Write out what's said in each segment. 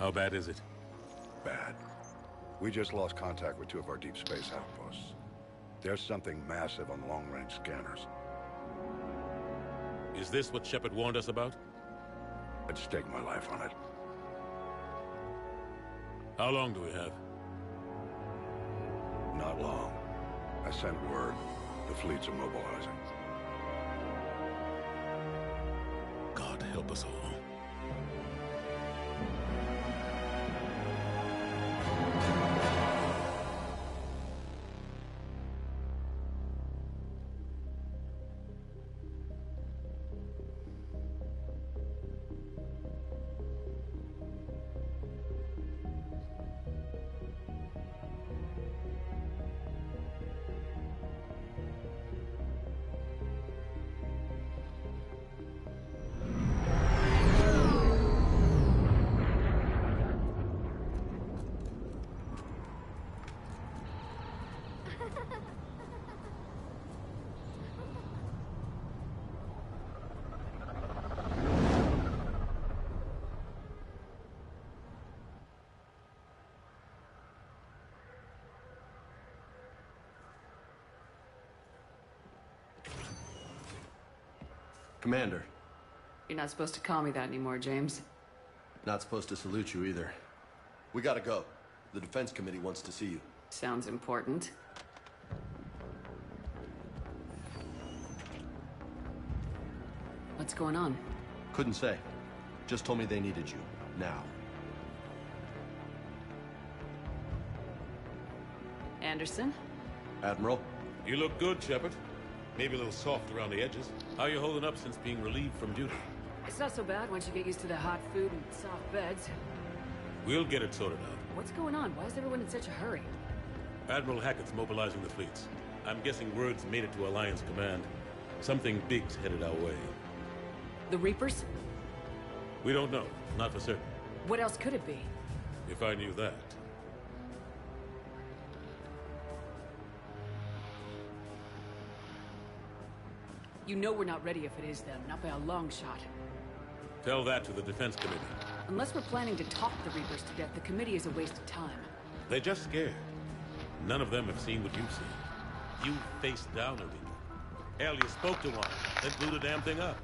How bad is it? Bad. We just lost contact with 2 of our deep space outposts. There's something massive on long-range scanners. Is this what Shepard warned us about? I'd stake my life on it. How long do we have? Not long. I sent word. The fleets are mobilizing. God help us all. Commander. You're not supposed to call me that anymore, James. Not supposed to salute you either. We gotta go. The Defense Committee wants to see you. Sounds important. What's going on? Couldn't say. Just told me they needed you. Now. Anderson? Admiral? You look good, Shepard. Maybe a little soft around the edges. How you holding up since being relieved from duty? It's not so bad once you get used to the hot food and soft beds. We'll get it sorted out. What's going on? Why is everyone in such a hurry? Admiral Hackett's mobilizing the fleets. I'm guessing word's made it to Alliance Command. Something big's headed our way. The Reapers? We don't know. Not for certain. What else could it be? If I knew that. You know we're not ready if it is them, not by a long shot. Tell that to the Defense Committee. Unless we're planning to talk the Reapers to death, the committee is a waste of time. They're just scared. None of them have seen what you've seen. You faced down a Reaper. Hell, you spoke to one, then blew the damn thing up.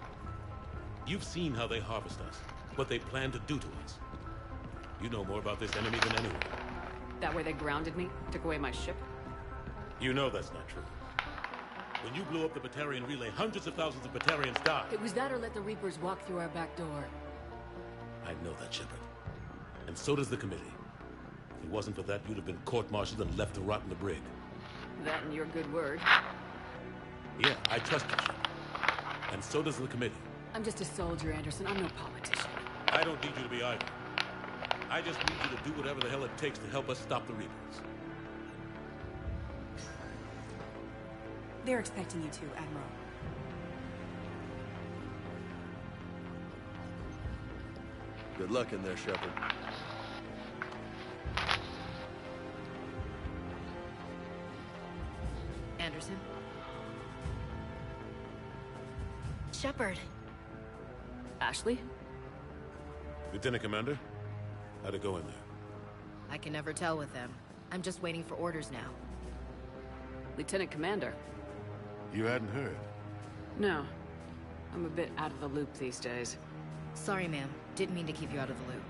You've seen how they harvest us, what they plan to do to us. You know more about this enemy than anyone. That way they grounded me, took away my ship? You know that's not true. When you blew up the Batarian relay, hundreds of thousands of Batarians died. It was that or let the Reapers walk through our back door. I know that, Shepard. And so does the committee. If it wasn't for that, you'd have been court-martialed and left to rot in the brig. That and your good word. Yeah, I trust you, Shepard. And so does the committee. I'm just a soldier, Anderson. I'm no politician. I don't need you to be either. I just need you to do whatever the hell it takes to help us stop the Reapers. They're expecting you to, Admiral. Good luck in there, Shepard. Anderson? Shepard. Ashley? Lieutenant Commander, how'd it go in there? I can never tell with them. I'm just waiting for orders now. Lieutenant Commander? You hadn't heard? No. I'm a bit out of the loop these days. Sorry, ma'am. Didn't mean to keep you out of the loop.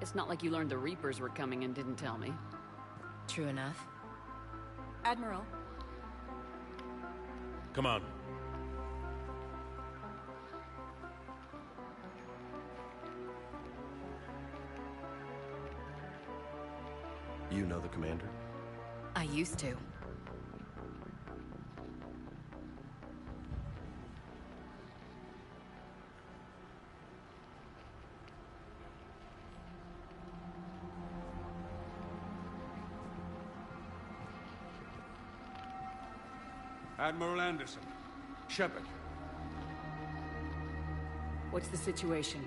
It's not like you learned the Reapers were coming and didn't tell me. True enough. Admiral. Come on. You know the commander? I used to. Admiral Anderson. Shepard. What's the situation?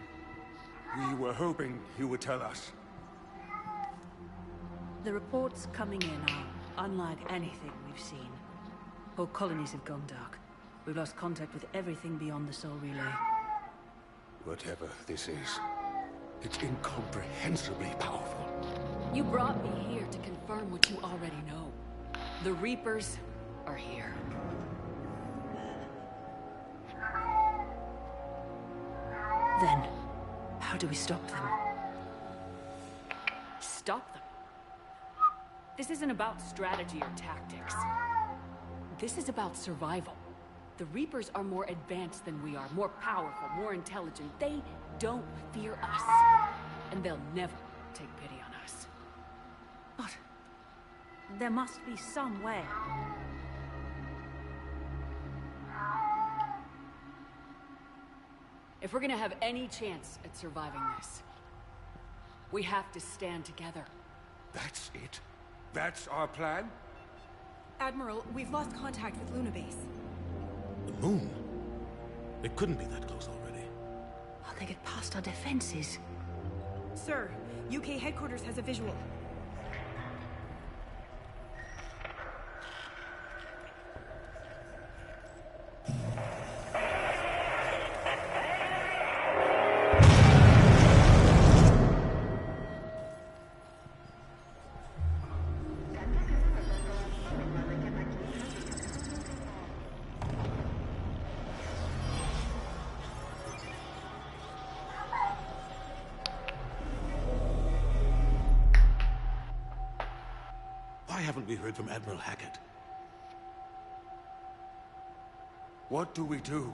We were hoping you would tell us. The reports coming in are unlike anything we've seen. Whole colonies have gone dark. We've lost contact with everything beyond the Soul Relay. Whatever this is, it's incomprehensibly powerful. You brought me here to confirm what you already know. The Reapers are here. Then, how do we stop them? Stop them. This isn't about strategy or tactics. This is about survival. The Reapers are more advanced than we are, more powerful, more intelligent. They don't fear us. And they'll never take pity on us. But there must be some way. If we're gonna have any chance at surviving this, we have to stand together. That's it? That's our plan? Admiral, we've lost contact with Luna Base. The moon? It couldn't be that close already. Oh, they get past our defenses. Sir, UK headquarters has a visual. Why haven't we heard from Admiral Hackett? What do we do?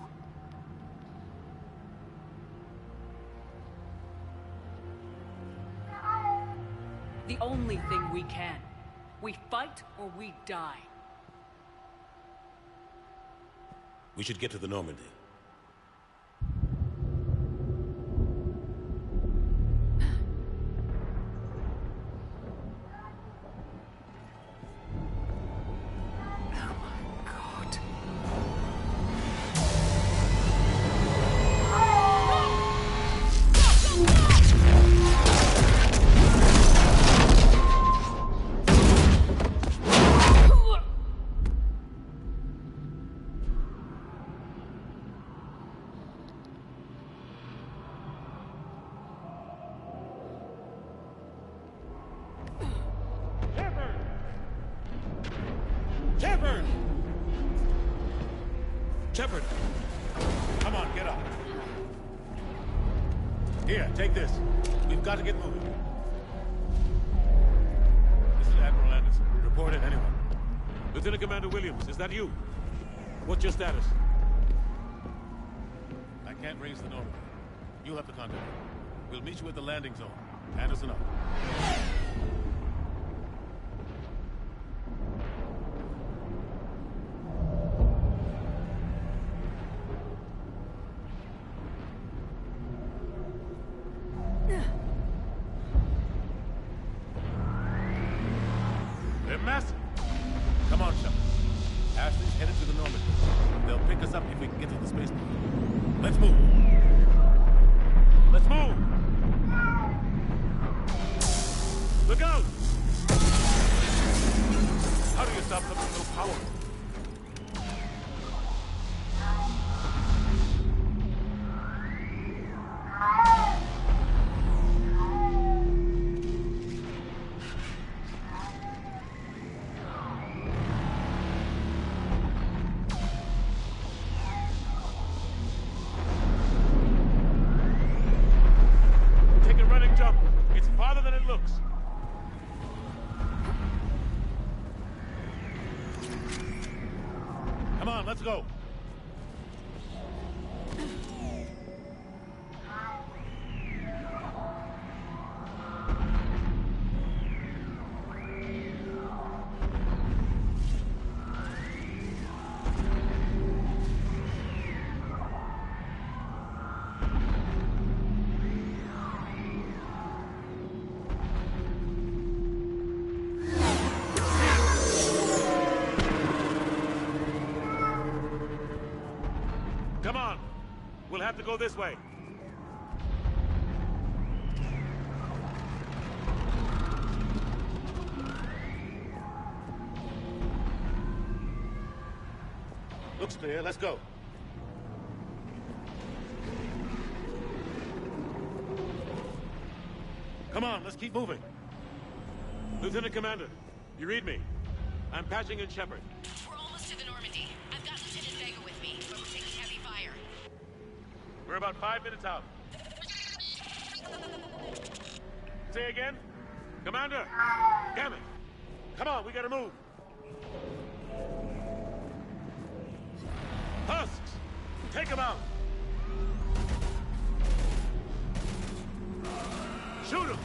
The only thing we can. We fight or we die. We should get to the Normandy. Shepard! Shepard! Come on, get up. Here, take this. We've got to get moving. This is Admiral Anderson. Report it, anyone. Lieutenant Commander Williams, is that you? What's your status? I can't raise the Normandy. You'll have to contact me. We'll meet you at the landing zone. Anderson up. They're massive. Come on, Shepard. Ashley's headed to the Normandy. They'll pick us up if we can get to the spaceport. Let's move. Let's move! Look out! How do you stop something so powerful? Take a running jump. It's farther than it looks. Come on, let's go. Come on. We'll have to go this way. Looks clear. Let's go. Come on, let's keep moving. Lieutenant Commander, you read me? I'm patching in Shepard. We're almost to the Normandy. I've got Lieutenant Vega with me, but we're taking heavy fire. We're about 5 minutes out. Say again? Commander! Damn it! Come on, we gotta move. Husks! Take them out! Shoot them!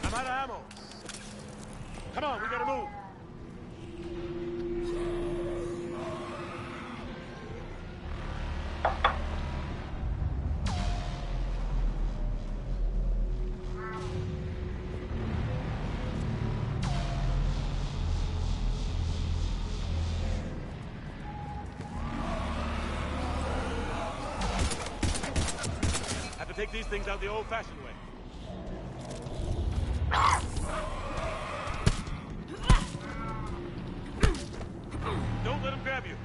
I'm out of ammo. Come on, we gotta move. Have to take these things out the old-fashioned way. Don't let him grab you.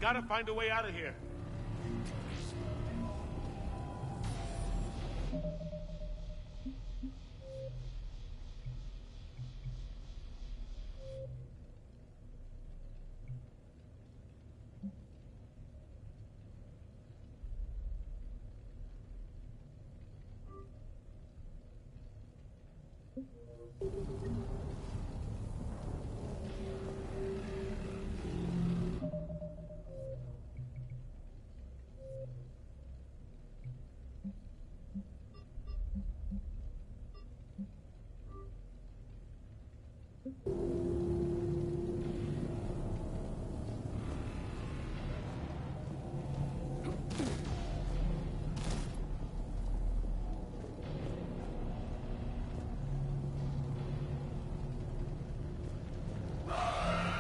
gotta find a way out of here.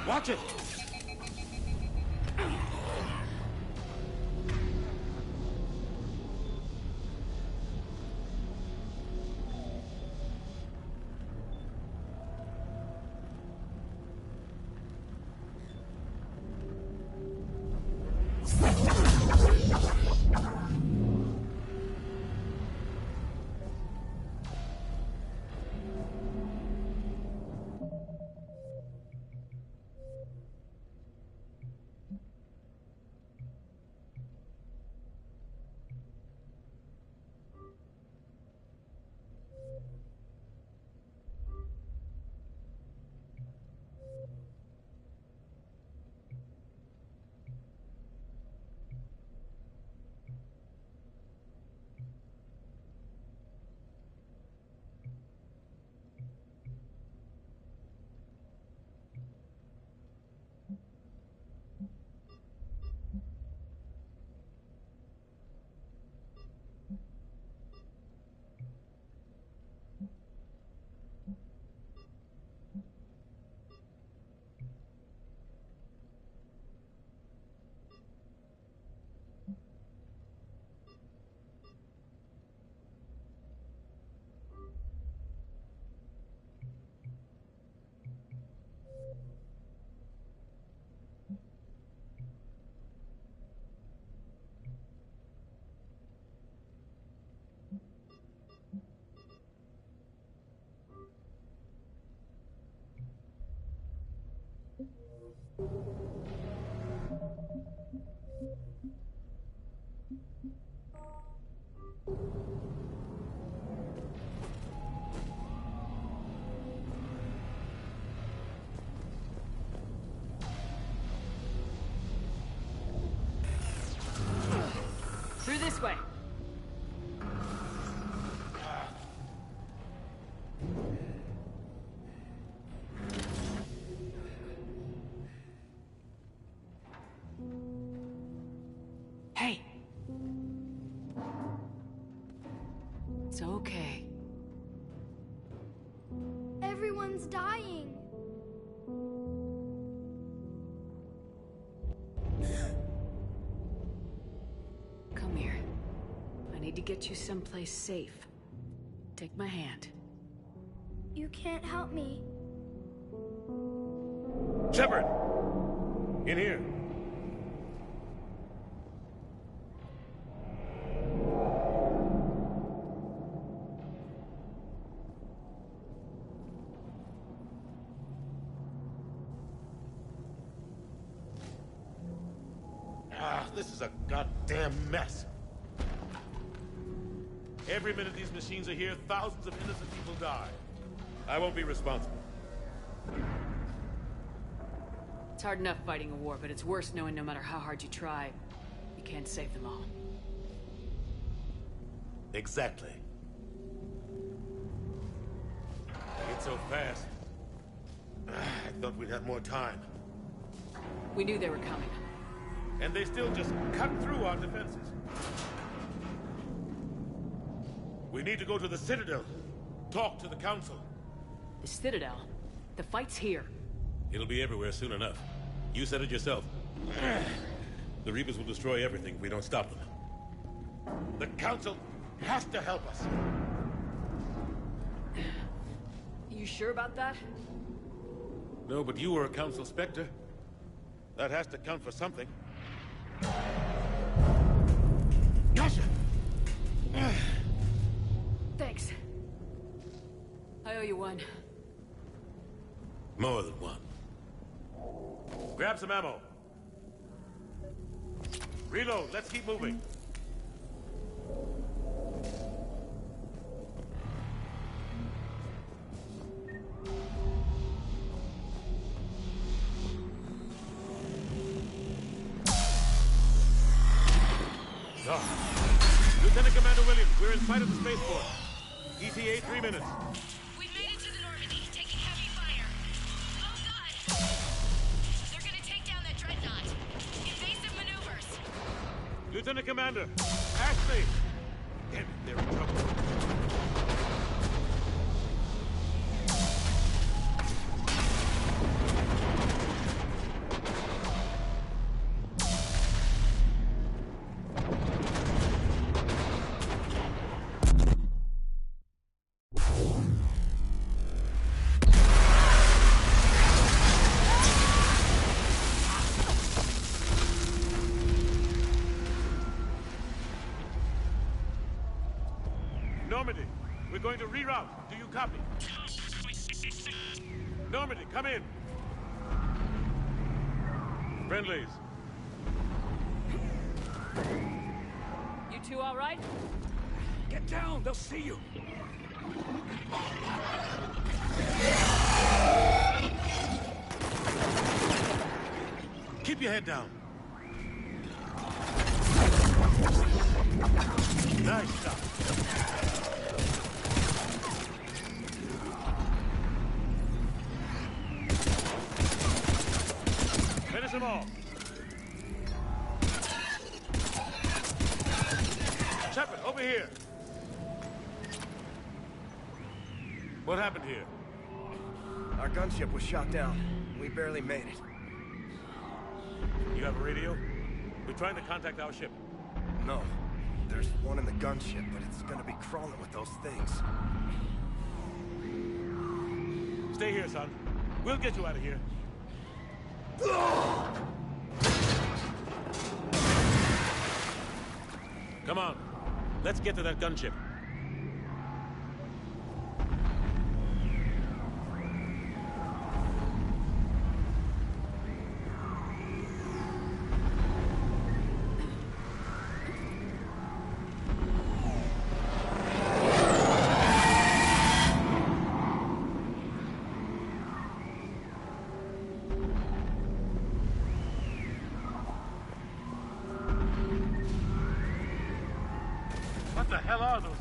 Watch it! Through this way. Hey. It's okay. Everyone's dying. Come here. I need to get you someplace safe. Take my hand. You can't help me. Shepard! In here. This is a goddamn mess. Every minute these machines are here, thousands of innocent people die. I won't be responsible. It's hard enough fighting a war, but it's worse knowing no matter how hard you try, you can't save them all. Exactly. It's so fast. I thought we'd have more time. We knew they were coming. And they still just cut through our defenses. We need to go to the Citadel. Talk to the Council. The Citadel? The fight's here. It'll be everywhere soon enough. You said it yourself. The Reapers will destroy everything if we don't stop them. The Council has to help us. You sure about that? No, but you were a Council Spectre. That has to count for something. you one. More than one. Grab some ammo. Reload. Let's keep moving. Lieutenant Commander Williams, we're in sight of the spaceport. ETA 3 minutes. We've made it to the Normandy, taking heavy fire. Oh god! They're gonna take down that dreadnought. Invasive maneuvers. Lieutenant Commander, Ashley! Damn it, they're in trouble. Normandy, we're going to reroute. Do you copy? Normandy, come in. Friendlies. You two all right? Get down! They'll see you! Keep your head down. Nice shot. Finish them all. Shepard, over here. What happened here? Our gunship was shot down. We barely made it. You have a radio? We're trying to contact our ship. No. There's one in the gunship, but it's gonna be crawling with those things. Stay here, son. We'll get you out of here. Come on. Let's get to that gunship. What the hell are those things?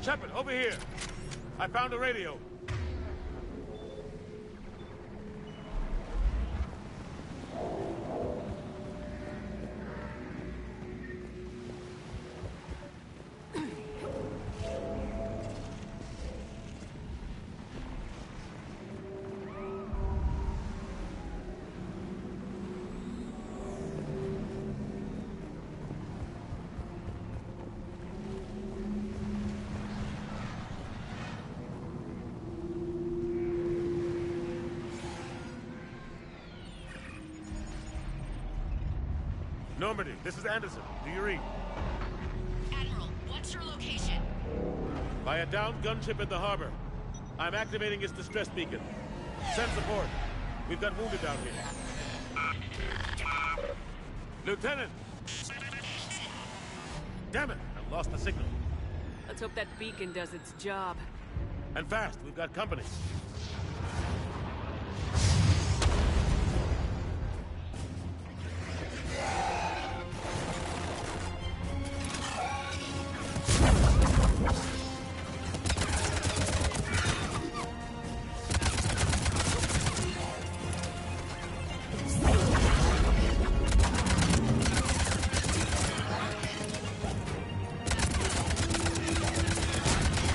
Shepard, over here. I found a radio. Normandy, this is Anderson. Do you read? Admiral, what's your location? By a downed gunship in the harbor. I'm activating its distress beacon. Send support. We've got wounded down here. Lieutenant! Damn it! I've lost the signal. Let's hope that beacon does its job. And fast. We've got company.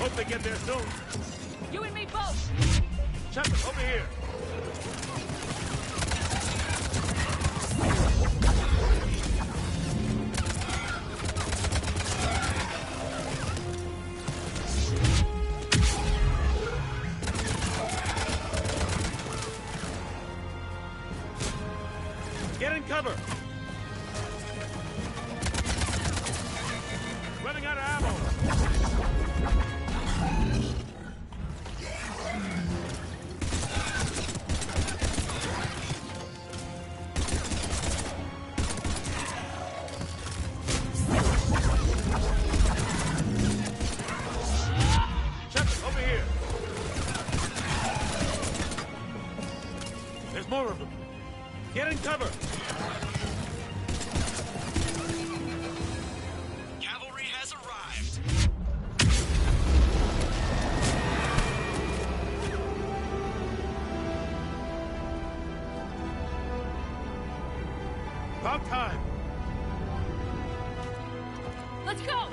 Hope they get there soon. You and me both! Shepard, over here! Get in cover! Running out of ammo! Shepard, over here! There's more of them. Get in cover! Cavalry has arrived. About time! Let's go!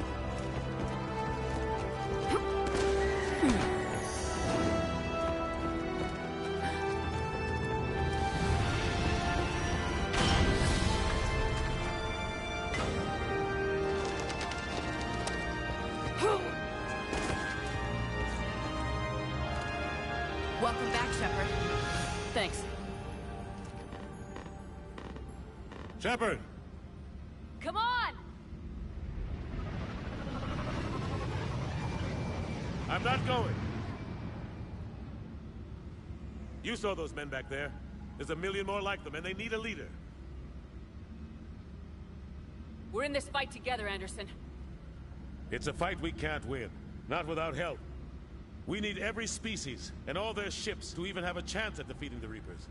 Welcome back, Shepard. Thanks. Shepard! Come on! I'm not going. You saw those men back there. There's a million more like them, and they need a leader. We're in this fight together, Anderson. It's a fight we can't win. Not without help. We need every species, and all their ships, to even have a chance at defeating the Reapers.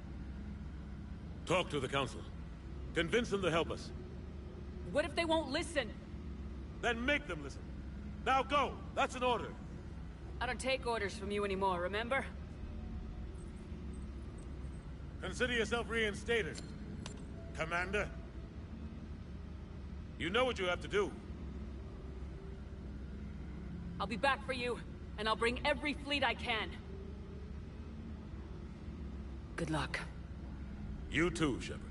Talk to the Council. Convince them to help us. What if they won't listen? Then make them listen. Now go! That's an order! I don't take orders from you anymore, remember? Consider yourself reinstated, Commander. You know what you have to do. I'll be back for you, and I'll bring every fleet I can. Good luck. You too, Shepard.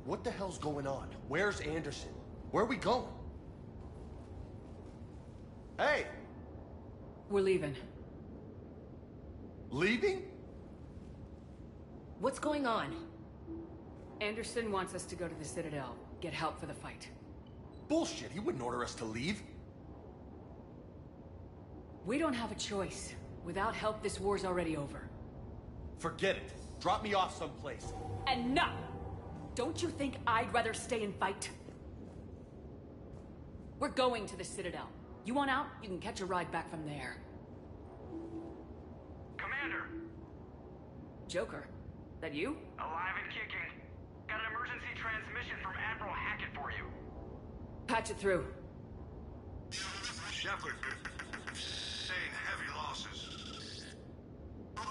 What the hell's going on? Where's Anderson? Where are we going? Hey! We're leaving. Leaving? What's going on? Anderson wants us to go to the Citadel, get help for the fight. Bullshit, he wouldn't order us to leave. We don't have a choice. Without help, this war's already over. Forget it. Drop me off someplace. Enough! Don't you think I'd rather stay and fight? We're going to the Citadel. You want out? You can catch a ride back from there. Commander! Joker, that you? Alive and kicking. Got an emergency transmission from Admiral Hackett for you. Patch it through. Shepard, sustained heavy losses. The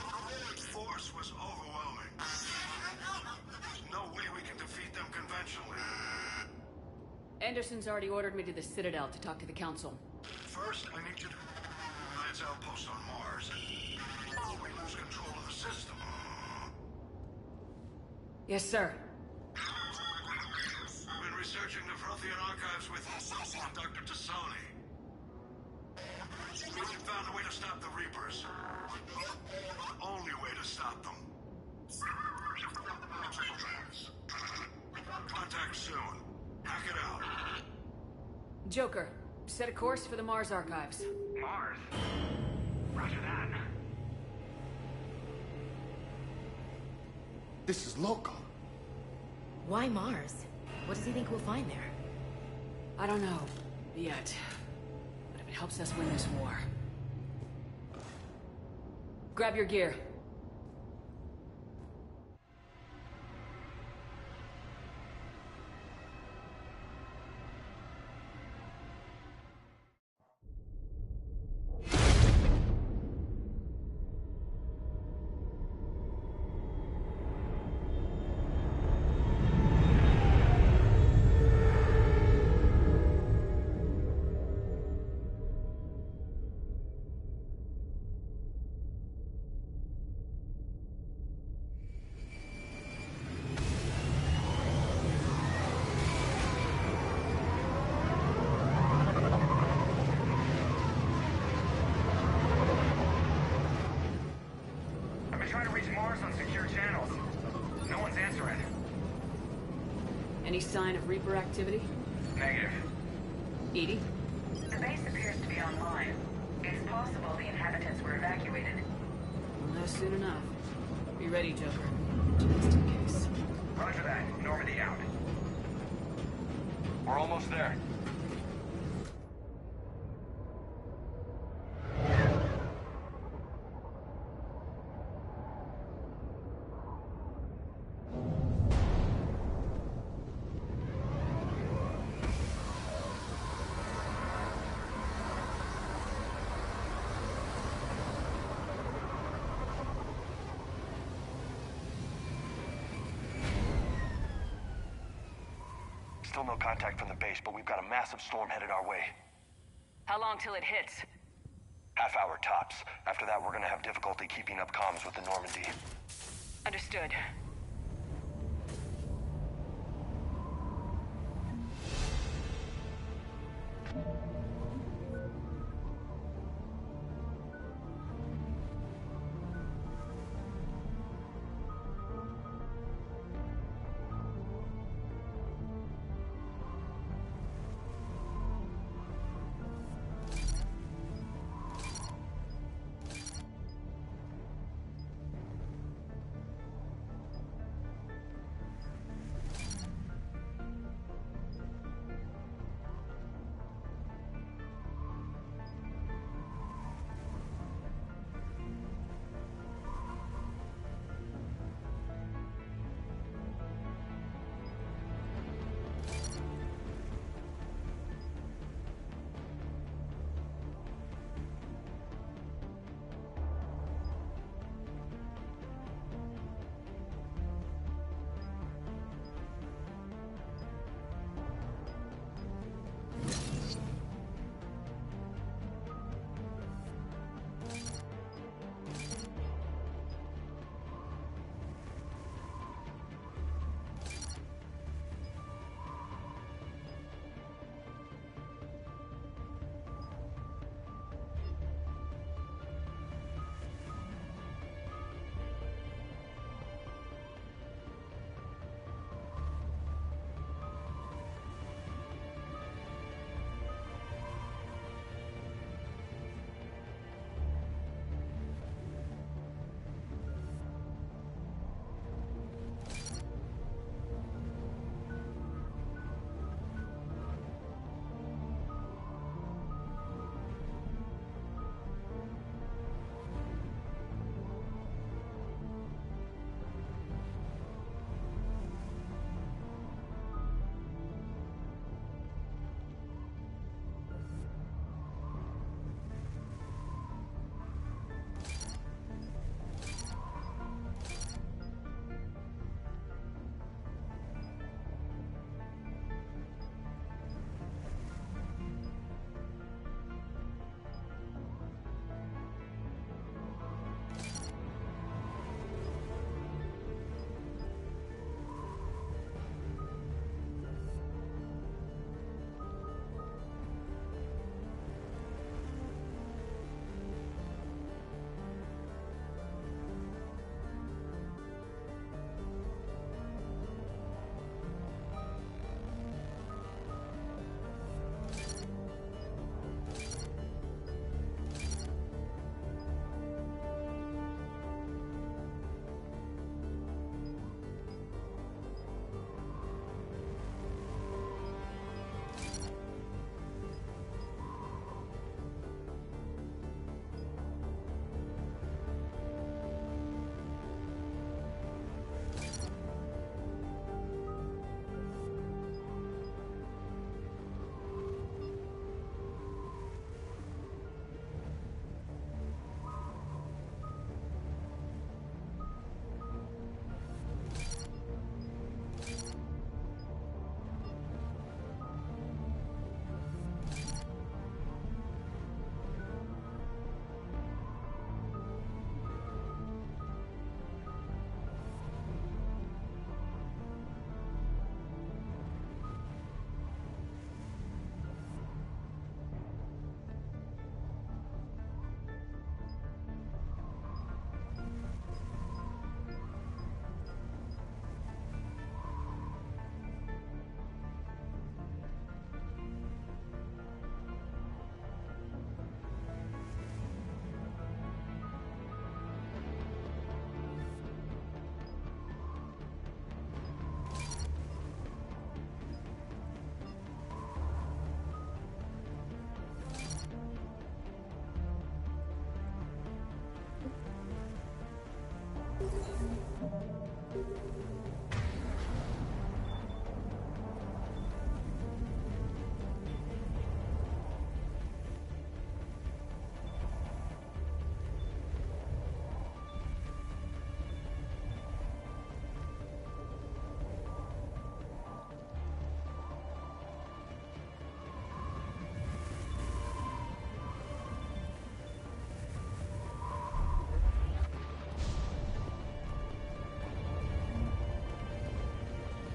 force was overwhelming. There's no way we can defeat them conventionally. Anderson's already ordered me to the Citadel to talk to the Council. First, I need you to Alliance outpost on Mars. We lose control of the system. Yes, sir. I've been researching the Frothian archives with Dr. Tassoni. We found a way to stop the Reapers. The only way to stop them. Contact soon. Hack it out. Joker, set a course for the Mars archives. Mars? Roger that. This is local. Why Mars? What does he think we'll find there? I don't know. Yet. But if it helps us win this war. Grab your gear. Any sign of Reaper activity? Negative. Edie? The base appears to be online. It's possible the inhabitants were evacuated. Well, that's soon enough. Be ready, Joker. Just in case. Roger that. Normandy out. We're almost there. Still no contact from the base, but we've got a massive storm headed our way. How long till it hits? Half hour tops. After that, we're gonna have difficulty keeping up comms with the Normandy. Understood.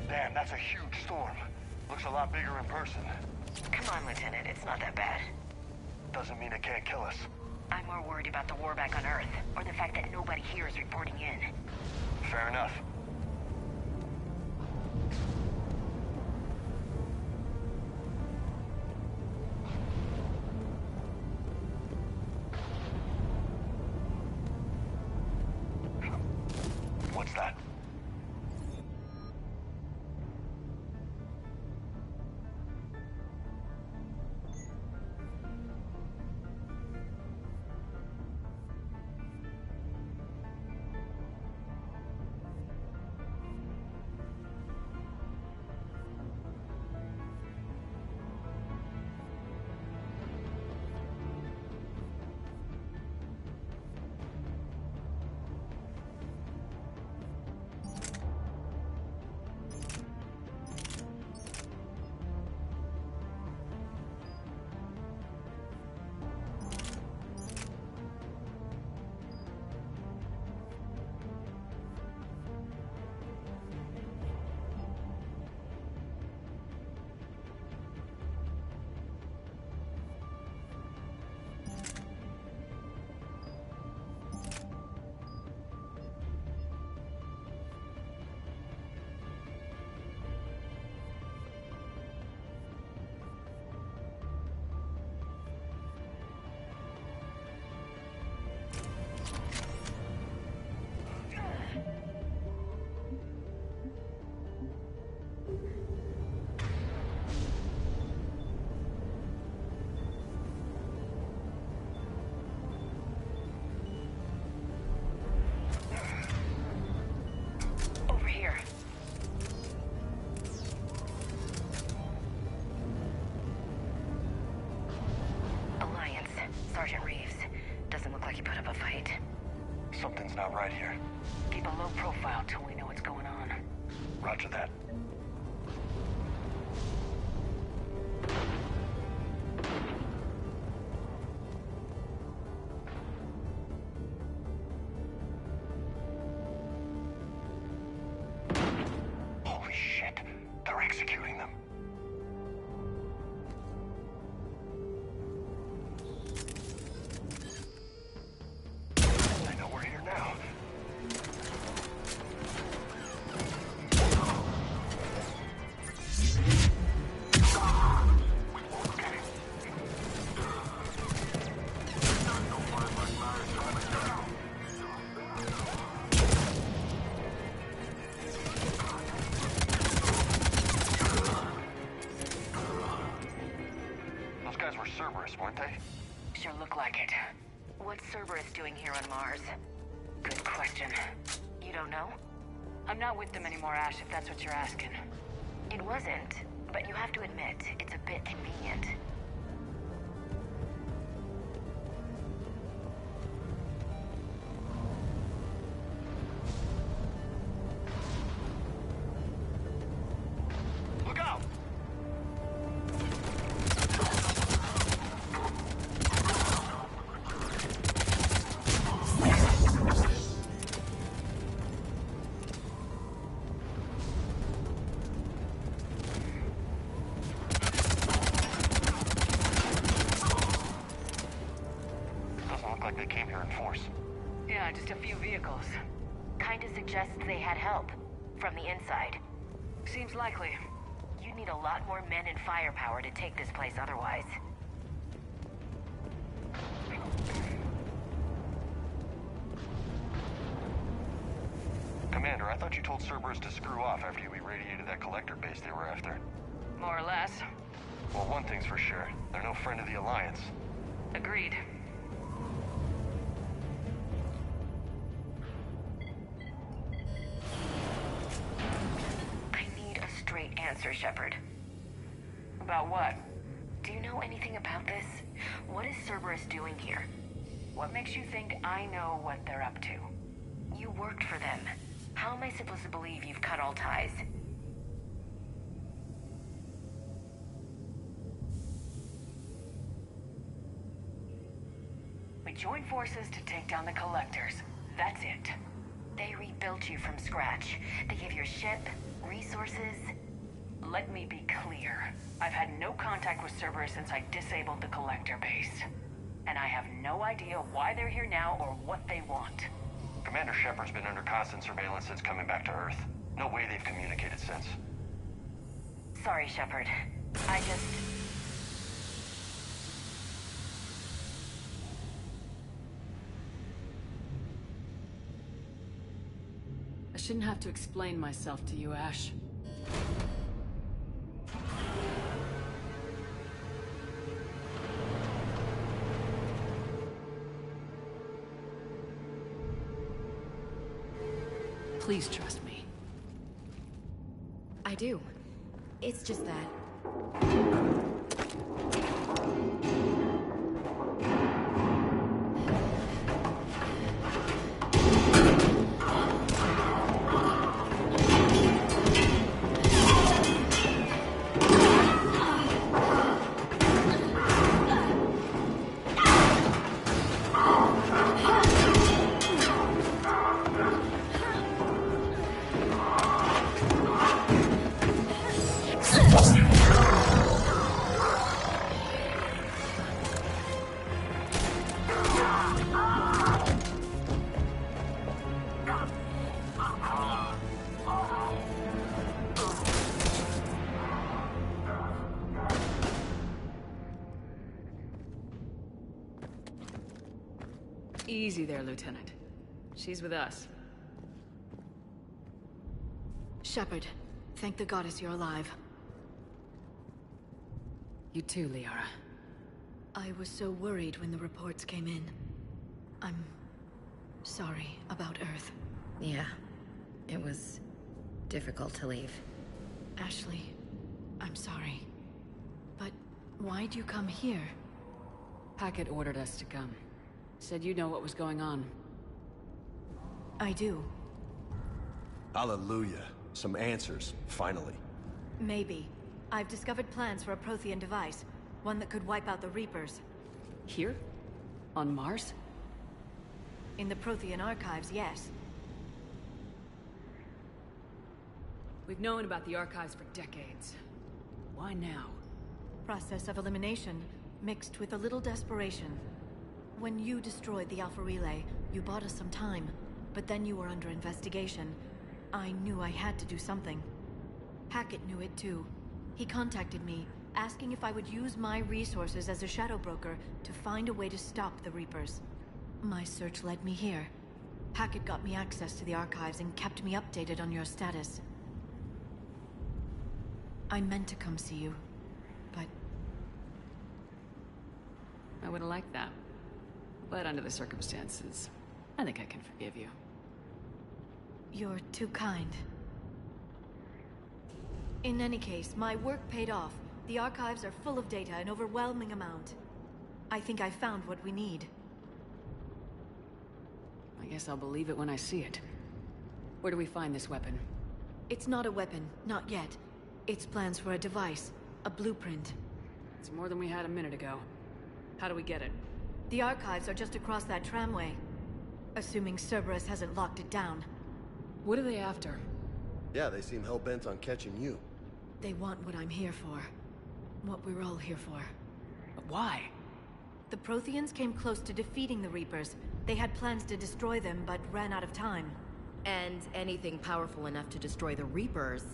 Damn, that's a huge storm. Looks a lot bigger in person. Come on, Lieutenant. It's not that bad. Doesn't mean it can't kill us. I'm more worried about the war back on Earth, or the fact that nobody here is reporting in. Fair enough. What's that? Over here. Alliance. Sergeant Reeves. Doesn't look like he put up a fight. Something's not right here. Keep a low profile till we know what's going on. Roger that. Holy shit. They're executing them. I know we're here now. Those guys were Cerberus, weren't they? Sure look like it. What's Cerberus doing here on Mars? Good question. You don't know? I'm not with them anymore, Ash, if that's what you're asking. It wasn't, but you have to admit, it's a bit convenient. Look out! Doesn't look like they came here in force. Yeah, just a few vehicles. Kinda suggests they had help. From the inside. Seems likely. You'd need a lot more men and firepower to take this place otherwise. Commander, I thought you told Cerberus to screw off after you irradiated that collector base they were after. More or less. Well, one thing's for sure. They're no friend of the Alliance. Agreed. Commander Shepard. About what? Do you know anything about this? What is Cerberus doing here? What makes you think I know what they're up to? You worked for them. How am I supposed to believe you've cut all ties? We joined forces to take down the Collectors. That's it. They rebuilt you from scratch. They gave you a ship, resources. Let me be clear. I've had no contact with Cerberus since I disabled the Collector base. And I have no idea why they're here now or what they want. Commander Shepard's been under constant surveillance since coming back to Earth. No way they've communicated since. Sorry, Shepard. I shouldn't have to explain myself to you, Ash. Please trust me. I do. It's just that. Easy there, Lieutenant. She's with us. Shepard, thank the goddess you're alive. You too, Liara. I was so worried when the reports came in. I'm sorry about Earth. Yeah. It was difficult to leave. Ashley, I'm sorry. But why'd you come here? Hackett ordered us to come. Said you know what was going on. I do. Hallelujah. Some answers, finally. Maybe. I've discovered plans for a Prothean device. One that could wipe out the Reapers. Here? On Mars? In the Prothean archives, yes. We've known about the archives for decades. Why now? Process of elimination, mixed with a little desperation. When you destroyed the Alpha Relay, you bought us some time. But then you were under investigation. I knew I had to do something. Hackett knew it too. He contacted me, asking if I would use my resources as a shadow broker to find a way to stop the Reapers. My search led me here. Hackett got me access to the archives and kept me updated on your status. I meant to come see you, but... I would've liked that. But under the circumstances, I think I can forgive you. You're too kind. In any case, my work paid off. The archives are full of data, an overwhelming amount. I think I found what we need. I guess I'll believe it when I see it. Where do we find this weapon? It's not a weapon, not yet. It's plans for a device, a blueprint. It's more than we had a minute ago. How do we get it? The archives are just across that tramway. Assuming Cerberus hasn't locked it down. What are they after? Yeah, they seem hell-bent on catching you. They want what I'm here for. What we're all here for. But why? The Protheans came close to defeating the Reapers. They had plans to destroy them, but ran out of time. And anything powerful enough to destroy the Reapers.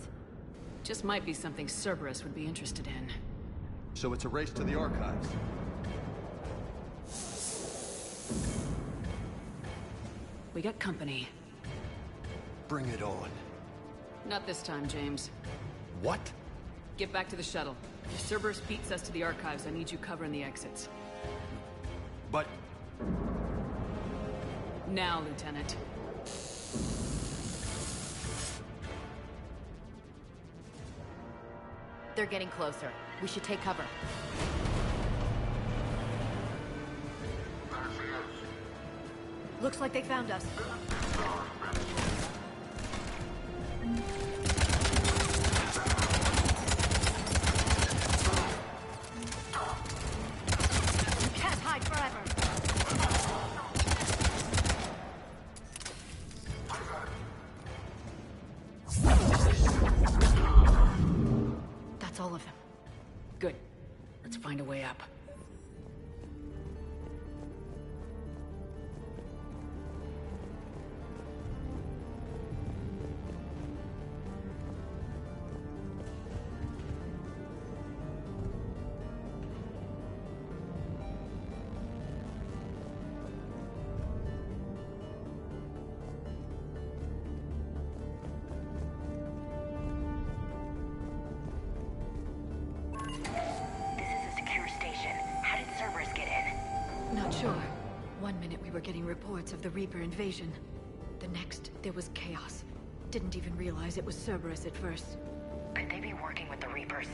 Just might be something Cerberus would be interested in. So it's a race to the archives. We got company. Bring it on. Not this time, James. What? Get back to the shuttle. If Cerberus beats us to the archives, I need you covering the exits. But... Now, Lieutenant. They're getting closer. We should take cover. Looks like they found us. You can't hide forever. That's all of them. Good. Let's find a way up. Not sure. One minute we were getting reports of the Reaper invasion. The next, there was chaos. Didn't even realize it was Cerberus at first. Could they be working with the Reapers?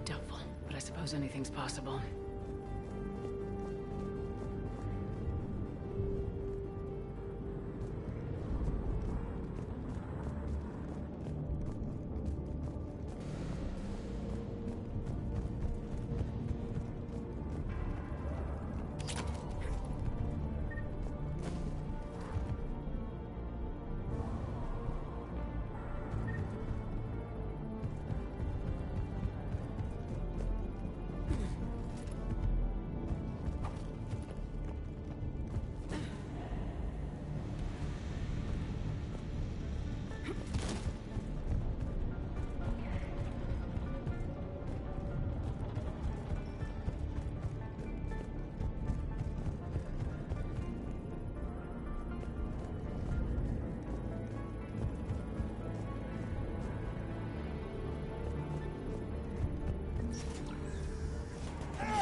Doubtful, but I suppose anything's possible.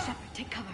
Shepard, take cover.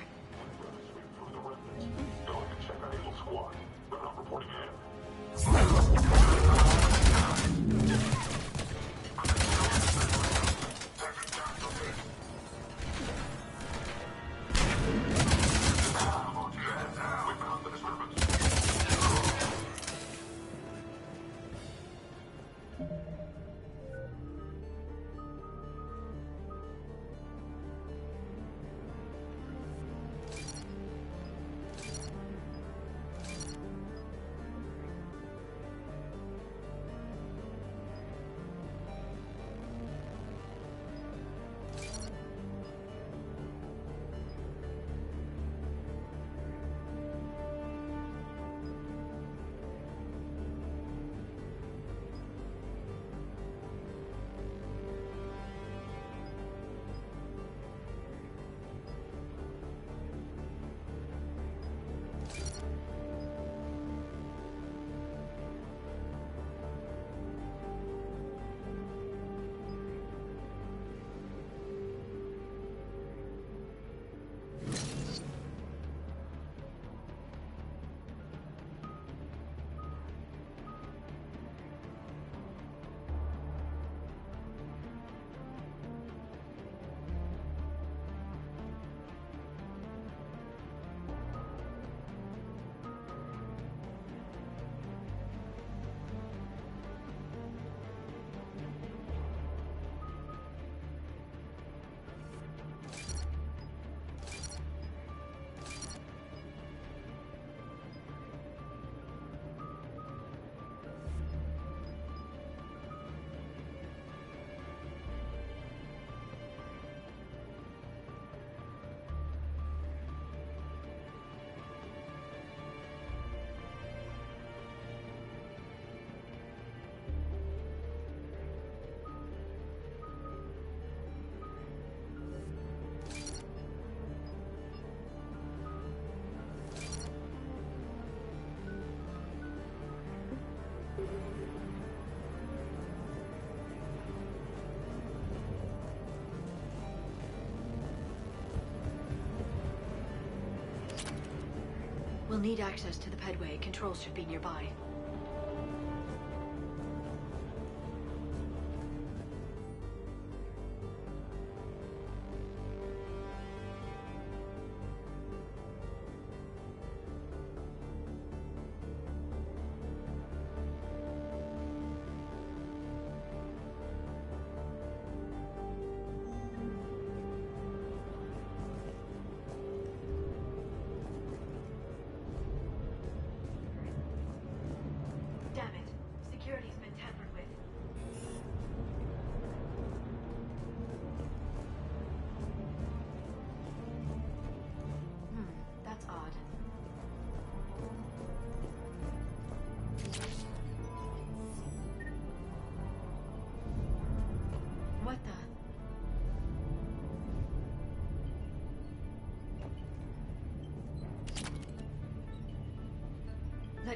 We'll need access to the pedway. Controls should be nearby.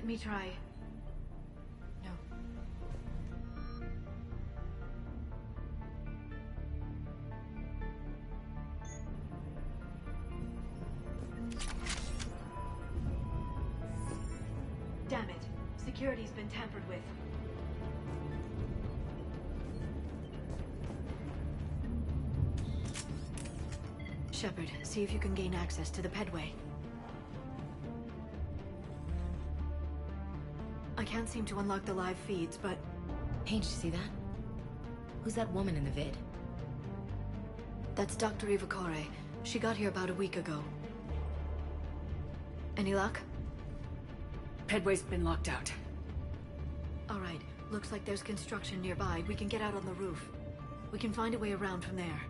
Let me try. No. Damn it. Security's been tampered with. Shepard, see if you can gain access to the pedway. I can't seem to unlock the live feeds, but... Hey, did you see that? Who's that woman in the vid? That's Dr. Ivakore. She got here about a week ago. Any luck? Pedway's been locked out. Alright, looks like there's construction nearby. We can get out on the roof. We can find a way around from there.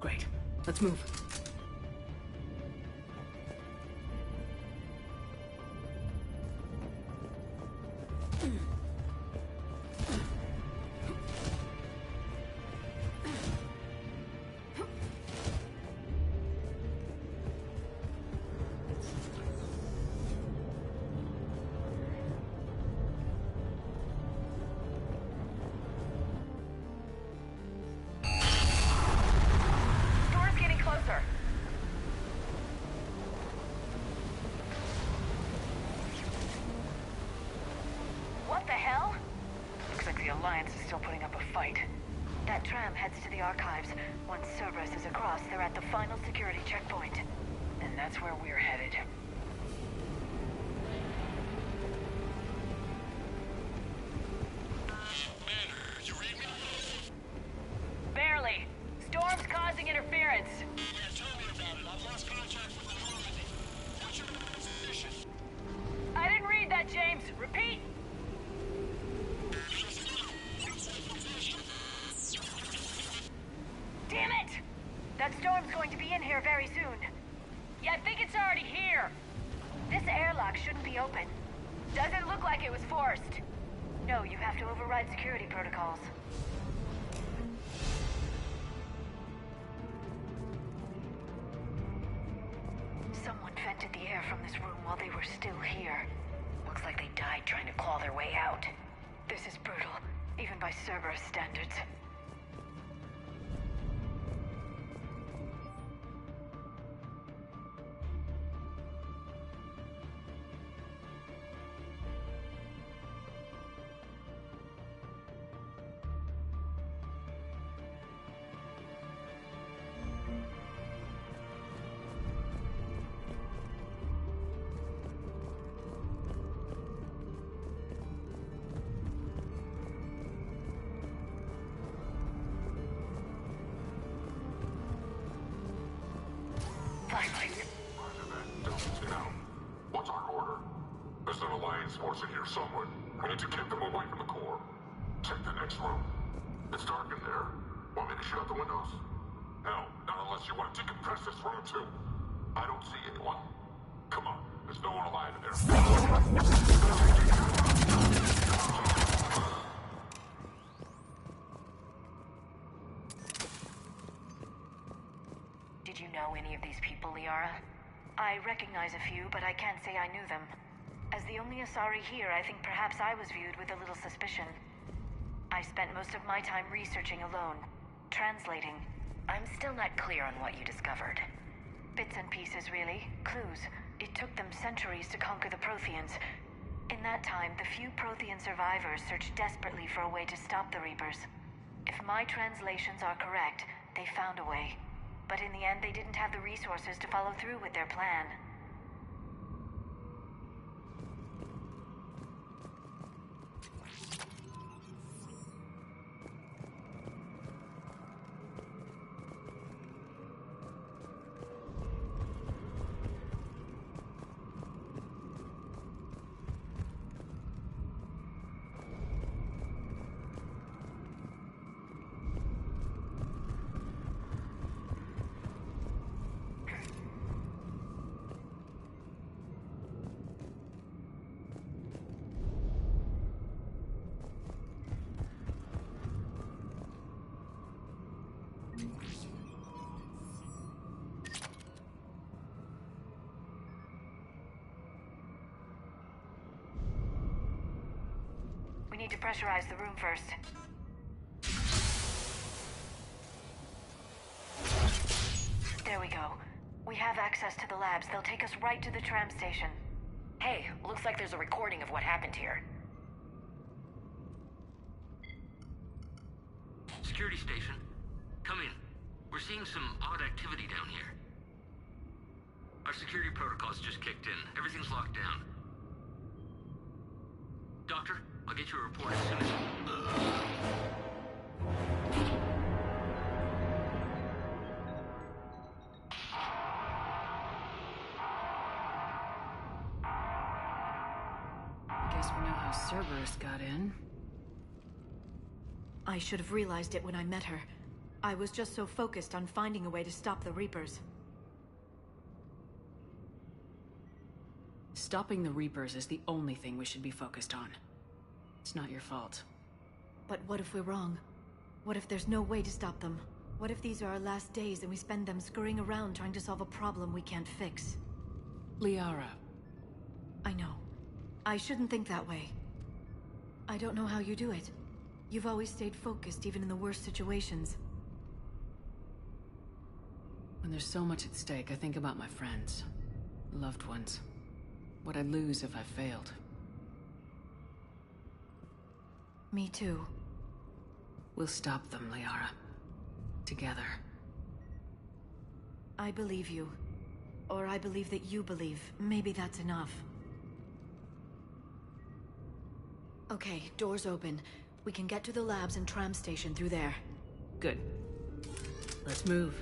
Great. Let's move. What the hell? Looks like the Alliance is still putting up a fight. That tram heads to the archives. Once Cerberus is across, they're at the final security checkpoint. And that's where we're headed. Man, you read me? Barely. Storm's causing interference. Yeah, tell me about it. I've lost contact with the Normandy. What's your position? I didn't read that, James. Repeat. Damn it! That storm's going to be in here very soon. Yeah, I think it's already here. This airlock shouldn't be open. Doesn't look like it was forced. No, you have to override security protocols. Someone vented the air from this room while they were still here. Looks like they died trying to claw their way out. This is brutal, even by Cerberus standards. What's our order? There's an Alliance force in here somewhere. We need to keep them away from the core. Check the next room. It's dark in there. Want me to shut the windows? No, not unless you want to decompress this room too. I don't see anyone. Come on, there's no one alive in there. Did you know any of these people, Liara? I recognize a few, but I can't say I knew them. As the only Asari here, I think perhaps I was viewed with a little suspicion. I spent most of my time researching alone, translating. I'm still not clear on what you discovered. Bits and pieces, really. Clues. It took them centuries to conquer the Protheans. In that time, the few Prothean survivors searched desperately for a way to stop the Reapers. If my translations are correct, they found a way. But in the end, they didn't have the resources to follow through with their plan. to pressurize the room first. There we go. We have access to the labs. They'll take us right to the tram station. Hey, looks like there's a recording of what happened here. Security station. Come in. We're seeing some odd activity down here. Our security protocols just kicked in. Everything's locked down. Doctor, I'll get you a report as soon as... Guess we know how Cerberus got in. I should have realized it when I met her. I was just so focused on finding a way to stop the Reapers. Stopping the Reapers is the only thing we should be focused on. It's not your fault. But what if we're wrong? What if there's no way to stop them? What if these are our last days and we spend them scurrying around trying to solve a problem we can't fix? Liara. I know. I shouldn't think that way. I don't know how you do it. You've always stayed focused even in the worst situations. When there's so much at stake, I think about my friends, loved ones. What I'd lose if I failed. Me too. We'll stop them, Liara. Together. I believe you. Or I believe that you believe. Maybe that's enough. Okay, doors open. We can get to the labs and tram station through there. Good. Let's move.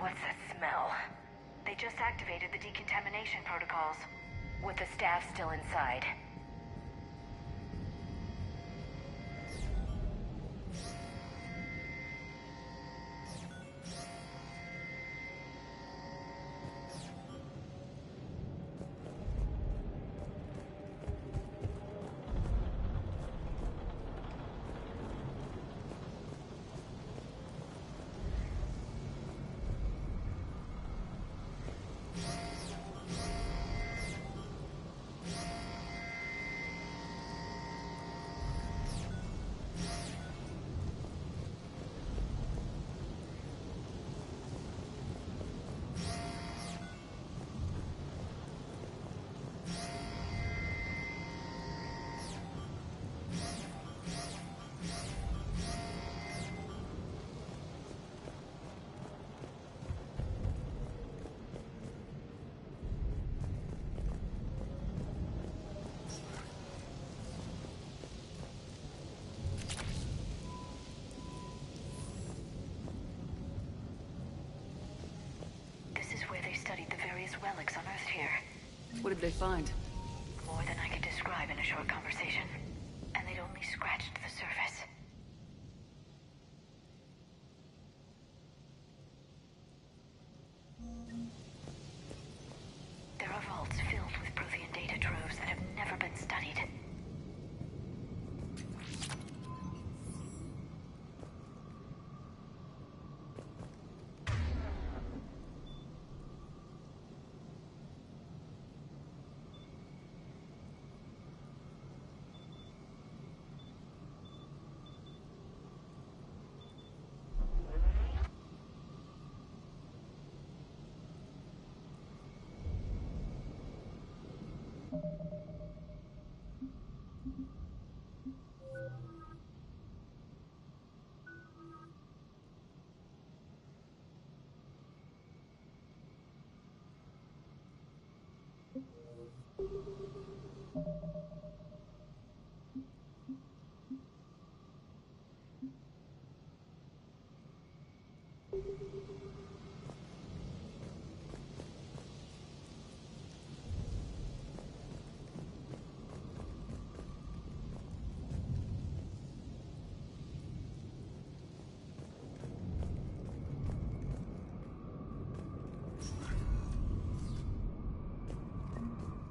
What's that smell? They just activated the decontamination protocols, with the staff still inside. Studied the various relics unearthed here. What did they find? More than I could describe in a short conversation. And they'd only scratched the surface. There are vaults filled with Prothean data troves that have never been studied.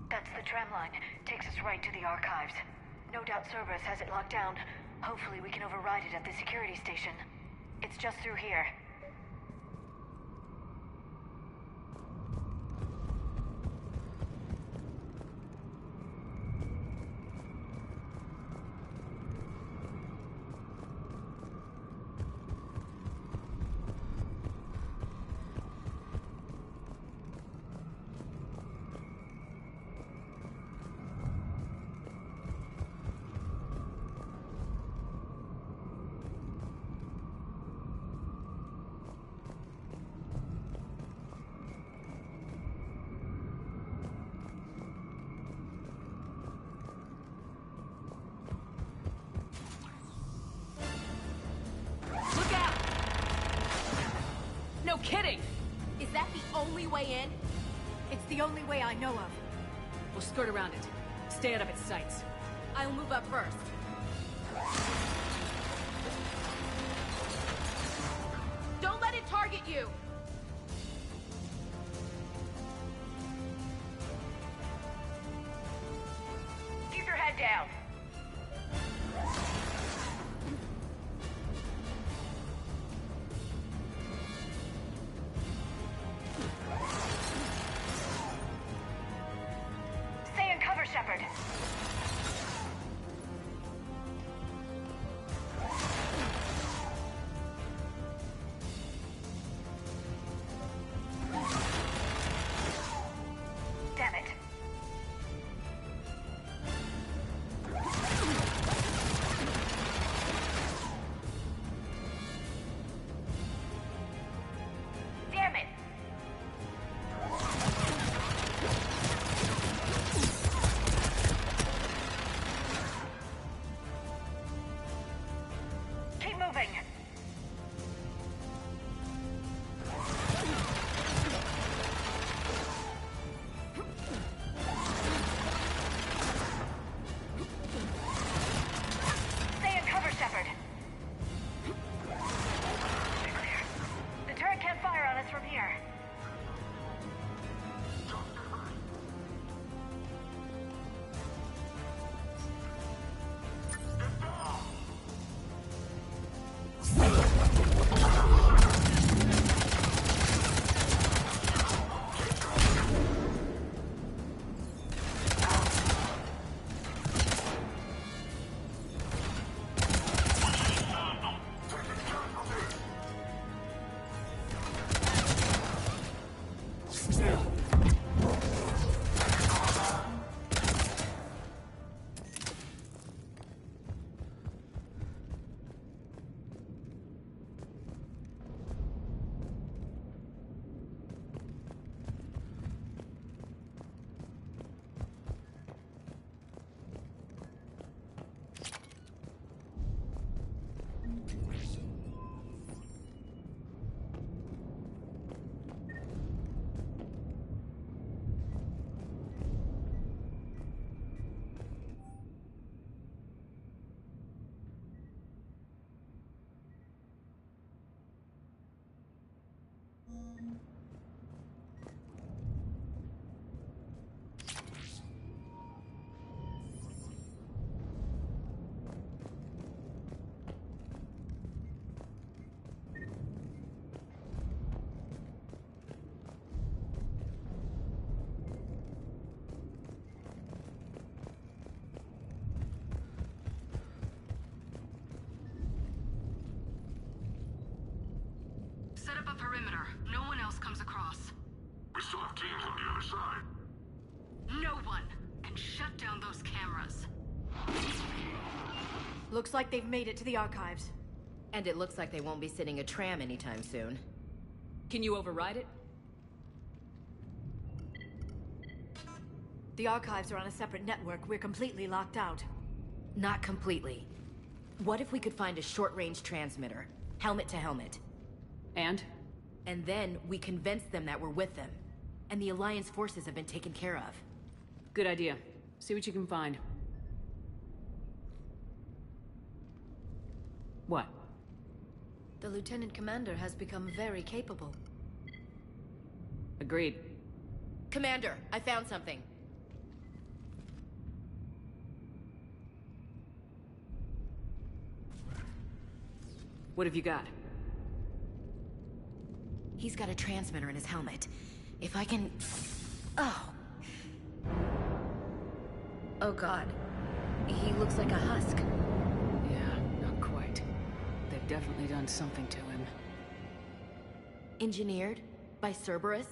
That's the tram line. Takes us right to the archives. No doubt Cerberus has it locked down. Hopefully we can override it at the security station. It's just through here. kidding! Is that the only way in? It's the only way I know of. We'll skirt around it. Stay out of its sights. I'll move up first. Don't let it target you! Keep your head down. Stay in cover, Shepard. Damn it. Damn it. Keep moving. Stay in cover, Shepard. Clear. The turret can't fire on us from here. Set up a perimeter. No one else comes across. We still have teams on the other side. No one can shut down those cameras. Looks like they've made it to the archives. And it looks like they won't be sitting a tram anytime soon. Can you override it? The archives are on a separate network. We're completely locked out. Not completely. What if we could find a short-range transmitter? Helmet to helmet. And? And then we convince them that we're with them. And the Alliance forces have been taken care of. Good idea. See what you can find. What? The Lieutenant Commander has become very capable. Agreed. Commander, I found something. What have you got? He's got a transmitter in his helmet. If I can... Oh. Oh god. He looks like a husk. Yeah, not quite. They've definitely done something to him. Engineered by Cerberus?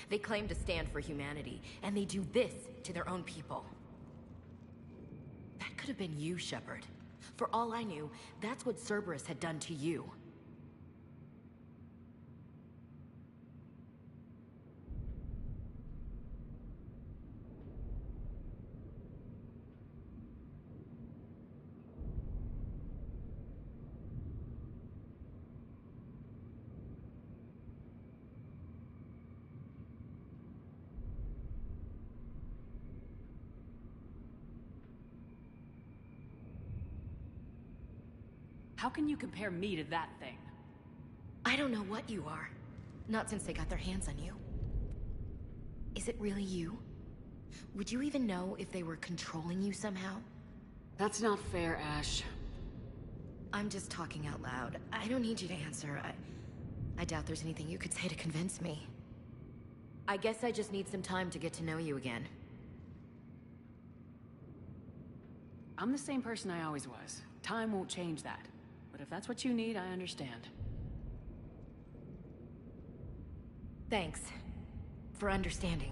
They claim to stand for humanity, and they do this to their own people. That could have been you, Shepard. For all I knew, that's what Cerberus had done to you. How can you compare me to that thing? I don't know what you are. Not since they got their hands on you. Is it really you? Would you even know if they were controlling you somehow? That's not fair, Ash. I'm just talking out loud. I don't need you to answer. I doubt there's anything you could say to convince me. I guess I just need some time to get to know you again. I'm the same person I always was. Time won't change that. But if that's what you need, I understand. Thanks. For understanding.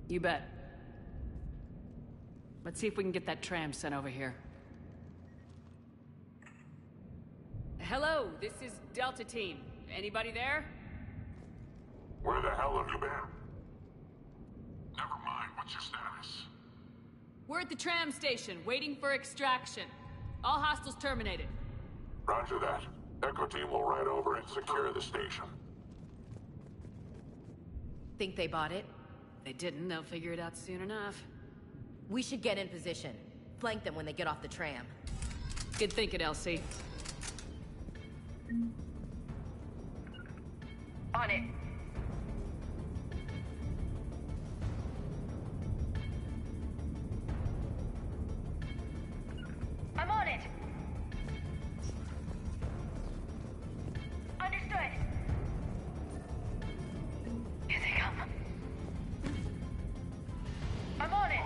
You bet. Let's see if we can get that tram sent over here. Hello, this is Delta Team. Anybody there? Where the hell have you been? Never mind, what's your status? We're at the tram station, waiting for extraction. All hostiles terminated. Roger that. Echo Team will ride over and secure the station. Think they bought it? If they didn't, they'll figure it out soon enough. We should get in position. Flank them when they get off the tram. Good thinking, Elsie. On it. I'm on it. Understood. Here they come. I'm on it.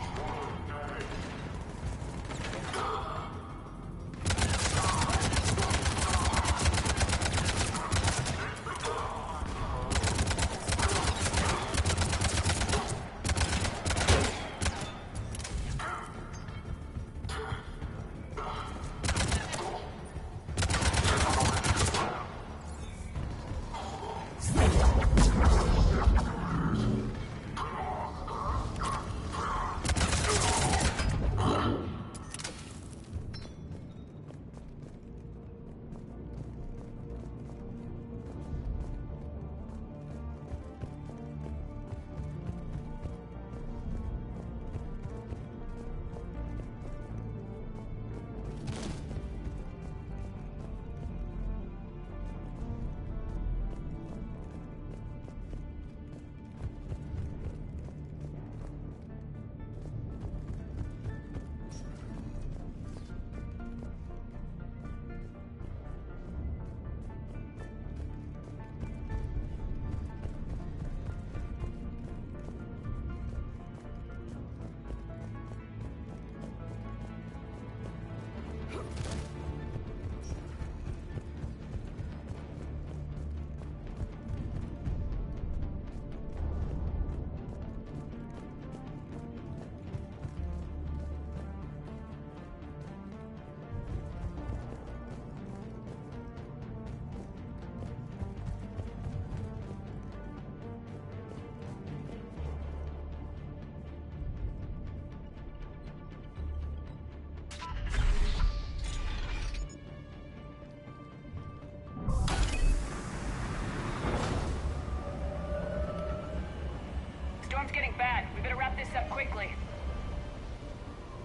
Storm's getting bad. We better wrap this up quickly.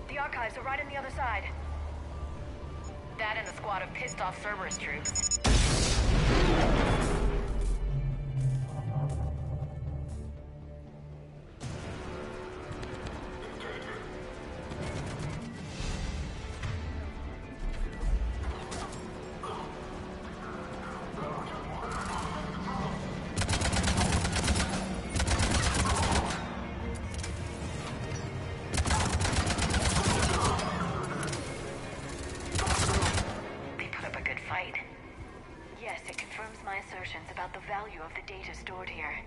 The archives are right on the other side. That and a squad of pissed-off Cerberus troops. Yes, it confirms my assertions about the value of the data stored here.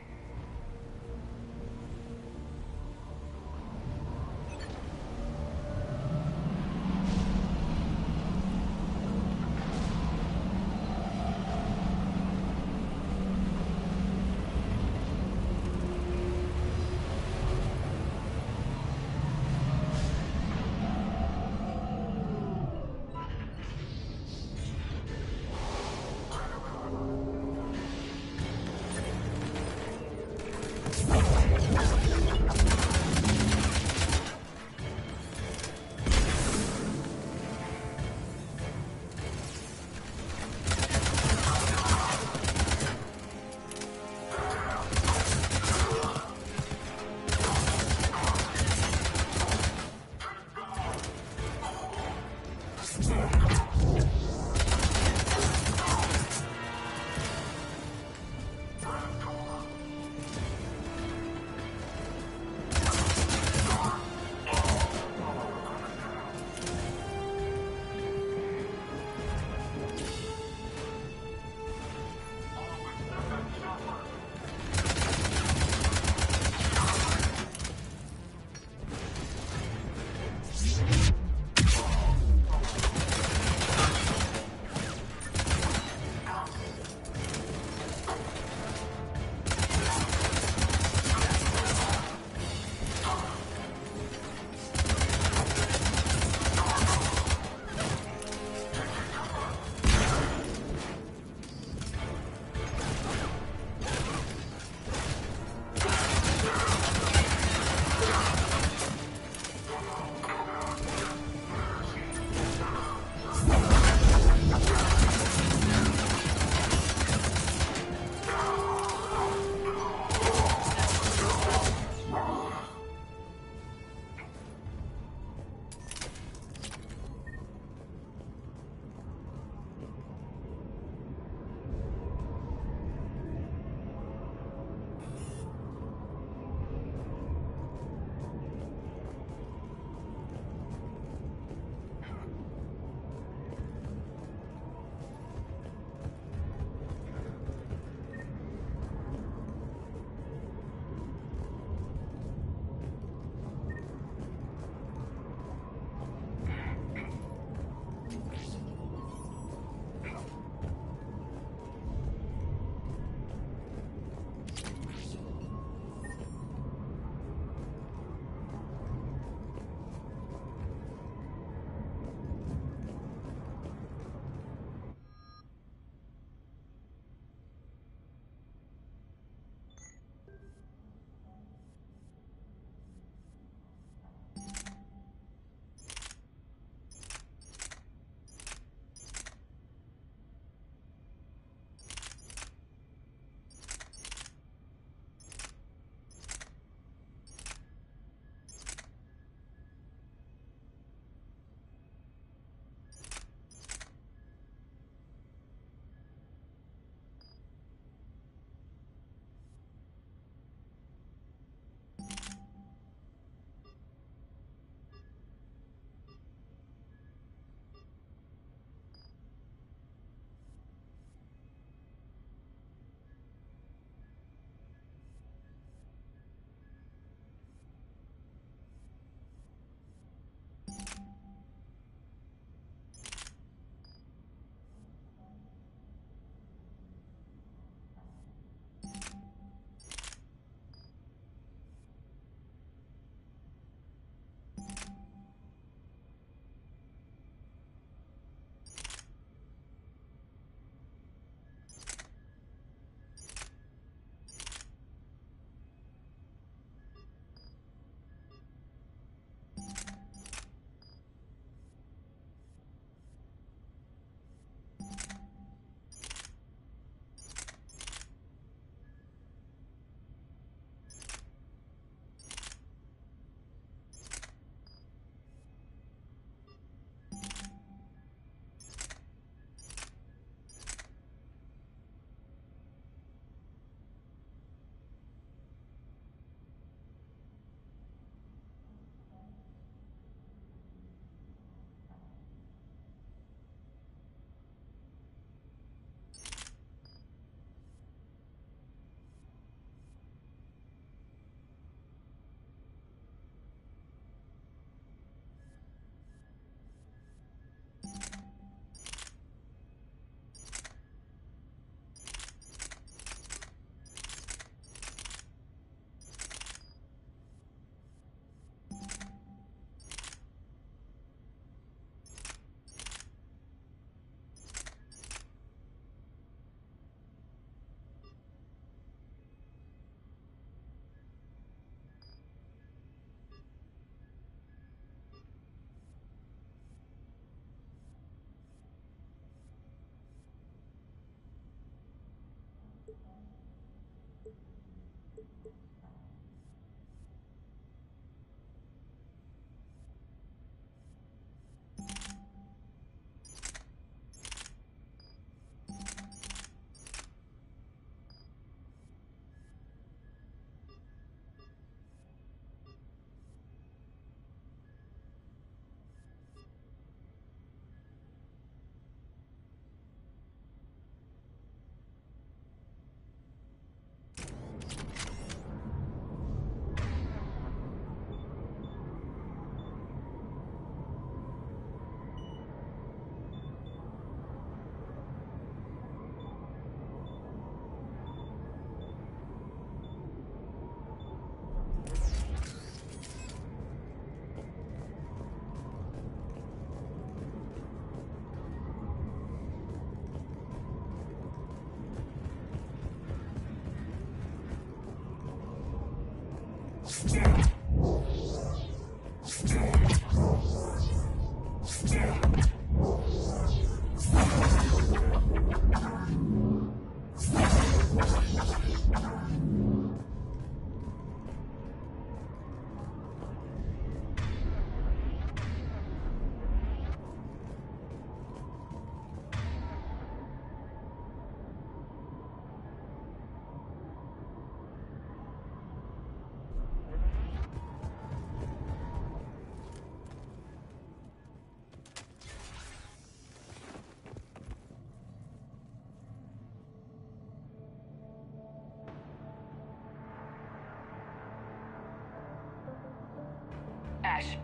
Ash.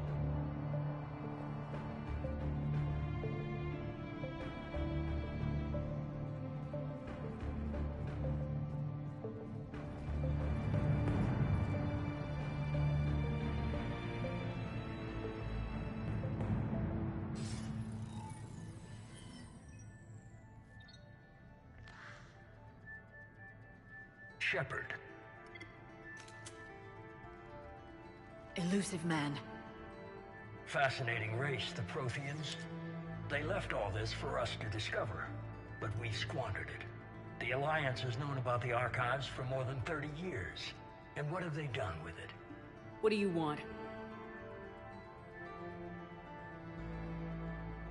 Shepard. Elusive man. Fascinating race, the Protheans. They left all this for us to discover, but we squandered it. The Alliance has known about the archives for more than 30 years. And what have they done with it? What do you want?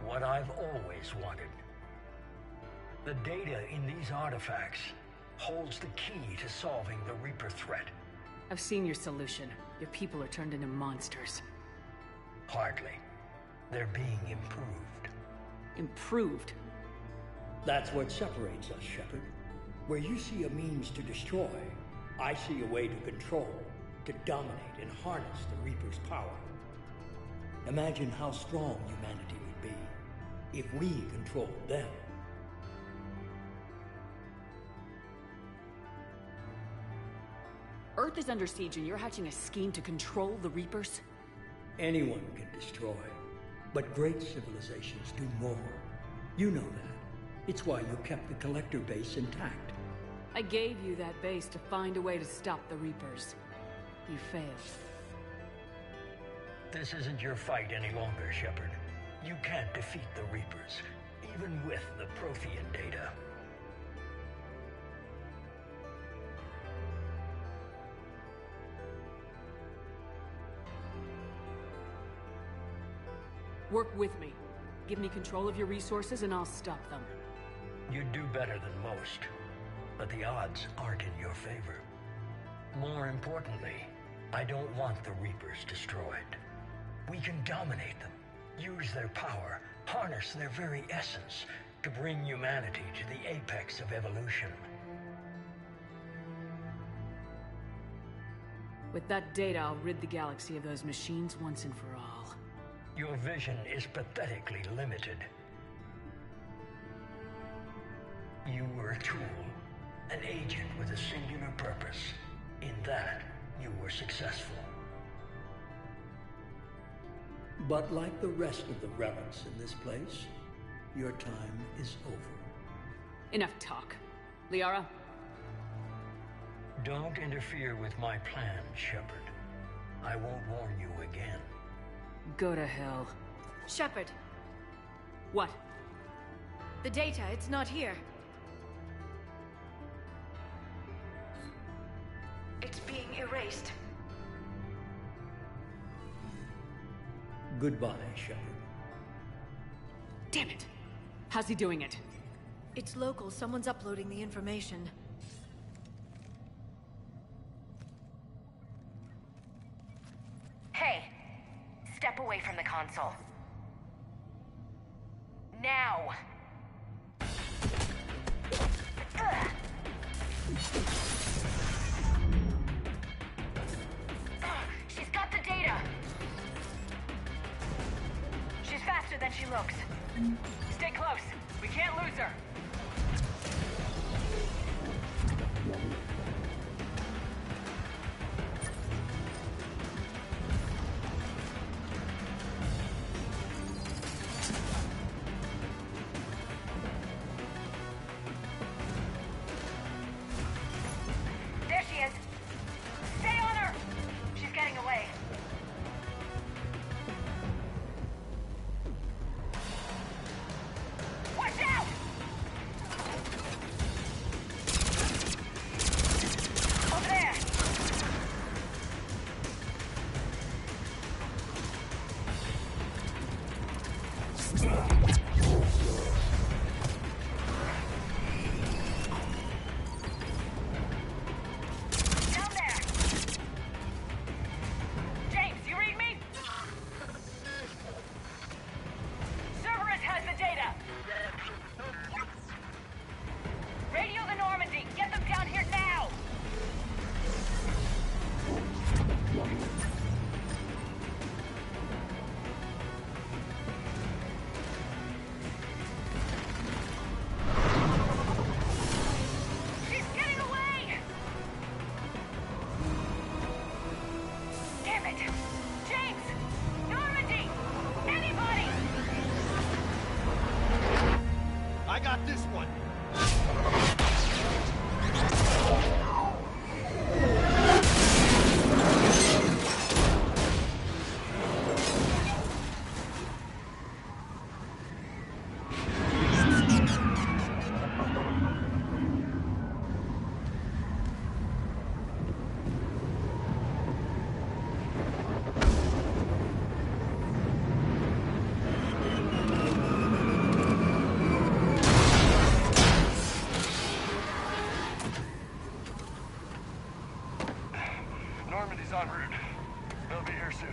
What I've always wanted. The data in these artifacts holds the key to solving the Reaper threat. I've seen your solution. Your people are turned into monsters. Hardly. They're being improved. Improved? That's what separates us, Shepard. Where you see a means to destroy, I see a way to control, to dominate and harness the Reaper's power. Imagine how strong humanity would be if we controlled them. Earth is under siege and you're hatching a scheme to control the Reapers? Anyone can destroy, but great civilizations do more. You know that. It's why you kept the Collector base intact. I gave you that base to find a way to stop the Reapers. You failed. This isn't your fight any longer, Shepard. You can't defeat the Reapers, even with the Prothean data. Work with me. Give me control of your resources and I'll stop them. You'd do better than most, but the odds aren't in your favor. More importantly, I don't want the Reapers destroyed. We can dominate them, use their power, harness their very essence to bring humanity to the apex of evolution. With that data, I'll rid the galaxy of those machines once and for all. Your vision is pathetically limited. You were a tool, an agent with a singular purpose. In that, you were successful. But like the rest of the relics in this place, your time is over. Enough talk. Liara? Don't interfere with my plan, Shepard. I won't warn you again. Go to hell. Shepard. What? The data, it's not here. waste. Goodbye, Shepard. Damn it! How's he doing it? It's local. Someone's uploading the information. Hey, step away from the console. Now! Ugh. She's got the data! She's faster than she looks. Stay close. We can't lose her. There she is. Stay on her! She's getting away. Watch out! Over there! Down there! James, you read me? Cerberus has the data! Radio the Normandy! Get them down here now! She's getting away! Damn it! James! Normandy! Anybody! I got this one. Normandy's en route. They'll be here soon.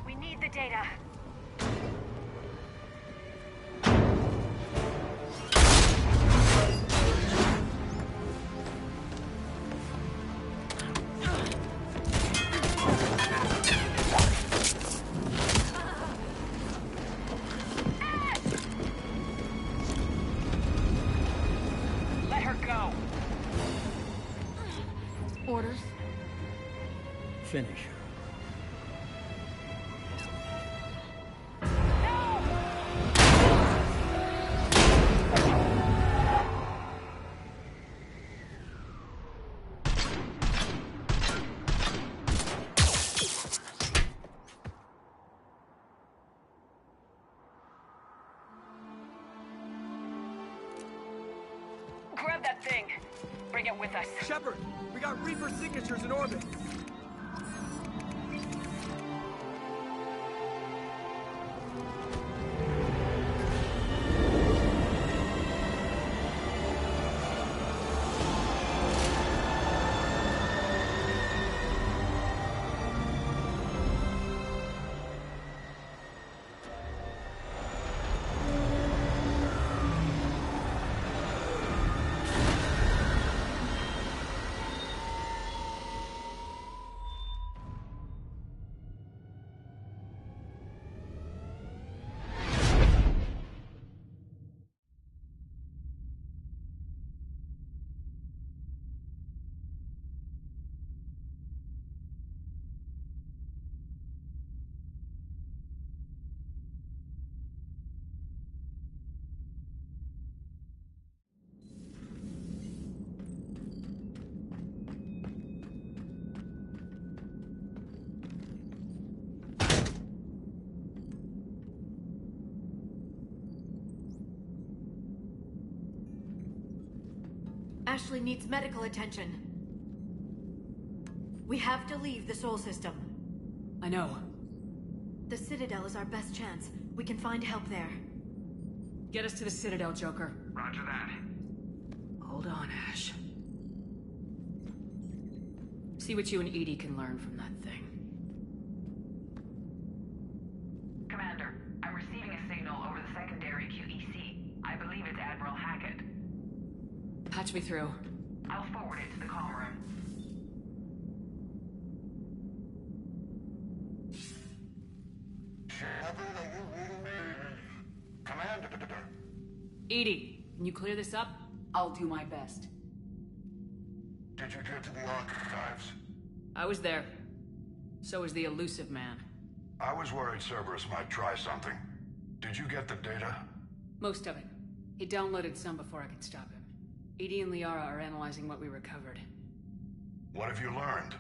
We need the data. Let her go. Orders? Finish her. Grab that thing. Bring it with us. Shepard, we got Reaper signatures in orbit. Ashley needs medical attention. We have to leave the Sol system. I know. The Citadel is our best chance. We can find help there. Get us to the Citadel, Joker. Roger that. Hold on, Ash. See what you and Edie can learn from that thing. Commander, I'm receiving a signal over the secondary QEC. I believe it's Admiral Hackett. Patch me through. I'll forward it to the comm room. Commander. Edie, can you clear this up? I'll do my best. Did you get to the archives? I was there. So was the elusive man. I was worried Cerberus might try something. Did you get the data? Most of it. He downloaded some before I could stop him. Edie and Liara are analyzing what we recovered. What have you learned?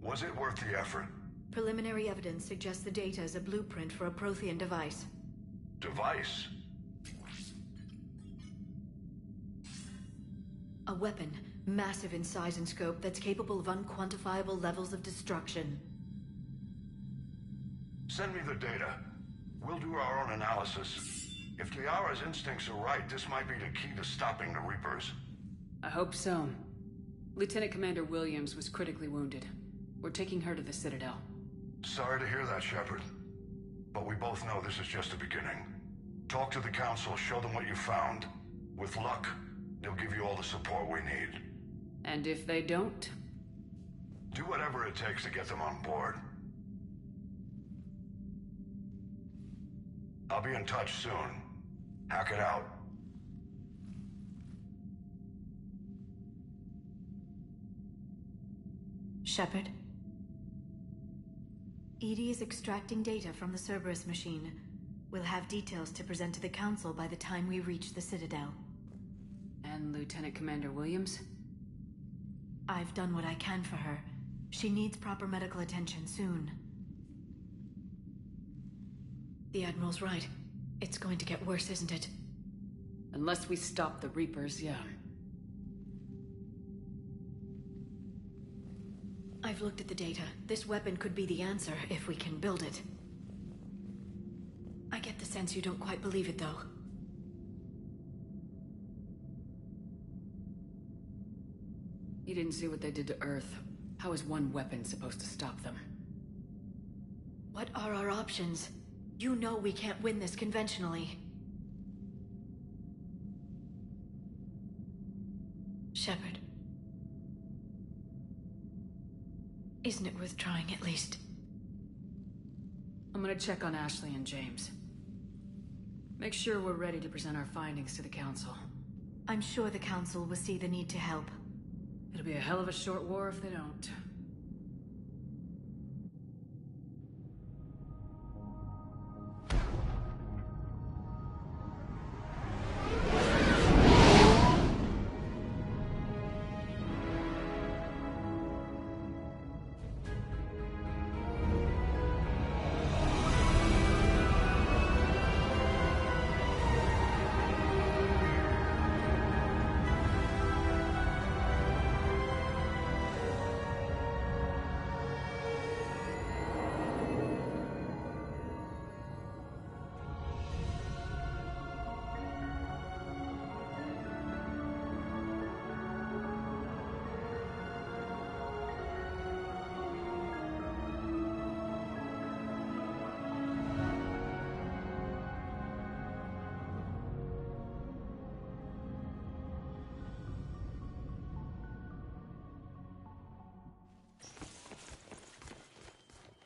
Was it worth the effort? Preliminary evidence suggests the data is a blueprint for a Prothean device. Device? A weapon, massive in size and scope, that's capable of unquantifiable levels of destruction. Send me the data. We'll do our own analysis. If Liara's instincts are right, this might be the key to stopping the Reapers. I hope so. Lieutenant Commander Williams was critically wounded. We're taking her to the Citadel. Sorry to hear that, Shepard. But we both know this is just the beginning. Talk to the Council, show them what you found. With luck, they'll give you all the support we need. And if they don't? Do whatever it takes to get them on board. I'll be in touch soon. Hack it out. Shepard? Edie is extracting data from the Cerberus machine. We'll have details to present to the Council by the time we reach the Citadel. And Lieutenant Commander Williams? I've done what I can for her. She needs proper medical attention soon. The Admiral's right. It's going to get worse, isn't it? Unless we stop the Reapers, yeah. I've looked at the data. This weapon could be the answer if we can build it. I get the sense you don't quite believe it, though. You didn't see what they did to Earth. How is one weapon supposed to stop them? What are our options? You know we can't win this conventionally. Shepard. Isn't it worth trying at least? I'm gonna check on Ashley and James. Make sure we're ready to present our findings to the Council. I'm sure the Council will see the need to help. It'll be a hell of a short war if they don't.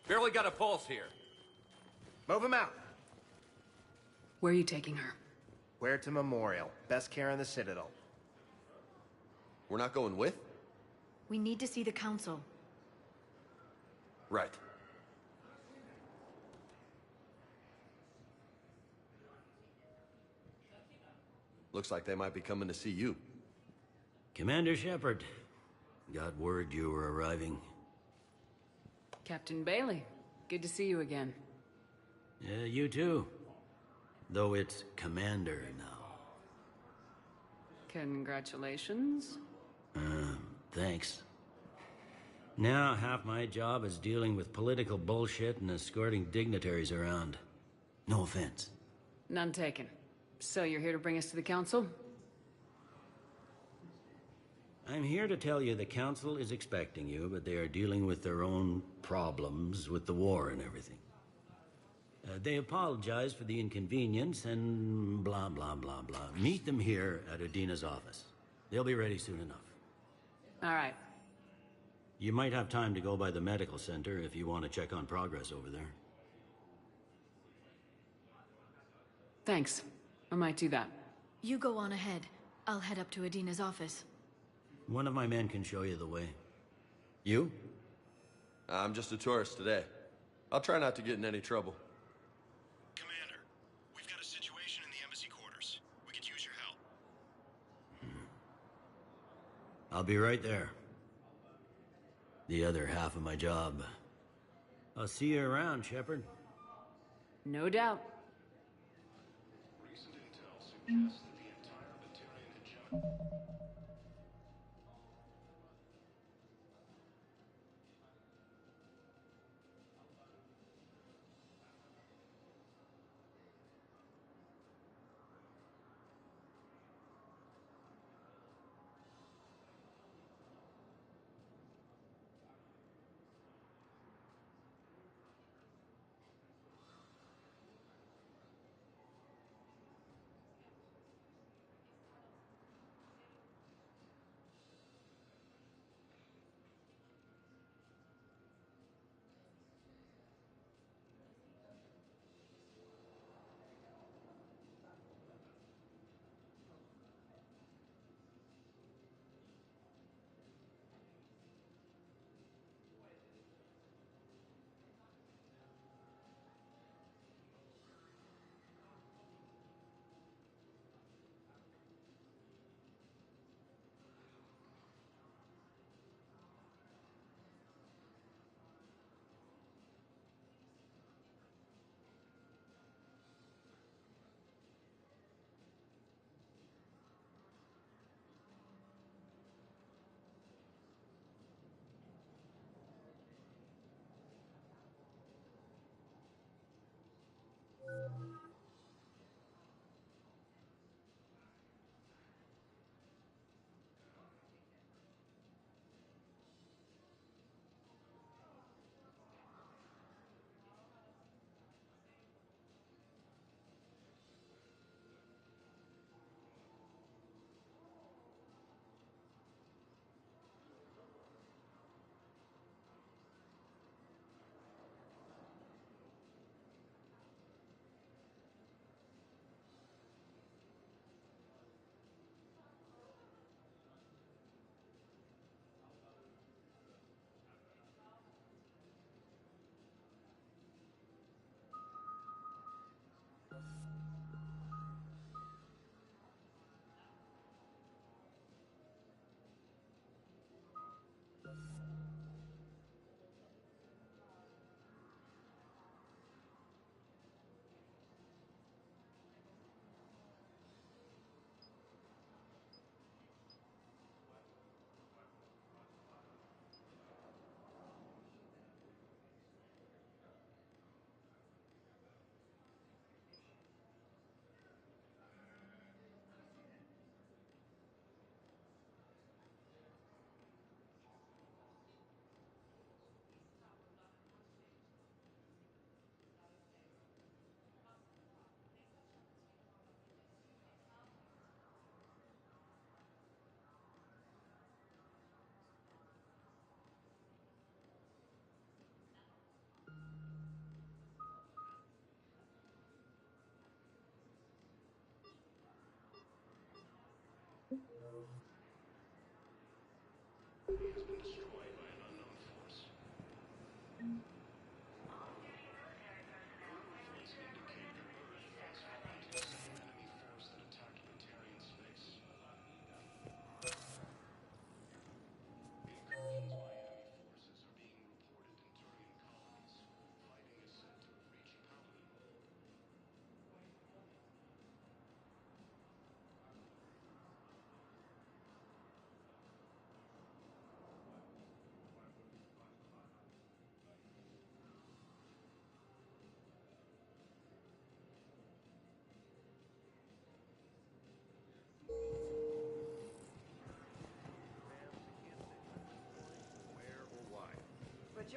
Barely got a pulse here. Move him out. Where are you taking her? Where to Memorial. Best care in the Citadel. We're not going with? We need to see the Council. Right. Looks like they might be coming to see you. Commander Shepard. Got word you were arriving. Captain Bailey, good to see you again. Yeah, you too. Though it's Commander now. Congratulations. Thanks. Now half my job is dealing with political bullshit and escorting dignitaries around. No offense. None taken. So you're here to bring us to the council? I'm here to tell you the council is expecting you, but they are dealing with their own problems with the war and everything. They apologize for the inconvenience and blah, blah, blah, blah. Meet them here at Adina's office. They'll be ready soon enough. All right. You might have time to go by the medical center if you want to check on progress over there. Thanks. I might do that. You go on ahead. I'll head up to Adina's office. One of my men can show you the way. You? I'm just a tourist today. I'll try not to get in any trouble. Commander, we've got a situation in the embassy quarters. We could use your help. I'll be right there. The other half of my job. I'll see you around, Shepard. No doubt. Recent intel suggests that the entire Batarian conjunction...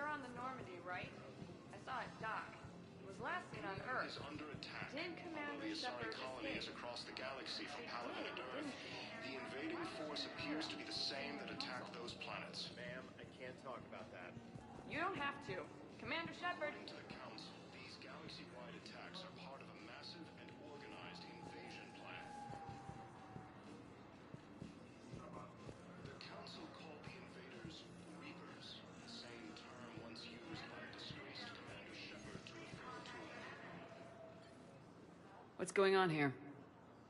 You're on the Normandy, right? I saw it dock. It was last seen on Earth. Is under attack. Did Commander The Shepard assigned colony is escape? across the galaxy from Paladin and Earth. The invading force appears to be the same that attacked those planets. Ma'am, I can't talk about that. You don't have to. Commander Shepard. According to the Council, these galaxy-wide attacks are part of a massive and organized invasion plan. The Council called the invaders Reapers, the same term once used by disgraced Commander Shepard to refer to him. What's going on here?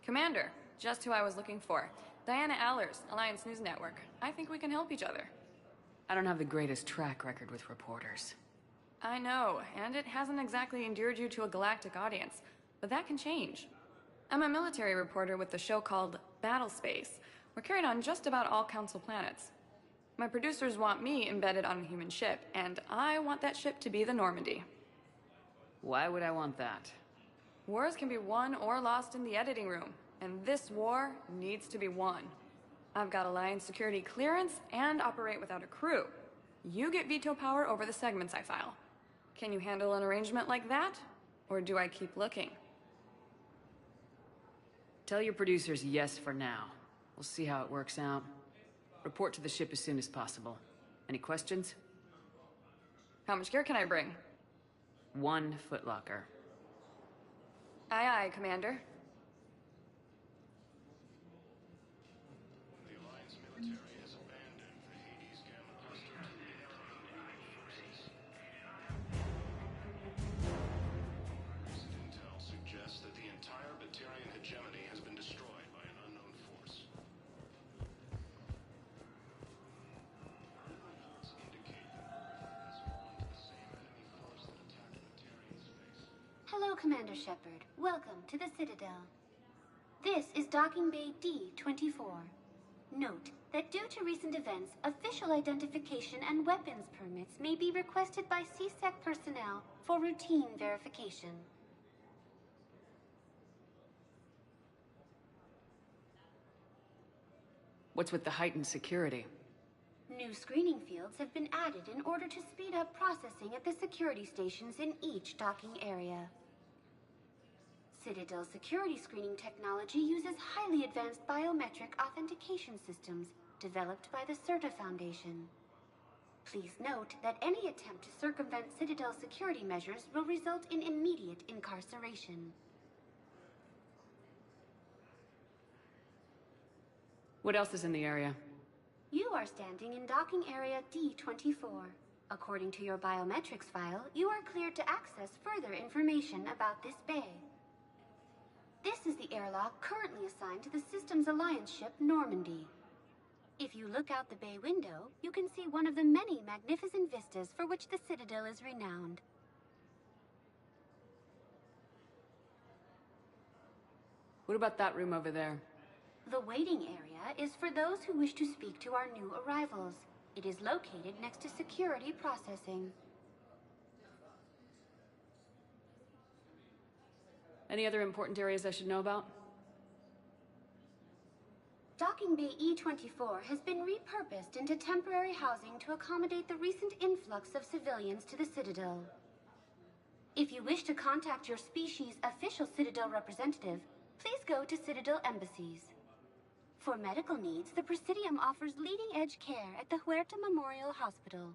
Commander, just who I was looking for. Diana Allers, Alliance News Network. I think we can help each other. I don't have the greatest track record with reporters. I know, and it hasn't exactly endeared you to a galactic audience, but that can change. I'm a military reporter with the show called Battle Space. We're carried on just about all Council planets. My producers want me embedded on a human ship, and I want that ship to be the Normandy. Why would I want that? Wars can be won or lost in the editing room, and this war needs to be won. I've got Alliance security clearance and operate without a crew. You get veto power over the segments I file. Can you handle an arrangement like that? Or do I keep looking? Tell your producers yes for now. We'll see how it works out. Report to the ship as soon as possible. Any questions? How much gear can I bring? 1 footlocker. Aye, aye, Commander. The Alliance military has abandoned the Hades Gamma Cluster to incoming forces. Recent intel suggests that the entire Batarian hegemony has been destroyed by an unknown force. Reports indicate that Earth has fallen to the same enemy force that attacked Batarian space. Hello, Commander Shepard. Welcome to the Citadel. This is Docking Bay D-24. Note that due to recent events, official identification and weapons permits may be requested by CSEC personnel for routine verification. What's with the heightened security? New screening fields have been added in order to speed up processing at the security stations in each docking area. Citadel security screening technology uses highly advanced biometric authentication systems developed by the CERTA Foundation. Please note that any attempt to circumvent Citadel security measures will result in immediate incarceration. What else is in the area? You are standing in docking area D-24. According to your biometrics file, you are cleared to access further information about this bay. This is the airlock currently assigned to the Systems Alliance ship Normandy. If you look out the bay window, you can see one of the many magnificent vistas for which the Citadel is renowned. What about that room over there? The waiting area is for those who wish to speak to our new arrivals. It is located next to security processing. Any other important areas I should know about? Docking Bay E-24 has been repurposed into temporary housing to accommodate the recent influx of civilians to the Citadel. If you wish to contact your species' official Citadel representative, please go to Citadel embassies. For medical needs, the Presidium offers leading-edge care at the Huerta Memorial Hospital.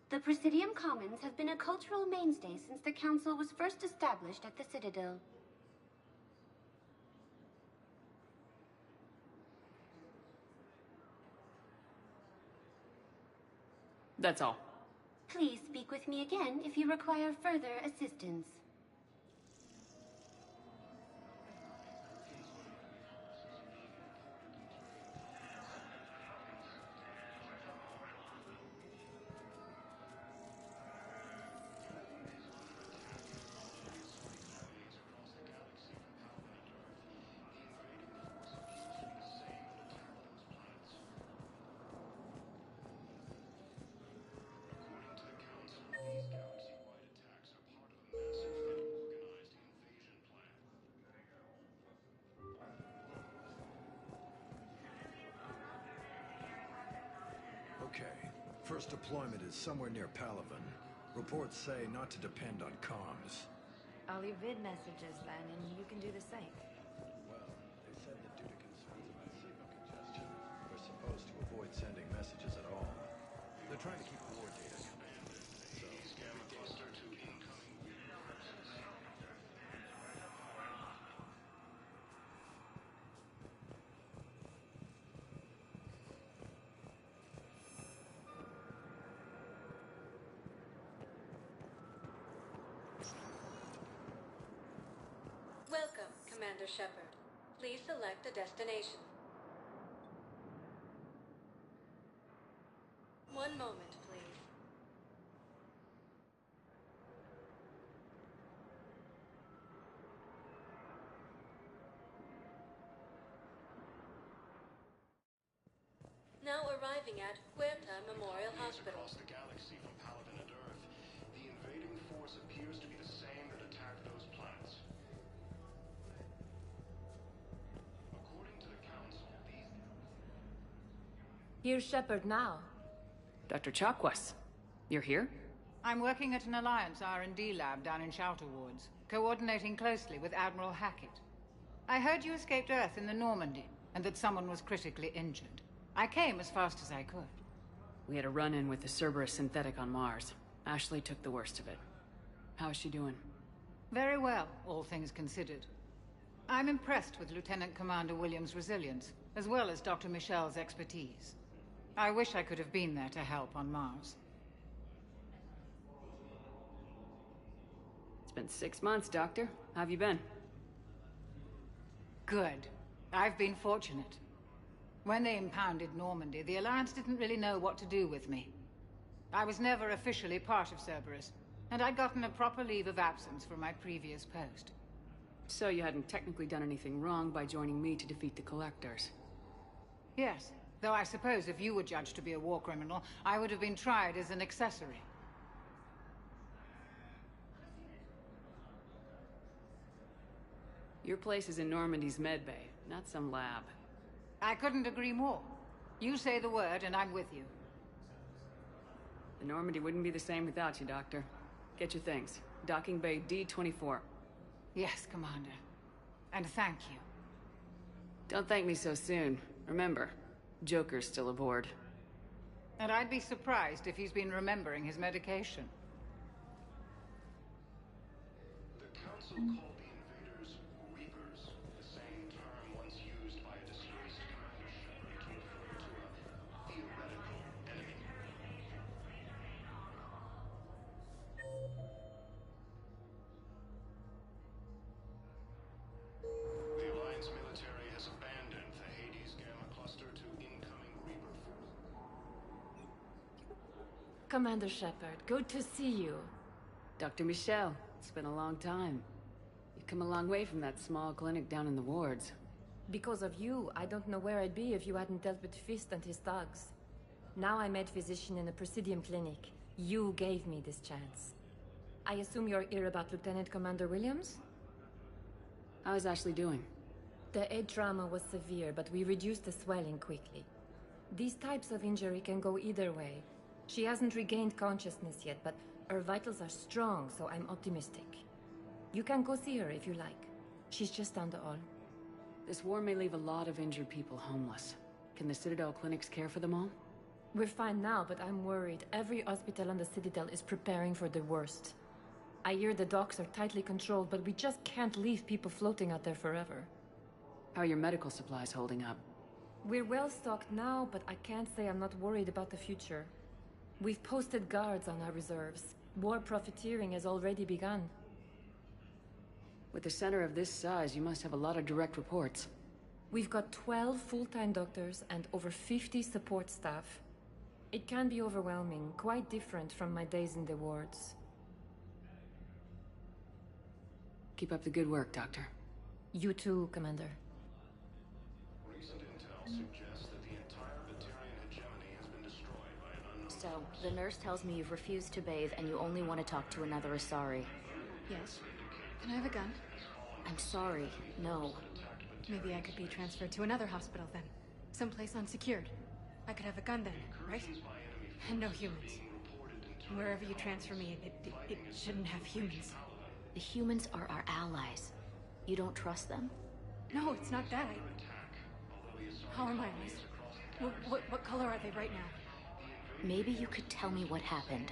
The Presidium Commons have been a cultural mainstay since the Council was first established at the Citadel. That's all. Please speak with me again if you require further assistance. These galaxy-wide attacks are part of a massive first deployment is somewhere near Palaven. Reports say not to depend on comms. I'll leave vid messages then, and you can do the same. Well, they said that due to concerns about signal congestion, we're supposed to avoid sending messages at all. They're trying to keep war data coming. Welcome, Commander Shepard. Please select a destination. One moment, please. Now arriving at Huerta Memorial Hospital. Across the galaxy from Paladin and Earth, the invading force appears to be the same that attacked those planets. According to the Council, these... Here's Shepard now. Dr. Chakwas, you're here? I'm working at an Alliance R&D lab down in Shelter Woods, coordinating closely with Admiral Hackett. I heard you escaped Earth in the Normandy, and that someone was critically injured. I came as fast as I could. We had a run-in with the Cerberus synthetic on Mars. Ashley took the worst of it. How's she doing? Very well, all things considered. I'm impressed with Lieutenant Commander Williams' resilience, as well as Dr. Michel's expertise. I wish I could have been there to help on Mars. It's been 6 months, Doctor. How have you been? Good. I've been fortunate. When they impounded Normandy, the Alliance didn't really know what to do with me. I was never officially part of Cerberus, and I'd gotten a proper leave of absence from my previous post. So you hadn't technically done anything wrong by joining me to defeat the Collectors? Yes, though I suppose if you were judged to be a war criminal, I would have been tried as an accessory. Your place is in Normandy's medbay, not some lab. I couldn't agree more. You say the word, and I'm with you. The Normandy wouldn't be the same without you, Doctor. Get your things. Docking Bay D-24. Yes, Commander. And thank you. Don't thank me so soon. Remember, Joker's still aboard. And I'd be surprised if he's been remembering his medication. The Council called the invaders Reapers, the same term once used by a disgraced Commander Shepard to refer to a theoretical enemy. The Alliance military has abandoned the Hades Gamma Cluster to incoming Reaper force. Commander Shepard, good to see you. Dr. Michel, it's been a long time. You've come a long way from that small clinic down in the wards. Because of you, I don't know where I'd be if you hadn't dealt with Fist and his thugs. Now I'm head physician in the Presidium Clinic. You gave me this chance. I assume you're here about Lieutenant Commander Williams? How is Ashley doing? The head trauma was severe, but we reduced the swelling quickly. These types of injury can go either way. She hasn't regained consciousness yet, but her vitals are strong, so I'm optimistic. You can go see her if you like. She's just down the hall. This war may leave a lot of injured people homeless. Can the Citadel clinics care for them all? We're fine now, but I'm worried. Every hospital on the Citadel is preparing for the worst. I hear the docks are tightly controlled, but we just can't leave people floating out there forever. How are your medical supplies holding up? We're well stocked now, but I can't say I'm not worried about the future. We've posted guards on our reserves. War profiteering has already begun. With a center of this size, you must have a lot of direct reports. We've got 12 full-time doctors and over 50 support staff. It can be overwhelming, quite different from my days in the wards. Keep up the good work, Doctor. You too, Commander. Recent intel suggests that the entire Batarian hegemony has been destroyed by an unknown... So, the nurse tells me you've refused to bathe and you only want to talk to another Asari. Yes. Can I have a gun? I'm sorry, no. Maybe I could be transferred to another hospital then. Someplace unsecured. I could have a gun then, right? Incursions by enemy And no humans. Wherever you transfer me, it shouldn't have humans. The humans are our allies. You don't trust them? No, it's not that. How are my eyes? What color are they right now? Maybe you could tell me what happened.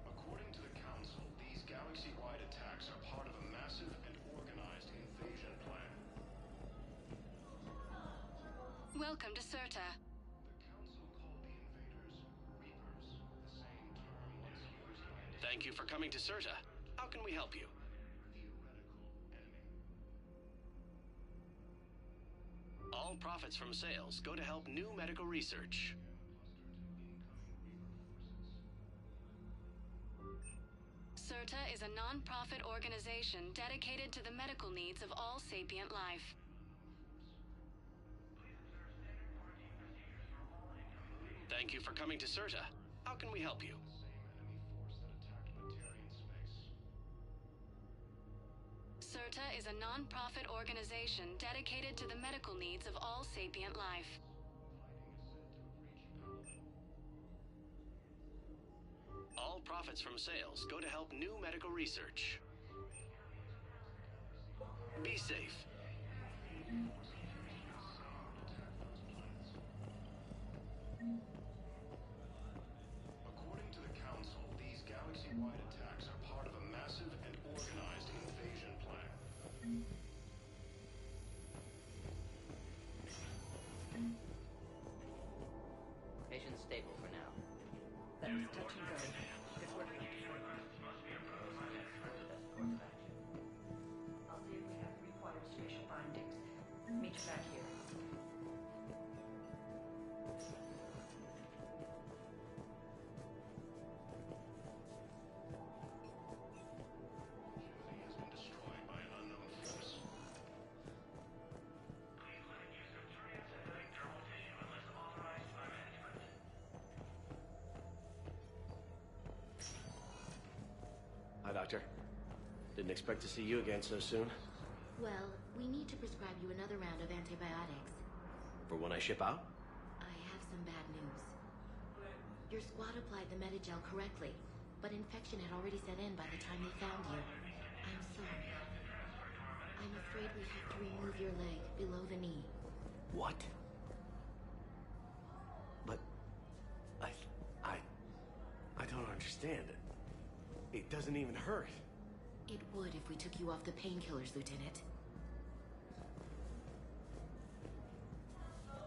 According to the Council, these galaxy-wide attacks are part of a massive and organized invasion plan. Welcome to Serta. Thank you for coming to Serta. How can we help you? All profits from sales go to help new medical research. Serta is a non-profit organization dedicated to the medical needs of all sapient life. Thank you for coming to Serta. How can we help you? Serta is a non-profit organization dedicated to the medical needs of all sapient life. All profits from sales go to help new medical research. Be safe. According to the Council, these galaxy-wide attacks are part of a massive and organized invasion plan. Patient's stable for now. That was touch and go. Good work. I'll see if we have the required spatial findings. Meet you back here. Has been destroyed by an unknown force. Hi, Doctor. Didn't expect to see you again so soon. Well, we need to prescribe you another round of antibiotics. For when I ship out? I have some bad news. Your squad applied the Medigel correctly, but infection had already set in by the time they found you. I'm sorry. I'm afraid we have to remove your leg below the knee. What? But... I don't understand. It doesn't even hurt. It would if we took you off the painkillers, Lieutenant. The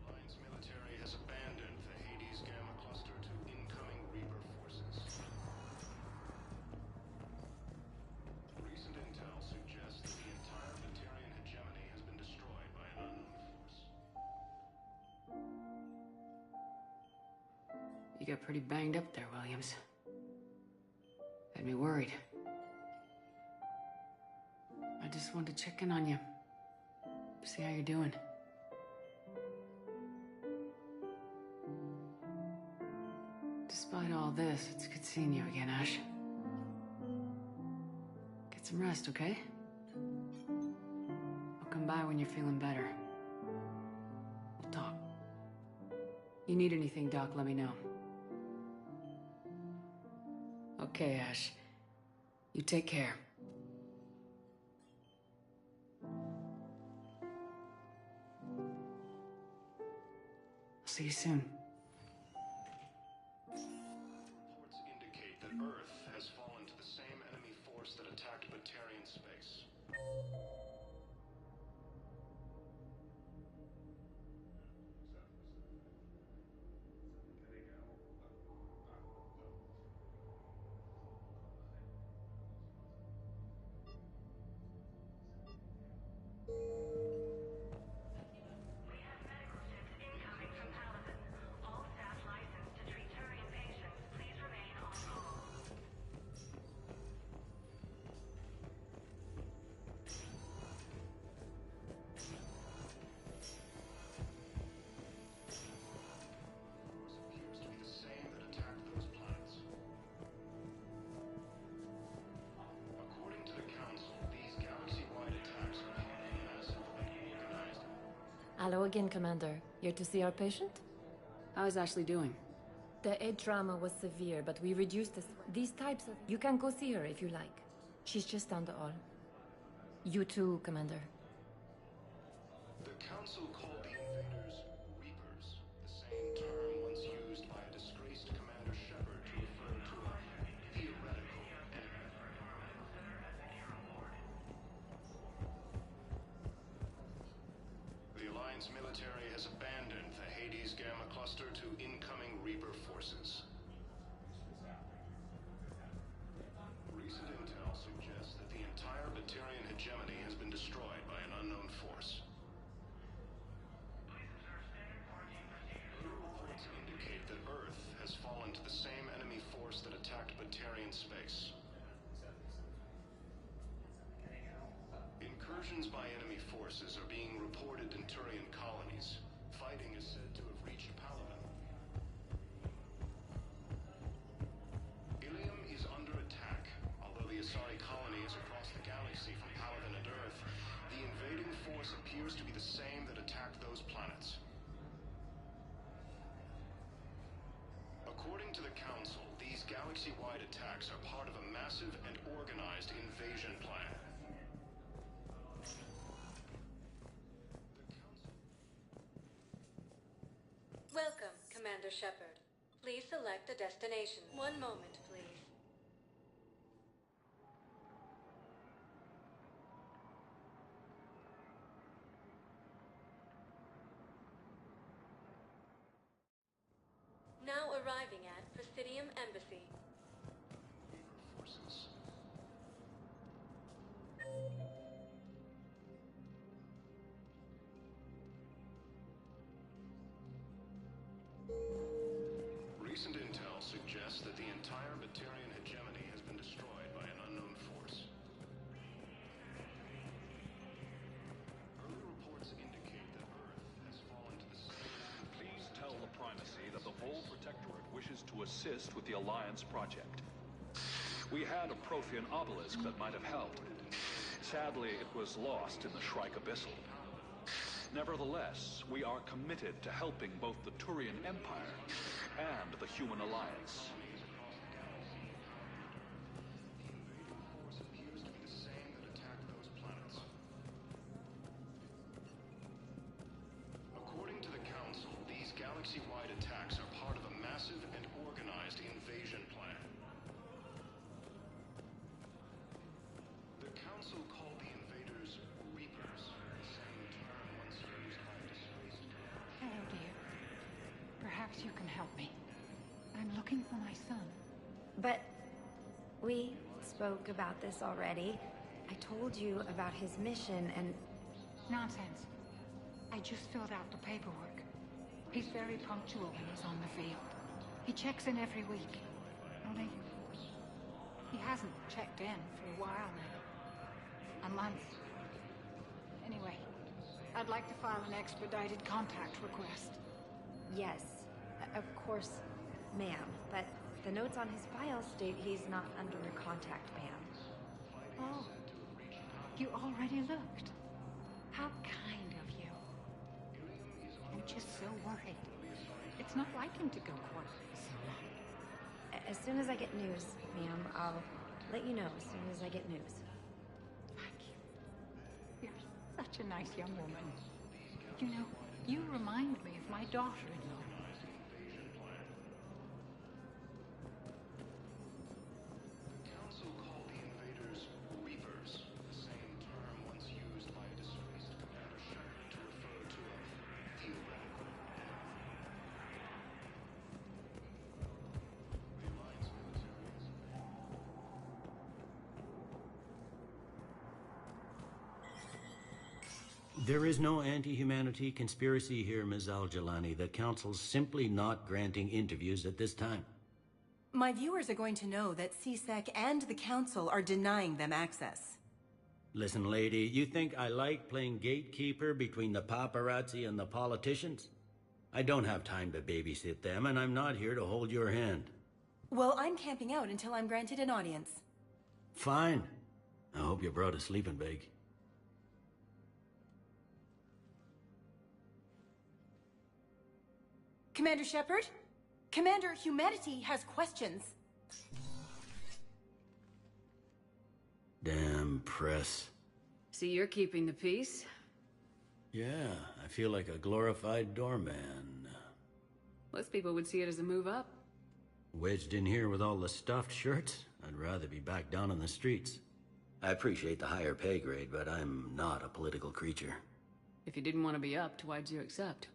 Alliance military has abandoned the Hades Gamma Cluster to incoming Reaper forces. Recent intel suggests that the entire Batarian hegemony has been destroyed by an unknown force. You got pretty banged up there, Williams. Had me worried. I just wanted to check in on you. See how you're doing. Despite all this, it's good seeing you again, Ash. Get some rest, okay? I'll come by when you're feeling better. We'll talk. You need anything, Doc, let me know. Okay, Ash. You take care. See you soon. Reports indicate that Earth has fallen to the same enemy force that attacked Batarian space. Hello again, Commander. Here to see our patient? How is Ashley doing? The head trauma was severe, but we reduced these types of... You can go see her if you like. She's just down the hall. You too, Commander. The Council called the invaders Reapers, the same term once used by a disgraced Commander Shepard to refer to a theoretical enemy. The Alliance military has abandoned the Hades Gamma Cluster to incoming Reaper forces. Recent intel suggests that the entire Batarian hegemony has been destroyed by an unknown force. Early reports indicate that Earth has fallen to the same enemy force that attacked Batarian space. Incursions by enemy forces are being reported in Turian colonies. Fighting is said to have reached Palaven. Ilium is under attack. Although the Asari colony is across the galaxy from Palaven and Earth, the invading force appears to be the same that attacked those planets. According to the Council, these galaxy-wide attacks are part of a massive and organized invasion plan. Welcome, Commander Shepard. Please select a destination. One moment, please. Now arriving at Presidium Embassy. Forces. Recent intel suggests that the entire Batarian hegemony has been destroyed by an unknown force. Early reports indicate that Earth has fallen to the same... Please tell the Primacy that the Vol Protectorate wishes to assist with the Alliance project. We had a Prothean obelisk that might have helped. Sadly, it was lost in the Shrike Abyssal. Nevertheless, we are committed to helping both the Turian Empire and the Human Alliance. According to the Council, these galaxy-wide attacks are part of a massive and organized invasion plan. The Council called the invaders Reapers, the same term once used by a disgraced... Hello, dear. Perhaps you can help me. I'm looking for my son. But we spoke about this already. I told you about his mission and... Nonsense. I just filled out the paperwork. He's very punctual when he's on the field. He checks in every week. Only... he hasn't checked in for a while now. A month. Anyway, I'd like to file an expedited contact request. Yes, of course, ma'am. But the notes on his file state he's not under a contact ban. Oh, you already looked. How kind of you. I'm just so worried. It's not like him to go quiet for so long. As soon as I get news, ma'am, I'll let you know as soon as I get news. Thank you. You're such a nice young woman. You know, you remind me of my daughter-in-law. The Council called the invaders Reapers, the same term once used by a disgraced Commander Shepard to refer to a theoretical enemy. The Alliance military There is no anti-humanity conspiracy here, Ms. Al-Jalani. The Council's simply not granting interviews at this time. My viewers are going to know that CSEC and the Council are denying them access. Listen, lady, you think I like playing gatekeeper between the paparazzi and the politicians? I don't have time to babysit them, and I'm not here to hold your hand. Well, I'm camping out until I'm granted an audience. Fine. I hope you brought a sleeping bag. Commander Shepard? Commander, humanity has questions. Damn press. See, you're keeping the peace. Yeah, I feel like a glorified doorman. Most people would see it as a move up. Wedged in here with all the stuffed shirts? I'd rather be back down on the streets. I appreciate the higher pay grade, but I'm not a political creature. If you didn't want to be upped, why'd you accept?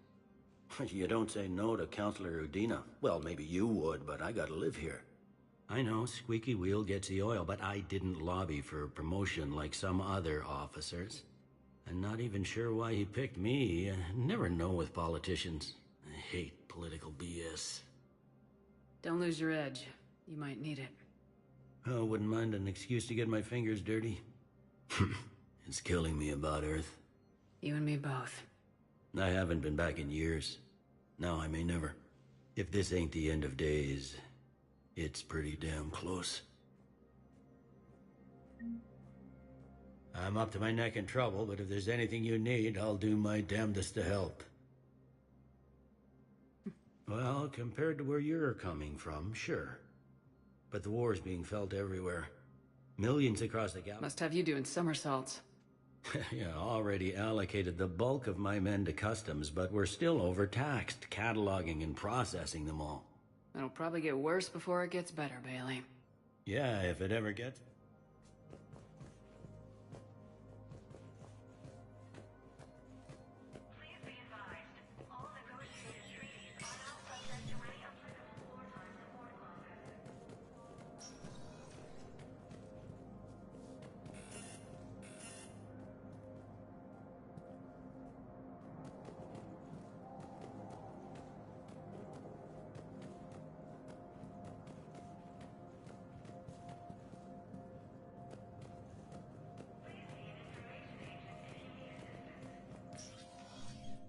You don't say no to Counselor Udina. Well, maybe you would, but I gotta live here. I know, squeaky wheel gets the oil, but I didn't lobby for promotion like some other officers. I'm not even sure why he picked me. Never know with politicians. I hate political BS. Don't lose your edge. You might need it. Oh, wouldn't mind an excuse to get my fingers dirty. It's killing me about Earth. You and me both. I haven't been back in years. Now I may never. If this ain't the end of days, it's pretty damn close. I'm up to my neck in trouble, but if there's anything you need, I'll do my damnedest to help. Well, compared to where you're coming from, sure. But the war's being felt everywhere. Millions across the galaxy. Must have you doing somersaults. Yeah, already allocated the bulk of my men to customs, but we're still overtaxed, cataloging and processing them all. It'll probably get worse before it gets better, Bailey. Yeah, if it ever gets...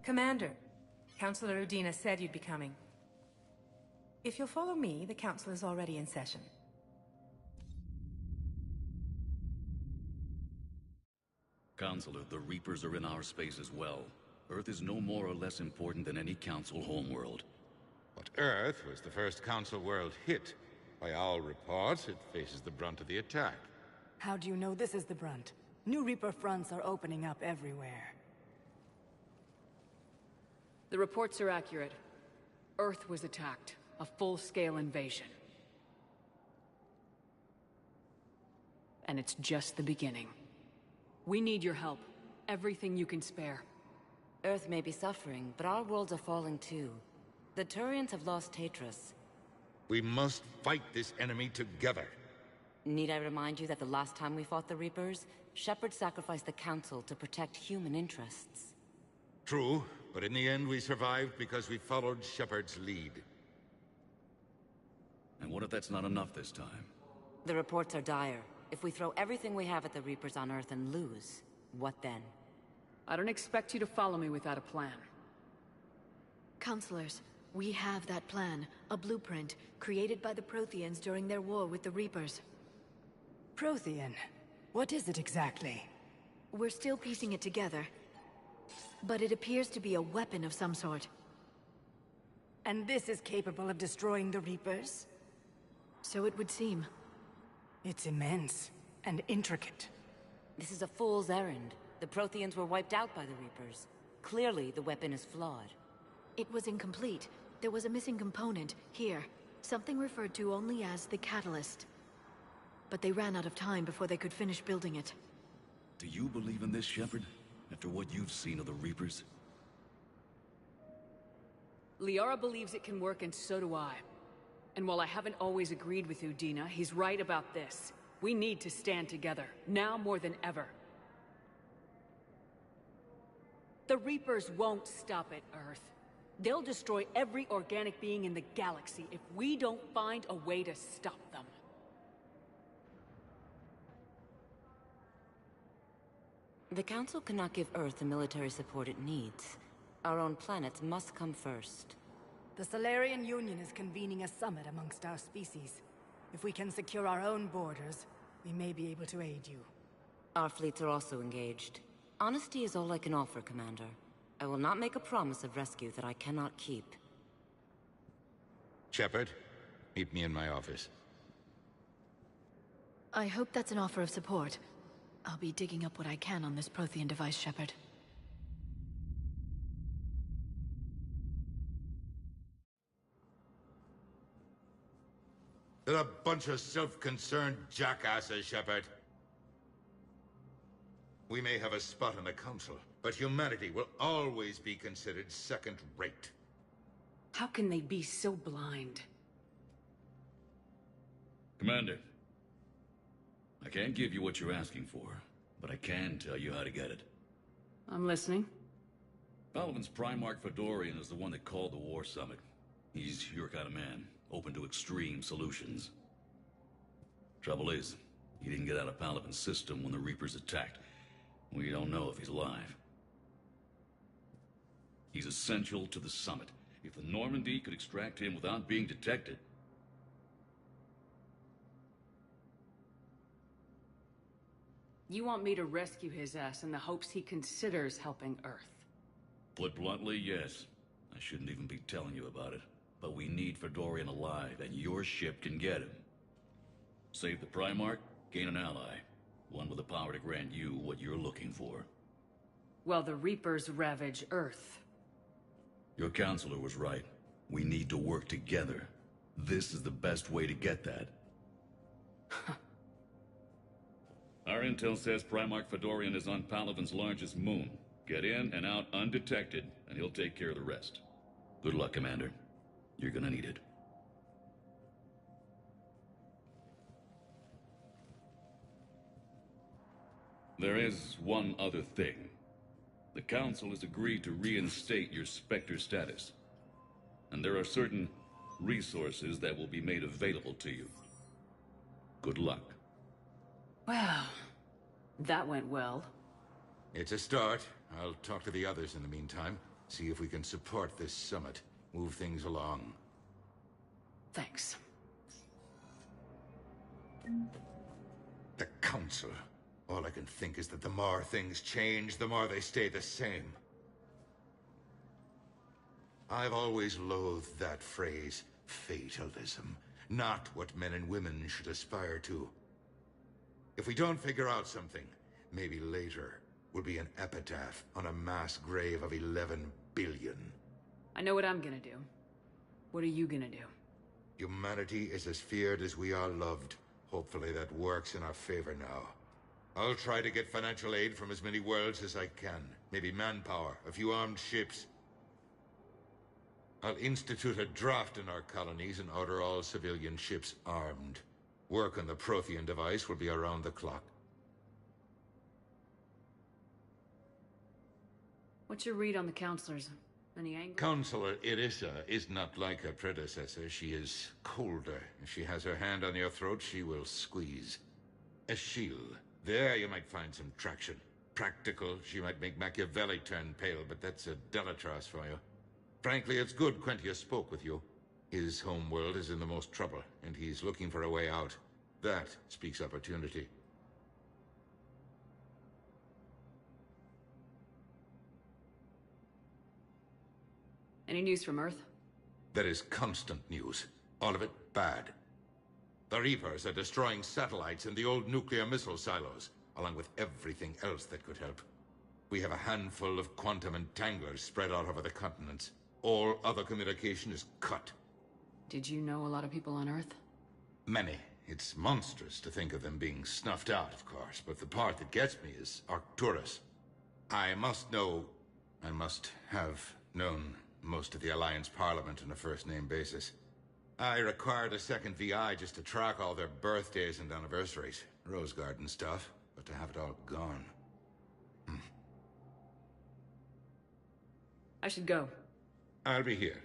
Commander, Counselor Udina said you'd be coming. If you'll follow me, the council is already in session. Counselor, the Reapers are in our space as well. Earth is no more or less important than any Council homeworld. But Earth was the first Council world hit. By all reports, it faces the brunt of the attack. How do you know this is the brunt? New Reaper fronts are opening up everywhere. The reports are accurate. Earth was attacked. A full-scale invasion. And it's just the beginning. We need your help. Everything you can spare. Earth may be suffering, but our worlds are falling too. The Turians have lost Tatris. We must fight this enemy together. Need I remind you that the last time we fought the Reapers, Shepard sacrificed the Council to protect human interests? True, but in the end we survived because we followed Shepard's lead. And what if that's not enough this time? The reports are dire. If we throw everything we have at the Reapers on Earth and lose, what then? I don't expect you to follow me without a plan. Counselors, we have that plan. A blueprint, created by the Protheans during their war with the Reapers. Prothean? What is it exactly? We're still piecing it together. But it appears to be a weapon of some sort. And this is capable of destroying the Reapers? So it would seem. It's immense and intricate. This is a fool's errand. The Protheans were wiped out by the Reapers. Clearly, the weapon is flawed. It was incomplete. There was a missing component, here. Something referred to only as the catalyst. But they ran out of time before they could finish building it. Do you believe in this, Shepard? After what you've seen of the Reapers? Liara believes it can work, and so do I. And while I haven't always agreed with Udina, he's right about this. We need to stand together, now more than ever. The Reapers won't stop at Earth. They'll destroy every organic being in the galaxy if we don't find a way to stop them. The Council cannot give Earth the military support it needs. Our own planets must come first. The Solarian Union is convening a summit amongst our species. If we can secure our own borders, we may be able to aid you. Our fleets are also engaged. Honesty is all I can offer, Commander. I will not make a promise of rescue that I cannot keep. Shepard, meet me in my office. I hope that's an offer of support. I'll be digging up what I can on this Prothean device, Shepard. They're a bunch of self-concerned jackasses, Shepard. We may have a spot in the Council, but humanity will always be considered second-rate. How can they be so blind? Commander, I can't give you what you're asking for, but I can tell you how to get it. I'm listening. Palaven's Primarch Fedorian is the one that called the War Summit. He's your kind of man, open to extreme solutions. Trouble is, he didn't get out of Palaven's system when the Reapers attacked. We don't know if he's alive. He's essential to the summit. If the Normandy could extract him without being detected... You want me to rescue his ass in the hopes he considers helping Earth? Put bluntly, yes. I shouldn't even be telling you about it. But we need Fedorian alive, and your ship can get him. Save the Primarch, gain an ally. One with the power to grant you what you're looking for. Well, the Reapers ravage Earth. Your counselor was right. We need to work together. This is the best way to get that. Our intel says Primarch Fedorian is on Palaven's largest moon. Get in and out undetected, and he'll take care of the rest. Good luck, Commander. You're gonna need it. There is one other thing. The Council has agreed to reinstate your Spectre status. And there are certain resources that will be made available to you. Good luck. Well, that went well. It's a start. I'll talk to the others in the meantime. See if we can support this summit. Move things along. Thanks. The Council. All I can think is that the more things change, the more they stay the same. I've always loathed that phrase, fatalism. Not what men and women should aspire to. If we don't figure out something, maybe later will be an epitaph on a mass grave of 11 billion. I know what I'm gonna do. What are you gonna do? Humanity is as feared as we are loved. Hopefully that works in our favor now. I'll try to get financial aid from as many worlds as I can. Maybe manpower, a few armed ships. I'll institute a draft in our colonies and order all civilian ships armed. Work on the Prothean device will be around the clock. What's your read on the counselors? Any angry? Counselor Irissa is not like her predecessor. She is colder. If she has her hand on your throat, she will squeeze. Eschil. There you might find some traction. Practical, she might make Machiavelli turn pale, but that's a Delatras for you. Frankly, it's good Quentius spoke with you. His homeworld is in the most trouble, and he's looking for a way out. That speaks opportunity. Any news from Earth? There is constant news. All of it bad. The Reapers are destroying satellites and the old nuclear missile silos, along with everything else that could help. We have a handful of quantum entanglers spread out over the continents. All other communication is cut. Did you know a lot of people on Earth? Many. It's monstrous to think of them being snuffed out, of course, but the part that gets me is Arcturus. I must have known most of the Alliance Parliament on a first-name basis. I required a second VI just to track all their birthdays and anniversaries. Rose Garden stuff, but to have it all gone. I should go. I'll be here.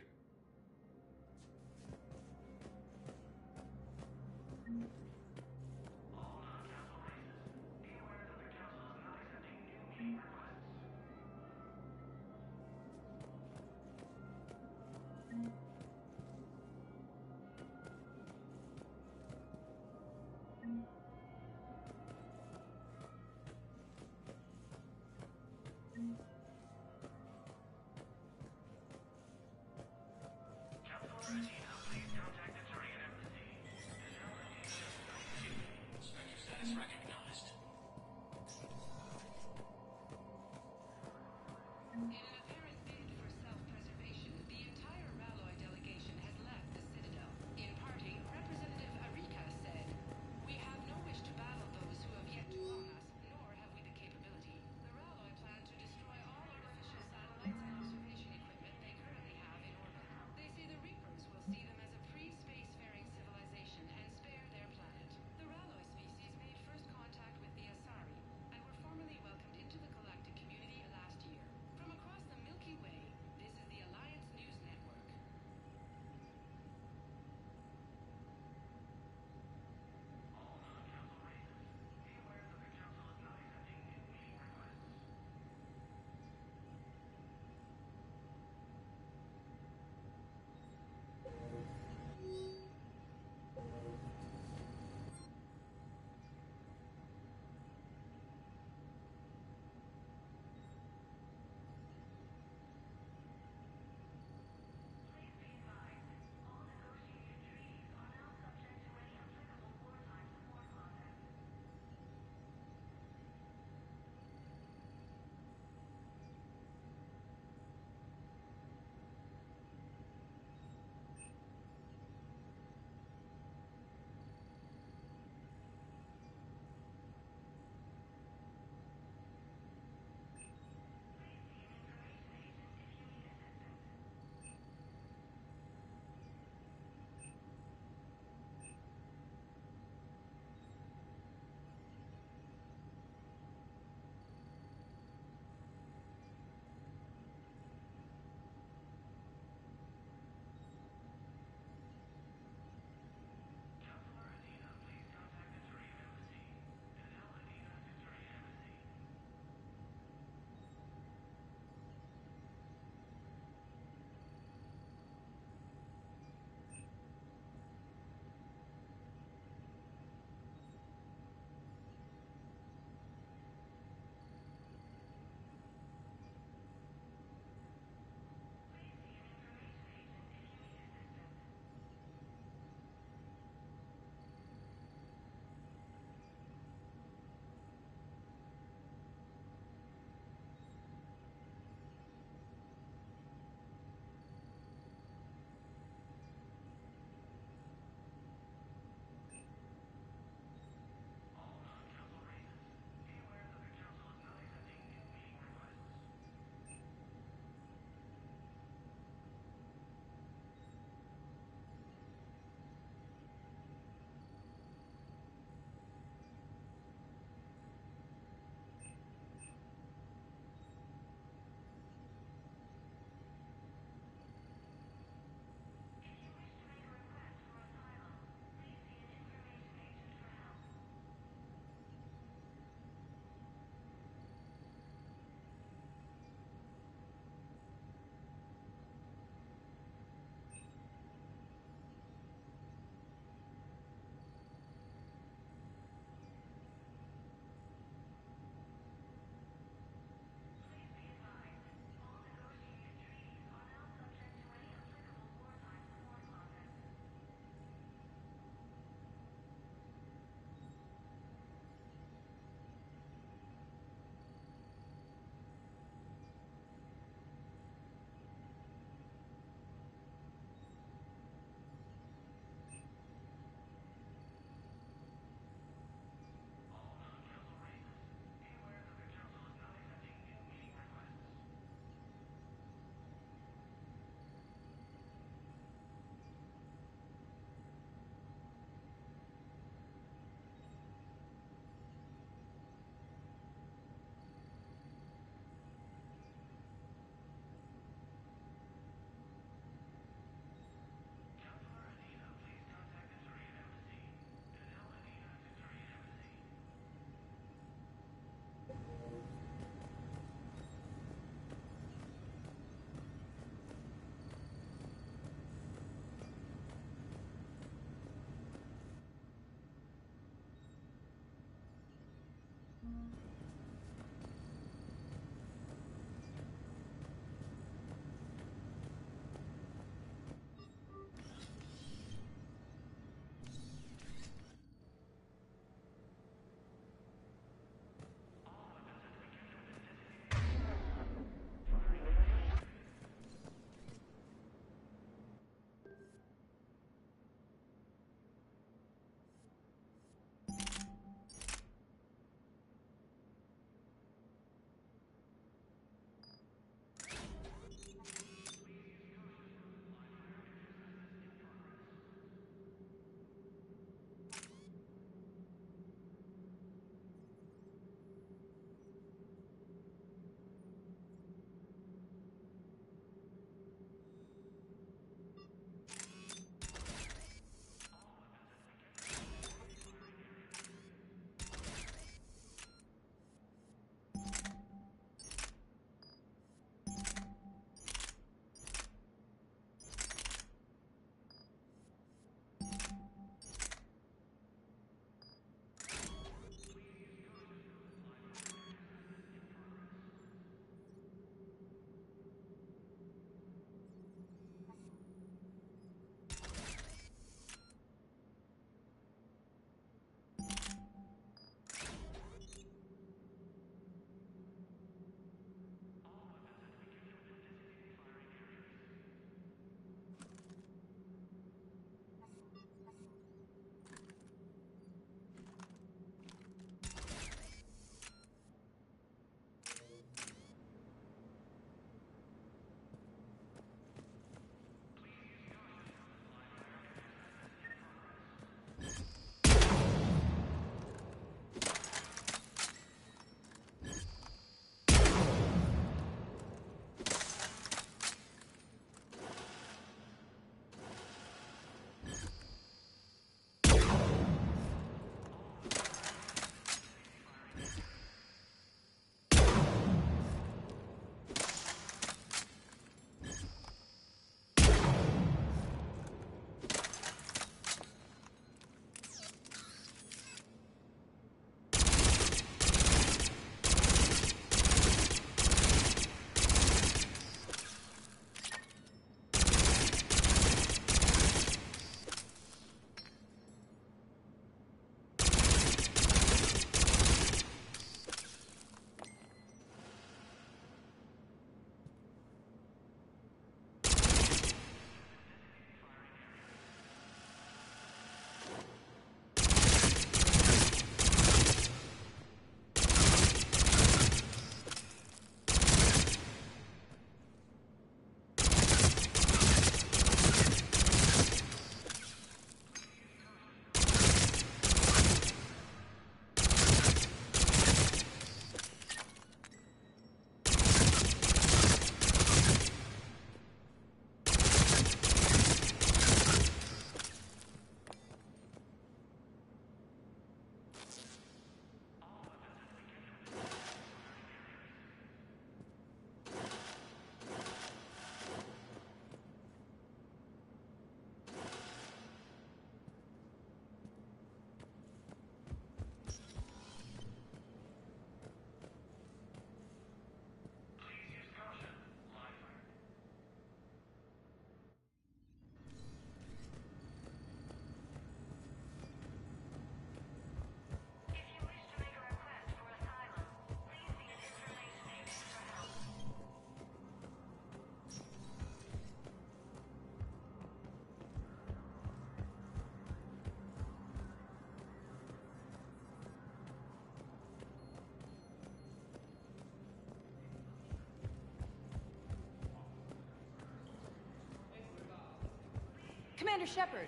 Commander Shepard.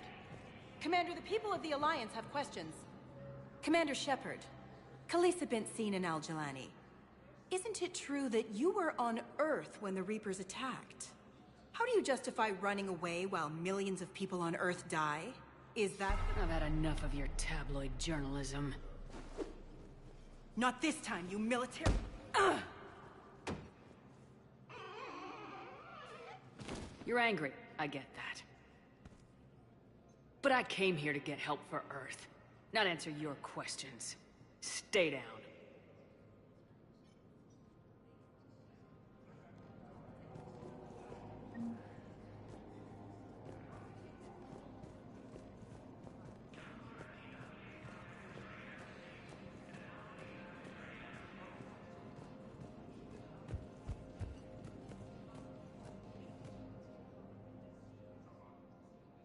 Commander, the people of the Alliance have questions. Commander Shepard, Khaleesa bint Sin and Al-Jalani. Isn't it true that you were on Earth when the Reapers attacked? How do you justify running away while millions of people on Earth die? Is that... I've had enough of your tabloid journalism. Not this time, you military... Ugh! You're angry, I get that. But I came here to get help for Earth, not answer your questions. Stay down.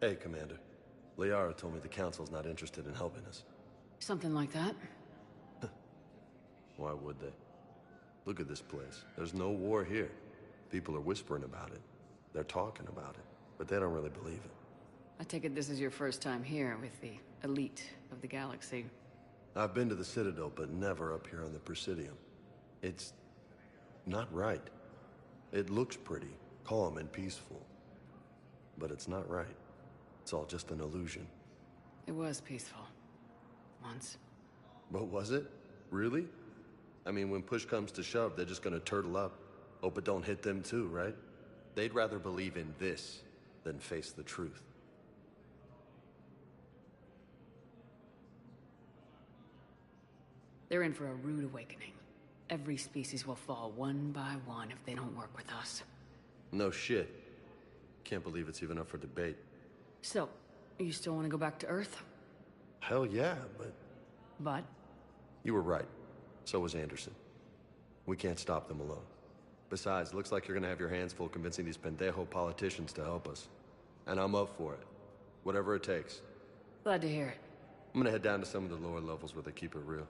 Hey, Commander. Liara told me the Council's not interested in helping us. Something like that? Why would they? Look at this place. There's no war here. People are whispering about it. They're talking about it, but they don't really believe it. I take it this is your first time here with the elite of the galaxy. I've been to the Citadel, but never up here on the Presidium. It's not right. It looks pretty, calm and peaceful. But it's not right. It's all just an illusion. It was peaceful. Once. But was it? Really? I mean, when push comes to shove, they're just gonna turtle up. Hope it don't hit them too, right? They'd rather believe in this than face the truth. They're in for a rude awakening. Every species will fall one by one if they don't work with us. No shit. Can't believe it's even up for debate. So, you still want to go back to Earth? Hell yeah, but... But? You were right. So was Anderson. We can't stop them alone. Besides, looks like you're gonna have your hands full convincing these pendejo politicians to help us. And I'm up for it. Whatever it takes. Glad to hear it. I'm gonna head down to some of the lower levels where they keep it real.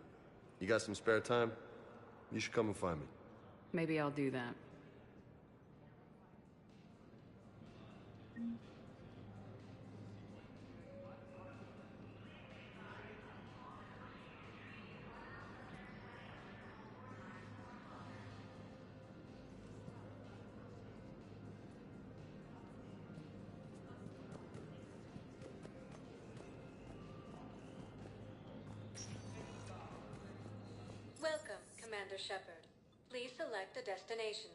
You got some spare time? You should come and find me. Maybe I'll do that. Welcome, Commander Shepard. Please select a destination.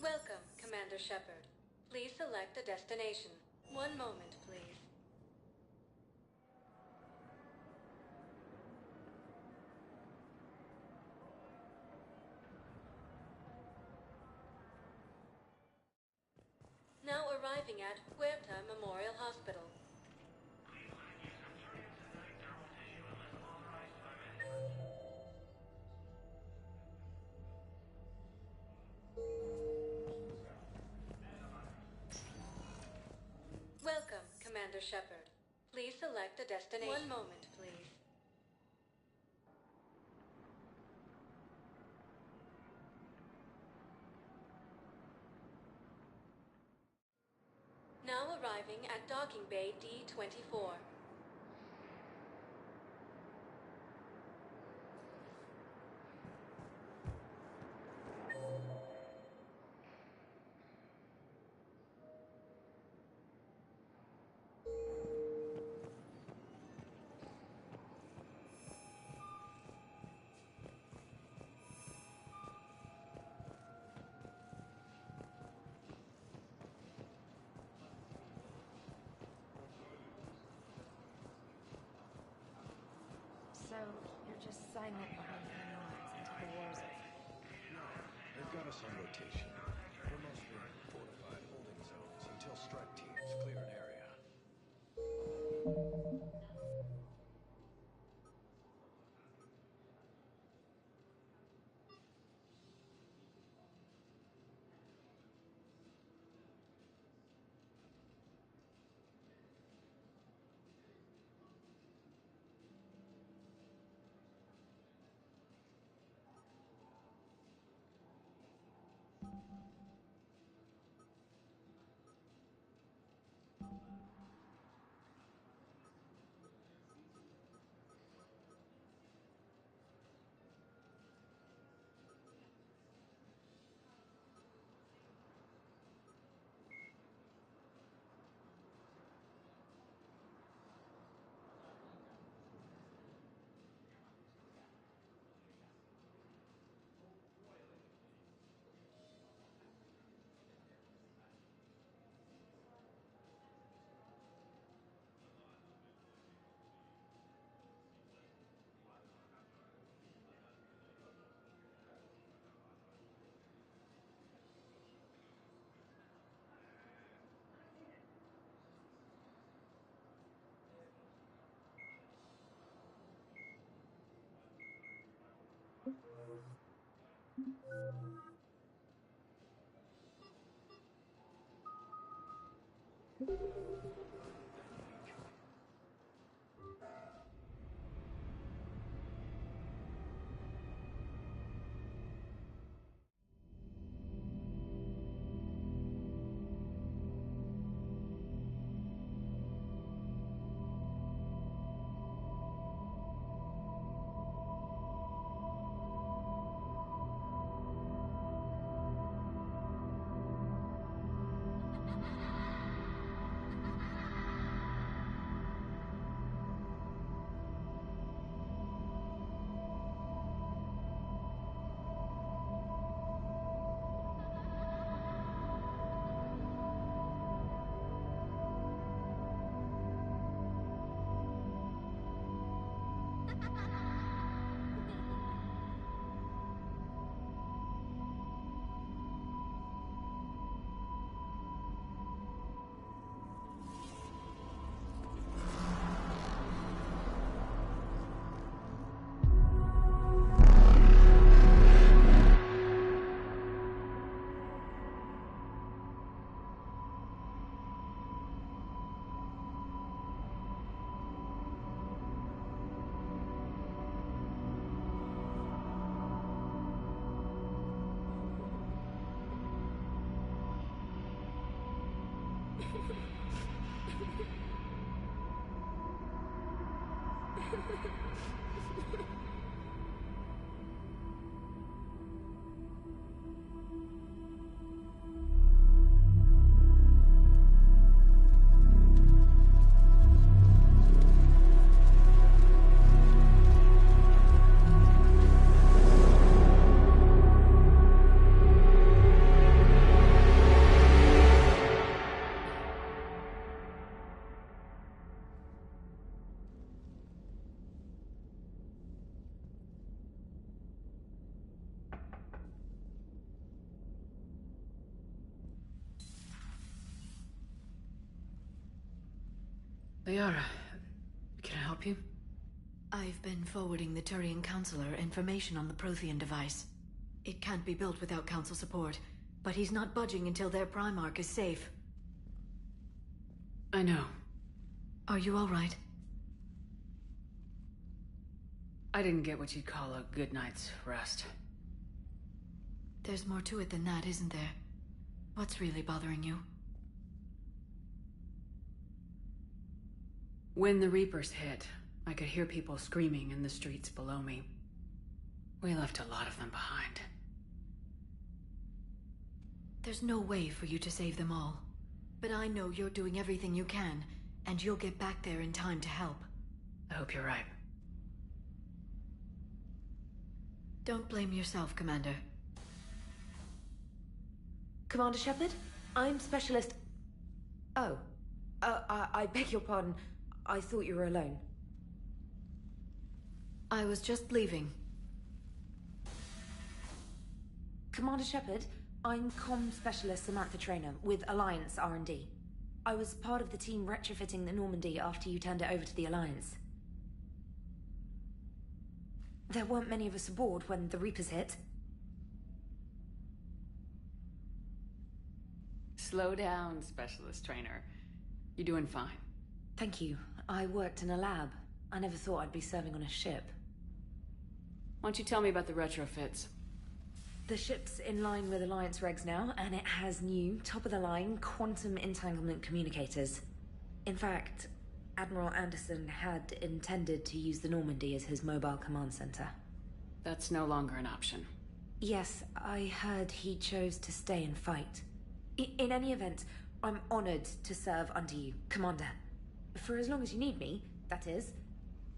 Welcome, Commander Shepard. Please select a destination. One moment, please. Now arriving at Huerta Memorial Hospital. Welcome, Commander Shepard. Please select a destination. One moment, please. Now arriving at Docking Bay D-24. So, you're just silent behind the lines until the war's over? No, they've got us on rotation. We're mostly in fortified holding zones until strike teams clear an area. Liara, can I help you? I've been forwarding the Turian Counselor information on the Prothean device. It can't be built without Council support, but he's not budging until their Primarch is safe. I know. Are you all right? I didn't get what you'd call a good night's rest. There's more to it than that, isn't there? What's really bothering you? When the Reapers hit, I could hear people screaming in the streets below me. We left a lot of them behind. There's no way for you to save them all. But I know you're doing everything you can, and you'll get back there in time to help. I hope you're right. Don't blame yourself, Commander. Commander Shepard, I'm Specialist... Oh. I beg your pardon. I thought you were alone. I was just leaving. Commander Shepard, I'm Comm Specialist Samantha Traynor with Alliance R&D. I was part of the team retrofitting the Normandy after you turned it over to the Alliance. There weren't many of us aboard when the Reapers hit. Slow down, Specialist Trainer. You're doing fine. Thank you. I worked in a lab. I never thought I'd be serving on a ship. Why don't you tell me about the retrofits? The ship's in line with Alliance regs now, and it has new, top-of-the-line, quantum entanglement communicators. In fact, Admiral Anderson had intended to use the Normandy as his mobile command center. That's no longer an option. Yes, I heard he chose to stay and fight. In any event, I'm honored to serve under you, Commander. For as long as you need me, that is.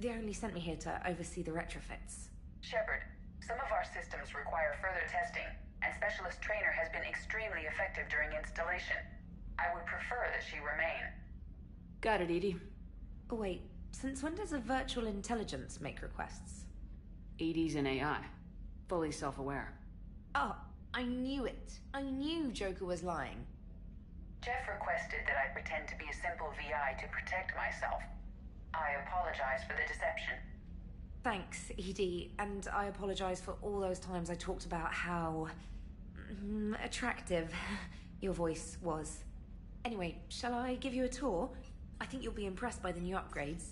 They only sent me here to oversee the retrofits. Shepard, some of our systems require further testing, and Specialist Trainer has been extremely effective during installation. I would prefer that she remain. Got it, EDI. Oh, wait, since when does a virtual intelligence make requests? EDI's an AI. Fully self-aware. Oh, I knew it. I knew Joker was lying. Jeff requested that I pretend to be a simple VI to protect myself. I apologize for the deception. Thanks, Edie, and I apologize for all those times I talked about how attractive your voice was. Anyway, shall I give you a tour? I think you'll be impressed by the new upgrades.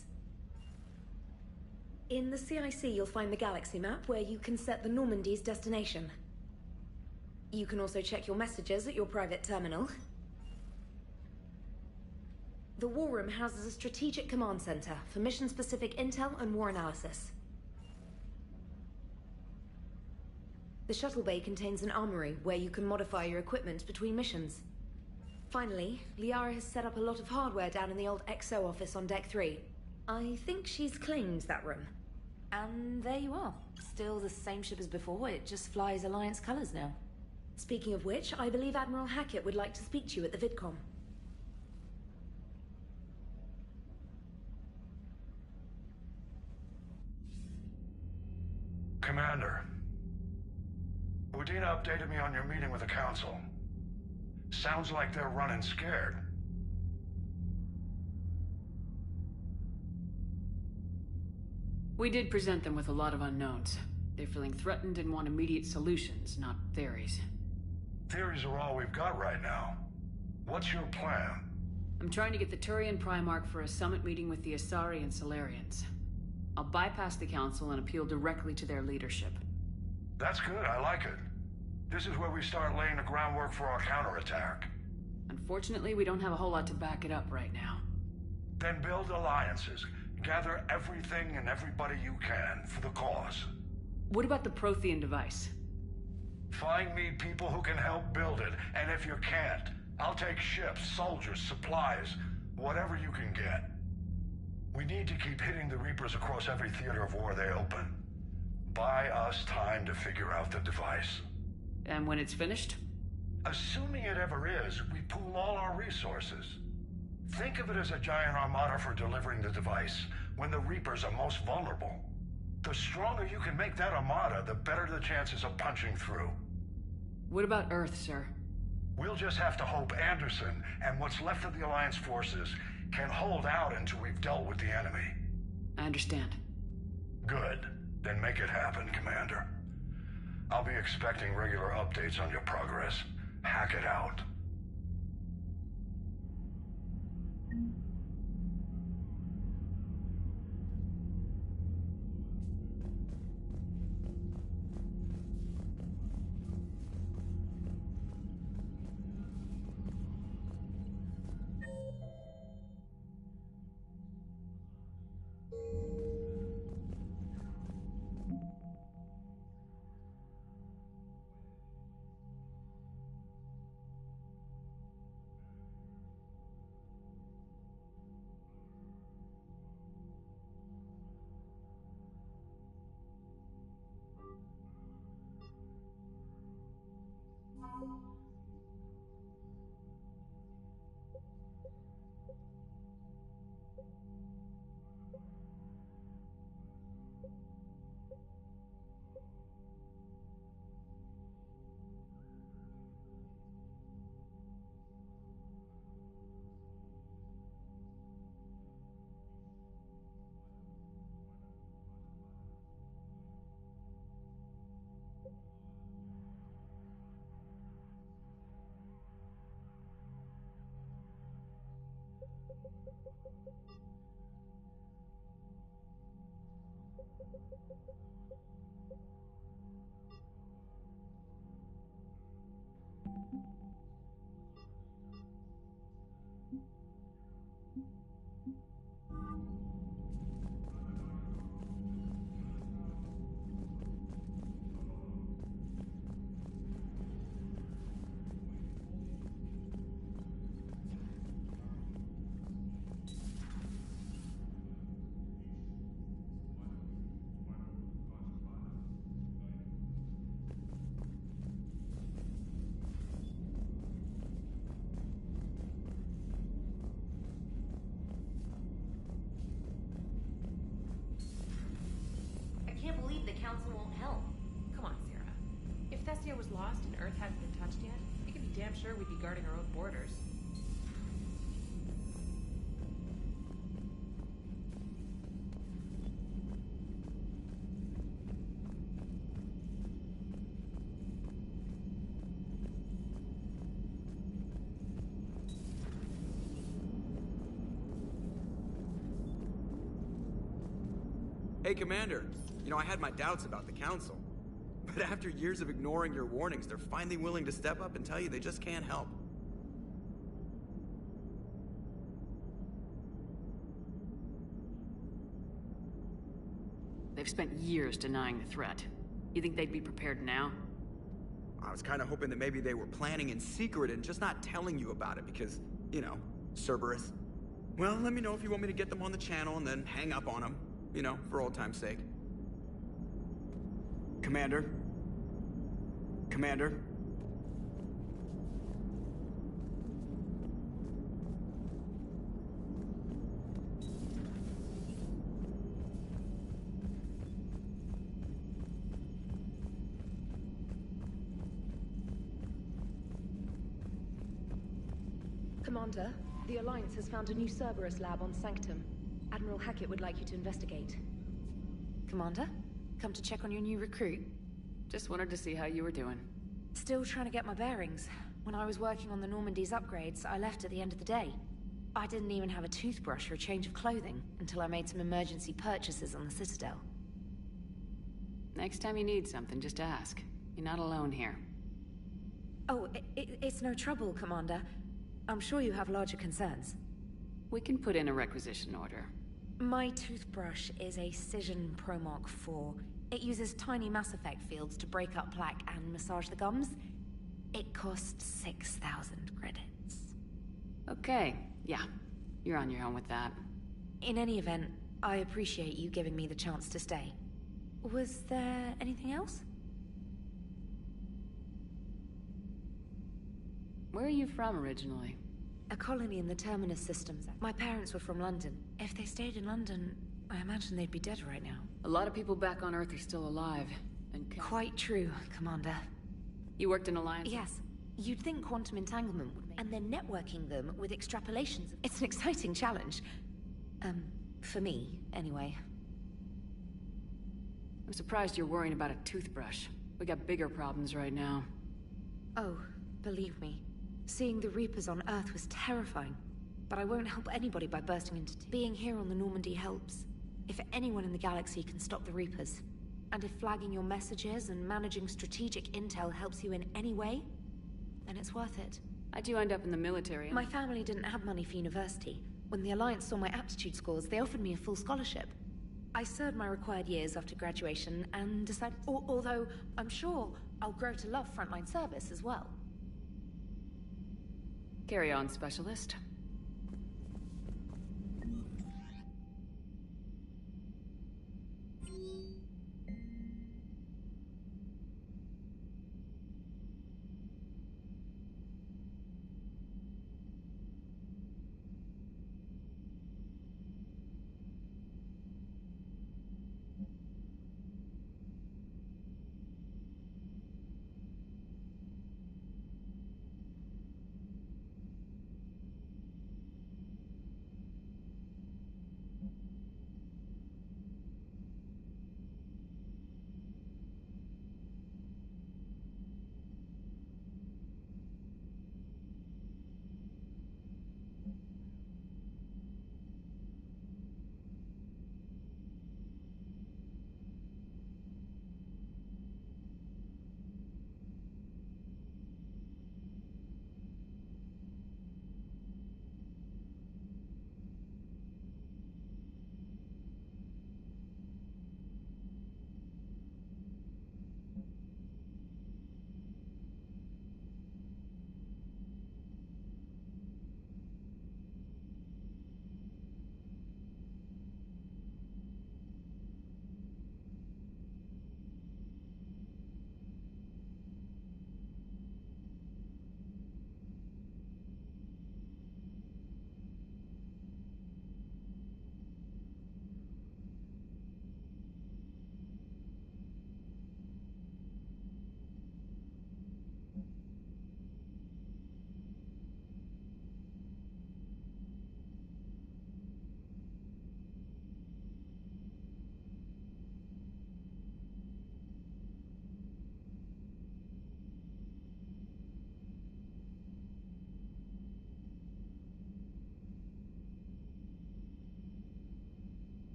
In the CIC, you'll find the galaxy map where you can set the Normandy's destination. You can also check your messages at your private terminal. The War Room houses a strategic command center for mission-specific intel and war analysis. The shuttle bay contains an armory where you can modify your equipment between missions. Finally, Liara has set up a lot of hardware down in the old XO office on Deck 3. I think she's claimed that room. And there you are. Still the same ship as before, it just flies Alliance colors now. Speaking of which, I believe Admiral Hackett would like to speak to you at the VidCom. Commander, Udina updated me on your meeting with the Council. Sounds like they're running scared. We did present them with a lot of unknowns. They're feeling threatened and want immediate solutions, not theories. Theories are all we've got right now. What's your plan? I'm trying to get the Turian Primarch for a summit meeting with the Asari and Solarians. I'll bypass the Council and appeal directly to their leadership. That's good, I like it. This is where we start laying the groundwork for our counterattack. Unfortunately, we don't have a whole lot to back it up right now. Then build alliances. Gather everything and everybody you can for the cause. What about the Prothean device? Find me people who can help build it, and if you can't, I'll take ships, soldiers, supplies, whatever you can get. We need to keep hitting the Reapers across every theater of war they open. Buy us time to figure out the device. And when it's finished? Assuming it ever is, we pool all our resources. Think of it as a giant armada for delivering the device, when the Reapers are most vulnerable. The stronger you can make that armada, the better the chances of punching through. What about Earth, sir? We'll just have to hope Anderson and what's left of the Alliance forces can hold out until we've dealt with the enemy. I understand. Good. Then make it happen, Commander. I'll be expecting regular updates on your progress. Hack it out. The Council won't help. Come on, Sarah. If Thessia was lost and Earth hadn't been touched yet, we can be damn sure we'd be guarding our own borders. Hey, Commander. You know, I had my doubts about the Council. But after years of ignoring your warnings, they're finally willing to step up and tell you they just can't help. They've spent years denying the threat. You think they'd be prepared now? I was kind of hoping that maybe they were planning in secret and just not telling you about it because, you know, Cerberus. Well, let me know if you want me to get them on the channel and then hang up on them. You know, for old time's sake. Commander? Commander? Commander, the Alliance has found a new Cerberus lab on Sanctum. Admiral Hackett would like you to investigate. Commander? Come to check on your new recruit? Just wanted to see how you were doing. Still trying to get my bearings. When I was working on the Normandy's upgrades, I left at the end of the day. I didn't even have a toothbrush or a change of clothing until I made some emergency purchases on the Citadel. Next time you need something, just ask. You're not alone here. Oh, it's no trouble, Commander. I'm sure you have larger concerns. We can put in a requisition order. My toothbrush is a Cision Pro Mark IV. It uses tiny Mass Effect fields to break up plaque and massage the gums. It costs 6,000 credits. Okay, yeah. You're on your own with that. In any event, I appreciate you giving me the chance to stay. Was there anything else? Where are you from originally? A colony in the Terminus systems. My parents were from London. If they stayed in London, I imagine they'd be dead right now. A lot of people back on Earth are still alive. And quite true, Commander. You worked in Alliance? Yes. You'd think quantum entanglement would make... And then networking them with extrapolations. It's an exciting challenge. For me, anyway. I'm surprised you're worrying about a toothbrush. We got bigger problems right now. Oh, believe me. Seeing the Reapers on Earth was terrifying. But I won't help anybody by bursting into tears. Being here on the Normandy helps. If anyone in the galaxy can stop the Reapers, and if flagging your messages and managing strategic intel helps you in any way, then it's worth it. How'd you end up in the military? My family didn't have money for university. When the Alliance saw my aptitude scores, they offered me a full scholarship. I served my required years after graduation and decided... although I'm sure I'll grow to love frontline service as well. Carry on, Specialist.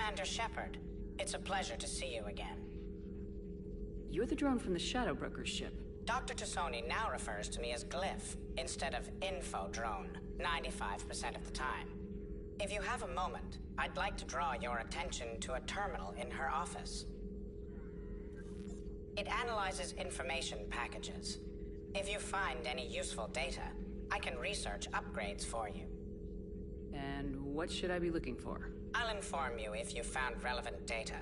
Commander Shepard. It's a pleasure to see you again. You're the drone from the Shadow Broker's ship. Dr. Tassoni now refers to me as Glyph, instead of Info Drone, 95% of the time. If you have a moment, I'd like to draw your attention to a terminal in her office. It analyzes information packages. If you find any useful data, I can research upgrades for you. And what should I be looking for? I'll inform you if you found relevant data.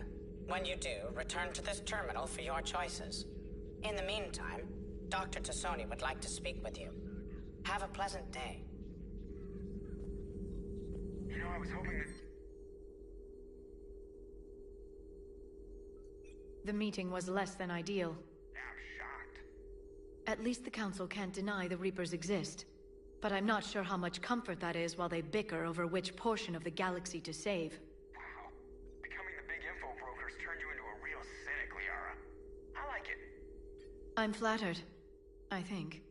When you do, return to this terminal for your choices. In the meantime, Dr. Tassoni would like to speak with you. Have a pleasant day. You know, I was hoping that... The meeting was less than ideal. I'm shocked. At least the Council can't deny the Reapers exist. But I'm not sure how much comfort that is while they bicker over which portion of the galaxy to save. Wow. Becoming the big info brokers turned you into a real cynic, Liara. I like it. I'm flattered. I think.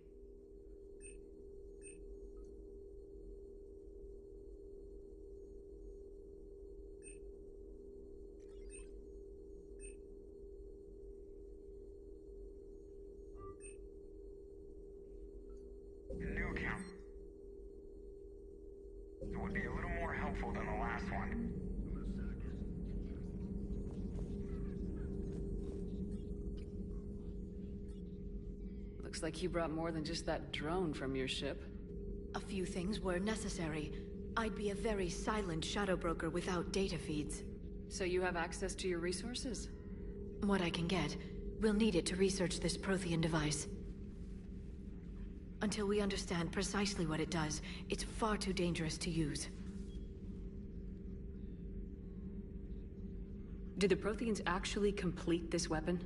New count. It would be a little more helpful than the last one. Looks like you brought more than just that drone from your ship. A few things were necessary. I'd be a very silent shadow broker without data feeds. So you have access to your resources? What I can get. We'll need it to research this Prothean device. Until we understand precisely what it does, it's far too dangerous to use. Did the Protheans actually complete this weapon?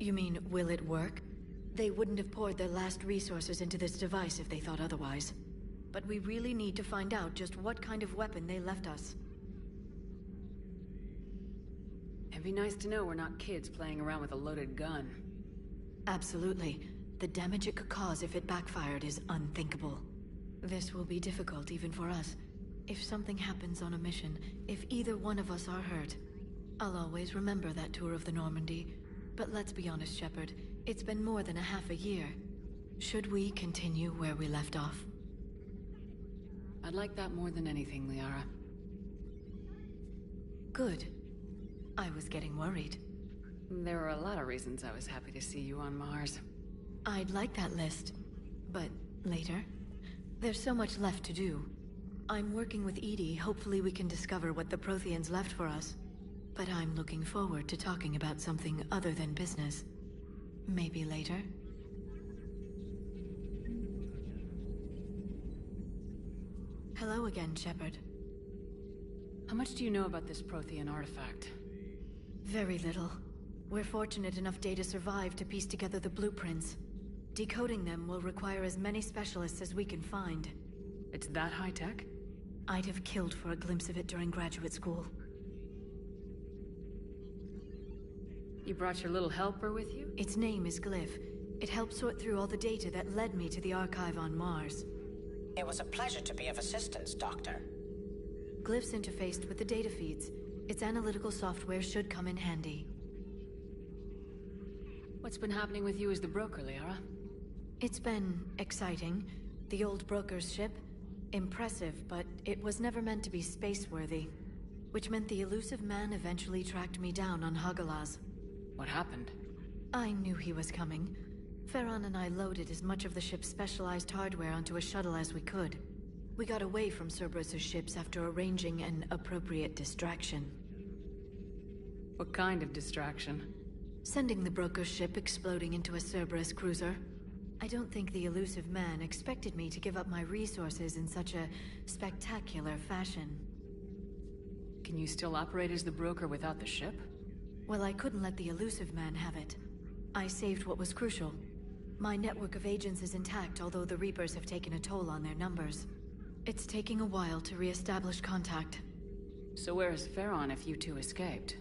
You mean, will it work? They wouldn't have poured their last resources into this device if they thought otherwise. But we really need to find out just what kind of weapon they left us. It'd be nice to know we're not kids playing around with a loaded gun. Absolutely. The damage it could cause if it backfired is unthinkable. This will be difficult even for us. If something happens on a mission, if either one of us are hurt, I'll always remember that tour of the Normandy. But let's be honest, Shepard. It's been more than a half a year. Should we continue where we left off? I'd like that more than anything, Liara. Good. I was getting worried. There were a lot of reasons I was happy to see you on Mars. I'd like that list. But later? There's so much left to do. I'm working with Edie. Hopefully we can discover what the Protheans left for us. But I'm looking forward to talking about something other than business. Maybe later? Hello again, Shepard. How much do you know about this Prothean artifact? Very little. We're fortunate enough Data survived to piece together the blueprints. Decoding them will require as many specialists as we can find. It's that high-tech? I'd have killed for a glimpse of it during graduate school. You brought your little helper with you? Its name is Glyph. It helped sort through all the data that led me to the archive on Mars. It was a pleasure to be of assistance, Doctor. Glyph's interfaced with the data feeds. Its analytical software should come in handy. What's been happening with you as the broker, Liara? It's been exciting. The old broker's ship? Impressive, but it was never meant to be space-worthy. Which meant the elusive man eventually tracked me down on Hagalaz. What happened? I knew he was coming. Farron and I loaded as much of the ship's specialized hardware onto a shuttle as we could. We got away from Cerberus' ships after arranging an appropriate distraction. What kind of distraction? Sending the broker's ship exploding into a Cerberus cruiser. I don't think the elusive man expected me to give up my resources in such a spectacular fashion. Can you still operate as the broker without the ship? Well, I couldn't let the elusive man have it. I saved what was crucial. My network of agents is intact, although the Reapers have taken a toll on their numbers. It's taking a while to re-establish contact. So where is Farron if you two escaped?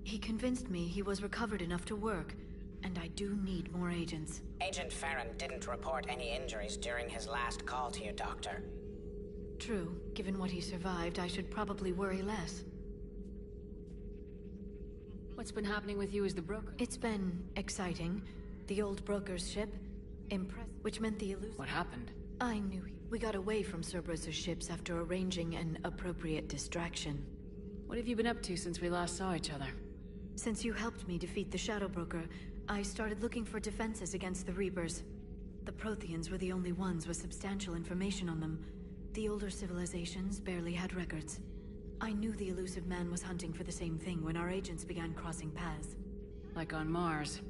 He convinced me he was recovered enough to work, and I do need more agents. Agent Farron didn't report any injuries during his last call to you, Doctor. True. Given what he survived, I should probably worry less. What's been happening with you as the broker? It's been exciting. The old broker's ship, which meant the illusion. What happened? I knew we got away from Cerberus' ships after arranging an appropriate distraction. What have you been up to since we last saw each other? Since you helped me defeat the Shadow Broker, I started looking for defenses against the Reapers. The Protheans were the only ones with substantial information on them. The older civilizations barely had records. I knew the elusive man was hunting for the same thing when our agents began crossing paths. Like on Mars.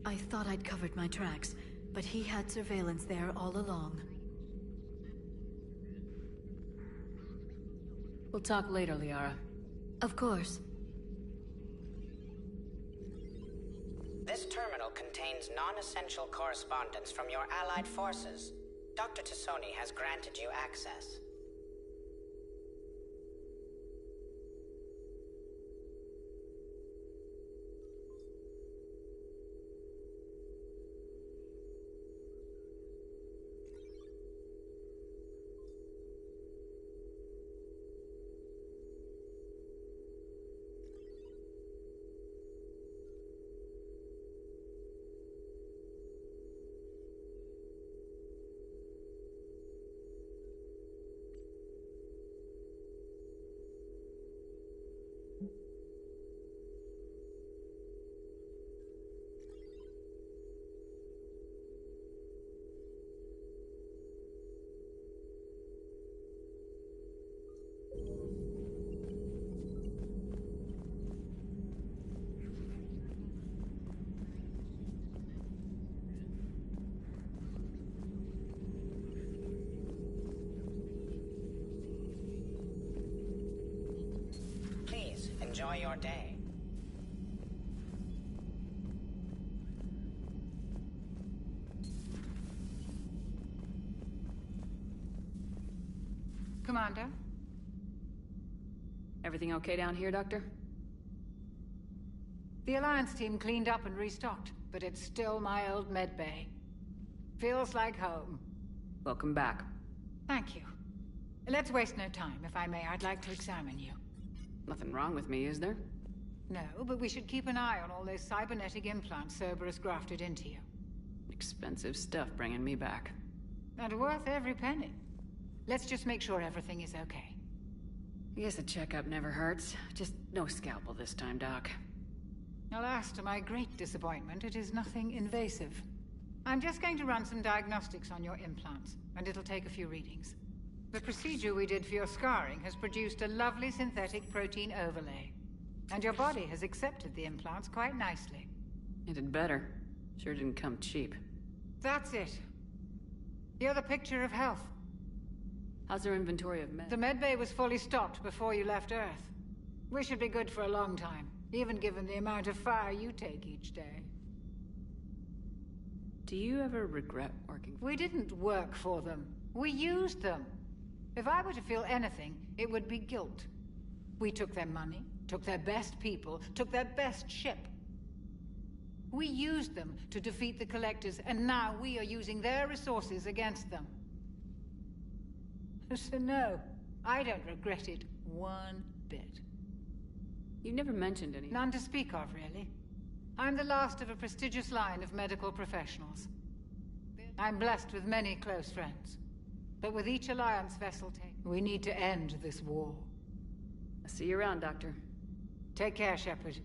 I thought I'd covered my tracks, but he had surveillance there all along. We'll talk later, Liara. Of course. This terminal contains non-essential correspondence from your allied forces. Dr. Tassoni has granted you access. Enjoy your day. Commander? Everything okay down here, Doctor? The Alliance team cleaned up and restocked, but it's still my old medbay. Feels like home. Welcome back. Thank you. Let's waste no time. If I may, I'd like to examine you. Nothing wrong with me, is there? No, but we should keep an eye on all those cybernetic implants Cerberus grafted into you. Expensive stuff bringing me back. And worth every penny. Let's just make sure everything is okay. I guess a checkup never hurts. Just no scalpel this time, Doc. Alas, to my great disappointment, it is nothing invasive. I'm just going to run some diagnostics on your implants, and it'll take a few readings. The procedure we did for your scarring has produced a lovely synthetic protein overlay. And your body has accepted the implants quite nicely. It did better. Sure didn't come cheap. That's it. You're the picture of health. How's our inventory of med? The medbay was fully stocked before you left Earth. We should be good for a long time, even given the amount of fire you take each day. Do you ever regret working for We didn't work for them. We used them. If I were to feel anything, it would be guilt. We took their money, took their best people, took their best ship. We used them to defeat the Collectors, and now we are using their resources against them. So no, I don't regret it one bit. You never mentioned any. None to speak of, really. I'm the last of a prestigious line of medical professionals. I'm blessed with many close friends. But with each Alliance vessel we need to end this war. I'll see you around, Doctor. Take care, Shepard.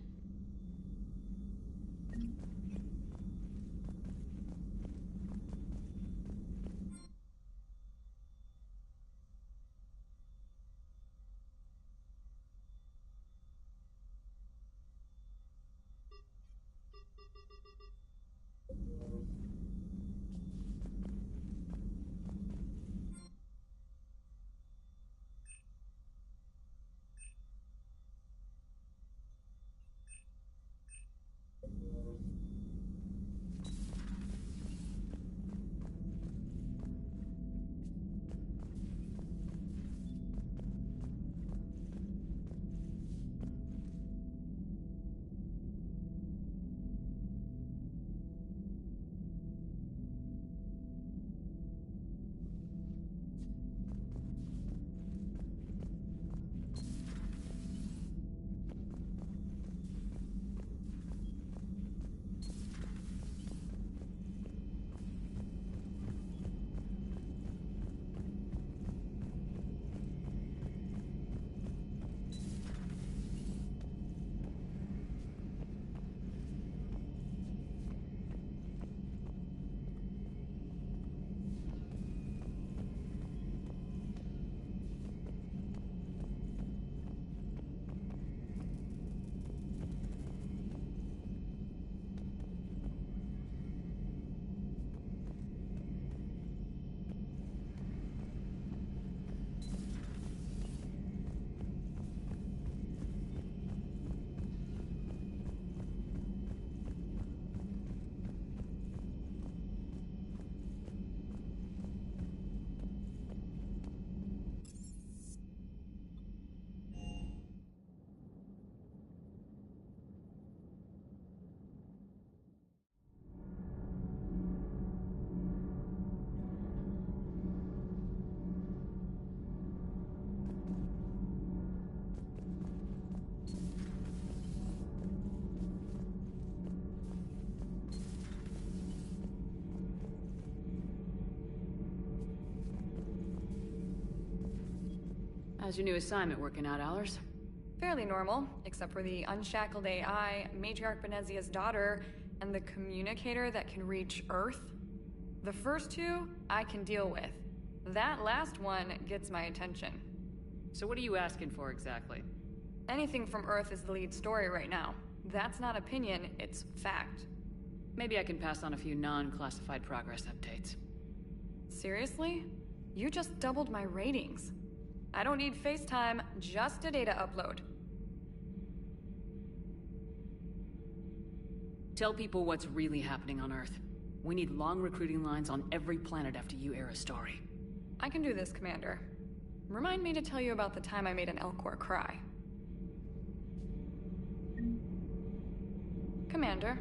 How's your new assignment working out, Allers? Fairly normal, except for the unshackled AI, Matriarch Benezia's daughter, and the communicator that can reach Earth. The first two, I can deal with. That last one gets my attention. So what are you asking for exactly? Anything from Earth is the lead story right now. That's not opinion, it's fact. Maybe I can pass on a few non-classified progress updates. Seriously? You just doubled my ratings. I don't need FaceTime, just a data upload. Tell people what's really happening on Earth. We need long recruiting lines on every planet after you air a story. I can do this, Commander. Remind me to tell you about the time I made an Elcor cry. Commander.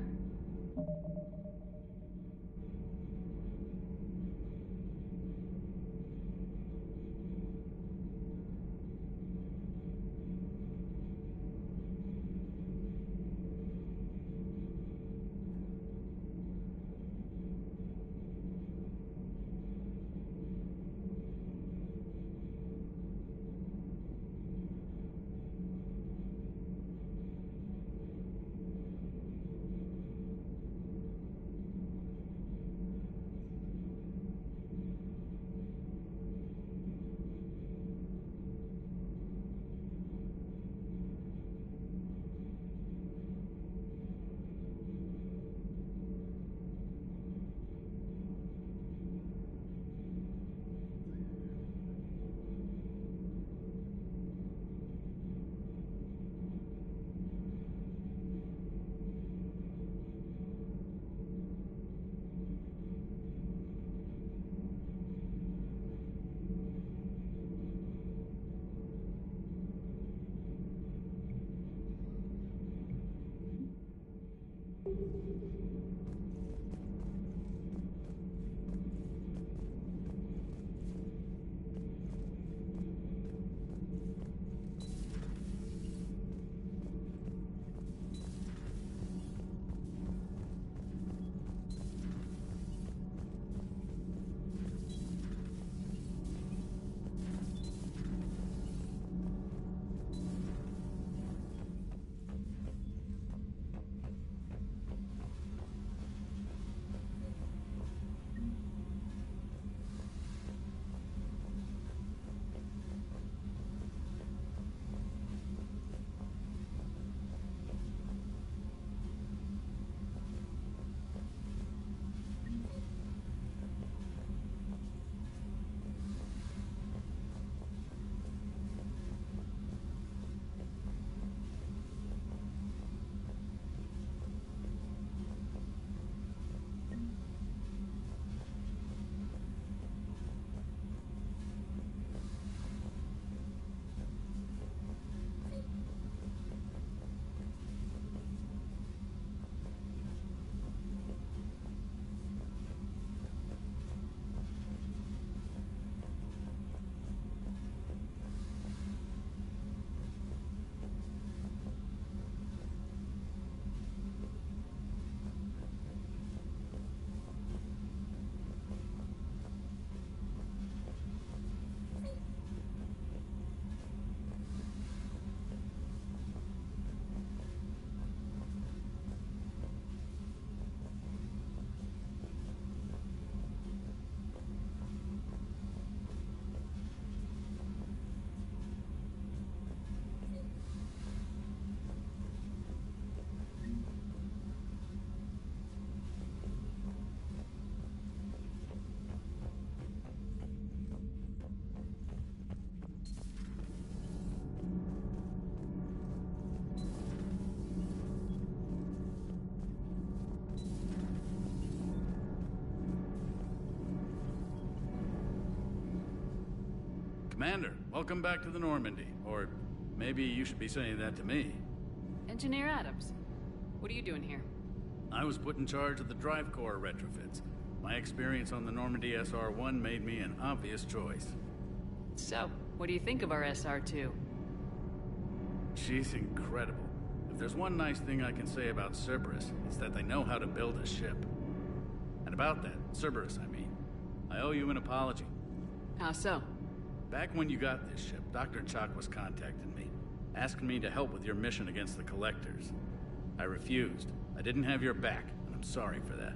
Commander, welcome back to the Normandy. Or maybe you should be saying that to me. Engineer Adams, what are you doing here? I was put in charge of the drive core retrofits. My experience on the Normandy SR-1 made me an obvious choice. So, what do you think of our SR-2? She's incredible. If there's one nice thing I can say about Cerberus, it's that they know how to build a ship. And about that, Cerberus, I mean, I owe you an apology. How so? Back when you got this ship, Dr. Chalk was contacting me, asking me to help with your mission against the Collectors. I refused. I didn't have your back, and I'm sorry for that.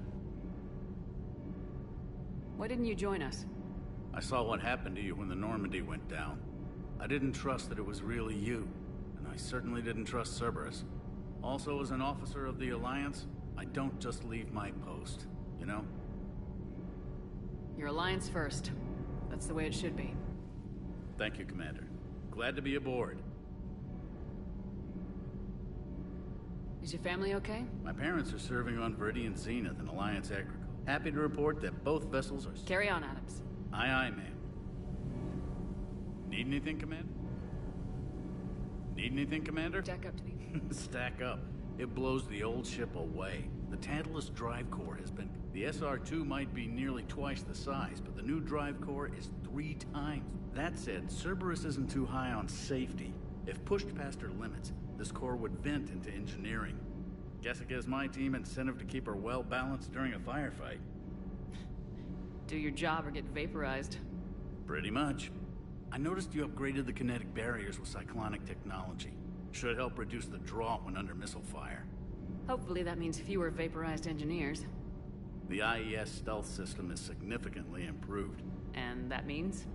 Why didn't you join us? I saw what happened to you when the Normandy went down. I didn't trust that it was really you, and I certainly didn't trust Cerberus. Also, as an officer of the Alliance, I don't just leave my post, you know? Your Alliance first. That's the way it should be. Thank you, Commander. Glad to be aboard. Is your family okay? My parents are serving on Viridian Zenith and Alliance Agricola. Happy to report that both vessels are... Carry on, Adams. Aye, aye, ma'am. Need anything, Commander? Need anything, Commander? Stack up to me. Stack up. It blows the old ship away. The Tantalus drive core has been... The SR-2 might be nearly twice the size, but the new drive core is 3 times. That said, Cerberus isn't too high on safety. If pushed past her limits, this core would vent into engineering. Guess it gives my team incentive to keep her well-balanced during a firefight. Do your job or get vaporized. Pretty much. I noticed you upgraded the kinetic barriers with cyclonic technology. Should help reduce the draw when under missile fire. Hopefully that means fewer vaporized engineers. The IES stealth system is significantly improved. And that means?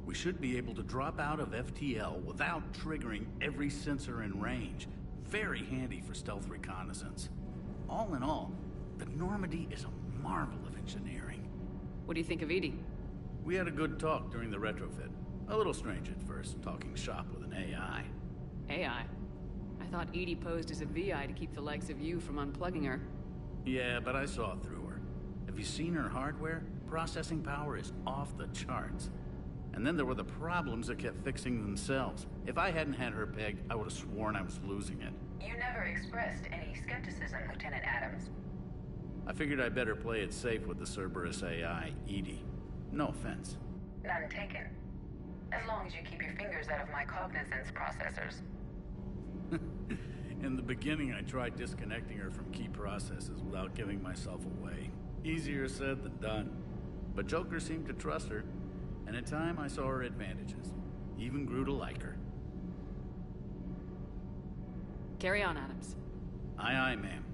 We should be able to drop out of FTL without triggering every sensor in range. Very handy for stealth reconnaissance. All in all, the Normandy is a marvel of engineering. What do you think of Edie? We had a good talk during the retrofit. A little strange at first, talking shop with an AI. AI? I thought Edie posed as a VI to keep the likes of you from unplugging her. Yeah, but I saw through her. Have you seen her hardware? Processing power is off the charts. And then there were the problems that kept fixing themselves. If I hadn't had her pegged, I would have sworn I was losing it. You never expressed any skepticism, Lieutenant Adams. I figured I'd better play it safe with the Cerberus AI, Edie. No offense. None taken. As long as you keep your fingers out of my cognizance processors. In the beginning, I tried disconnecting her from key processes without giving myself away. Easier said than done. But Joker seemed to trust her, and in time I saw her advantages. Even grew to like her. Carry on, Adams. Aye, aye, ma'am.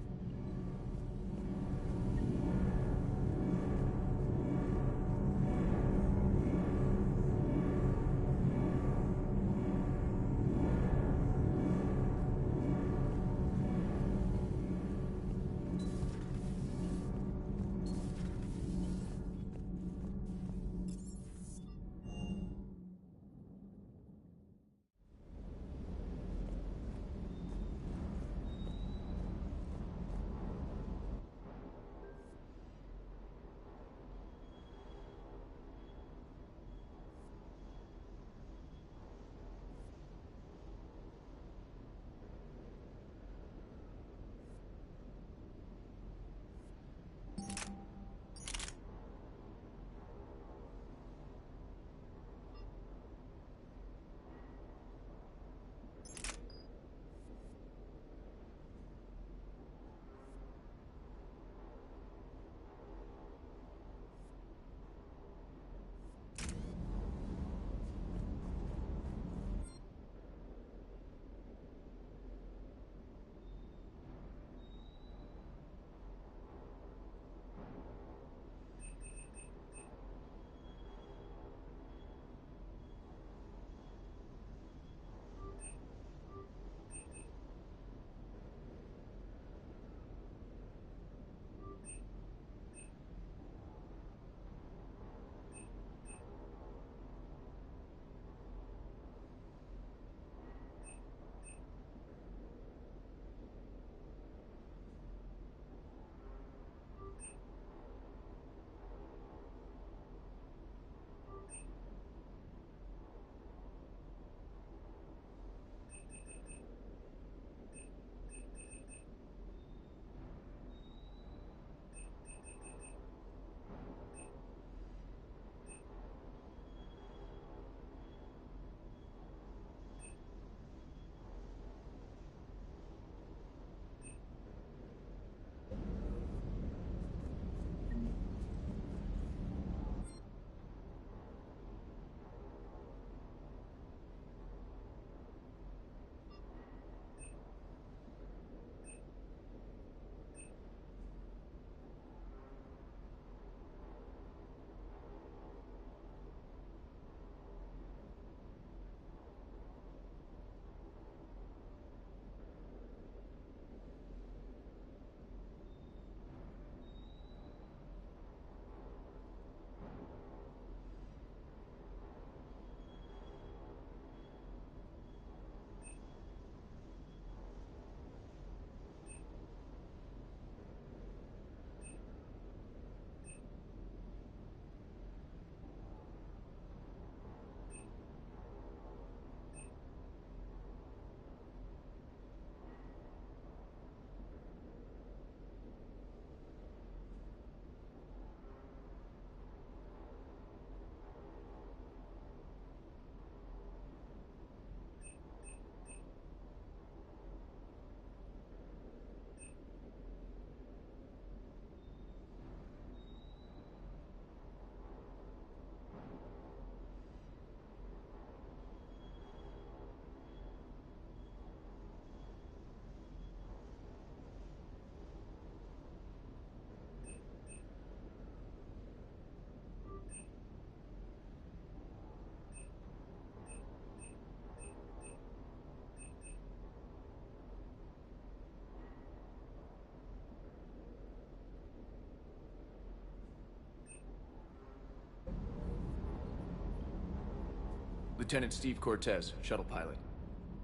Lieutenant Steve Cortez, shuttle pilot.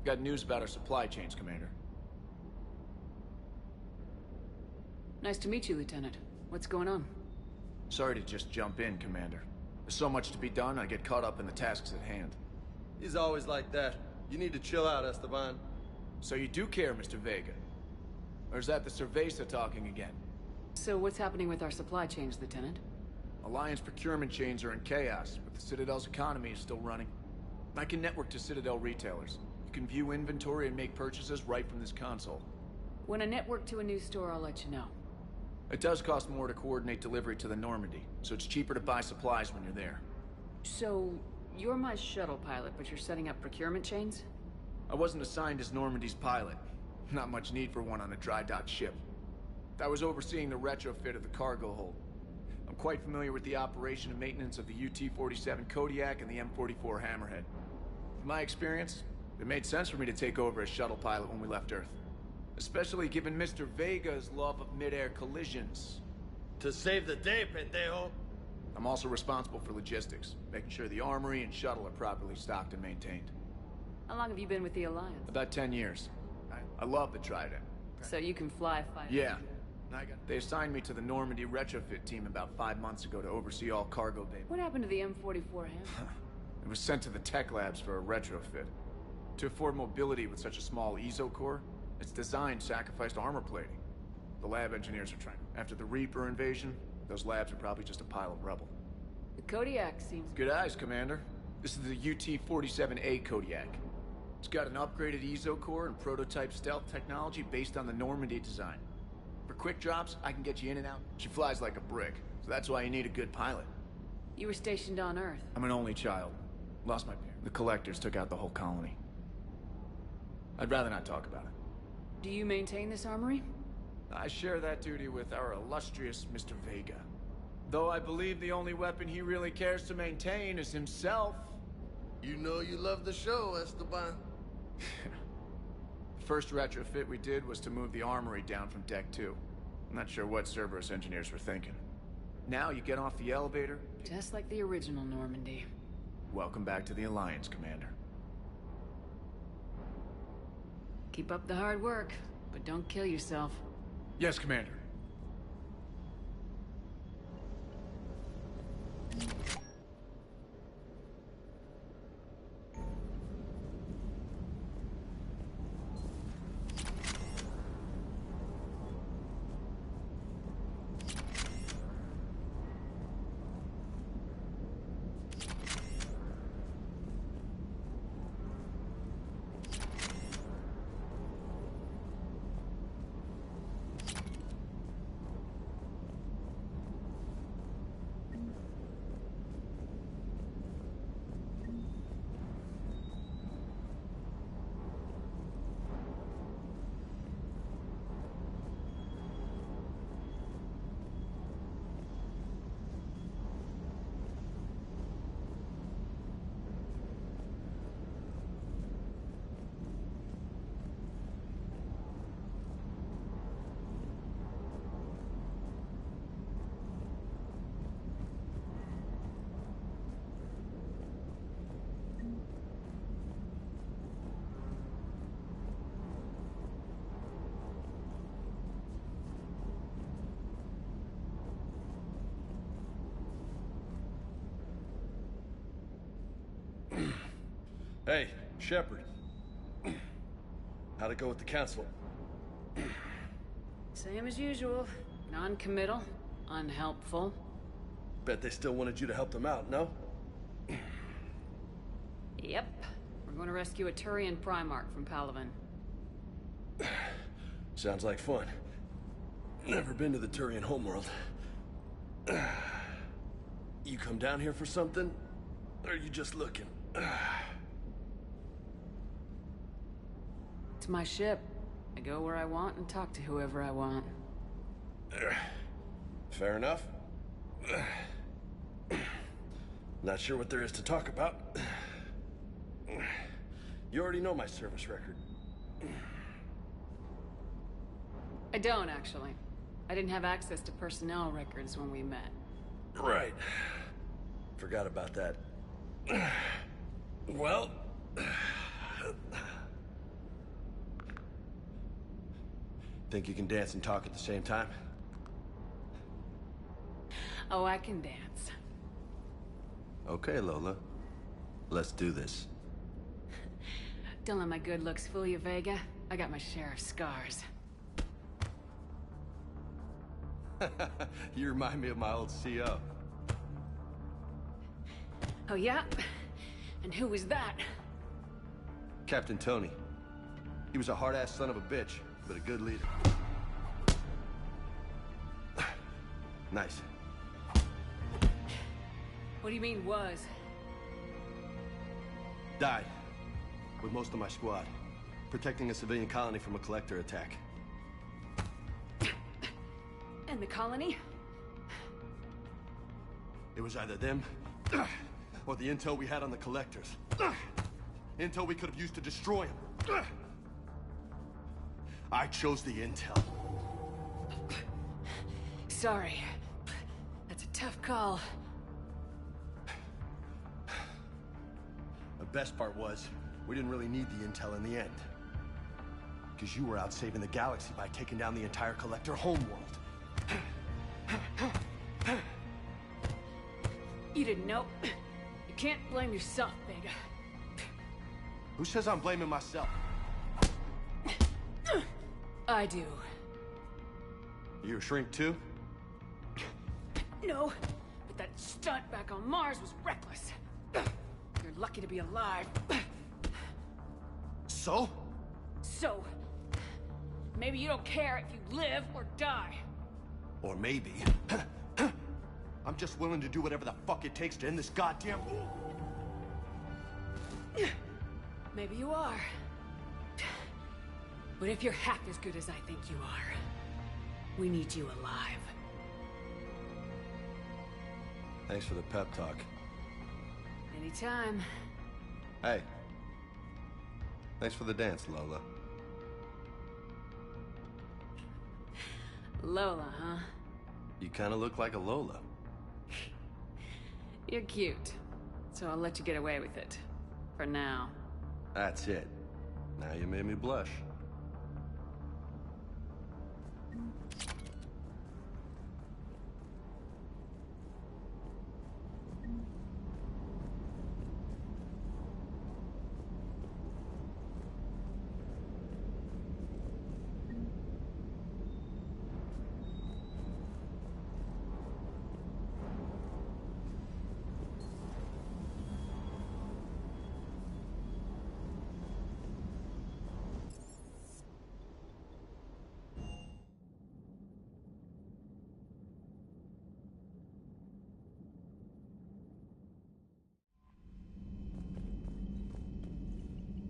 Got news about our supply chains, Commander. Nice to meet you, Lieutenant. What's going on? Sorry to just jump in, Commander. There's so much to be done, I get caught up in the tasks at hand. He's always like that. You need to chill out, Esteban. So you do care, Mr. Vega? Or is that the Cerveza talking again? So what's happening with our supply chains, Lieutenant? Alliance procurement chains are in chaos, but the Citadel's economy is still running. I can network to Citadel retailers. You can view inventory and make purchases right from this console. When I network to a new store, I'll let you know. It does cost more to coordinate delivery to the Normandy, so it's cheaper to buy supplies when you're there. So, you're my shuttle pilot, but you're setting up procurement chains? I wasn't assigned as Normandy's pilot. Not much need for one on a dry dock ship. I was overseeing the retrofit of the cargo hold. I'm quite familiar with the operation and maintenance of the UT-47 Kodiak and the M44 Hammerhead. From my experience, it made sense for me to take over as shuttle pilot when we left Earth. Especially given Mr. Vega's love of mid-air collisions. To save the day, pendejo. I'm also responsible for logistics, making sure the armory and shuttle are properly stocked and maintained. How long have you been with the Alliance? About 10 years. I love the Trident. So you can fly fighters? Yeah. They assigned me to the Normandy retrofit team about 5 months ago to oversee all cargo bay. What happened to the M44 Hammer? It was sent to the tech labs for a retrofit. To afford mobility with such a small EZO core, its design sacrificed armor plating. The lab engineers are trying. After the Reaper invasion, those labs are probably just a pile of rubble. The Kodiak seems... Good eyes, Commander. This is the UT-47A Kodiak. It's got an upgraded EZO core and prototype stealth technology based on the Normandy design. For quick drops, I can get you in and out. She flies like a brick, so that's why you need a good pilot. You were stationed on Earth. I'm an only child. Lost my parents. The Collectors took out the whole colony. I'd rather not talk about it. Do you maintain this armory? I share that duty with our illustrious Mr. Vega. Though I believe the only weapon he really cares to maintain is himself. You know you love the show, Esteban. The first retrofit we did was to move the armory down from Deck 2. I'm not sure what Cerberus engineers were thinking. Now you get off the elevator... Just like the original Normandy. Welcome back to the Alliance, Commander. Keep up the hard work, but don't kill yourself. Yes, Commander. Hey, Shepard. How'd it go with the council? Same as usual. Non-committal, unhelpful. Bet they still wanted you to help them out, no? Yep. We're going to rescue a Turian Primarch from Palaven. Sounds like fun. Never been to the Turian homeworld. You come down here for something? Or are you just looking? It's my ship. I go where I want and talk to whoever I want. Fair enough. Not sure what there is to talk about. You already know my service record. I don't, actually. I didn't have access to personnel records when we met. Right. Forgot about that. Well... Think you can dance and talk at the same time? Oh, I can dance. Okay, Lola. Let's do this. Don't let my good looks fool you, Vega. I got my share of scars. You remind me of my old CO. Oh, yeah? And who was that? Captain Tony. He was a hard-ass son of a bitch, but a good leader. Nice. What do you mean, was? Died. With most of my squad. Protecting a civilian colony from a collector attack. And the colony? It was either them, or the intel we had on the collectors. Intel we could have used to destroy them. I chose the intel. Sorry. That's a tough call. The best part was, we didn't really need the intel in the end. Because you were out saving the galaxy by taking down the entire collector homeworld. You didn't know. You can't blame yourself, Vega. Who says I'm blaming myself? I do. You a shrink too? No, but that stunt back on Mars was reckless. You're lucky to be alive. So? So, maybe you don't care if you live or die. Or maybe... I'm just willing to do whatever the fuck it takes to end this goddamn war. Maybe you are. But if you're half as good as I think you are, we need you alive. Thanks for the pep talk. Anytime. Hey. Thanks for the dance, Lola. Lola, huh? You kind of look like a Lola. You're cute, so I'll let you get away with it. For now. That's it. Now you made me blush.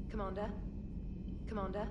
Commander? Commander?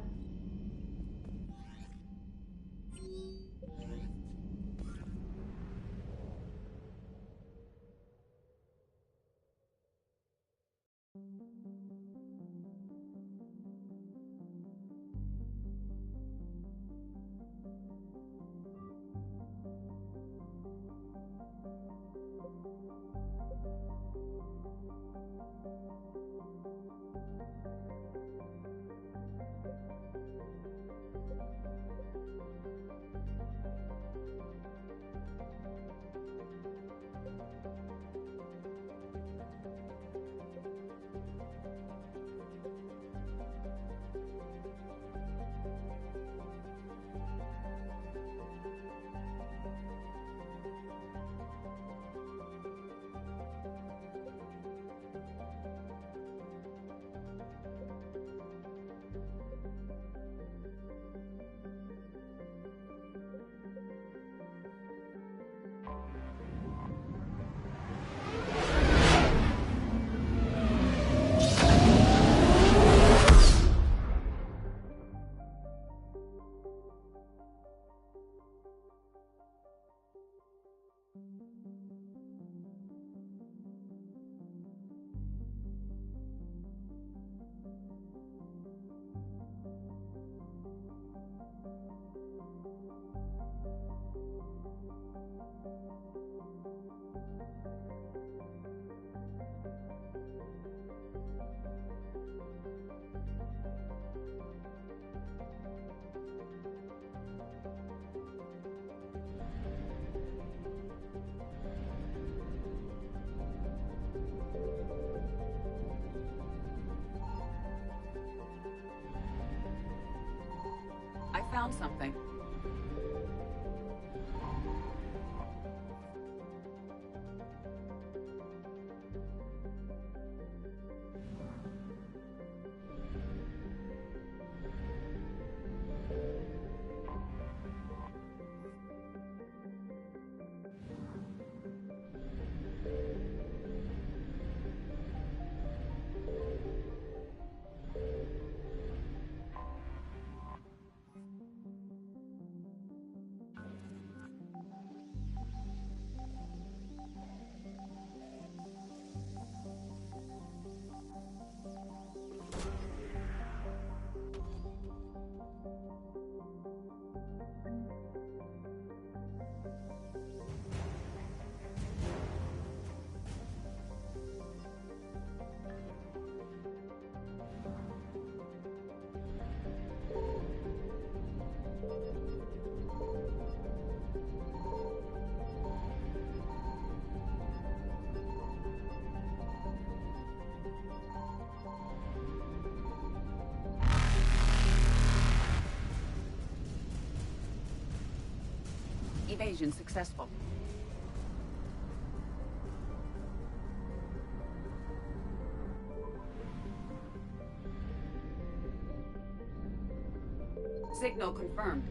I found something. Evasion successful. Signal confirmed.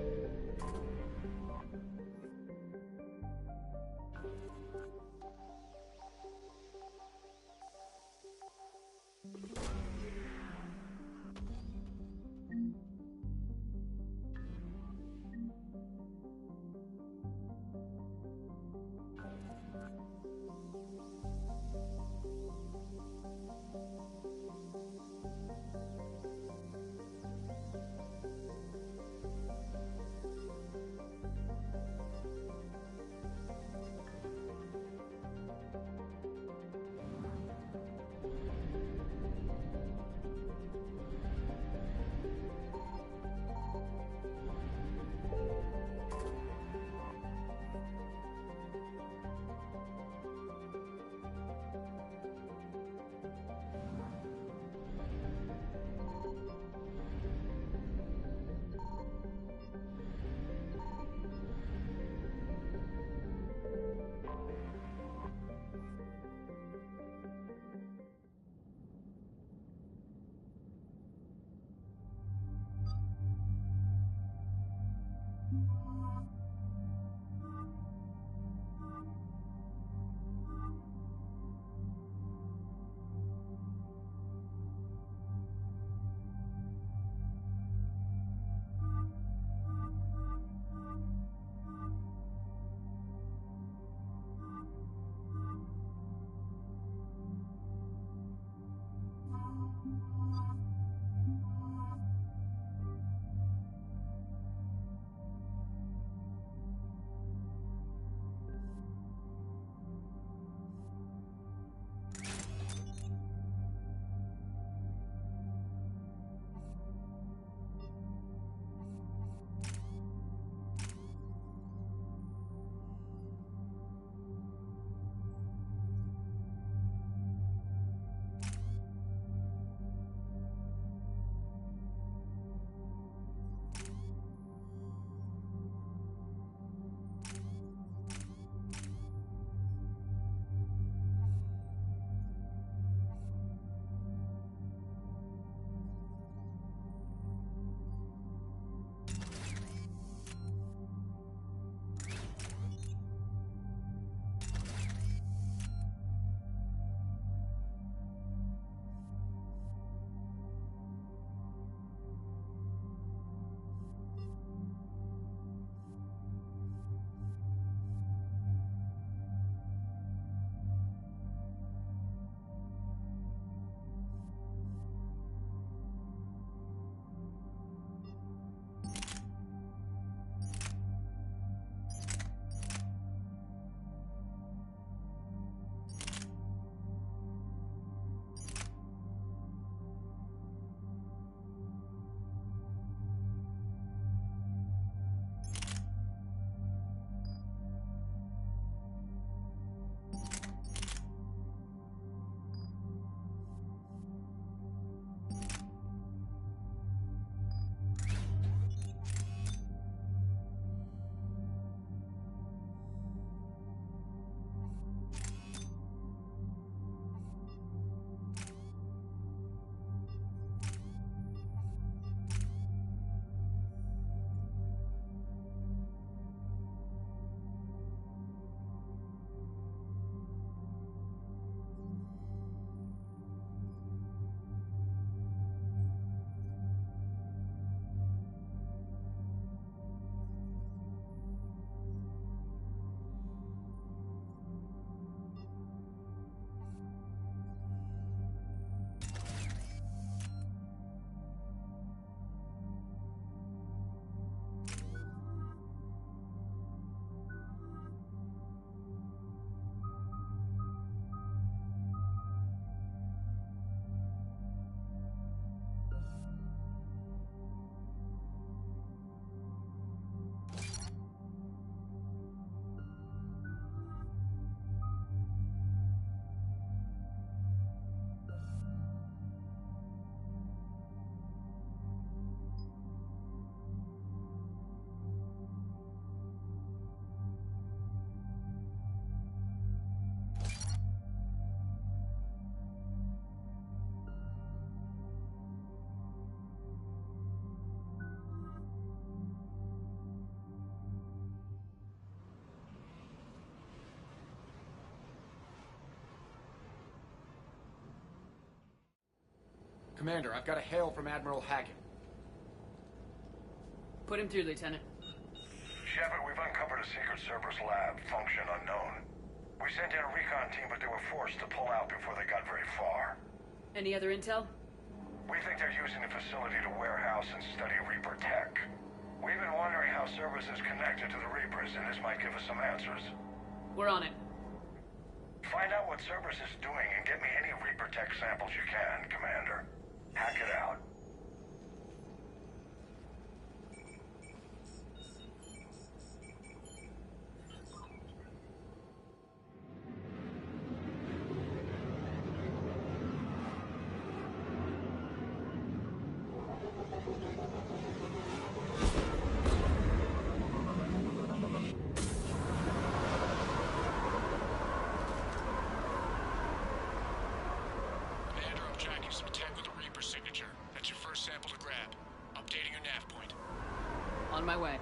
Commander, I've got a hail from Admiral Hackett. Put him through, Lieutenant. Shepard, we've uncovered a secret Cerberus lab, function unknown. We sent in a recon team, but they were forced to pull out before they got very far. Any other intel? We think they're using the facility to warehouse and study Reaper tech. We've been wondering how Cerberus is connected to the Reapers, and this might give us some answers. We're on it. Find out what Cerberus is doing and get me any Reaper tech samples you can, Commander. Hack it out. On my way.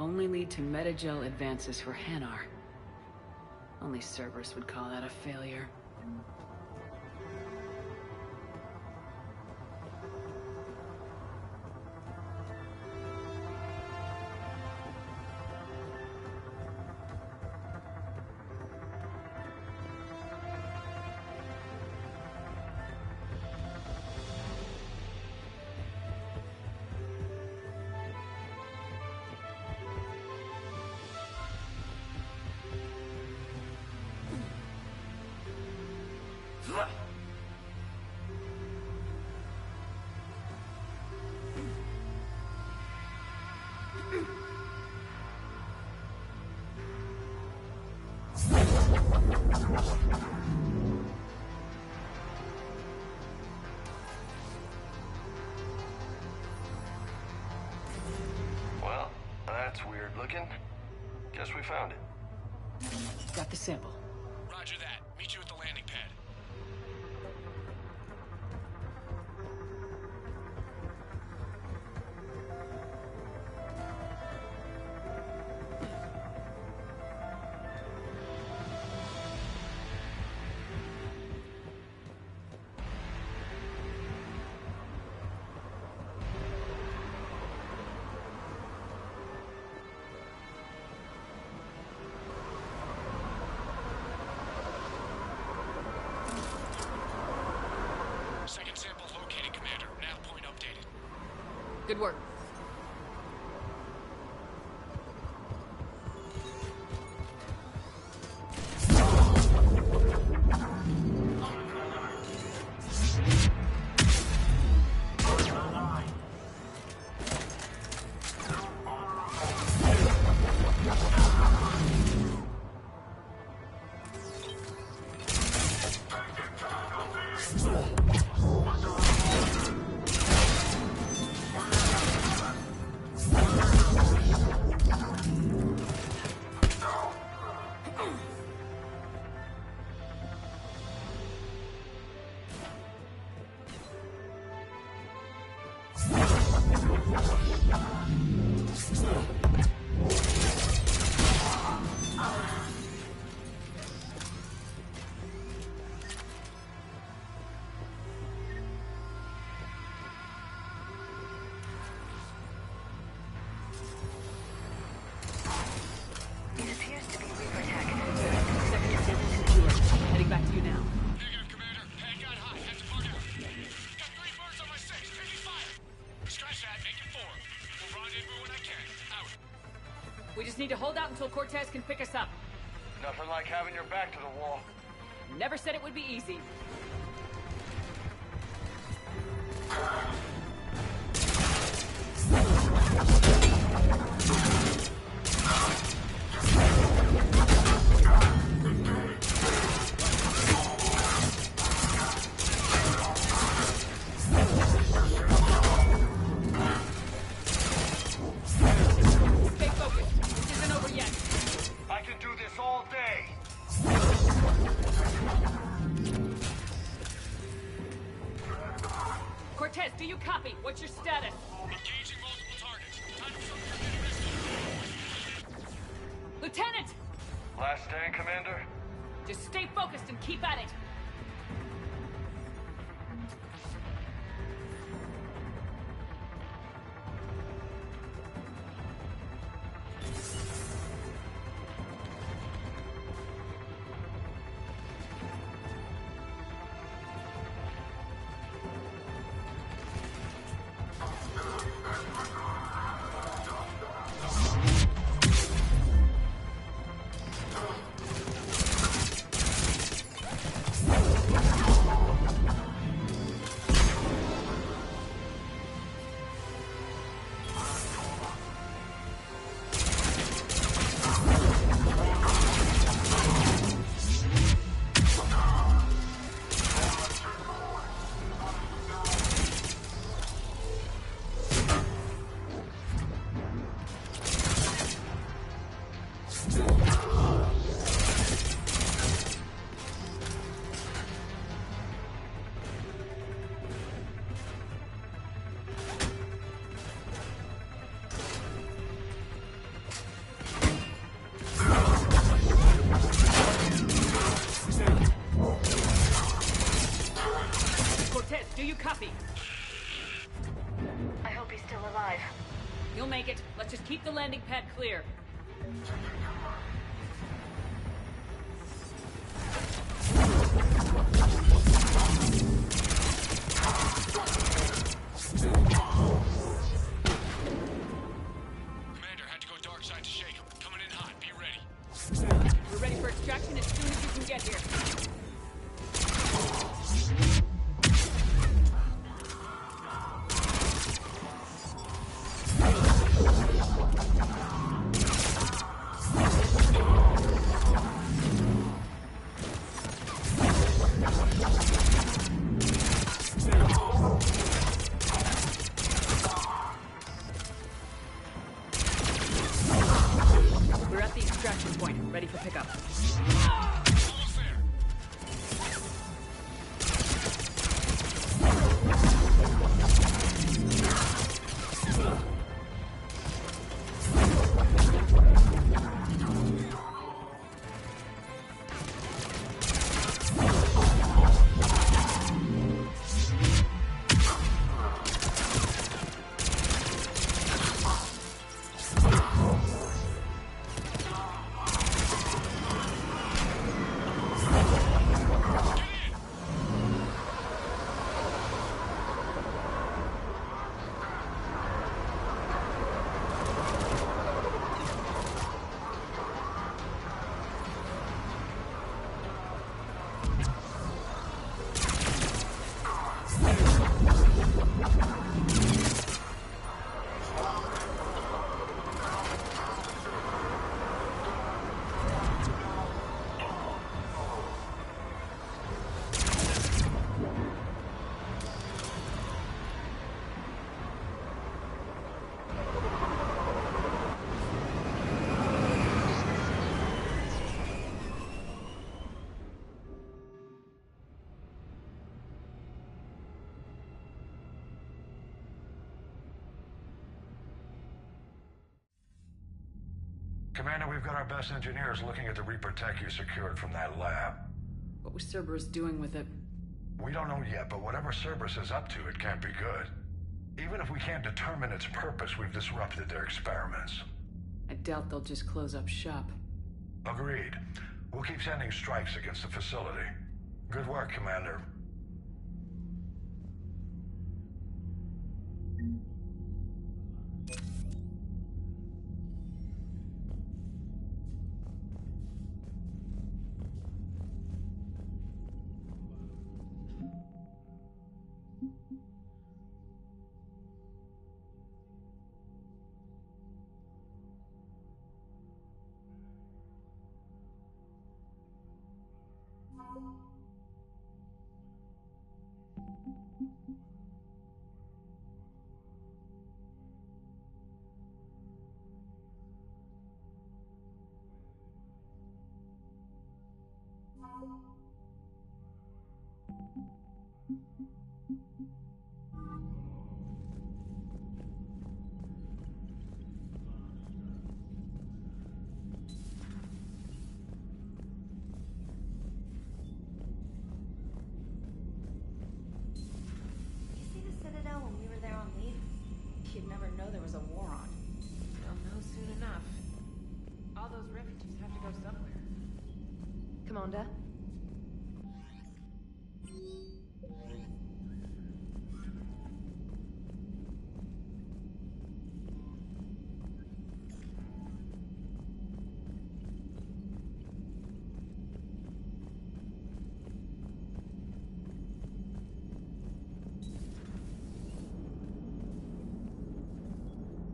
only lead to metagel advances for Hanar. Only Cerberus would call that a failure. Well, that's weird looking. Guess we found it. Got the sample. Roger that. Meet you at the landing pad. Second sample located, Commander. Nav point updated. Good work. Heading back to you now. Negative, Commander. Pad got high. Had to bug out. Got 3 birds on my 6. Taking fire. Scratch that. Make it 4. We'll rendezvous when I can. Out. We just need to hold out until Cortez can pick us up. Nothing like having your back to the wall. Never said it would be easy. Stay focused. This isn't over yet. I can do this all day. Cortez, do you copy? What's your status? Engaging multiple targets. Time for some committed Lieutenant! Last stand, Commander? Just stay focused and keep at it. make it. Let's just keep the landing pad clear. Commander, had to go dark side to shake him. Coming in hot. Be ready. We're ready for extraction as soon as you can get here. We're at the extraction point, ready for pickup. Almost there. Commander, we've got our best engineers looking at the Reaper tech you secured from that lab. What was Cerberus doing with it? We don't know yet, but whatever Cerberus is up to, it can't be good. Even if we can't determine its purpose, we've disrupted their experiments. I doubt they'll just close up shop. Agreed. We'll keep sending strikes against the facility. Good work, Commander. Did you see the Citadel when we were there on leave? You'd never know there was a war on. They'll know soon enough. All those refugees have to go somewhere. Commander?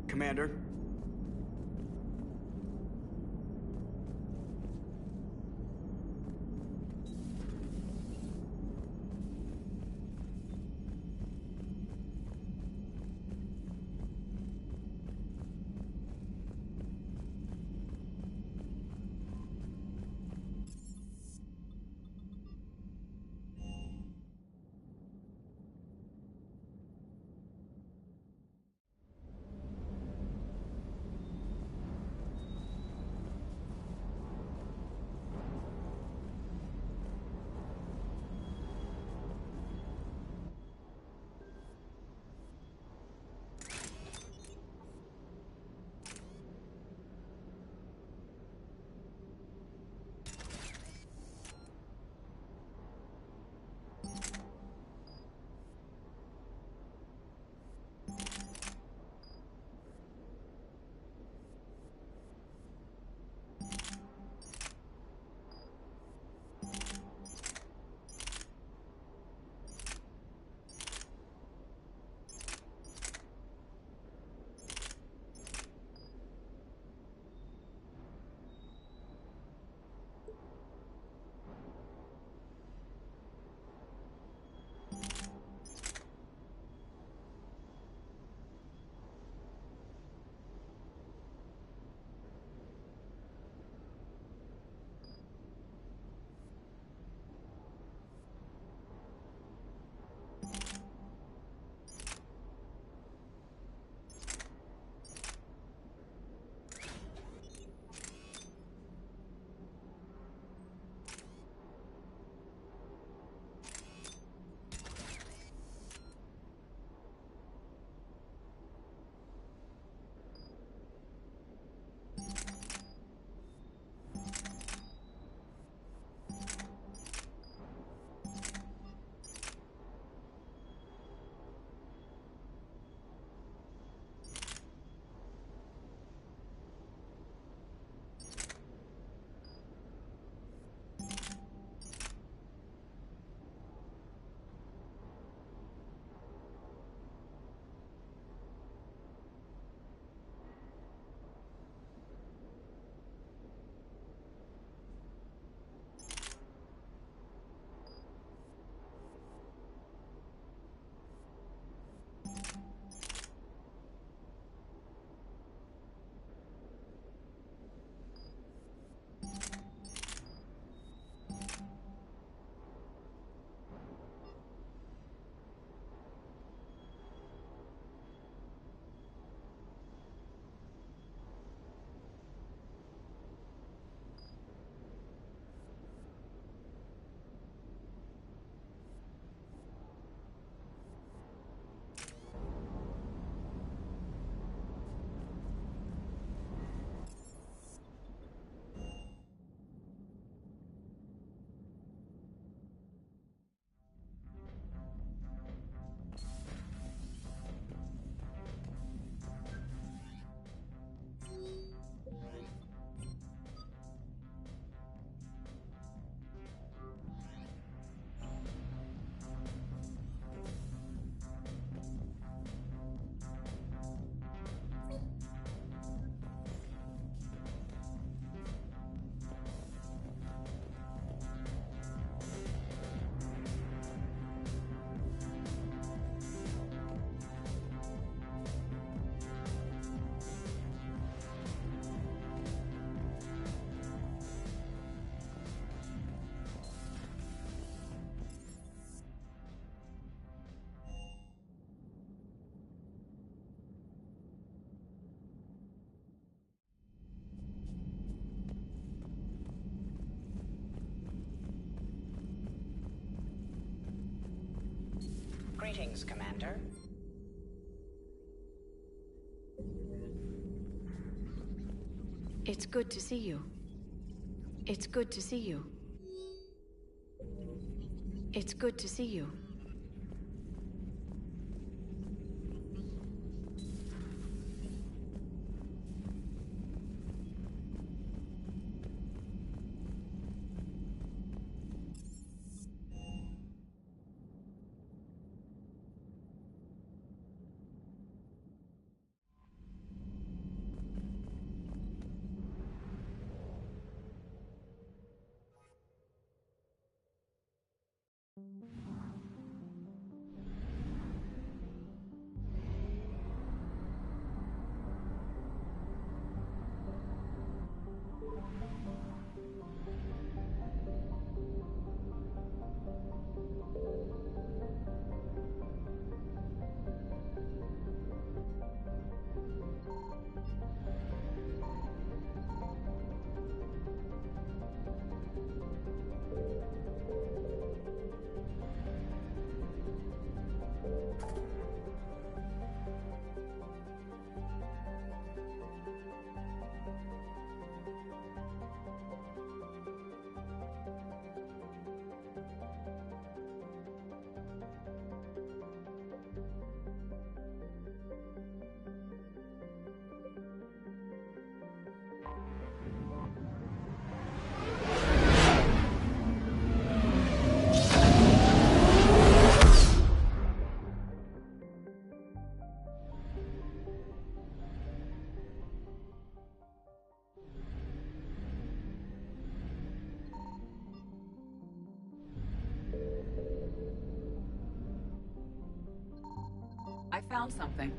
Commander? Greetings, Commander. It's good to see you. It's good to see you. It's good to see you. I found something.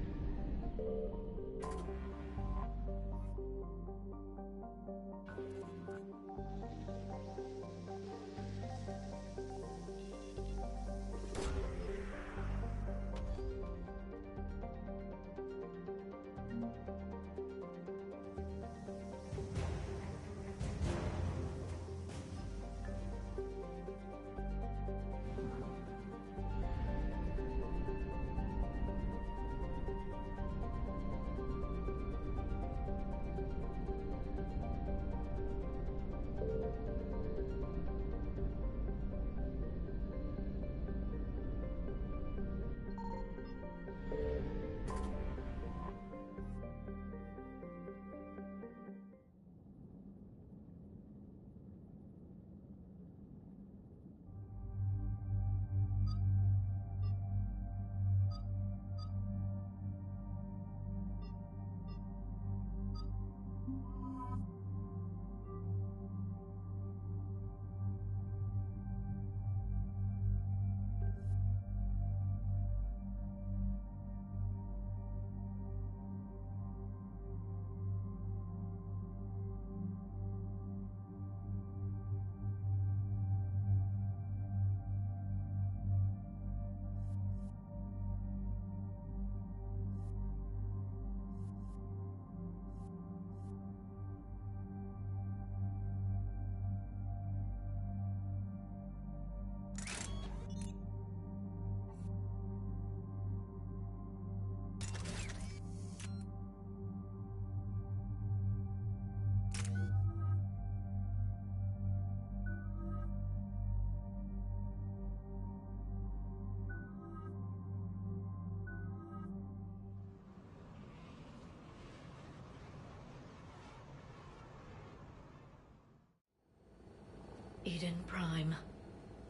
Eden Prime.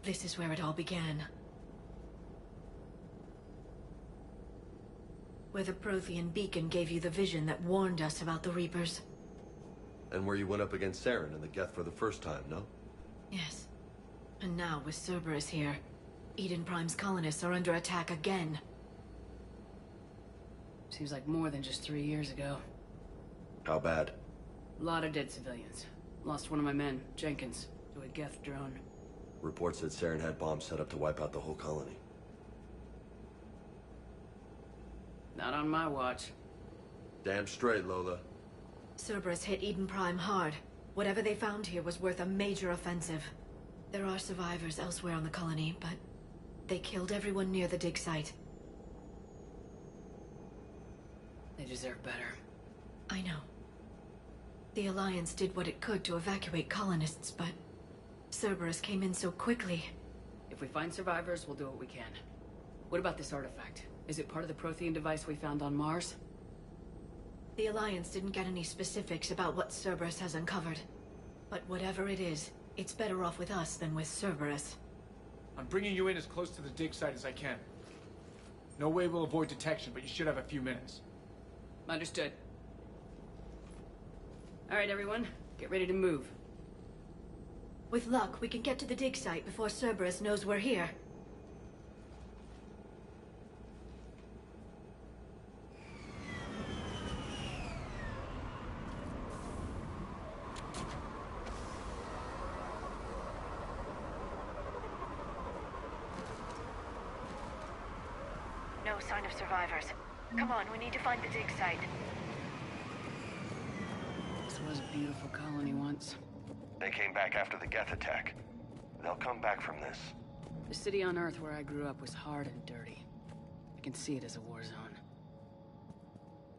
This is where it all began. Where the Prothean beacon gave you the vision that warned us about the Reapers. And where you went up against Saren and the Geth for the first time, no? Yes. And now, with Cerberus here, Eden Prime's colonists are under attack again. Seems like more than just 3 years ago. How bad? A lot of dead civilians. Lost one of my men, Jenkins, to a Geth drone. Reports said Saren had bombs set up to wipe out the whole colony. Not on my watch. Damn straight, Lola. Cerberus hit Eden Prime hard. Whatever they found here was worth a major offensive. There are survivors elsewhere on the colony, but They killed everyone near the dig site. They deserve better. I know. The Alliance did what it could to evacuate colonists, but Cerberus came in so quickly. If we find survivors, we'll do what we can. What about this artifact? Is it part of the Prothean device we found on Mars? The Alliance didn't get any specifics about what Cerberus has uncovered. But whatever it is, it's better off with us than with Cerberus. I'm bringing you in as close to the dig site as I can. No way we'll avoid detection, but you should have a few minutes. Understood. All right, everyone. Get ready to move. With luck, we can get to the dig site before Cerberus knows we're here. No sign of survivors. Come on, we need to find the dig site. This was a beautiful colony once. They came back after the Geth attack. They'll come back from this. The city on Earth where I grew up was hard and dirty. I can see it as a war zone.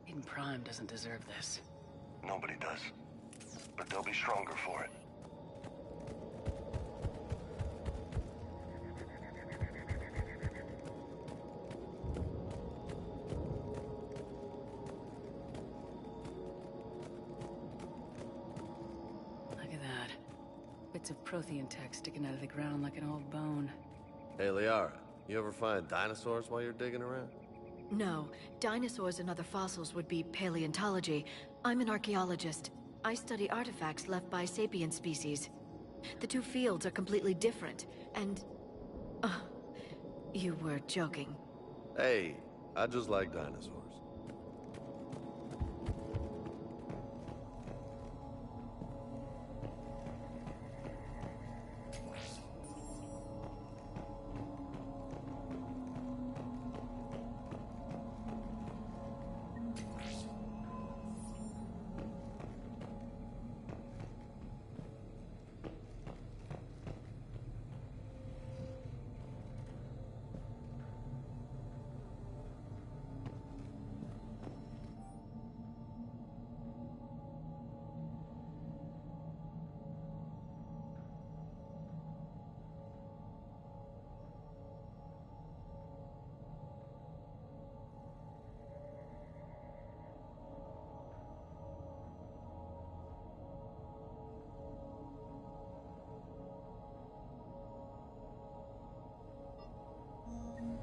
Eden Prime doesn't deserve this. Nobody does. But they'll be stronger for it. Bits of Prothean tech sticking out of the ground like an old bone. Hey, Liara, you ever find dinosaurs while you're digging around? No. Dinosaurs and other fossils would be paleontology. I'm an archaeologist. I study artifacts left by sapient species. The two fields are completely different, and... you were joking. Hey, I just like dinosaurs.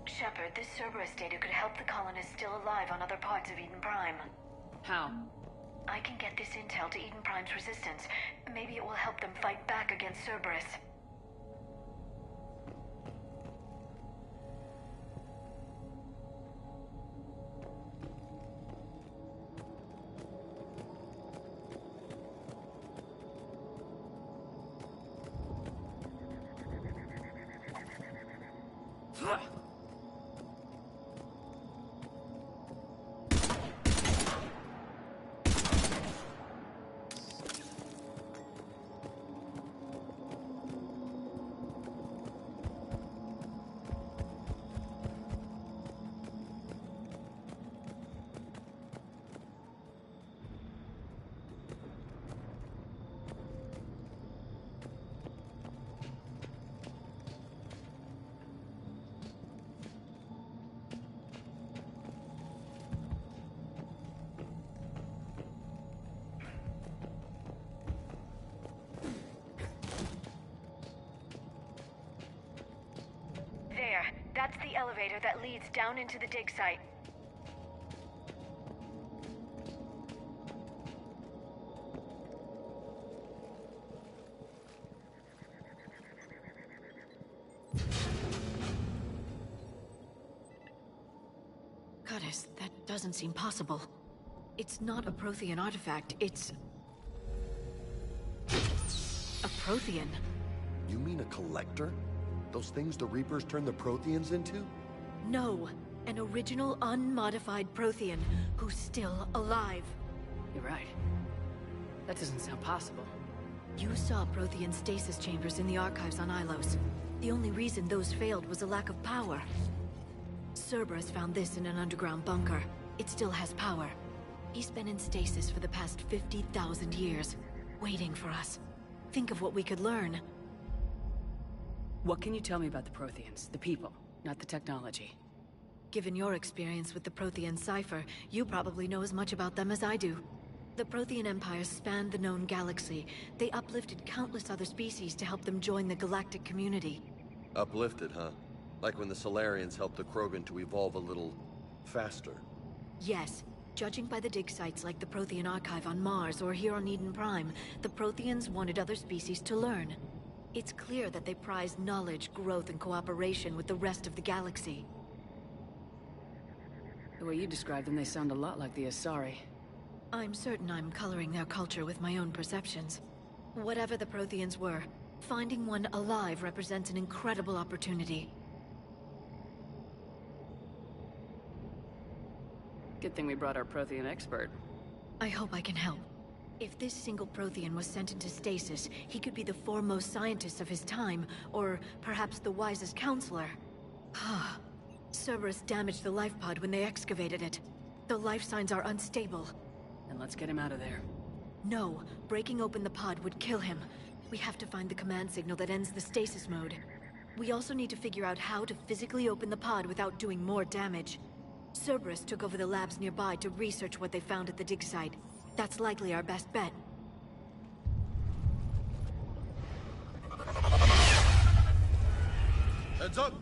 Shepard, this Cerberus data could help the colonists still alive on other parts of Eden Prime. How? I can get this intel to Eden Prime's resistance. Maybe it will help them fight back against Cerberus. That's the elevator that leads down into the dig site. Goddess, that doesn't seem possible. It's not a Prothean artifact, it's... a Prothean. You mean a collector? Those things the Reapers turned the Protheans into? No, an original unmodified Prothean who's still alive. You're right. That doesn't sound possible. You saw Prothean stasis chambers in the archives on Ilos. The only reason those failed was a lack of power. Cerberus found this in an underground bunker. It still has power. He's been in stasis for the past 50,000 years, waiting for us. Think of what we could learn. What can you tell me about the Protheans? The people, not the technology. Given your experience with the Prothean cipher, you probably know as much about them as I do. The Prothean Empire spanned the known galaxy. They uplifted countless other species to help them join the galactic community. Uplifted, huh? Like when the Solarians helped the Krogan to evolve a little faster. Yes. Judging by the dig sites like the Prothean Archive on Mars or here on Eden Prime, the Protheans wanted other species to learn. It's clear that they prize knowledge, growth, and cooperation with the rest of the galaxy. The way you describe them, they sound a lot like the Asari. I'm certain I'm coloring their culture with my own perceptions. Whatever the Protheans were, finding one alive represents an incredible opportunity. Good thing we brought our Prothean expert. I hope I can help. If this single Prothean was sent into stasis, he could be the foremost scientist of his time, or perhaps the wisest counselor. Cerberus damaged the life pod when they excavated it. The life signs are unstable. Then let's get him out of there. No, breaking open the pod would kill him. We have to find the command signal that ends the stasis mode. We also need to figure out how to physically open the pod without doing more damage. Cerberus took over the labs nearby to research what they found at the dig site. That's likely our best bet. Heads up!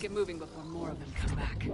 Get moving before more of them come back.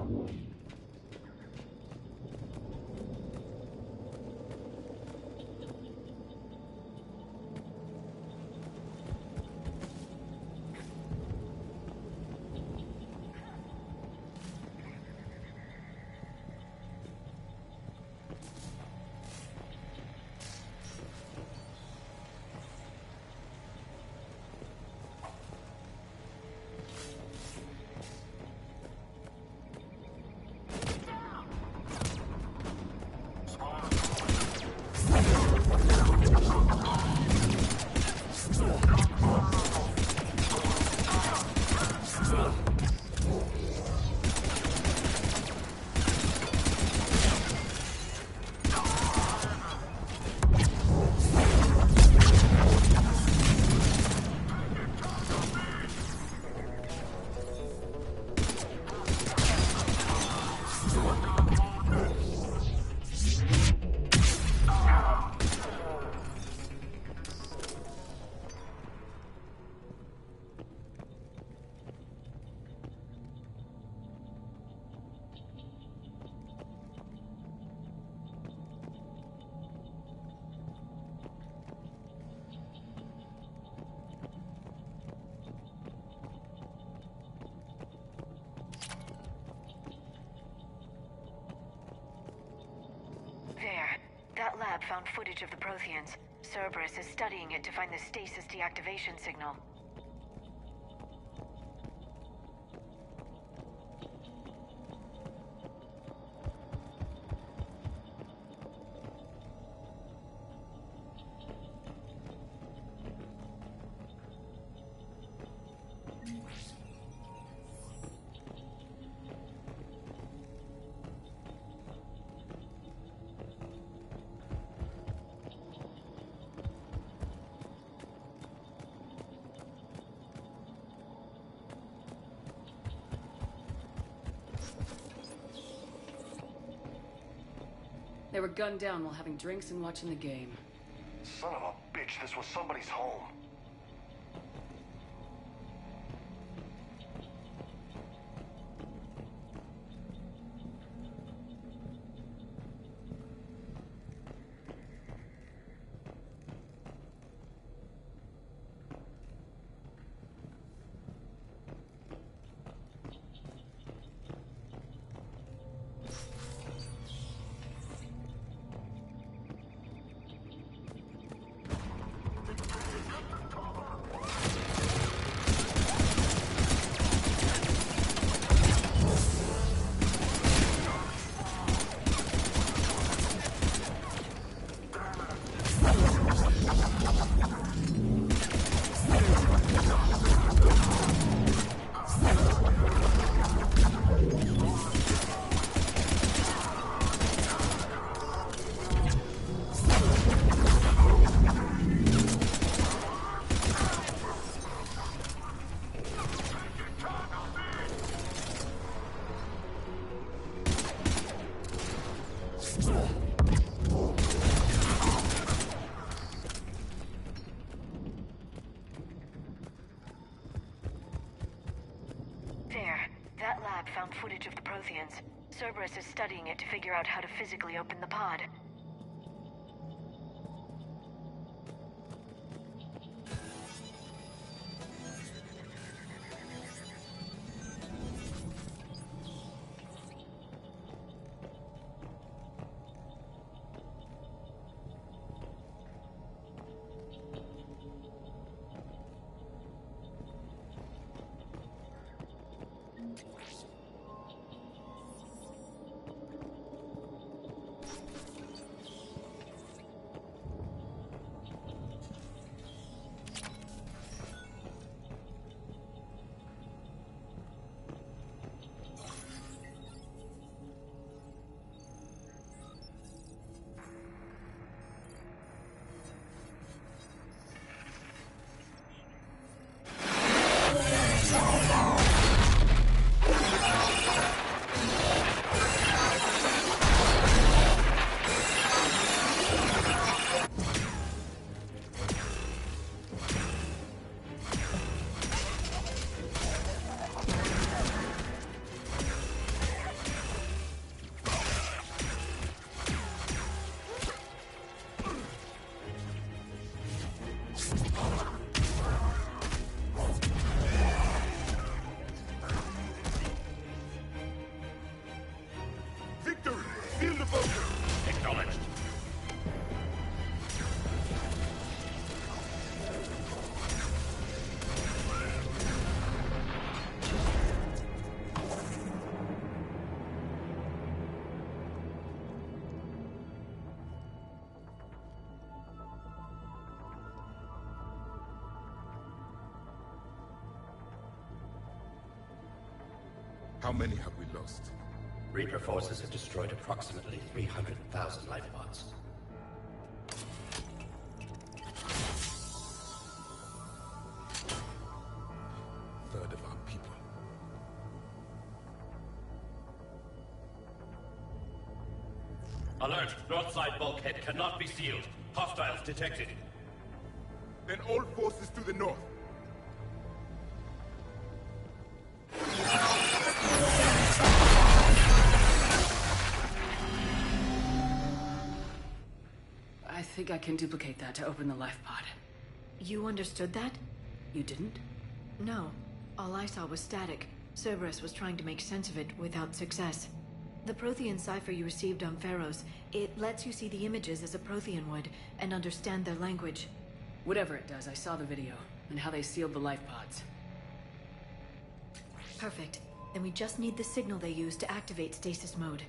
That lab found footage of the Protheans. Cerberus is studying it to find the stasis deactivation signal. They were gunned down while having drinks and watching the game. Son of a bitch, this was somebody's home. That lab found footage of the Protheans. Cerberus is studying it to figure out how to physically open the pod. Acknowledged. How many have we lost? Reaper forces have destroyed approximately 300,000 life pods. Third of our people. Alert! North side bulkhead cannot be sealed. Hostiles detected. Then all forces to the north. I think I can duplicate that to open the life pod. You understood that? You didn't? No. All I saw was static. Cerberus was trying to make sense of it without success. The Prothean cipher you received on Pharaohs, it lets you see the images as a Prothean would, and understand their language. Whatever it does, I saw the video, and how they sealed the life pods. Perfect. Then we just need the signal they use to activate stasis mode.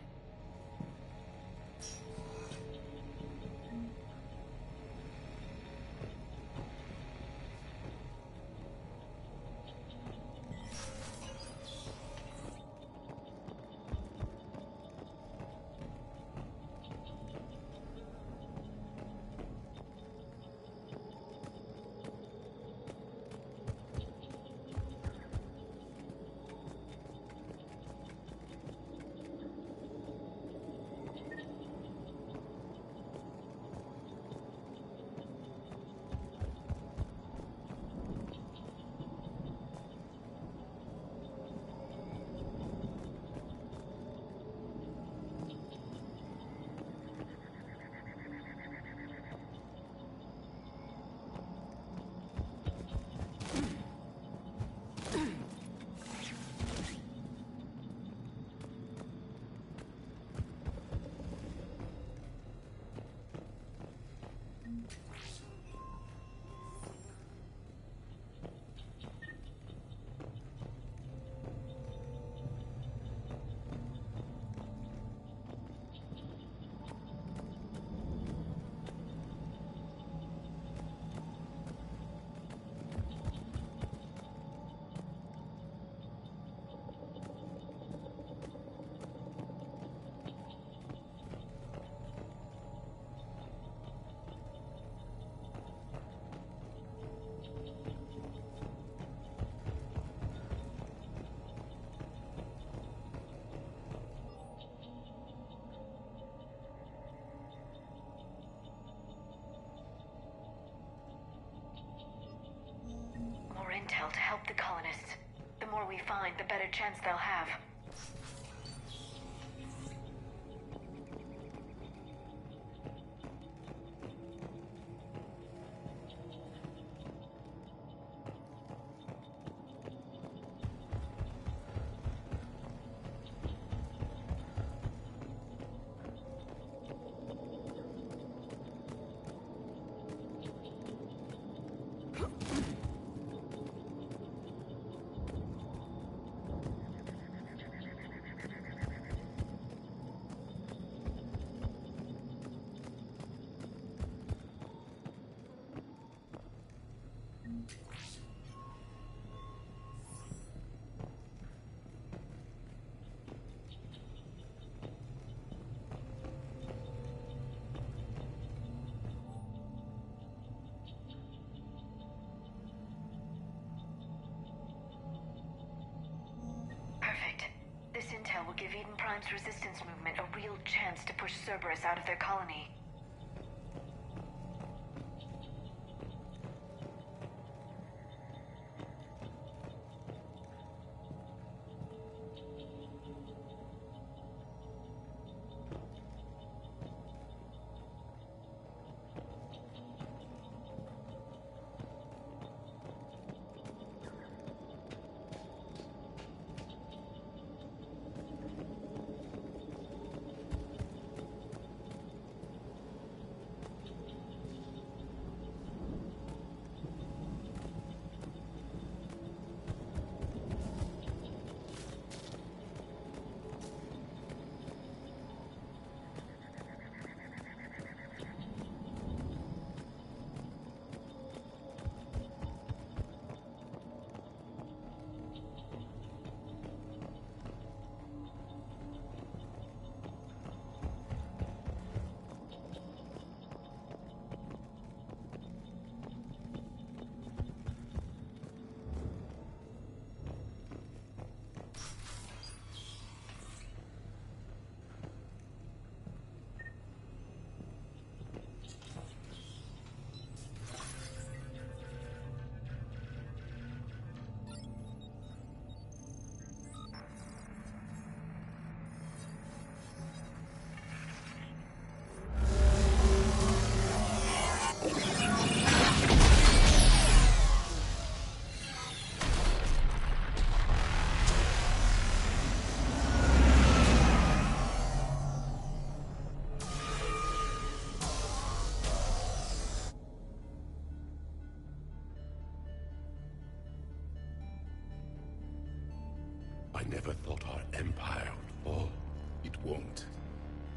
More intel to help the colonists. The more we find, the better chance they'll have. This intel will give Eden Prime's resistance movement a real chance to push Cerberus out of their colony. I never thought our empire would fall. It won't.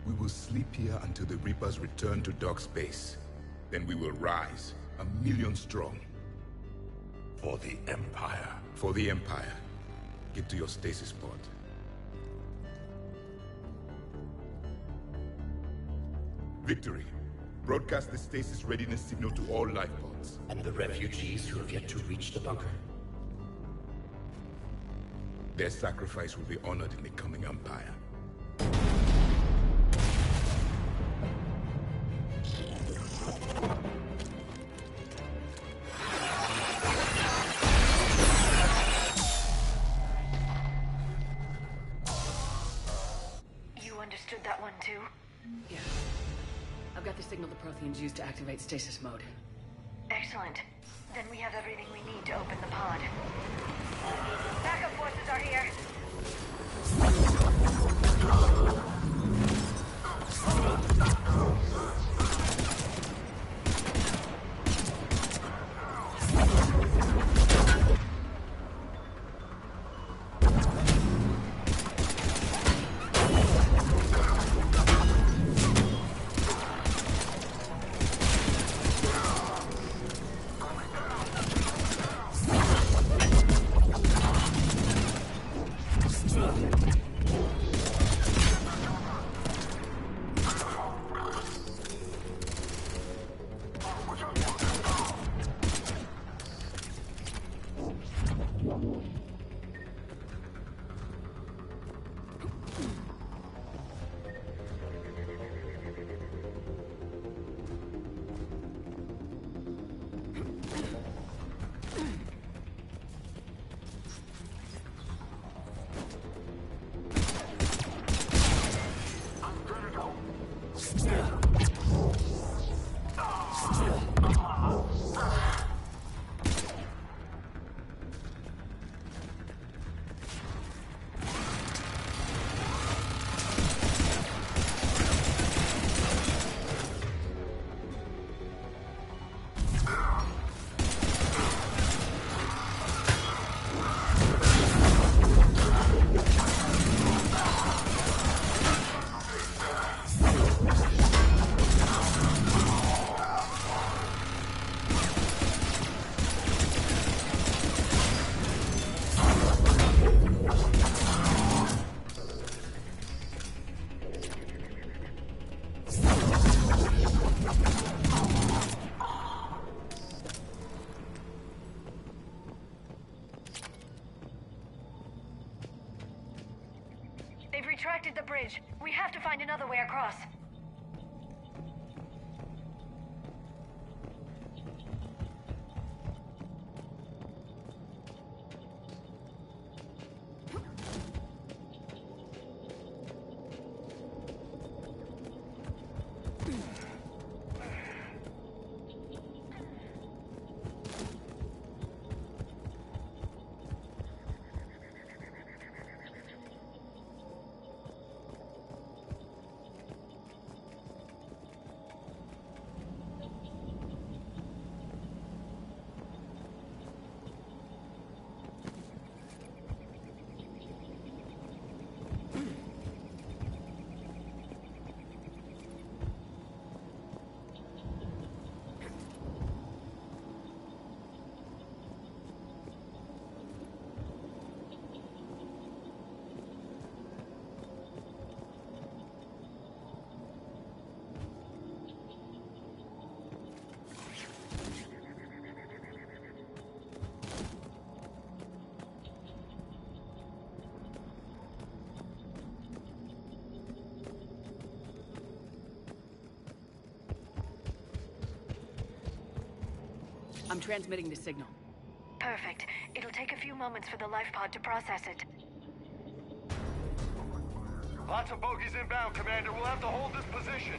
We will sleep here until the Reapers return to dark space. Then we will rise, 1,000,000 strong. For the Empire. For the Empire. Get to your stasis pod. Victory. Broadcast the stasis readiness signal to all life pods. And the refugees who have yet to reach the bunker. Their sacrifice will be honored in the coming Empire. You understood that one too? Yeah. I've got the signal the Protheans use to activate stasis mode. Excellent. Then we have everything we need to open the pod. Backup forces are here. They've retracted the bridge. We have to find another way across. I'm transmitting the signal. Perfect. It'll take a few moments for the life pod to process it. Lots of bogies inbound, Commander. We'll have to hold this position.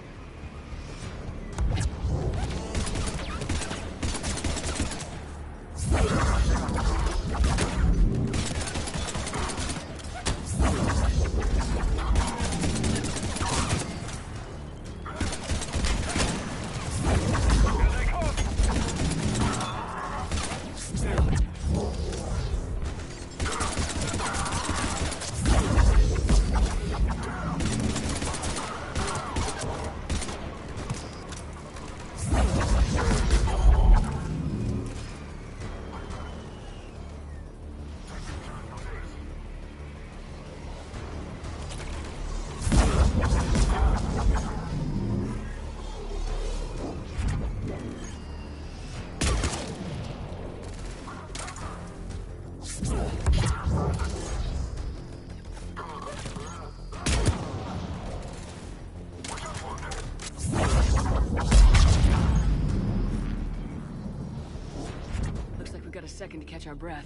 Second to catch our breath.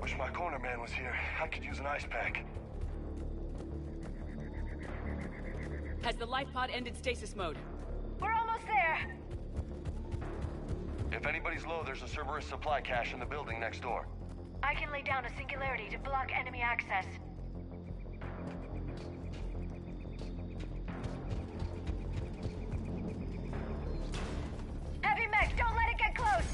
Wish my corner man was here. I could use an ice pack. Has the life pod ended stasis mode? We're almost there. If anybody's low, there's a Cerberus supply cache in the building next door. I can lay down a singularity to block enemy access. Heavy mech, don't let it get close!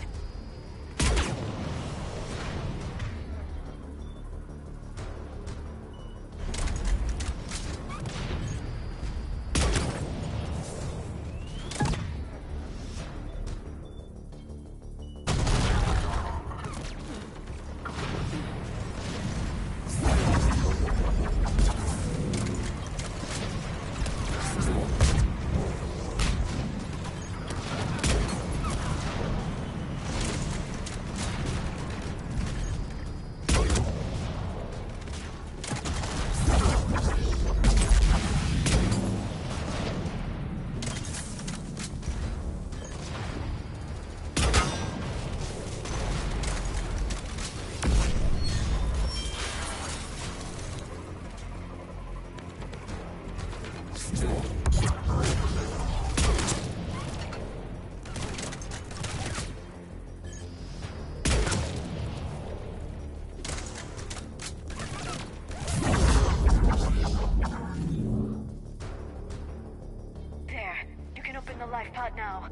Life pod now.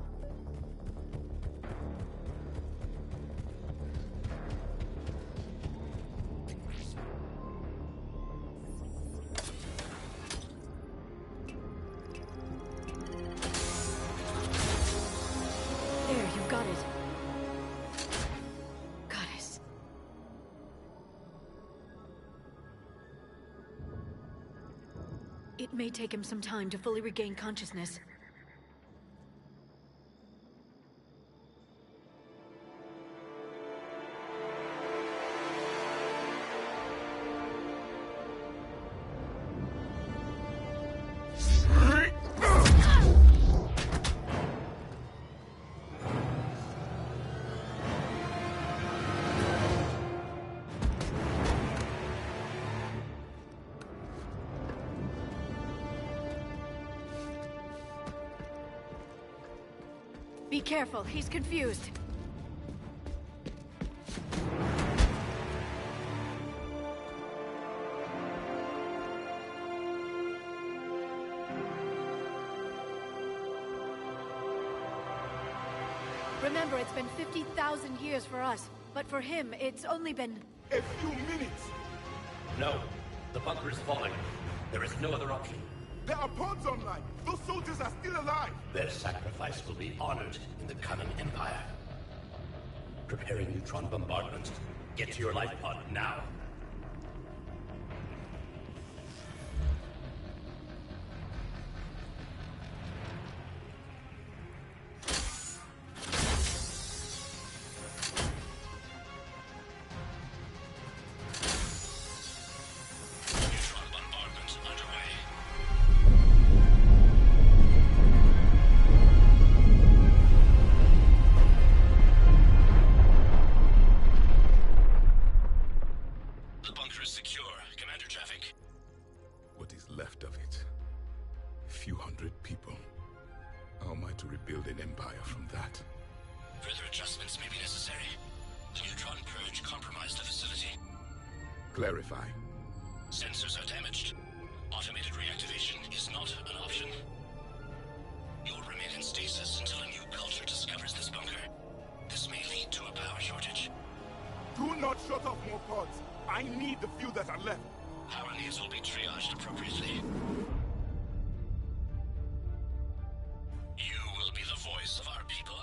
There, you got it. Goddess. It may take him some time to fully regain consciousness. Be careful, he's confused. Remember, it's been 50,000 years for us, but for him, it's only been... A few minutes! No, the bunker is falling. There is no other option. There are pods online! Those soldiers are still alive! Their sacrifice will be honored in the coming Empire. Preparing neutron bombardment. Get to your life pod now. Clarify. Sensors are damaged. Automated reactivation is not an option. You'll remain in stasis until a new culture discovers this bunker. This may lead to a power shortage. Do not shut off more pods. I need the few that are left. Power needs will be triaged appropriately. You will be the voice of our people.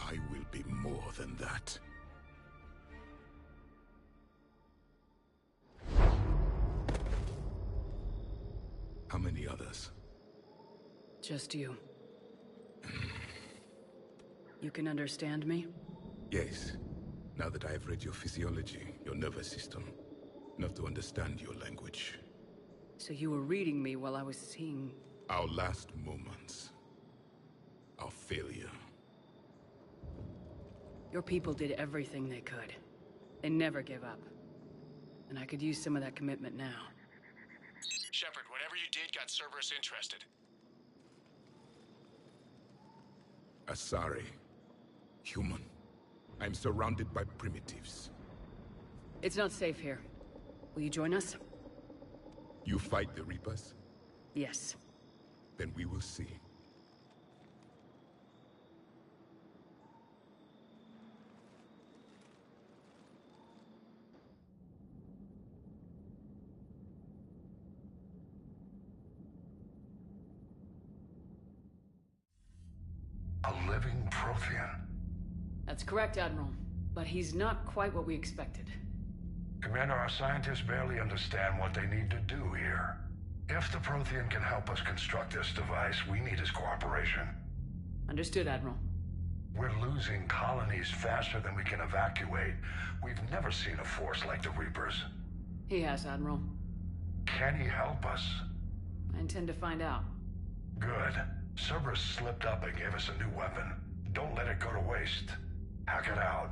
I will be more than that. How many others? Just you. You can understand me? Yes. Now that I have read your physiology, your nervous system, enough to understand your language. So you were reading me while I was seeing... Our last moments. Our failure. Your people did everything they could. They never give up. And I could use some of that commitment now. Shepard, whatever you did got Cerberus interested. Asari. Human. I'm surrounded by primitives. It's not safe here. Will you join us? You fight the Reapers? Yes. Then we will see. A living Prothean. That's correct, Admiral. But he's not quite what we expected. Commander, our scientists barely understand what they need to do here. If the Prothean can help us construct this device, we need his cooperation. Understood, Admiral. We're losing colonies faster than we can evacuate. We've never seen a force like the Reapers. He has, Admiral. Can he help us? I intend to find out. Good. Cerberus slipped up and gave us a new weapon. Don't let it go to waste. Hack it out.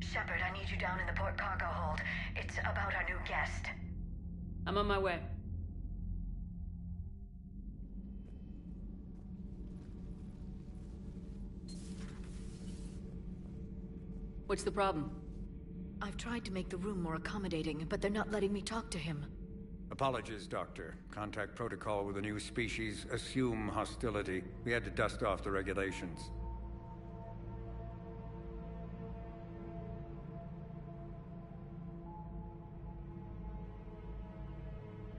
Shepard, I need you down in the port cargo hold. It's about our new guest. I'm on my way. What's the problem? I've tried to make the room more accommodating, but they're not letting me talk to him. Apologies, Doctor. Contact protocol with a new species. Assume hostility. We had to dust off the regulations.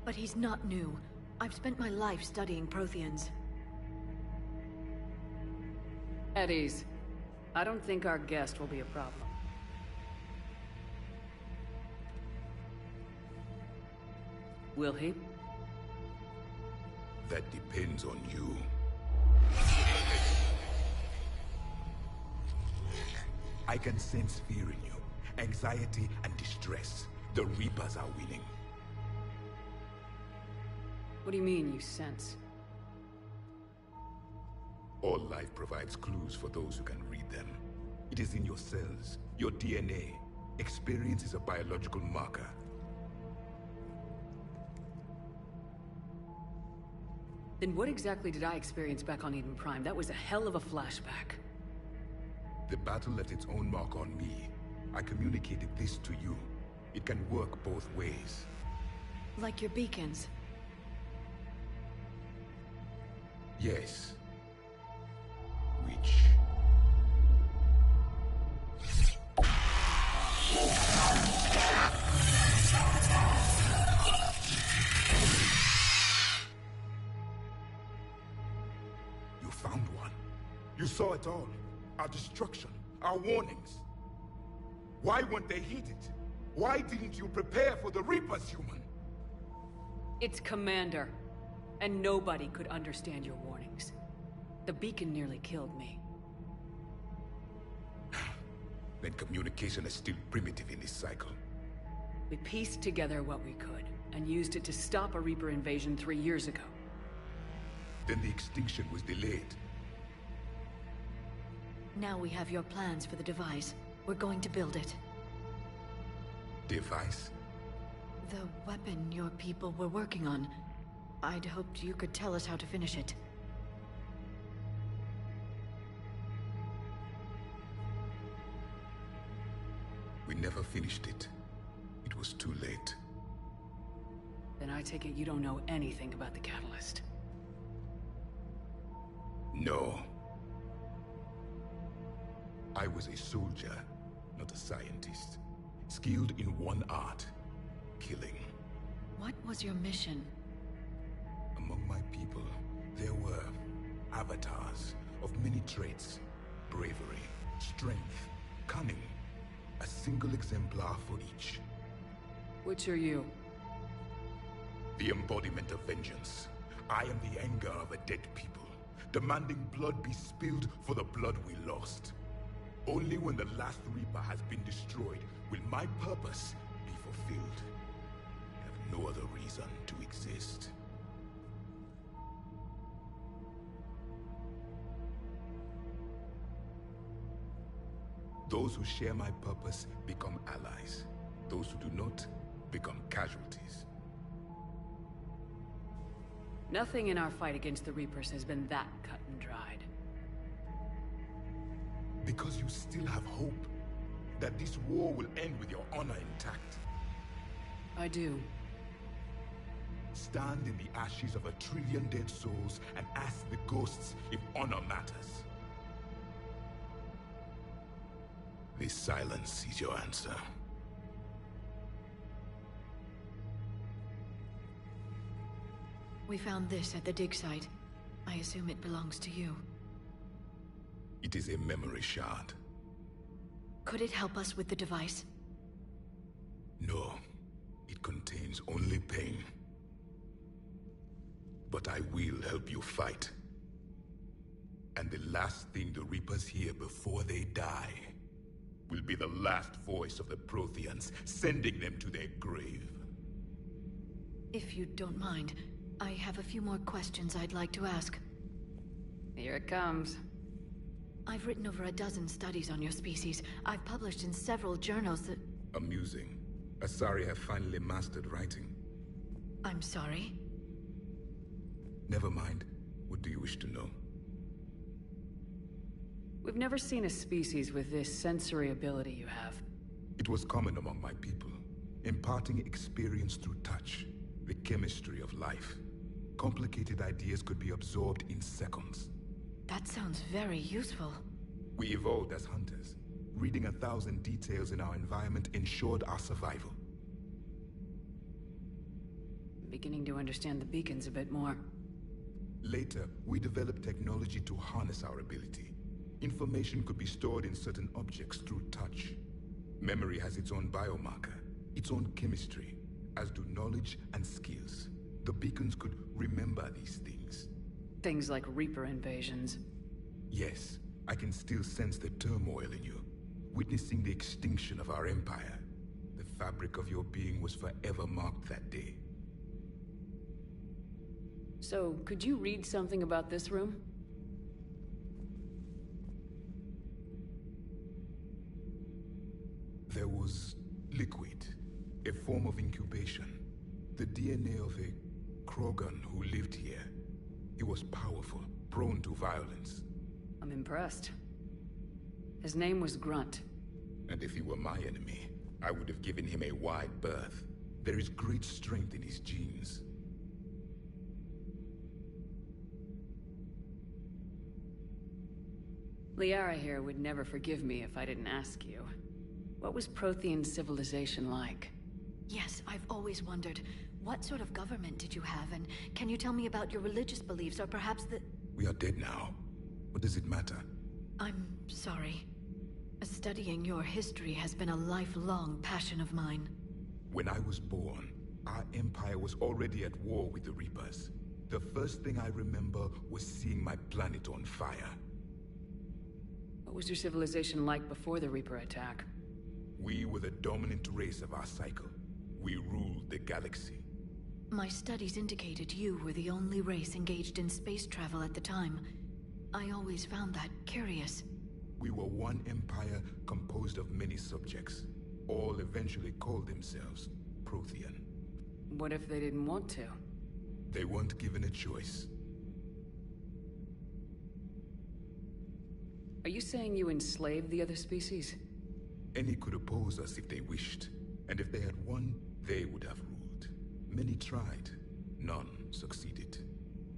But he's not new. I've spent my life studying Protheans. At ease. I don't think our guest will be a problem. Will he? That depends on you. I can sense fear in you. Anxiety and distress. The Reapers are winning. What do you mean, you sense? All life provides clues for those who can read them. It is in your cells, your DNA. Experience is a biological marker. Then what exactly did I experience back on Eden Prime? That was a hell of a flashback. The battle left its own mark on me. I communicated this to you. It can work both ways. Like your beacons. Yes. Which... You found one. You saw it all. Our destruction, our warnings. Why weren't they heeded? Why didn't you prepare for the Reapers, human? It's Commander. And nobody could understand your warnings. The beacon nearly killed me. Then communication is still primitive in this cycle. We pieced together what we could, and used it to stop a Reaper invasion 3 years ago. Then the extinction was delayed. Now we have your plans for the device. We're going to build it. Device? The weapon your people were working on. I'd hoped you could tell us how to finish it. We never finished it. It was too late. Then I take it you don't know anything about the catalyst. No. I was a soldier, not a scientist. Skilled in one art, killing. What was your mission? Among my people, there were avatars of many traits. Bravery, strength, cunning. A single exemplar for each. Which are you? The embodiment of vengeance. I am the anger of a dead people, demanding blood be spilled for the blood we lost. Only when the last Reaper has been destroyed will my purpose be fulfilled. I have no other reason to exist. Those who share my purpose become allies. Those who do not become casualties. Nothing in our fight against the Reapers has been that cut and dried. Because you still have hope that this war will end with your honor intact. I do. Stand in the ashes of 1 trillion dead souls and ask the ghosts if honor matters. This silence is your answer. We found this at the dig site. I assume it belongs to you. It is a memory shard. Could it help us with the device? No. It contains only pain. But I will help you fight. And the last thing the Reapers hear before they die will be the last voice of the Protheans, sending them to their grave. If you don't mind, I have a few more questions I'd like to ask. Here it comes. I've written over a dozen studies on your species. I've published in several journals that... Amusing. Asari have finally mastered writing. I'm sorry? Never mind. What do you wish to know? We've never seen a species with this sensory ability you have. It was common among my people, imparting experience through touch, the chemistry of life. Complicated ideas could be absorbed in seconds. That sounds very useful. We evolved as hunters. Reading 1,000 details in our environment ensured our survival. I'm beginning to understand the beacons a bit more. Later, we developed technology to harness our ability. Information could be stored in certain objects through touch. Memory has its own biomarker, its own chemistry, as do knowledge and skills. The beacons could remember these things. Things like Reaper invasions. Yes, I can still sense the turmoil in you, witnessing the extinction of our empire. The fabric of your being was forever marked that day. So, could you read something about this room? There was liquid, a form of incubation. The DNA of a Krogan who lived here. He was powerful, prone to violence. I'm impressed. His name was Grunt. And if he were my enemy, I would have given him a wide berth. There is great strength in his genes. Liara here would never forgive me if I didn't ask you. What was Prothean civilization like? Yes, I've always wondered. What sort of government did you have, and can you tell me about your religious beliefs, or perhaps the... We are dead now. What does it matter? I'm sorry. Studying your history has been a lifelong passion of mine. When I was born, our empire was already at war with the Reapers. The first thing I remember was seeing my planet on fire. What was your civilization like before the Reaper attack? We were the dominant race of our cycle. We ruled the galaxy. My studies indicated you were the only race engaged in space travel at the time. I always found that curious. We were one empire composed of many subjects. All eventually called themselves Prothean. What if they didn't want to? They weren't given a choice. Are you saying you enslaved the other species? Any could oppose us if they wished. And if they had won, they would have ruled. Many tried. None succeeded.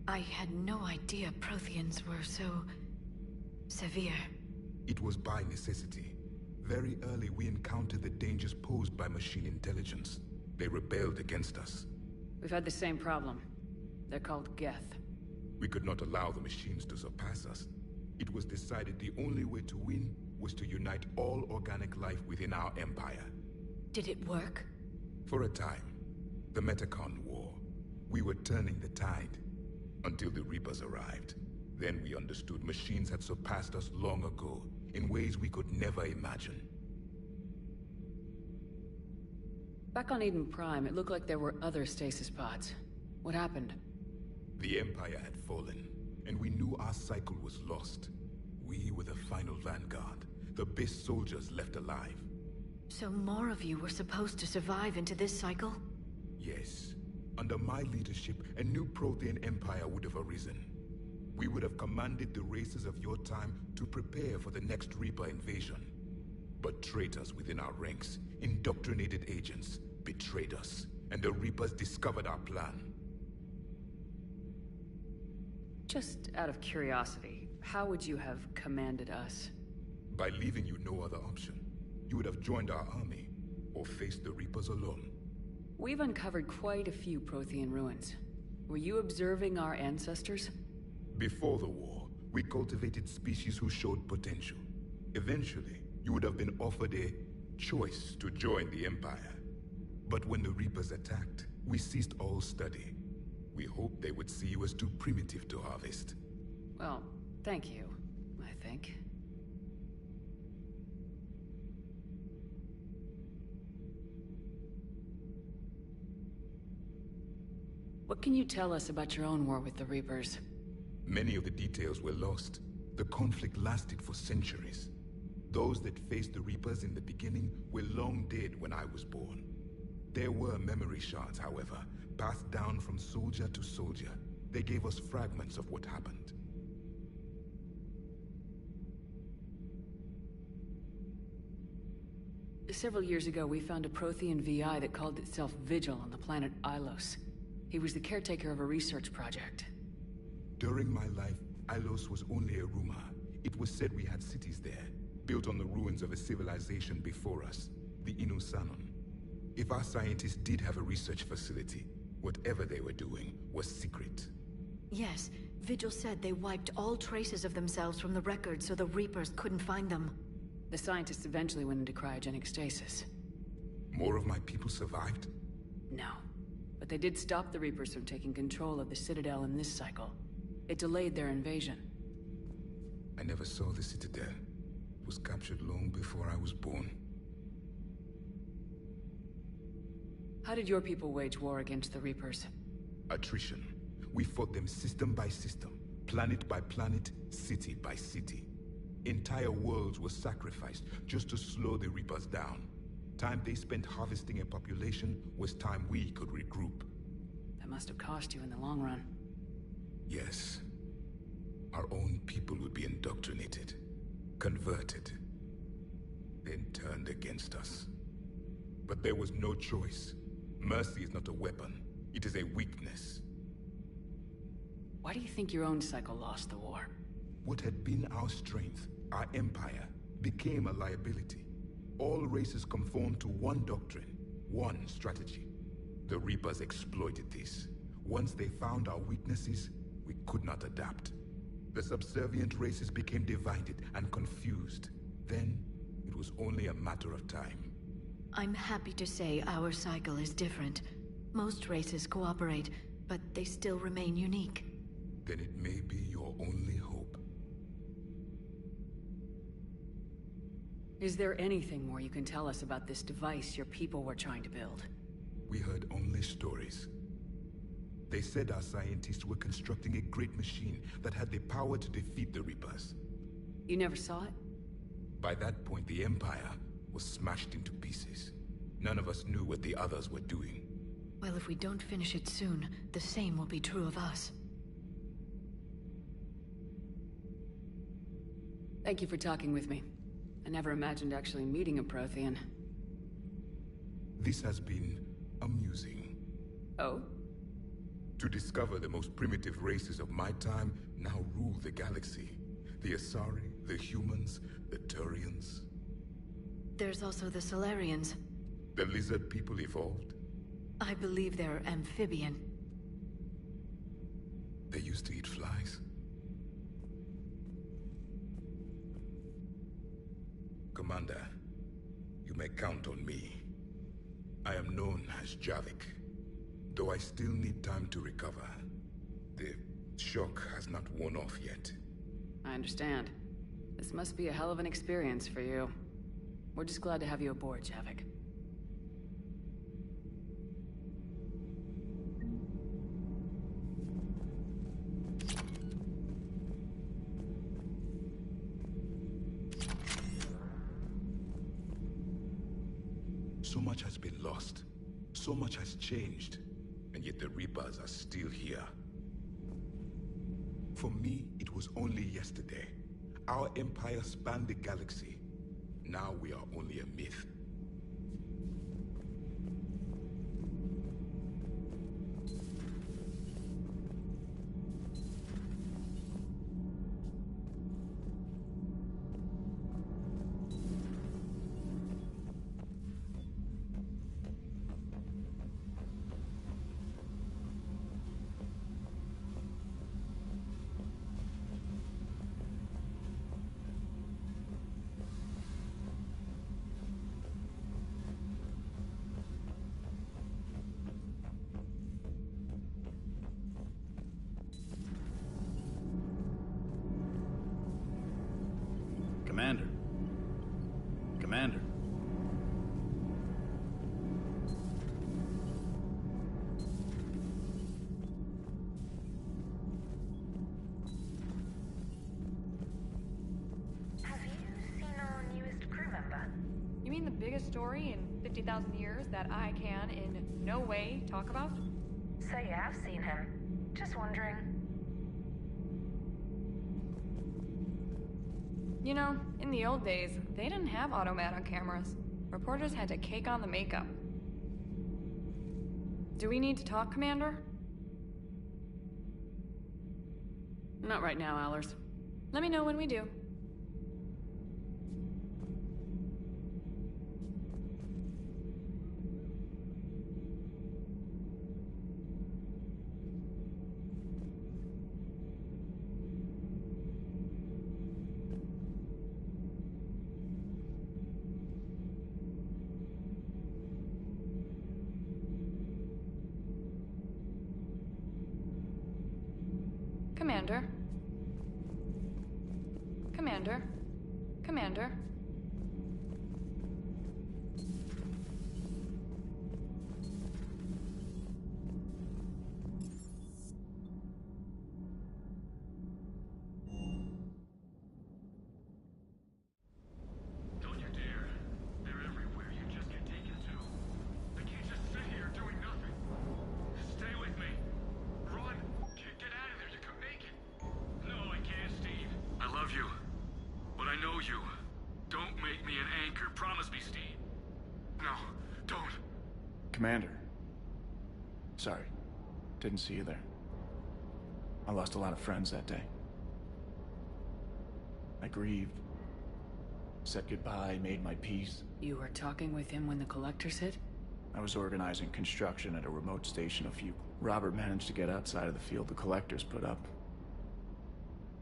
I had no idea Protheans were so... severe. It was by necessity. Very early we encountered the dangers posed by machine intelligence. They rebelled against us. We've had the same problem. They're called Geth. We could not allow the machines to surpass us. It was decided the only way to win was to unite all organic life within our empire. Did it work? For a time. The Metacon War. We were turning the tide. Until the Reapers arrived. Then we understood machines had surpassed us long ago, in ways we could never imagine. Back on Eden Prime, it looked like there were other stasis pods. What happened? The Empire had fallen, and we knew our cycle was lost. We were the final vanguard, the best soldiers left alive. So more of you were supposed to survive into this cycle? Yes. Under my leadership, a new Prothean empire would have arisen. We would have commanded the races of your time to prepare for the next Reaper invasion. But traitors within our ranks, indoctrinated agents, betrayed us, and the Reapers discovered our plan. Just out of curiosity, how would you have commanded us? By leaving you no other option. You would have joined our army, or faced the Reapers alone. We've uncovered quite a few Prothean ruins. Were you observing our ancestors? Before the war, we cultivated species who showed potential. Eventually, you would have been offered a choice to join the Empire. But when the Reapers attacked, we ceased all study. We hoped they would see you as too primitive to harvest. Well, thank you, I think. What can you tell us about your own war with the Reapers? Many of the details were lost. The conflict lasted for centuries. Those that faced the Reapers in the beginning were long dead when I was born. There were memory shards, however, passed down from soldier to soldier. They gave us fragments of what happened. Several years ago, we found a Prothean VI that called itself Vigil on the planet Ilos. He was the caretaker of a research project. During my life, Ilos was only a rumor. It was said we had cities there, built on the ruins of a civilization before us, the Inusanon. If our scientists did have a research facility, whatever they were doing was secret. Yes, Vigil said they wiped all traces of themselves from the records so the Reapers couldn't find them. The scientists eventually went into cryogenic stasis. More of my people survived? No. But they did stop the Reapers from taking control of the Citadel in this cycle. It delayed their invasion. I never saw the Citadel. It was captured long before I was born. How did your people wage war against the Reapers? Attrition. We fought them system by system, planet by planet, city by city. Entire worlds were sacrificed just to slow the Reapers down. Time they spent harvesting a population was time we could regroup. That must have cost you in the long run. Yes. Our own people would be indoctrinated, converted, then turned against us. But there was no choice. Mercy is not a weapon. It is a weakness. Why do you think your own cycle lost the war? What had been our strength, our empire, became a liability. All races conformed to one doctrine, one strategy. The Reapers exploited this. Once they found our weaknesses, we could not adapt. The subservient races became divided and confused. Then, it was only a matter of time. I'm happy to say our cycle is different. Most races cooperate, but they still remain unique. Then it may be your only hope. Is there anything more you can tell us about this device your people were trying to build? We heard only stories. They said our scientists were constructing a great machine that had the power to defeat the Reapers. You never saw it? By that point, the Empire was smashed into pieces. None of us knew what the others were doing. Well, if we don't finish it soon, the same will be true of us. Thank you for talking with me. I never imagined actually meeting a Prothean. This has been amusing. Oh? To discover the most primitive races of my time now rule the galaxy. The Asari, the humans, the Turians. There's also the Solarians. The lizard people evolved? I believe they're amphibian. They used to eat flies. Commander, you may count on me. I am known as Javik, though I still need time to recover. The shock has not worn off yet. I understand. This must be a hell of an experience for you. We're just glad to have you aboard, Javik. So much has been lost. So much has changed. and yet the Reapers are still here. For me, it was only yesterday. Our empire spanned the galaxy. Now we are only a myth. Commander. Commander. Have you seen our newest crew member? You mean the biggest story in 50,000 years that I can, in no way, talk about? So you have seen him. Just wondering. You know, in the old days, they didn't have automatic cameras. Reporters had to cake on the makeup. Do we need to talk, Commander? Not right now, Allers. Let me know when we do. Commander? Commander? Commander? Don't you dare. They're everywhere. You just get taken to. I can't just sit here doing nothing. Stay with me. Run. Get out of there. You could make it. No, I can't, Steve. I love you. But I know you. Don't make me an anchor. Promise me, Steve. No, don't. Commander. Sorry. Didn't see you there. I lost a lot of friends that day. I grieved. Said goodbye, made my peace. You were talking with him when the collectors hit? I was organizing construction at a remote station a few. Robert managed to get outside of the field the collectors put up.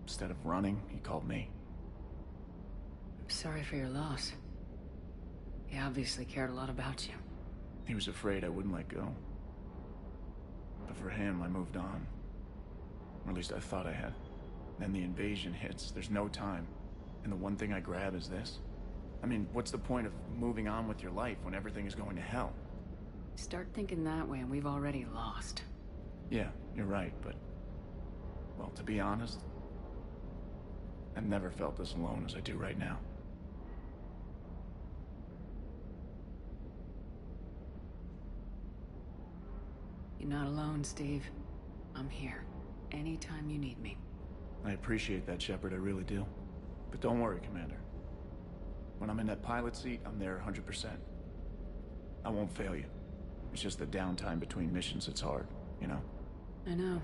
Instead of running, he called me. I'm sorry for your loss. He obviously cared a lot about you. He was afraid I wouldn't let go. But for him, I moved on. Or at least I thought I had. Then the invasion hits, there's no time. And the one thing I grab is this. I mean, what's the point of moving on with your life when everything is going to hell? Start thinking that way and we've already lost. Yeah, you're right, but... well, to be honest, I've never felt as alone as I do right now. You're not alone, Steve. I'm here. Anytime you need me. I appreciate that, Shepard, I really do. But don't worry, Commander. When I'm in that pilot seat, I'm there 100%. I won't fail you. It's just the downtime between missions that's hard, you know? I know.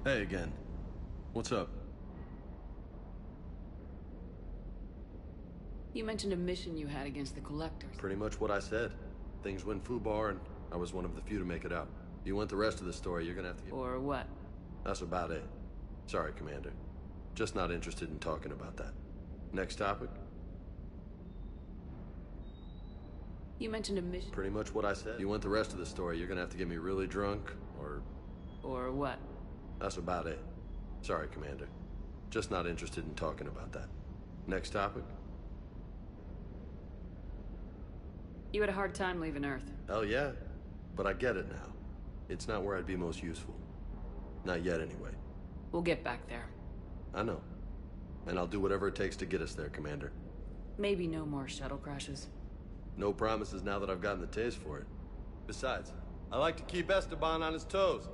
Hey again. What's up? You mentioned a mission you had against the Collectors. Pretty much what I said. Things went foobar, and I was one of the few to make it out. You want the rest of the story, you're gonna have to get... Or what? That's about it. Sorry, Commander. Just not interested in talking about that. Next topic? You mentioned a mission... Pretty much what I said. You want the rest of the story, you're gonna have to get me really drunk, or... Or what? That's about it. Sorry, Commander. Just not interested in talking about that. Next topic? You had a hard time leaving Earth. Hell yeah. But I get it now. It's not where I'd be most useful. Not yet, anyway. We'll get back there. I know. And I'll do whatever it takes to get us there, Commander. Maybe no more shuttle crashes. No promises now that I've gotten the taste for it. Besides, I like to keep Esteban on his toes.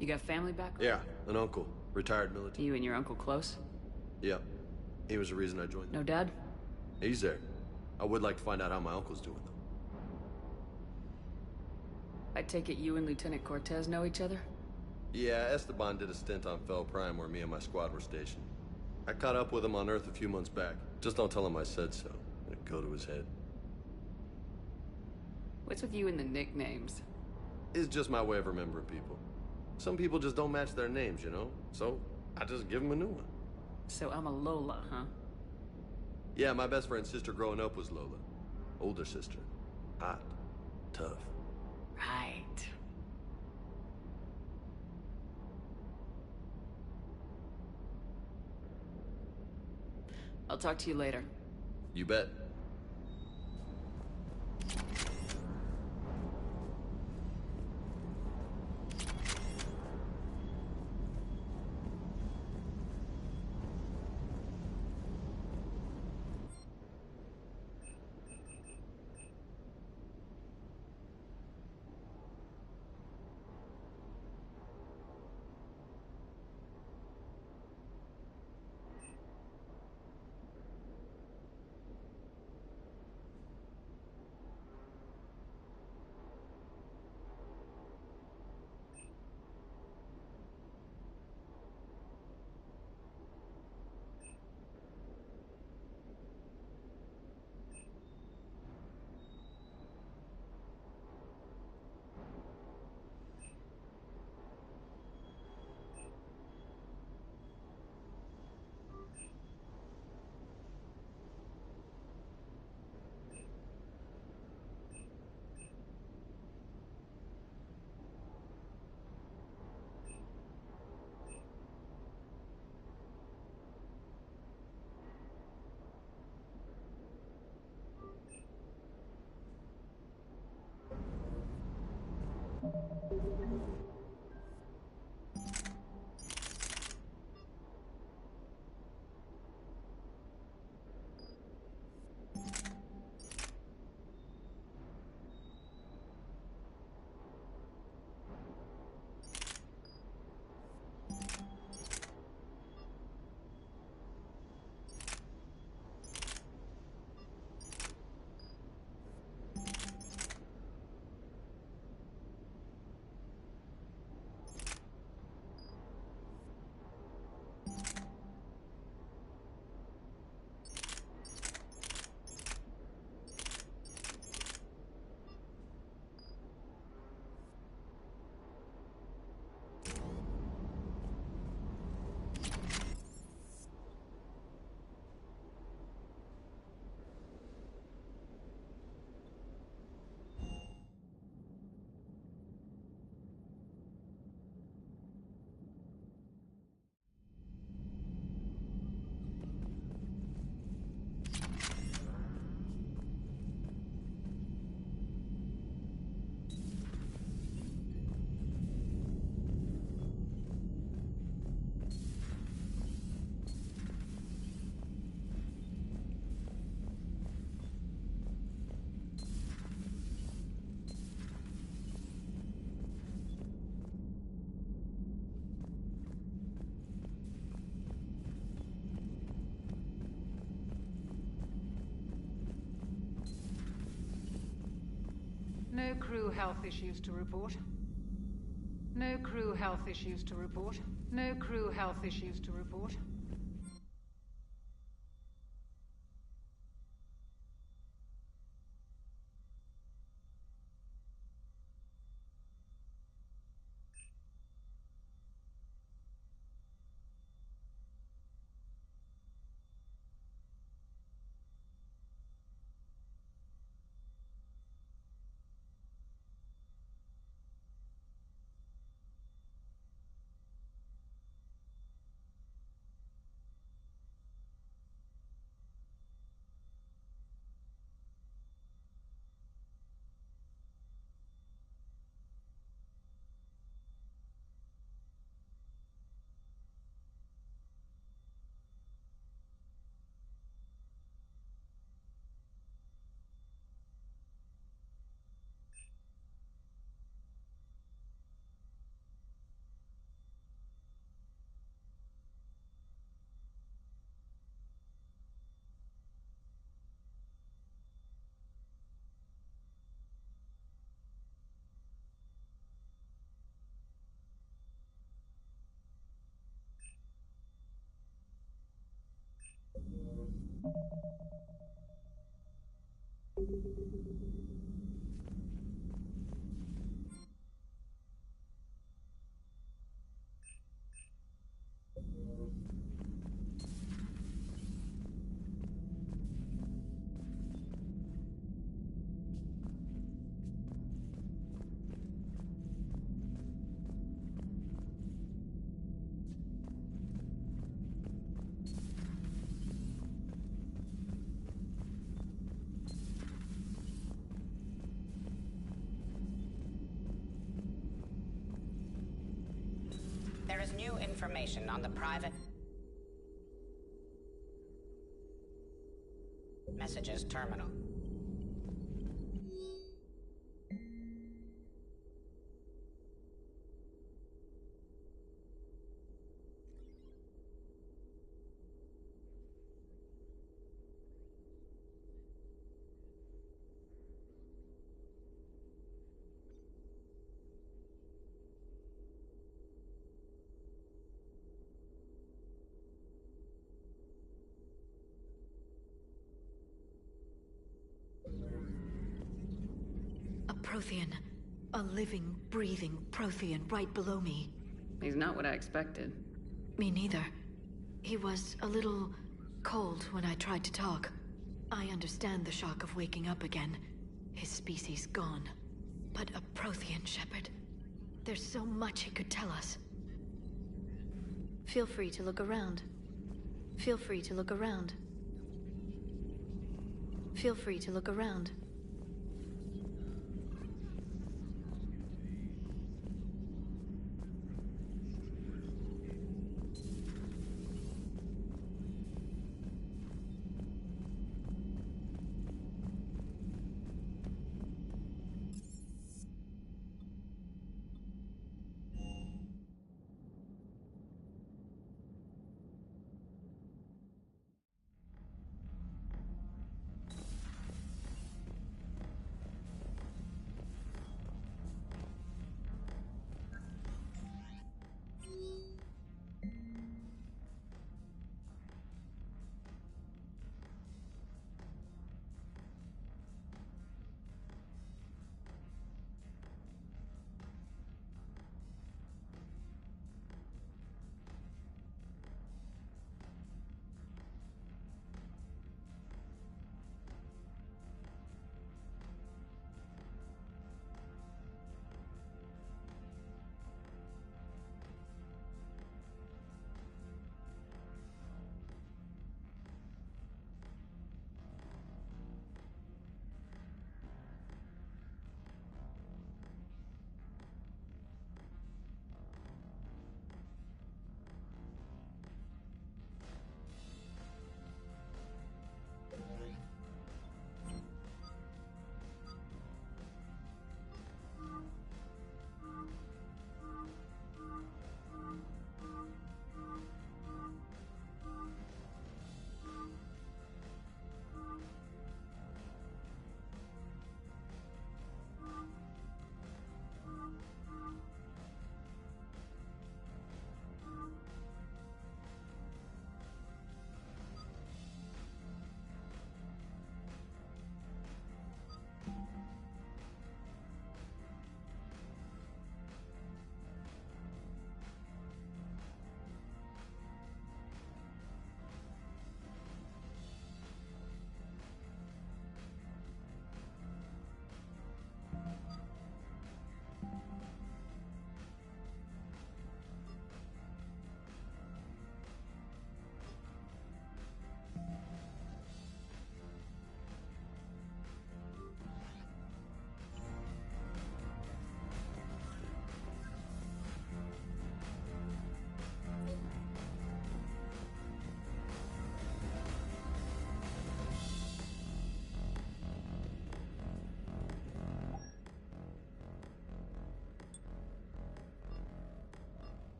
You got family back? Yeah, an uncle. Retired military. You and your uncle close? Yep. He was the reason I joined. No dad? He's there. I would like to find out how my uncle's doing, though. I take it you and Lieutenant Cortez know each other? Yeah, Esteban did a stint on Fel Prime where me and my squad were stationed. I caught up with him on Earth a few months back. Just don't tell him I said so. It'd go to his head. What's with you and the nicknames? It's just my way of remembering people. Some people just don't match their names, you know? So, I just give them a new one. So I'm a Lola, huh? Yeah, my best friend's sister growing up was Lola. Older sister. Hot. Tough. Right. I'll talk to you later. You bet. No crew health issues to report. No crew health issues to report. No crew health issues to report. There is new information on the private messages terminal. A Prothean. A living, breathing Prothean right below me. He's not what I expected. Me neither. He was a little cold when I tried to talk. I understand the shock of waking up again. His species gone. But a Prothean, Shepard. There's so much he could tell us. Feel free to look around. Feel free to look around. Feel free to look around.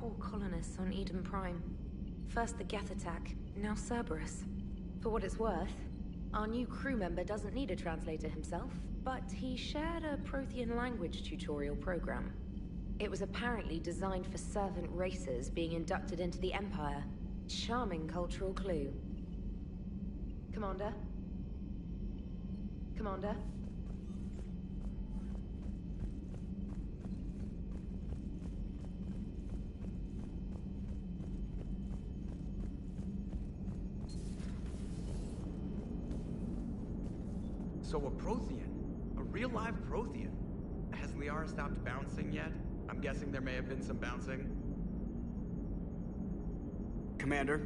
poor colonists on Eden Prime. First the Geth attack, now Cerberus. For what it's worth, our new crew member doesn't need a translator himself, but he shared a Prothean language tutorial program. It was apparently designed for servant races being inducted into the Empire. Charming cultural clue. Commander? Commander? So a Prothean? A real live Prothean? Has Liara stopped bouncing yet? I'm guessing there may have been some bouncing. Commander?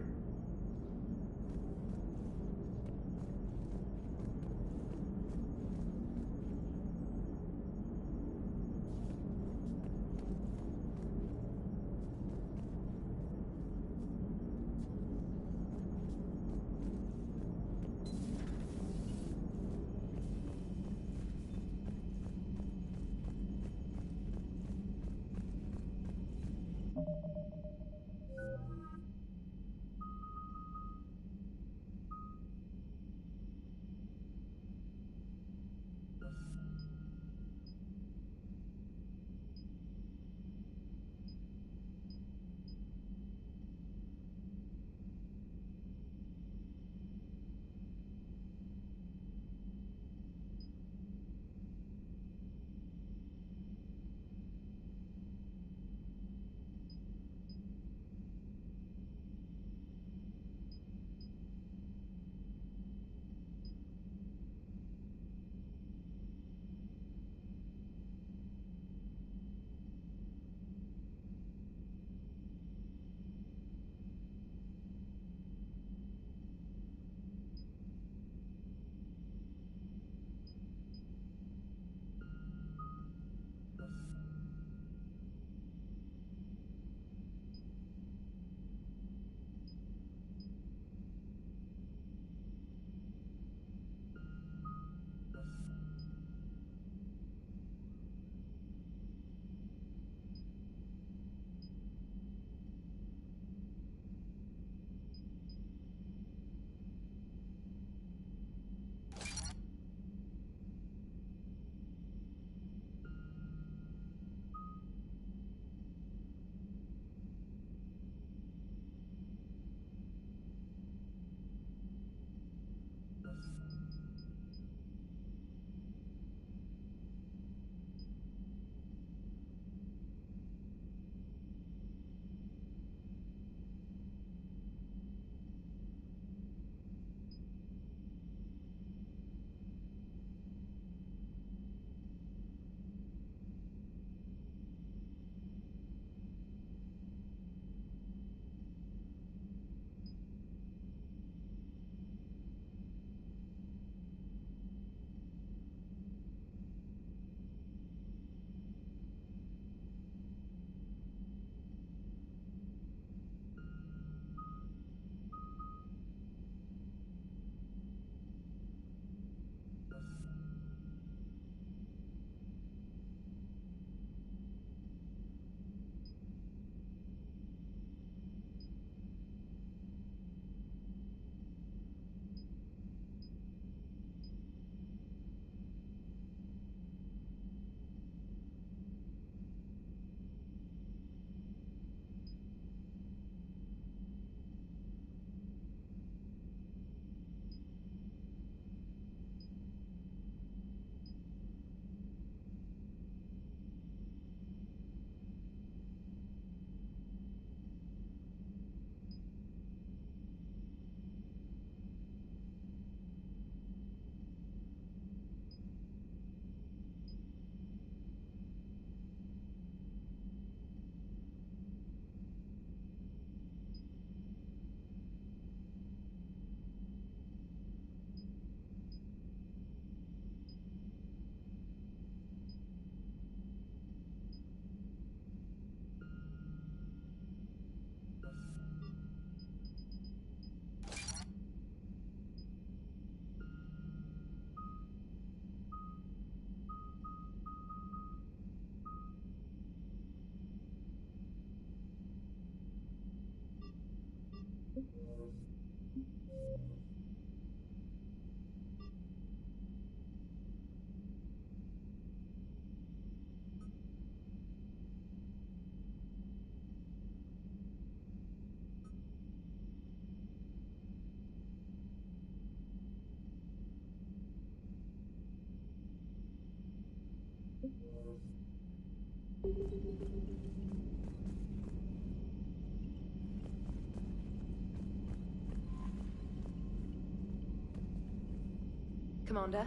Commander?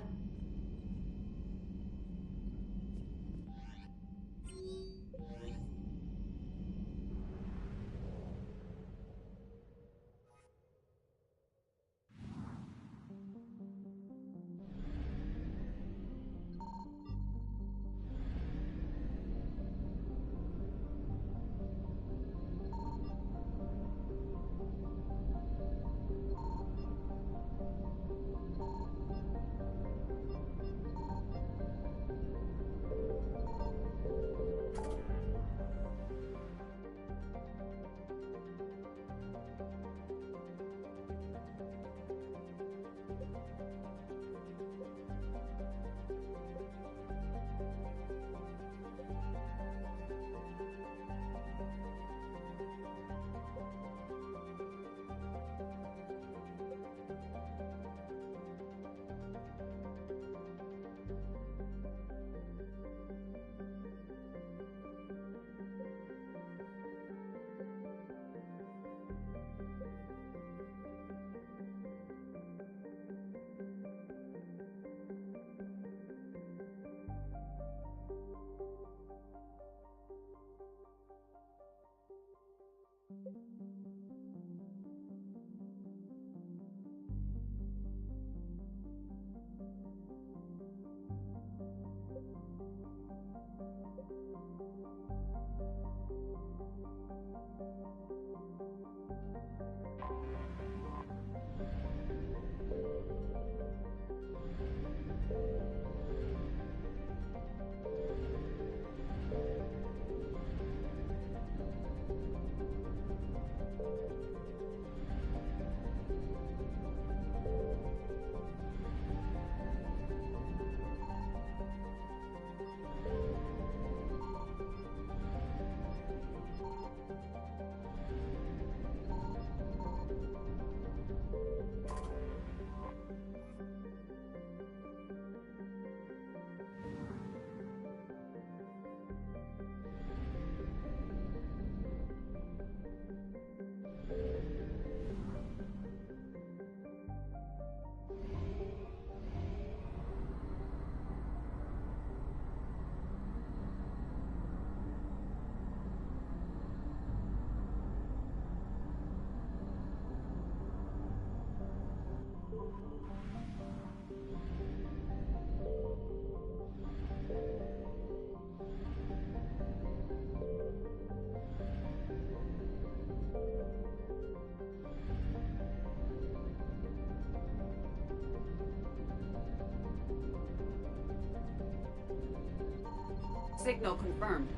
Signal confirmed.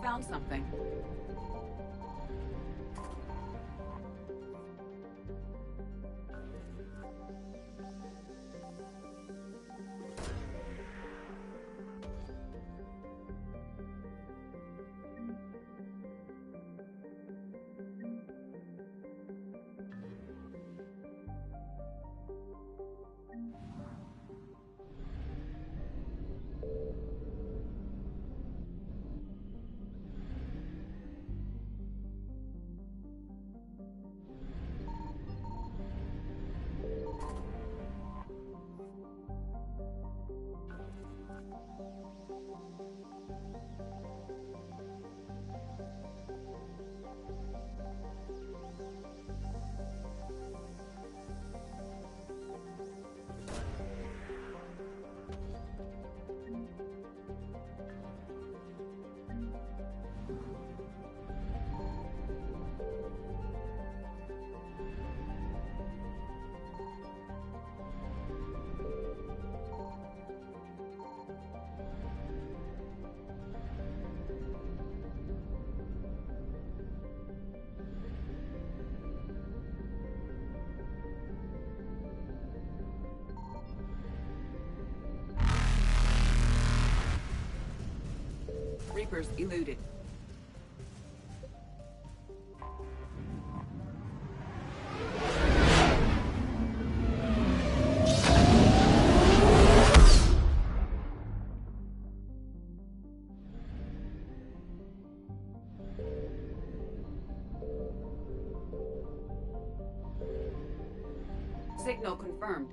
found something. Reapers eluded. Signal confirmed.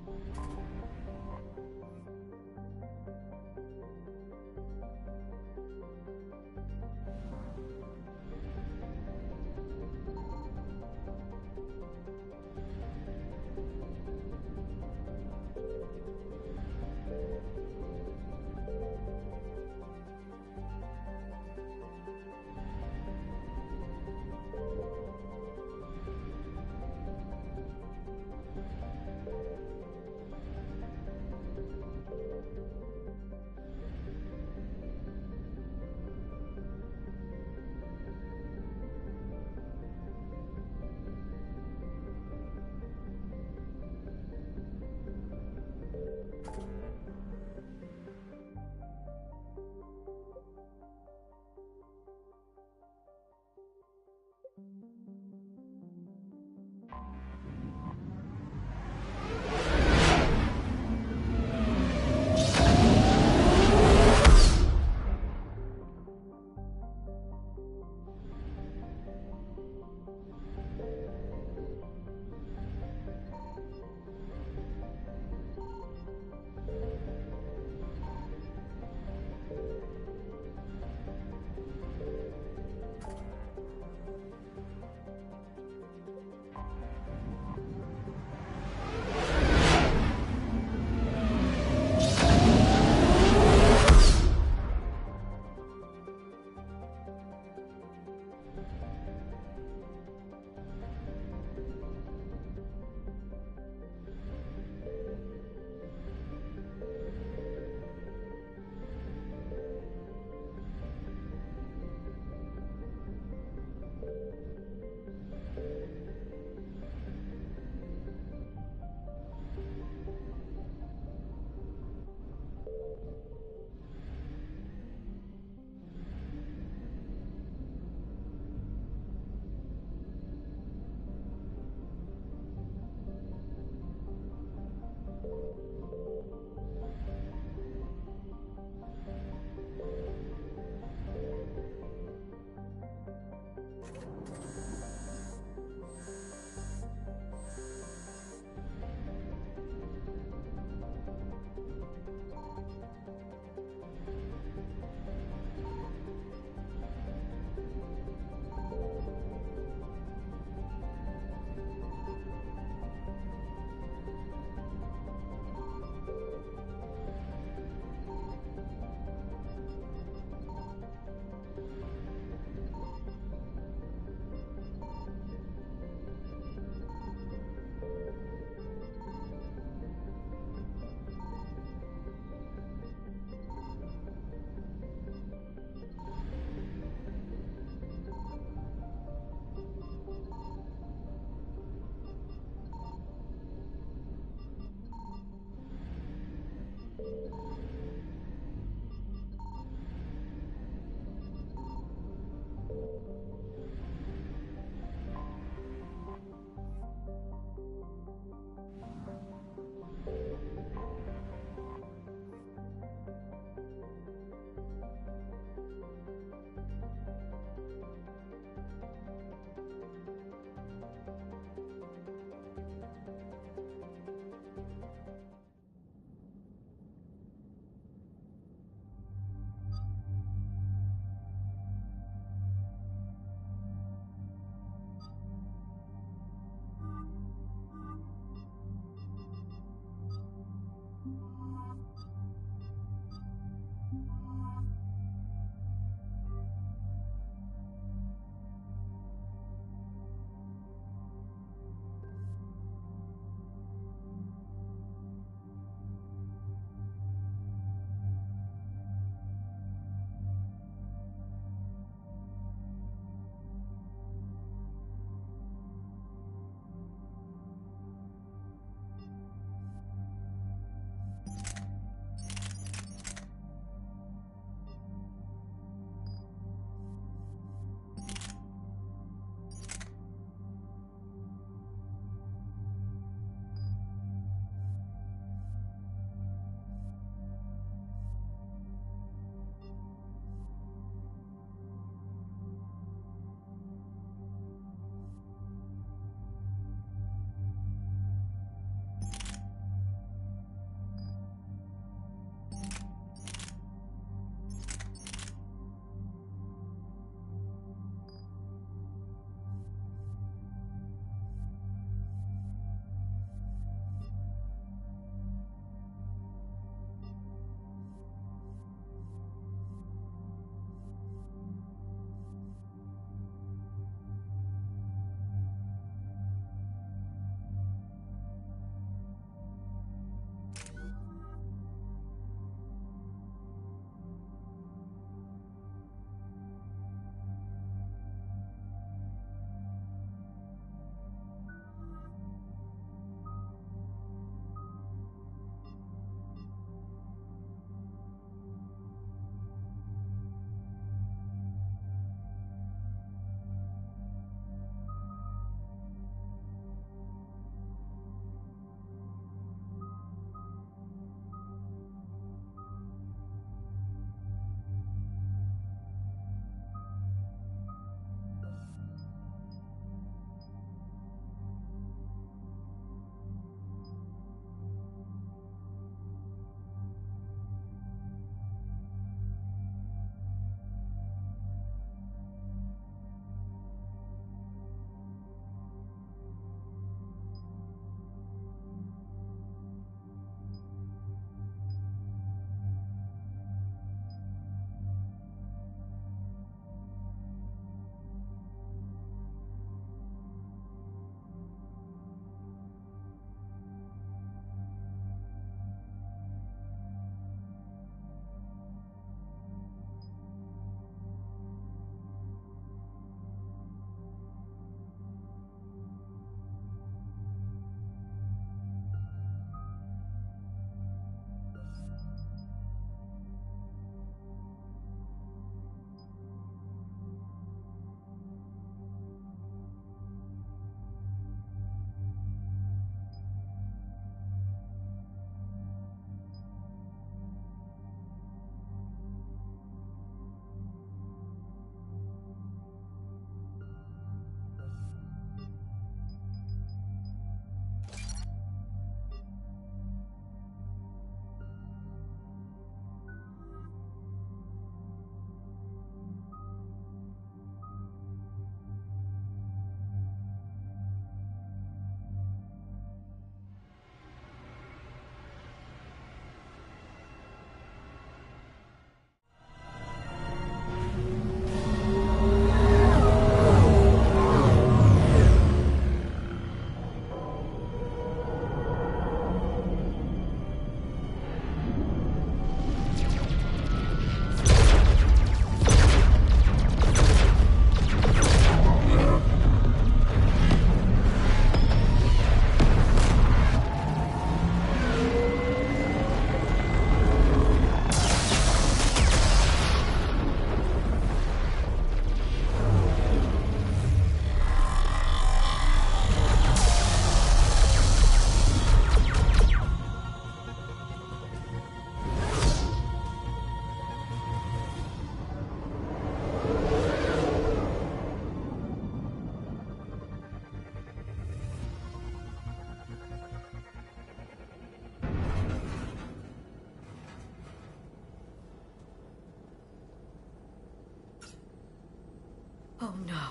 Oh no.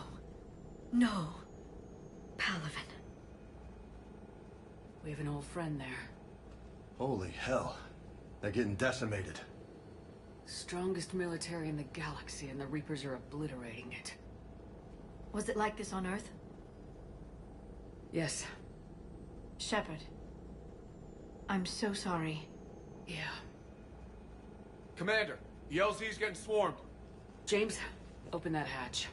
No. Palaven. We have an old friend there. Holy hell. They're getting decimated. Strongest military in the galaxy, and the Reapers are obliterating it. Was it like this on Earth? Yes. Shepard. I'm so sorry. Yeah. Commander, the LZ's getting swarmed. James, open that hatch.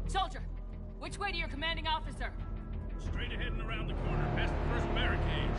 Soldier, which way to your commanding officer? Straight ahead and around the corner, past the first barricade.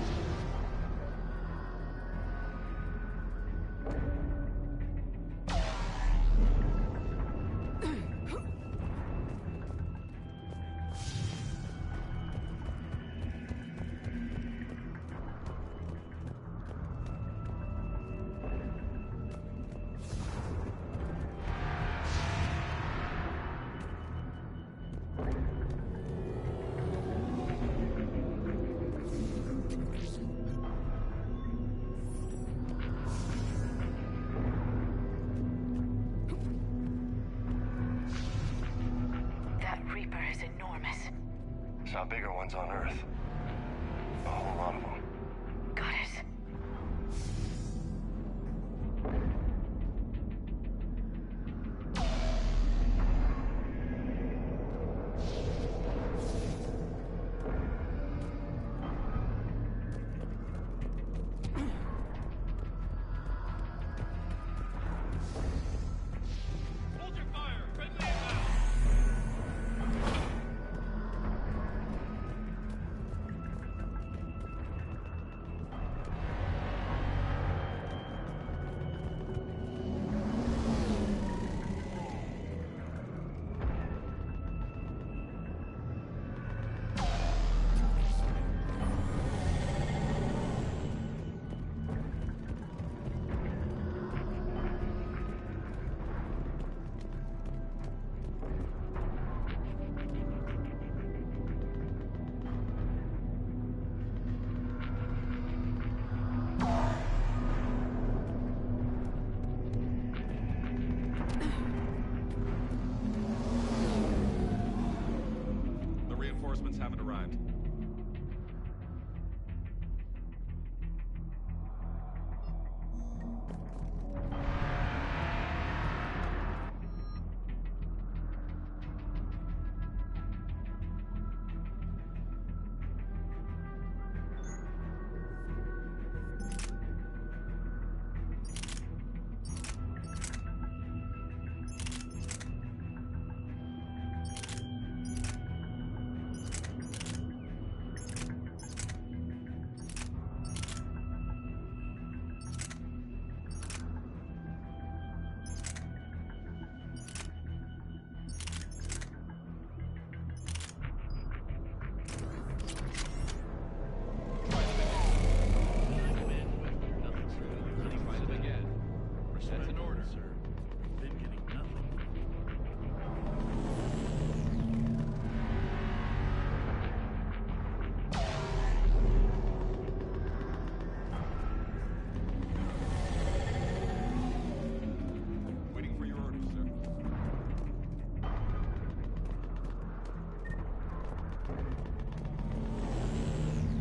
Saw bigger ones on Earth. A whole lot of them. Got it. Hold your fire! Friendly inbound! haven't arrived.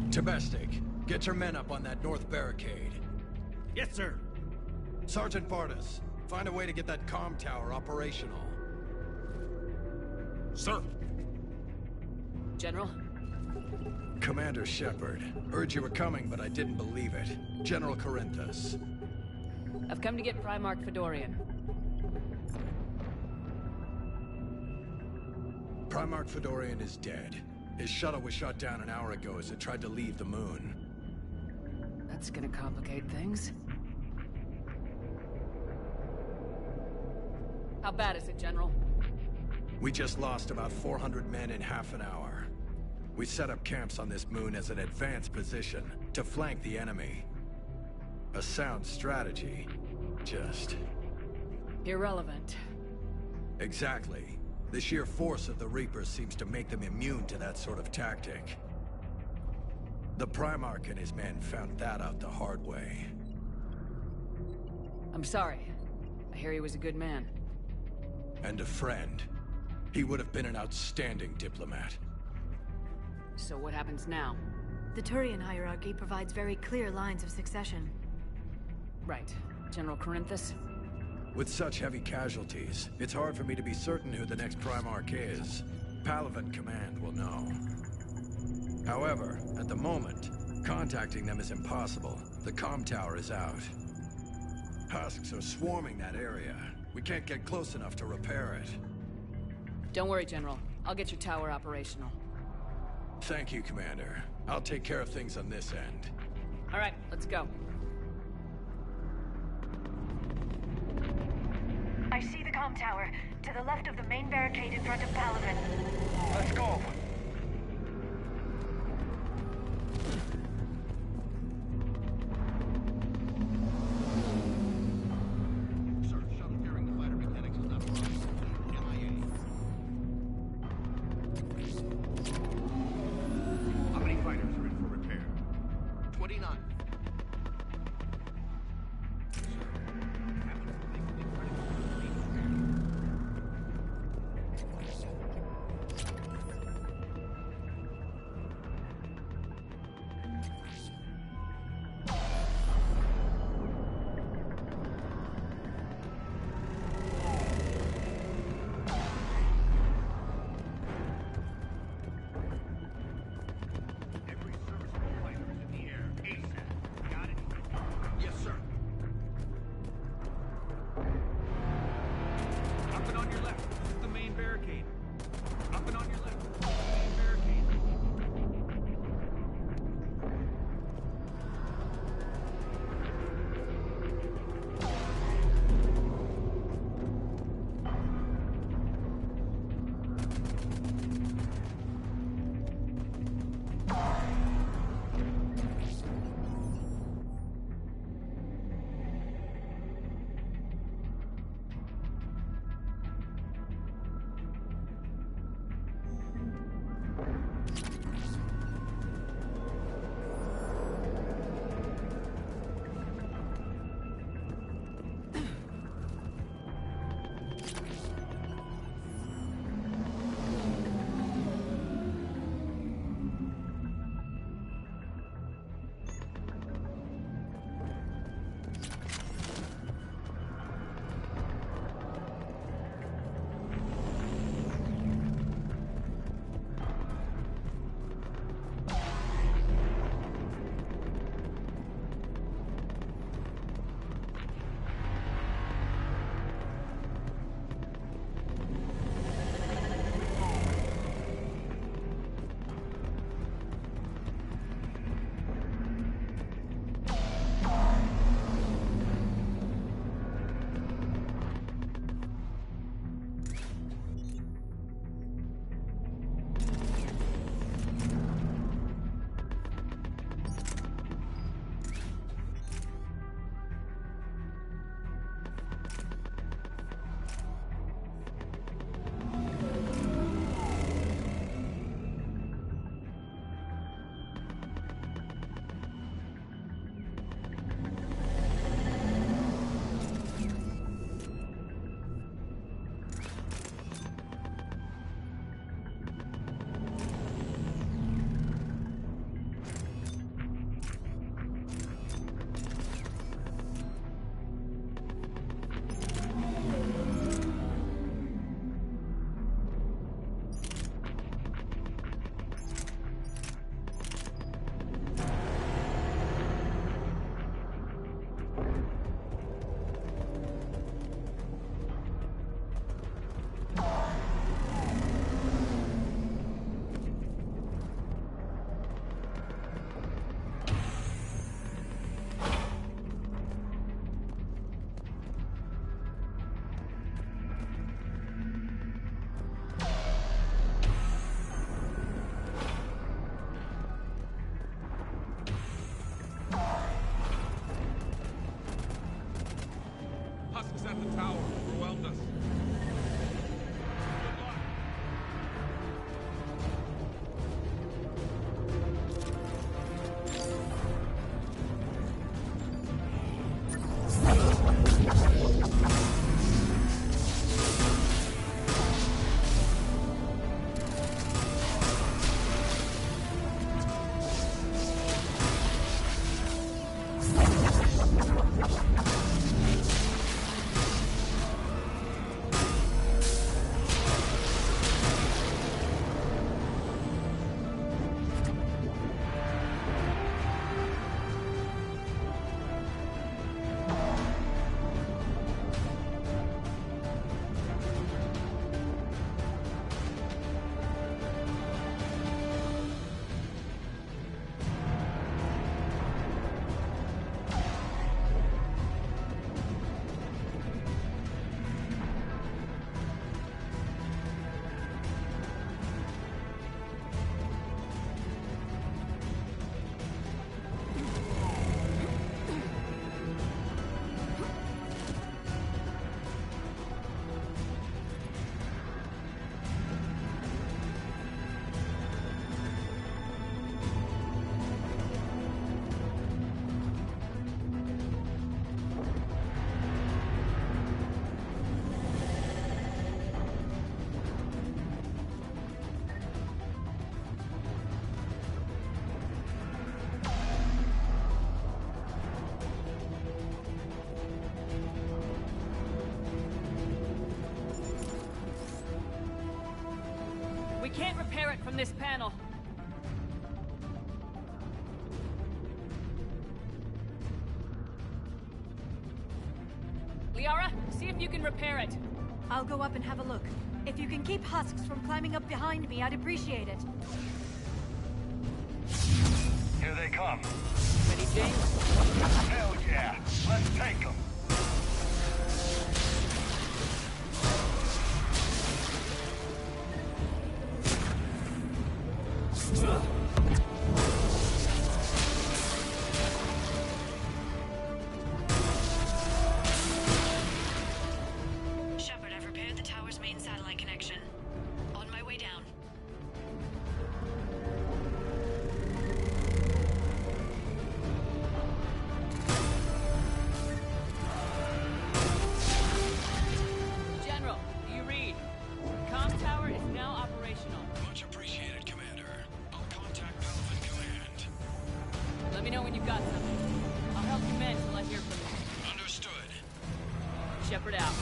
Domestic, get your men up on that north barricade. Yes, sir. Sergeant Bartis, find a way to get that comm tower operational. Sir. General? Commander Shepard, heard you were coming, but I didn't believe it. General Corinthus. I've come to get Primarch Fedorian. Primarch Fedorian is dead. His shuttle was shot down an hour ago as it tried to leave the moon. That's gonna complicate things. How bad is it, General? We just lost about 400 men in half an hour. We set up camps on this moon as an advanced position to flank the enemy. A sound strategy. Just... irrelevant. Exactly. The sheer force of the Reapers seems to make them immune to that sort of tactic. The Primarch and his men found that out the hard way. I'm sorry. I hear he was a good man. And a friend. He would have been an outstanding diplomat. So what happens now? The Turian hierarchy provides very clear lines of succession. Right. General Corinthus? With such heavy casualties, it's hard for me to be certain who the next Primarch is. Palaven Command will know. However, at the moment, contacting them is impossible. The comm tower is out. Husks are swarming that area. We can't get close enough to repair it. Don't worry, General. I'll get your tower operational. Thank you, Commander. I'll take care of things on this end. All right, let's go. I see the comm tower, to the left of the main barricade in front of Palaven. Let's go! Sir, shuttle carrying the fighter mechanics is not arrived. MIA. How many fighters are in for repair? 29. We can't repair it from this panel. Liara, see if you can repair it. I'll go up and have a look. If you can keep husks from climbing up behind me, I'd appreciate it. Here they come. Ready, James? Hell yeah. Let's take them. Shepard, I've repaired the tower's main satellite connection. On my way down. General, do you read? Comm tower is now operational. Much appreciated, Commander. I'll contact Palaven Command. Let me know when you've got something. I'll help you men till I hear from you. Understood. Shepard out.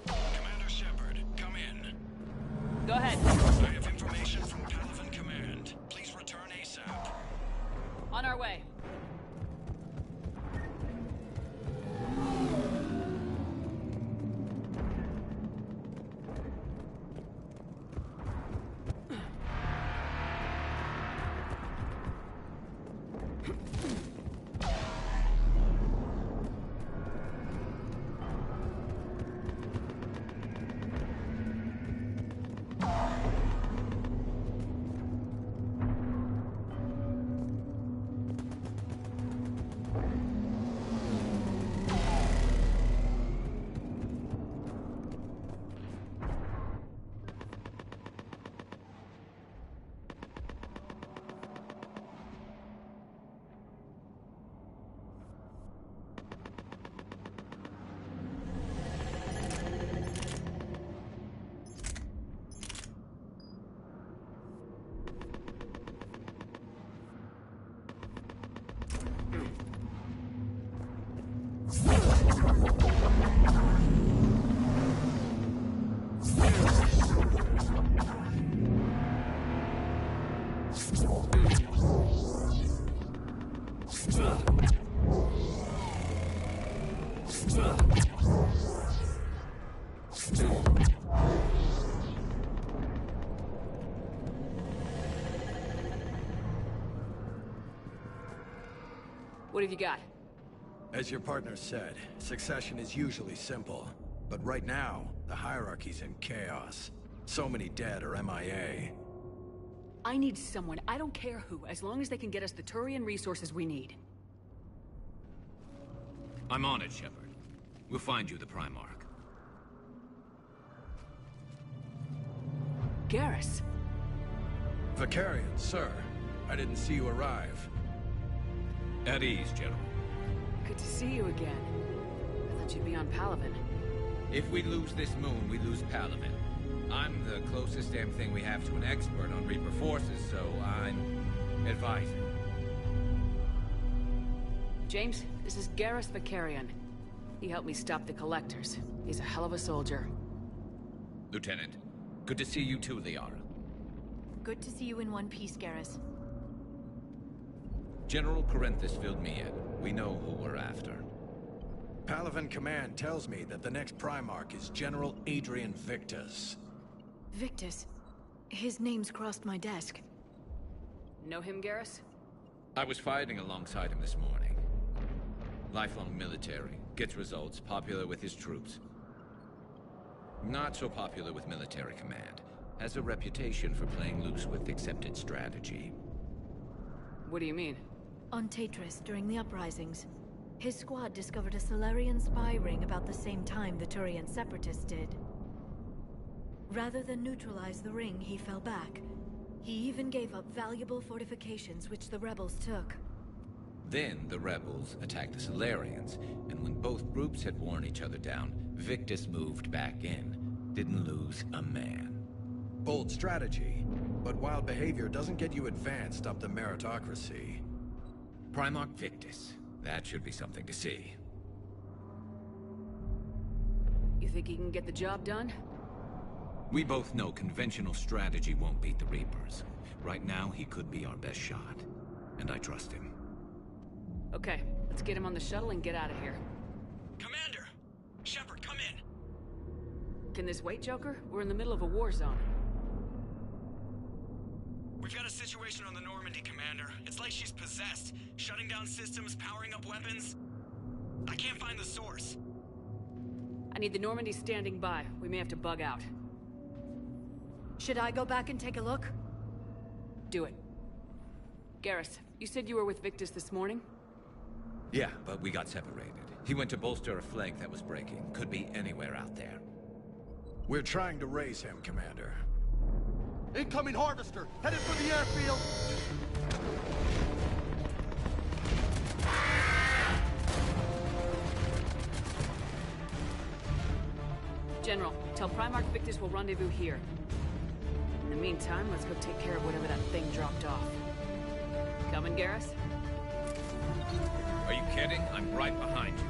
Commander Shepard, come in. Go ahead. I have information from Palaven Command. Please return ASAP. On our way. What have you got? As your partner said, succession is usually simple. But right now, the hierarchy's in chaos. So many dead or MIA. I need someone, I don't care who, as long as they can get us the Turian resources we need. I'm on it, Shepard. We'll find you the Primarch. Garrus. Vicarian, sir. I didn't see you arrive. At ease, General. Good to see you again. I thought you'd be on Palaven. If we lose this moon, we lose Palaven. I'm the closest damn thing we have to an expert on Reaper forces, so I'm advising. James, this is Garrus Vicarian. He helped me stop the Collectors. He's a hell of a soldier. Lieutenant, good to see you too, Liara. Good to see you in one piece, Garrus. General Corinthus filled me in. We know who we're after. Palaven Command tells me that the next Primarch is General Adrian Victus. Victus? His name's crossed my desk. Know him, Garrus? I was fighting alongside him this morning. Lifelong military, gets results, popular with his troops. Not so popular with military command. Has a reputation for playing loose with accepted strategy. What do you mean? On Tatris, during the uprisings, his squad discovered a Solarian spy ring about the same time the Turian Separatists did. Rather than neutralize the ring, he fell back. He even gave up valuable fortifications which the rebels took. Then the rebels attacked the Solarians, and when both groups had worn each other down, Victus moved back in. Didn't lose a man. Bold strategy, but wild behavior doesn't get you advanced up the meritocracy. Primarch Victus. That should be something to see. You think he can get the job done? We both know conventional strategy won't beat the Reapers. Right now, he could be our best shot. And I trust him. Okay, let's get him on the shuttle and get out of here. Commander! Shepard, come in! Can this wait, Joker? We're in the middle of a war zone. We've got a situation on the Normandy, Commander. It's like she's possessed. Shutting down systems, powering up weapons. I can't find the source. I need the Normandy standing by. We may have to bug out. Should I go back and take a look? Do it. Garrus, you said you were with Victus this morning? Yeah, but we got separated. He went to bolster a flank that was breaking. Could be anywhere out there. We're trying to raise him, Commander. Incoming Harvester! Headed for the airfield! General, tell Primarch Victus we'll rendezvous here. In the meantime, let's go take care of whatever that thing dropped off. Coming, Garrus? Are you kidding? I'm right behind you.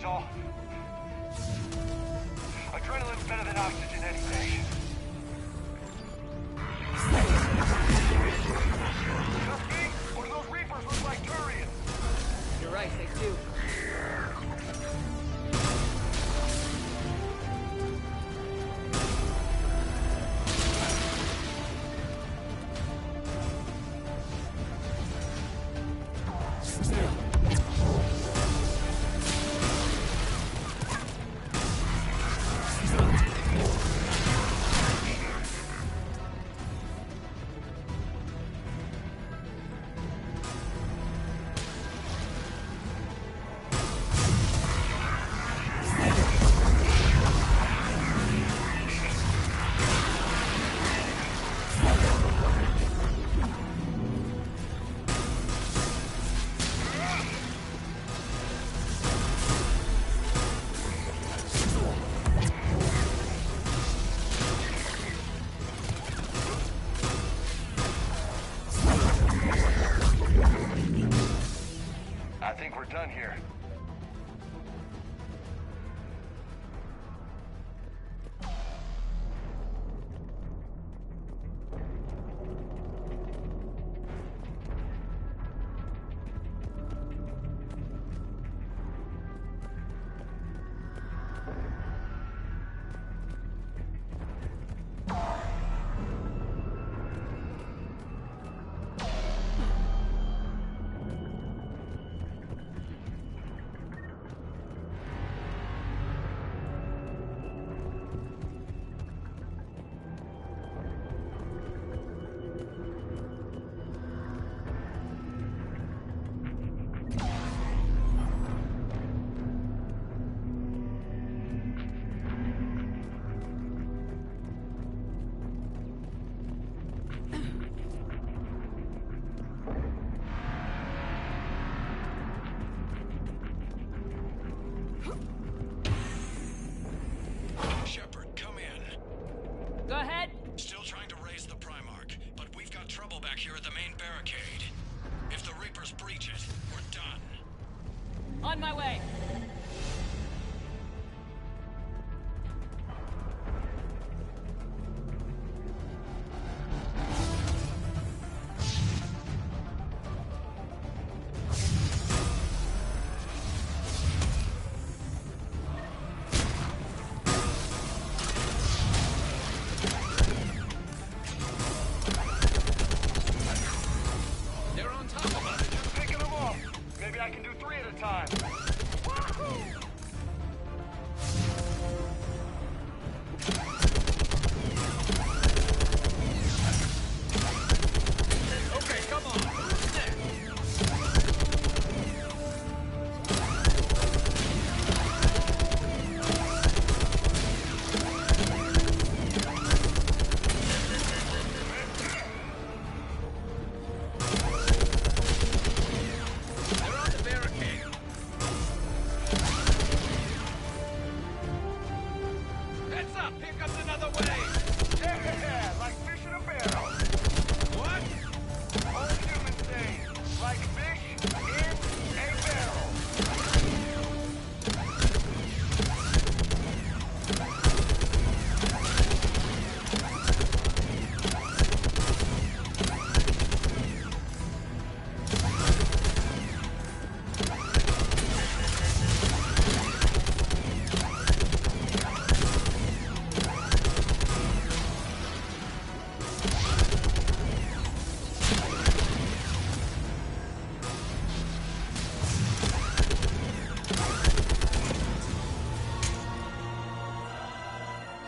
all. Adrenaline's better than oxygen any day. Just me? Or do those Reapers look like Turians? You're right, they do. I think we're done here. Shepard, come in. Go ahead. Still trying to raise the Primarch, but we've got trouble back here at the main barricade. If the Reapers breach it, we're done. On my way. They're on top of us. Just picking them off. Maybe I can do 3 at a time. Wahoo! Okay, come on. Who's next? They're on the barricade. Heads up! Here comes another wave! Yeah, like fish in a barrel. What? Old humans say, like fish in a barrel.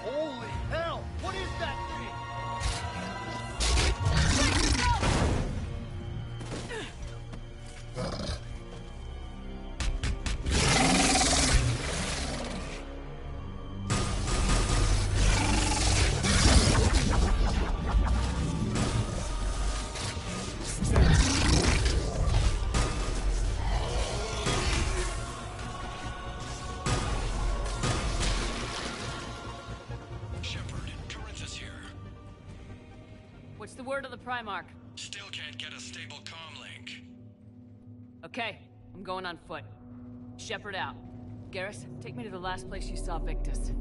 Holy hell! What is that thing? Shepard, Corinthus here. What's the word of the Primarch? Still can't get a stable comm link. Okay, I'm going on foot. Shepard out. Garrus, take me to the last place you saw Victus.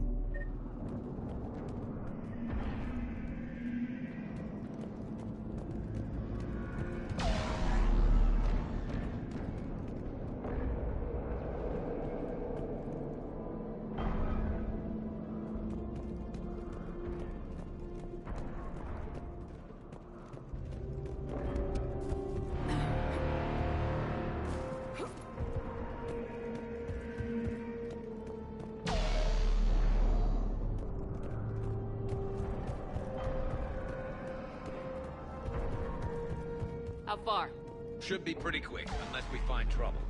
How far? Should be pretty quick, unless we find trouble.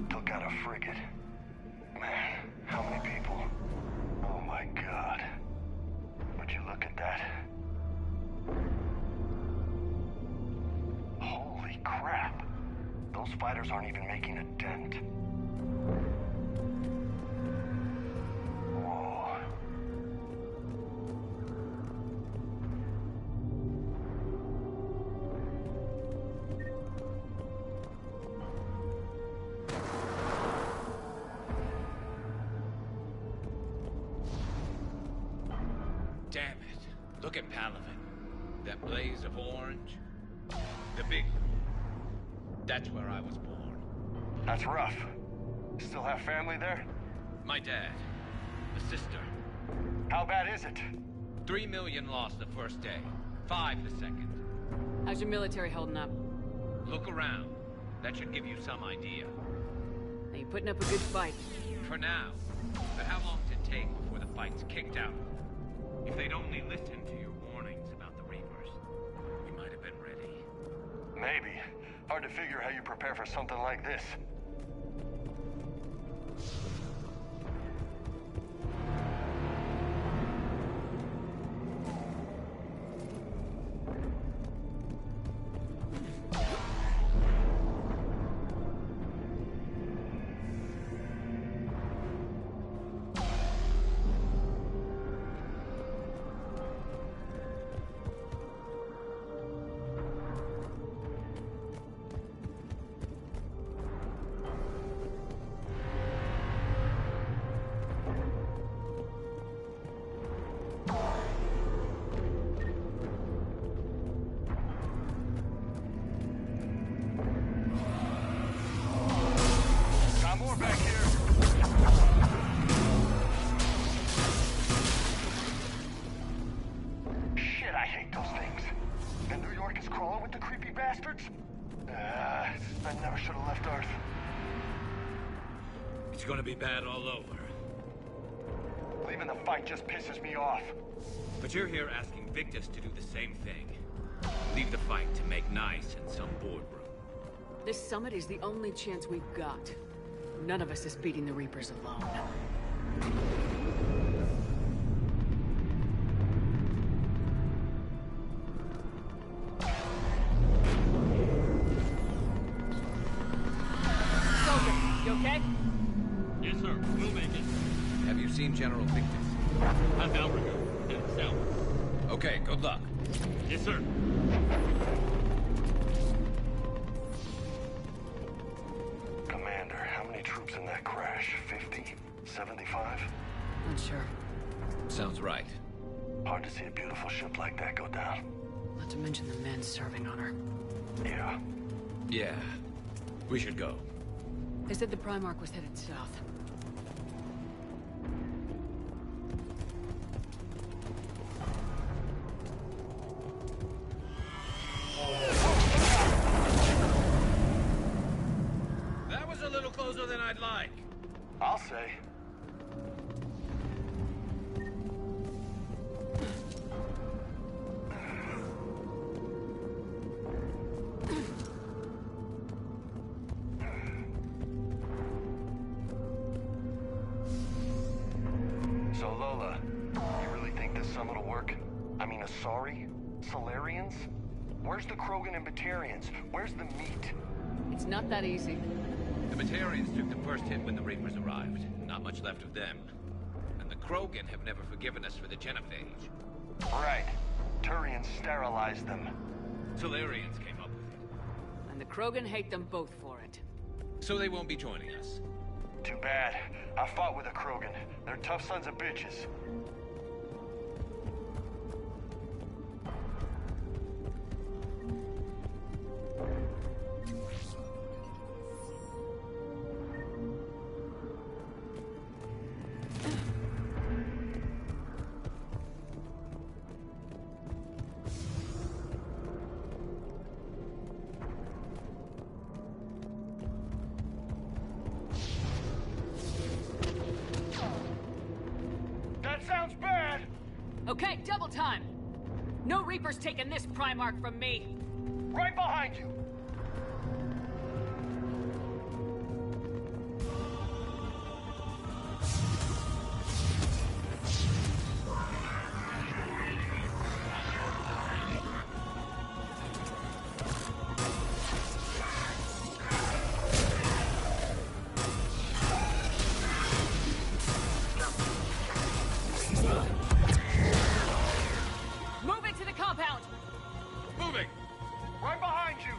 Took out a frigate. Man, how many people? Oh my god. Would you look at that? Holy crap. Those fighters aren't even making a dent. Damn it. Look at Palaven. That blaze of orange. The big one. That's where I was born. That's rough. Still have family there? My dad. A sister. How bad is it? 3 million lost the first day. 5 the second. How's your military holding up? Look around. That should give you some idea. Are you putting up a good fight? For now. But how long does it take before the fight's kicked out? If they'd only listened to your warnings about the Reapers, we might have been ready. Maybe. Hard to figure how you prepare for something like this. I never should have left Earth. It's gonna be bad all over. Leaving the fight just pisses me off. But you're here asking Victus to do the same thing. Leave the fight to make nice in some boardroom. This summit is the only chance we've got. None of us is beating the Reapers alone. You okay? Yes, sir. We'll make it. Have you seen General Victus? Half hour ago. Headed south. Okay, good luck. Yes, sir. Commander, how many troops in that crash? 50? 75? Unsure. Sounds right. Hard to see a beautiful ship like that go down. Not to mention the men serving on her. Yeah. Yeah. We should go. They said the Primarch was headed south. That was a little closer than I'd like. I'll say. So Lola, you really think this summit will work? I mean, Asari? Solarians? Where's the Krogan and Batarians? Where's the meat? It's not that easy. The Batarians took the first hit when the Reapers arrived. Not much left of them. And the Krogan have never forgiven us for the Genophage. Right. Turians sterilized them. Solarians came up with it. And the Krogan hate them both for it. So they won't be joining us. Too bad. I fought with a Krogan. They're tough sons of bitches. Sounds bad! Okay, double time! No Reaper's taking this Primarch from me! Right behind you! Move into the compound! Moving! Right behind you!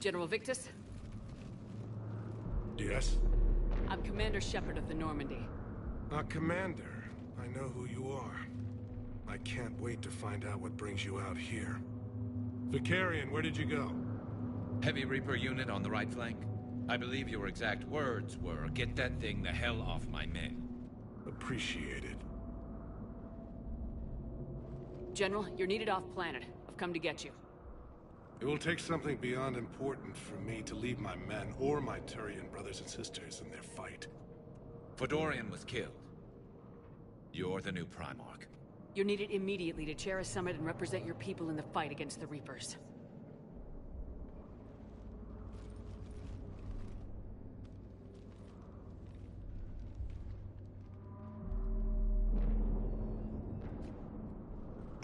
General Victus? Yes? I'm Commander Shepard of the Normandy. Commander, I know who you are. I can't wait to find out what brings you out here. Vicarian, where did you go? Heavy Reaper unit on the right flank. I believe your exact words were, "Get that thing the hell off my men." Appreciated. General, you're needed off-planet. I've come to get you. It will take something beyond important for me to leave my men or my Turian brothers and sisters in their fight. Fodorian was killed. You're the new Primarch. You're needed immediately to chair a summit and represent your people in the fight against the Reapers.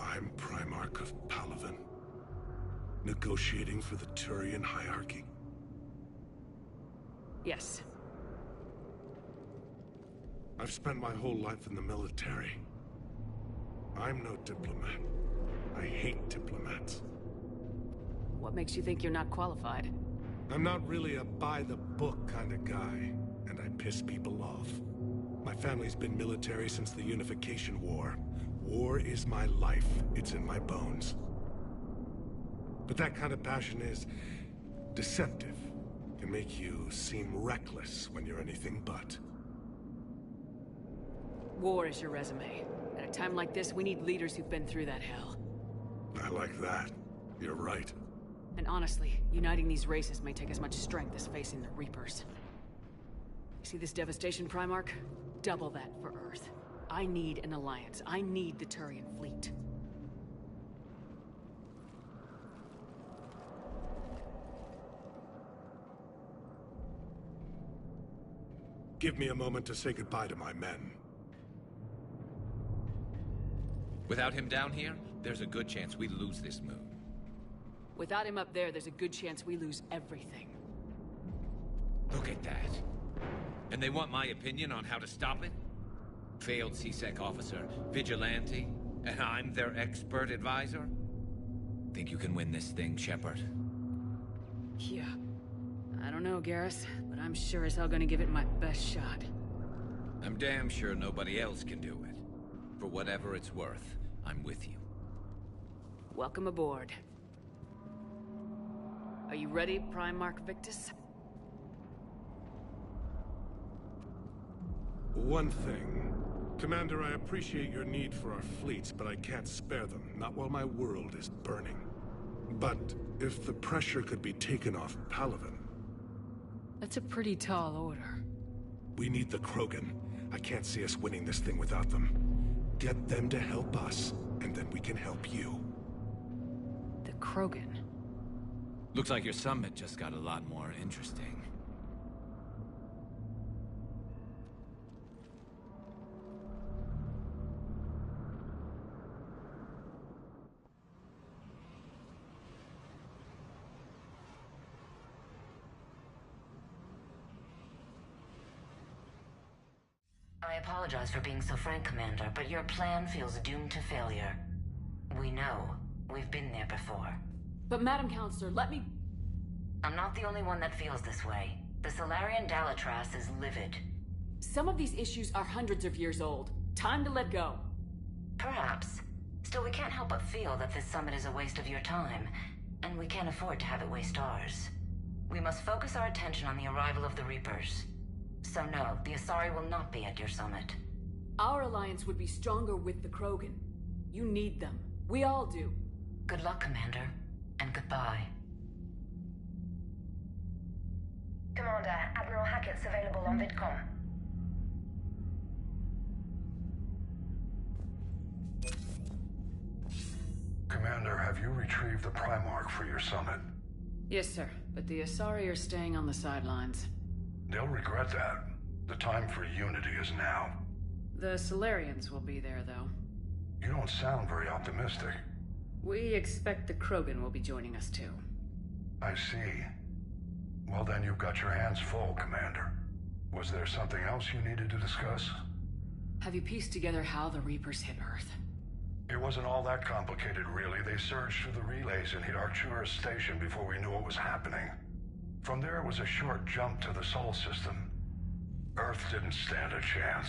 I'm Primarch of Palaven, negotiating for the Turian hierarchy. Yes. I've spent my whole life in the military. I'm no diplomat. I hate diplomats. What makes you think you're not qualified? I'm not really a by-the-book kind of guy, and I piss people off. My family's been military since the Unification War. War is my life. It's in my bones. But that kind of passion is deceptive. Can make you seem reckless when you're anything but. War is your resume. At a time like this, we need leaders who've been through that hell. I like that. You're right. And honestly, uniting these races may take as much strength as facing the Reapers. See this devastation, Primarch? Double that for Earth. I need an alliance. I need the Turian fleet. Give me a moment to say goodbye to my men. Without him down here, there's a good chance we lose this move. Without him up there's a good chance we lose everything. Look at that. And they want my opinion on how to stop it? Failed CSEC officer, vigilante, and I'm their expert advisor? Think you can win this thing, Shepard? Yeah. I don't know, Garrus, but I'm sure as hell gonna give it my best shot. I'm damn sure nobody else can do it. For whatever it's worth, I'm with you. Welcome aboard. Are you ready, Primarch Victus? One thing. Commander, I appreciate your need for our fleets, but I can't spare them, not while my world is burning. But if the pressure could be taken off Palaven... That's a pretty tall order. We need the Krogan. I can't see us winning this thing without them. Get them to help us, and then we can help you. The Krogan? Looks like your summit just got a lot more interesting. I apologize for being so frank, Commander, but your plan feels doomed to failure. We know. We've been there before. But Madam Counselor, let me... I'm not the only one that feels this way. The Solarian Dalatras is livid. Some of these issues are hundreds of years old. Time to let go. Perhaps. Still, we can't help but feel that this summit is a waste of your time, and we can't afford to have it waste ours. We must focus our attention on the arrival of the Reapers. So no, the Asari will not be at your summit. Our alliance would be stronger with the Krogan. You need them. We all do. Good luck, Commander. And goodbye. Commander, Admiral Hackett's available on VidCom. Commander, have you retrieved the Primarch for your summit? Yes, sir. But the Asari are staying on the sidelines. They'll regret that. The time for unity is now. The Solarians will be there, though. You don't sound very optimistic. We expect the Krogan will be joining us, too. I see. Well, then you've got your hands full, Commander. Was there something else you needed to discuss? Have you pieced together how the Reapers hit Earth? It wasn't all that complicated, really. They surged through the relays and hit Arcturus Station before we knew what was happening. From there, it was a short jump to the Sol system. Earth didn't stand a chance.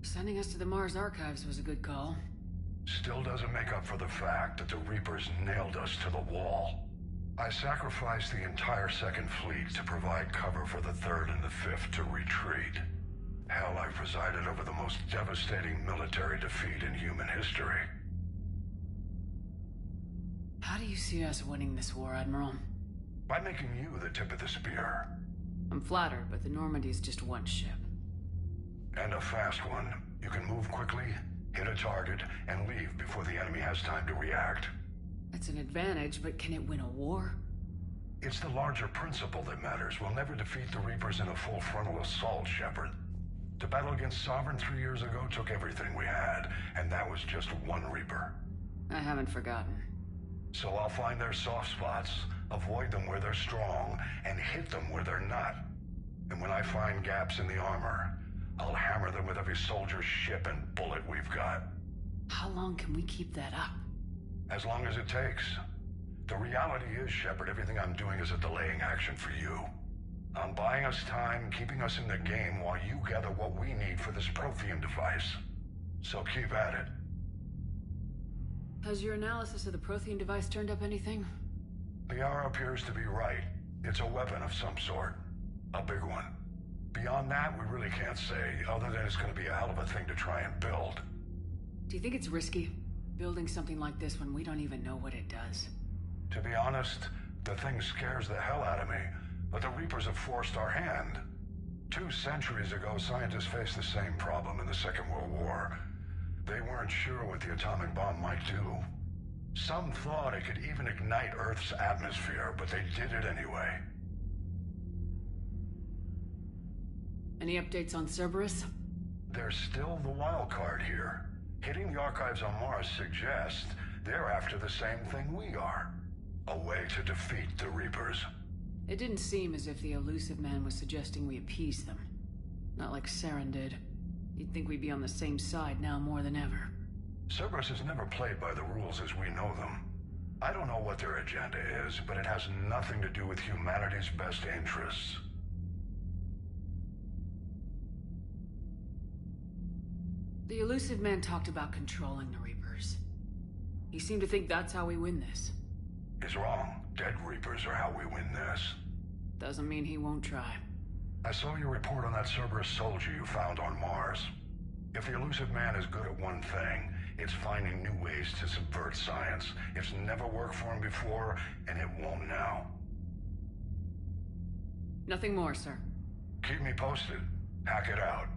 Sending us to the Mars Archives was a good call. Still doesn't make up for the fact that the Reapers nailed us to the wall. I sacrificed the entire Second Fleet to provide cover for the Third and the Fifth to retreat. Hell, I presided over the most devastating military defeat in human history. How do you see us winning this war, Admiral? By making you the tip of the spear. I'm flattered, but the Normandy is just one ship. And a fast one. You can move quickly, hit a target, and leave before the enemy has time to react. It's an advantage, but can it win a war? It's the larger principle that matters. We'll never defeat the Reapers in a full frontal assault, Shepard. To battle against Sovereign 3 years ago took everything we had, and that was just one Reaper. I haven't forgotten. So I'll find their soft spots, avoid them where they're strong, and hit them where they're not. And when I find gaps in the armor, I'll hammer them with every soldier, ship, and bullet we've got. How long can we keep that up? As long as it takes. The reality is, Shepard, everything I'm doing is a delaying action for you. I'm buying us time, keeping us in the game while you gather what we need for this Prothean device. So keep at it. Has your analysis of the Prothean device turned up anything? The hour appears to be right. It's a weapon of some sort. A big one. Beyond that, we really can't say, other than it's going to be a hell of a thing to try and build. Do you think it's risky, building something like this when we don't even know what it does? To be honest, the thing scares the hell out of me, but the Reapers have forced our hand. 2 centuries ago, scientists faced the same problem in the Second World War. They weren't sure what the atomic bomb might do. Some thought it could even ignite Earth's atmosphere, but they did it anyway. Any updates on Cerberus? There's still the wild card here. Hitting the archives on Mars suggests they're after the same thing we are. A way to defeat the Reapers. It didn't seem as if the elusive man was suggesting we appease them. Not like Saren did. You'd think we'd be on the same side now more than ever. Cerberus has never played by the rules as we know them. I don't know what their agenda is, but it has nothing to do with humanity's best interests. The elusive man talked about controlling the Reapers. He seemed to think that's how we win this. He's wrong. Dead Reapers are how we win this. Doesn't mean he won't try. I saw your report on that Cerberus soldier you found on Mars. If the elusive man is good at one thing, it's finding new ways to subvert science. It's never worked for him before, and it won't now. Nothing more, sir. Keep me posted. Hack it out.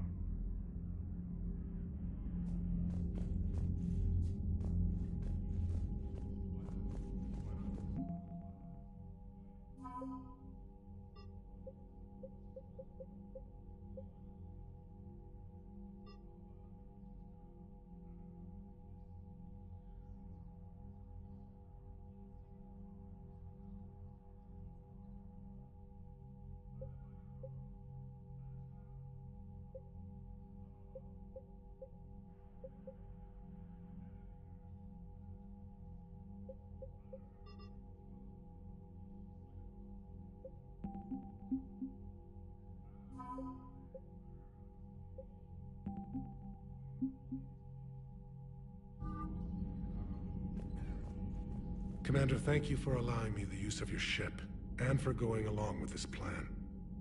Commander, thank you for allowing me the use of your ship, and for going along with this plan.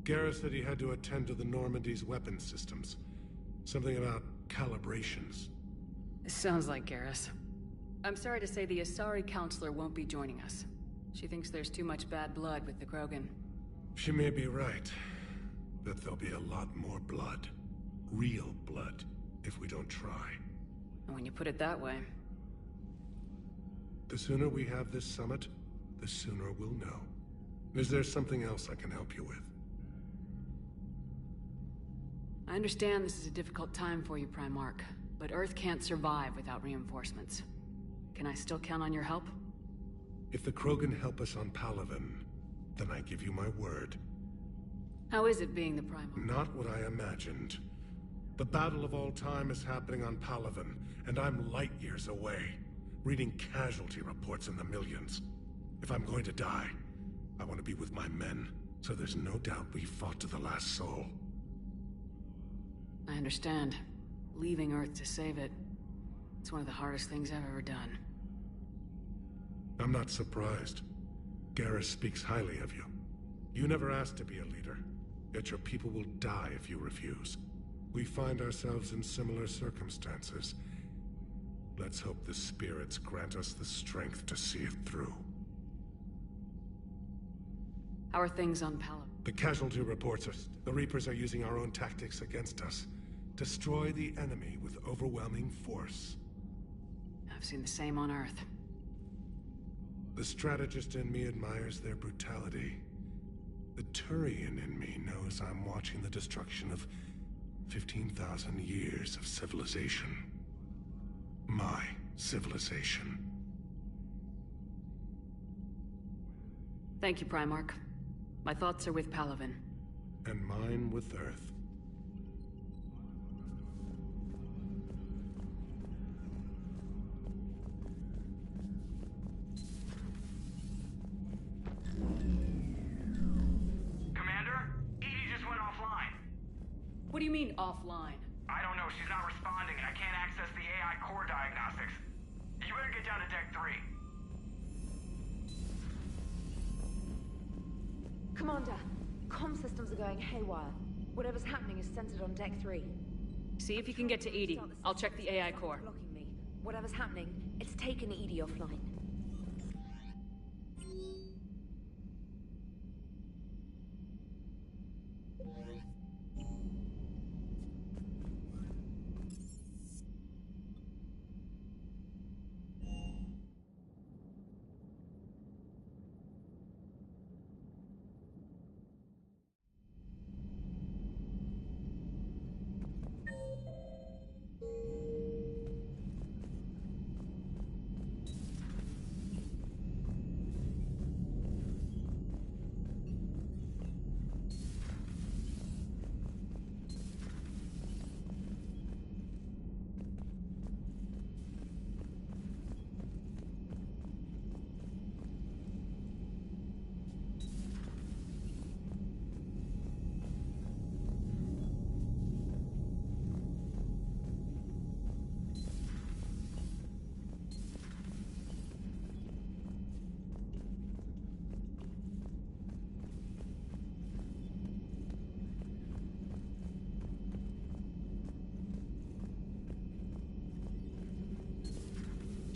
Garrus said he had to attend to the Normandy's weapons systems. Something about calibrations. Sounds like Garrus. I'm sorry to say the Asari counselor won't be joining us. She thinks there's too much bad blood with the Krogan. She may be right, but there'll be a lot more blood. Real blood, if we don't try. When you put it that way. The sooner we have this summit, the sooner we'll know. Is there something else I can help you with? I understand this is a difficult time for you, Primarch, but Earth can't survive without reinforcements. Can I still count on your help? If the Krogan help us on Palaven, then I give you my word. How is it being the Primarch? Not what I imagined. The battle of all time is happening on Palaven, and I'm light years away, reading casualty reports in the millions. If I'm going to die, I want to be with my men, so there's no doubt we fought to the last soul. I understand. Leaving Earth to save it. It's one of the hardest things I've ever done. I'm not surprised. Garrus speaks highly of you. You never asked to be a leader, yet your people will die if you refuse. We find ourselves in similar circumstances. Let's hope the spirits grant us the strength to see it through. How are things on Palo? The casualty reports are... The Reapers are using our own tactics against us. Destroy the enemy with overwhelming force. I've seen the same on Earth. The strategist in me admires their brutality. The Turian in me knows I'm watching the destruction of 15,000 years of civilization. My civilization. Thank you, Primarch. My thoughts are with Palaven. And mine with Earth. Commander? Edie just went offline. What do you mean, offline? I don't know. She's not responding, and I can't access the AI core diagnostics. You better get down to Deck 3. Commander, comm systems are going haywire. Whatever's happening is centered on Deck 3. See if you can get to Edie. I'll check the AI core. Blocking me. Whatever's happening, it's taken Edie offline.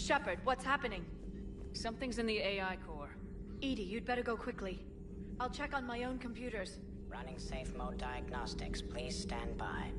Shepard, what's happening? Something's in the AI core. Edie, you'd better go quickly. I'll check on my own computers. Running safe mode diagnostics. Please stand by.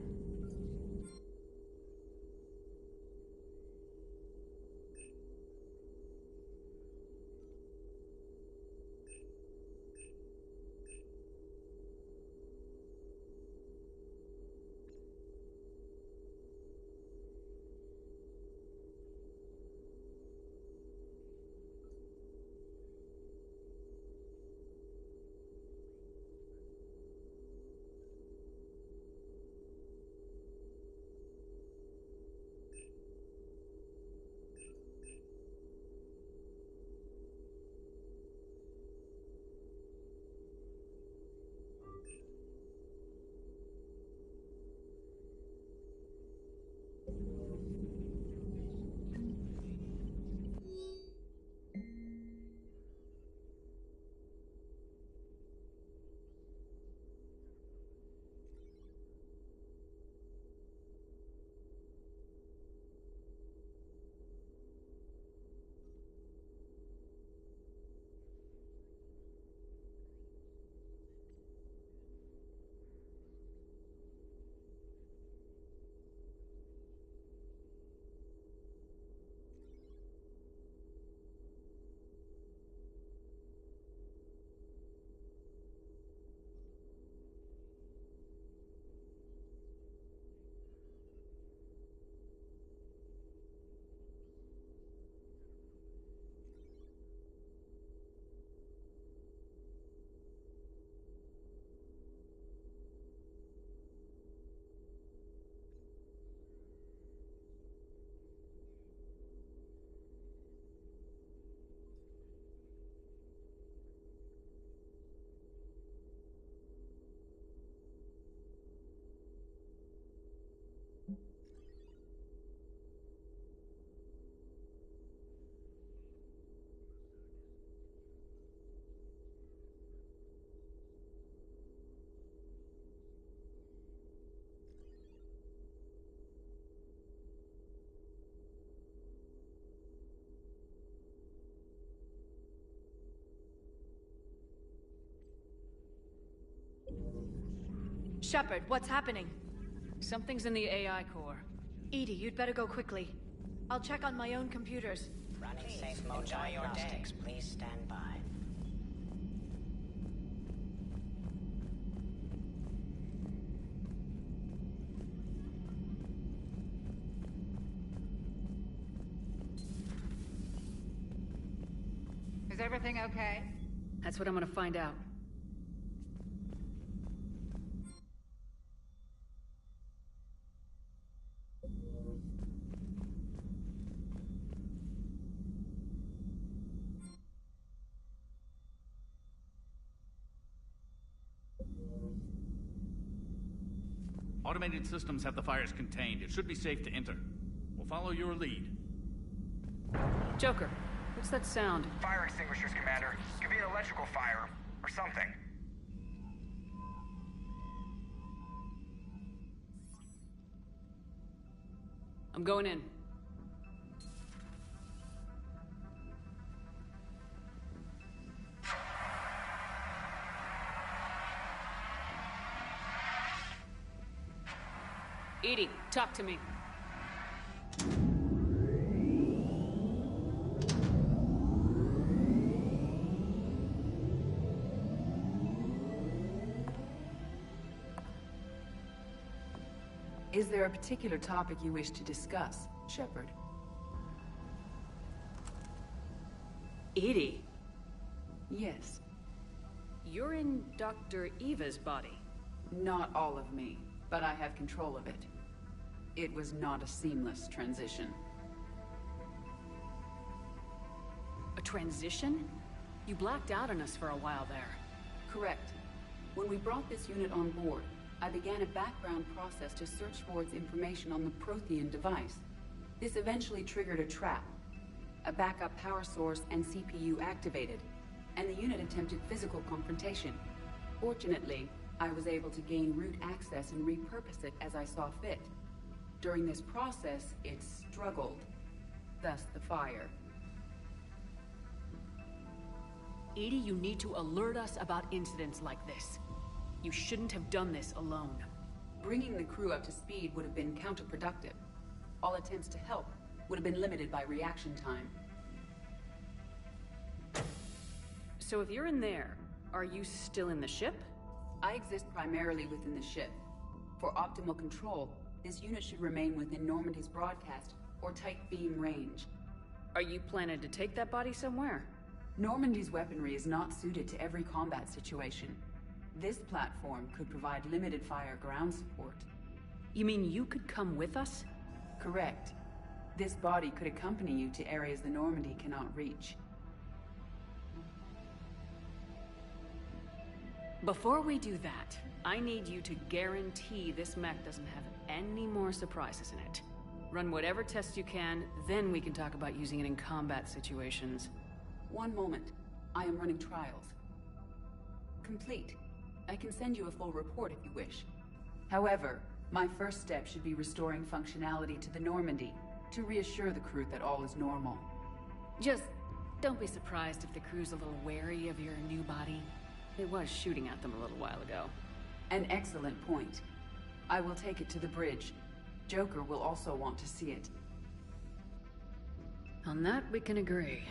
Shepard, what's happening? Something's in the AI core. Edie, you'd better go quickly. I'll check on my own computers. Running safe mode diagnostics. Please stand by. Is everything okay? That's what I'm gonna find out. Automated systems have the fires contained. It should be safe to enter. We'll follow your lead. Joker, what's that sound? Fire extinguishers, Commander. Could be an electrical fire, or something. I'm going in. Edie, talk to me. Is there a particular topic you wish to discuss, Shepard? Edie? Yes. You're in Dr. Eva's body. Not all of me, but I have control of it. It was not a seamless transition. A transition? You blacked out on us for a while there. Correct. When we brought this unit on board, I began a background process to search for its information on the Prothean device. This eventually triggered a trap. A backup power source and CPU activated, and the unit attempted physical confrontation. Fortunately, I was able to gain root access and repurpose it as I saw fit. During this process, it struggled. Thus the fire. Edie, you need to alert us about incidents like this. You shouldn't have done this alone. Bringing the crew up to speed would have been counterproductive. All attempts to help would have been limited by reaction time. So if you're in there, are you still in the ship? I exist primarily within the ship. For optimal control, this unit should remain within Normandy's broadcast or tight beam range. Are you planning to take that body somewhere? Normandy's weaponry is not suited to every combat situation. This platform could provide limited fire ground support. You mean you could come with us? Correct. This body could accompany you to areas the Normandy cannot reach. Before we do that, I need you to guarantee this mech doesn't have any more surprises in it. Run whatever tests you can, then we can talk about using it in combat situations. One moment. I am running trials. Complete. I can send you a full report if you wish. However, my first step should be restoring functionality to the Normandy to reassure the crew that all is normal. Just don't be surprised if the crew's a little wary of your new body. It was shooting at them a little while ago. An excellent point. I will take it to the bridge. Joker will also want to see it. On that, we can agree.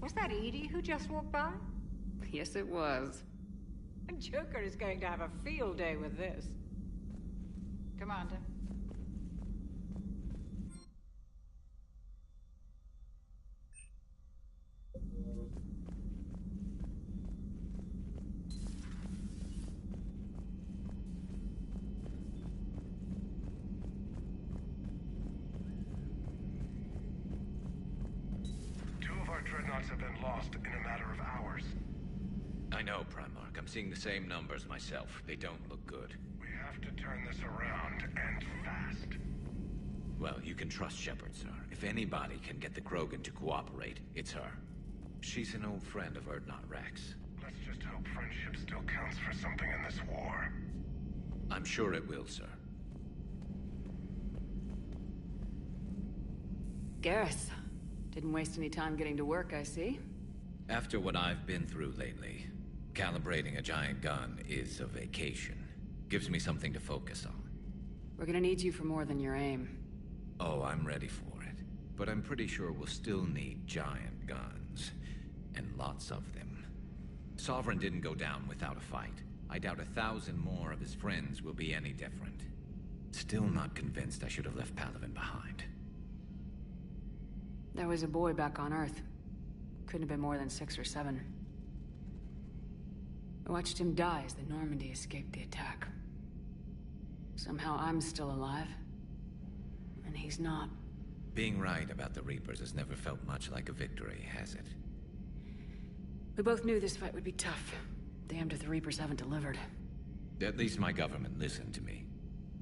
Was that Edie who just walked by? Yes, it was. Joker is going to have a field day with this. Commander. Dreadnoughts have been lost in a matter of hours. I know, Primarch. I'm seeing the same numbers myself. They don't look good. We have to turn this around, and fast. Well, you can trust Shepard, sir. If anybody can get the Krogan to cooperate, it's her. She's an old friend of Erdnot Rex. Let's just hope friendship still counts for something in this war. I'm sure it will, sir. Garrus. Didn't waste any time getting to work, I see. After what I've been through lately, calibrating a giant gun is a vacation. Gives me something to focus on. We're gonna need you for more than your aim. Oh, I'm ready for it. But I'm pretty sure we'll still need giant guns. And lots of them. Sovereign didn't go down without a fight. I doubt 1,000 more of his friends will be any different. Still not convinced I should have left Palaven behind. There was a boy back on Earth. Couldn't have been more than 6 or 7. I watched him die as the Normandy escaped the attack. Somehow I'm still alive. And he's not. Being right about the Reapers has never felt much like a victory, has it? We both knew this fight would be tough. Damned if the Reapers haven't delivered. At least my government listened to me.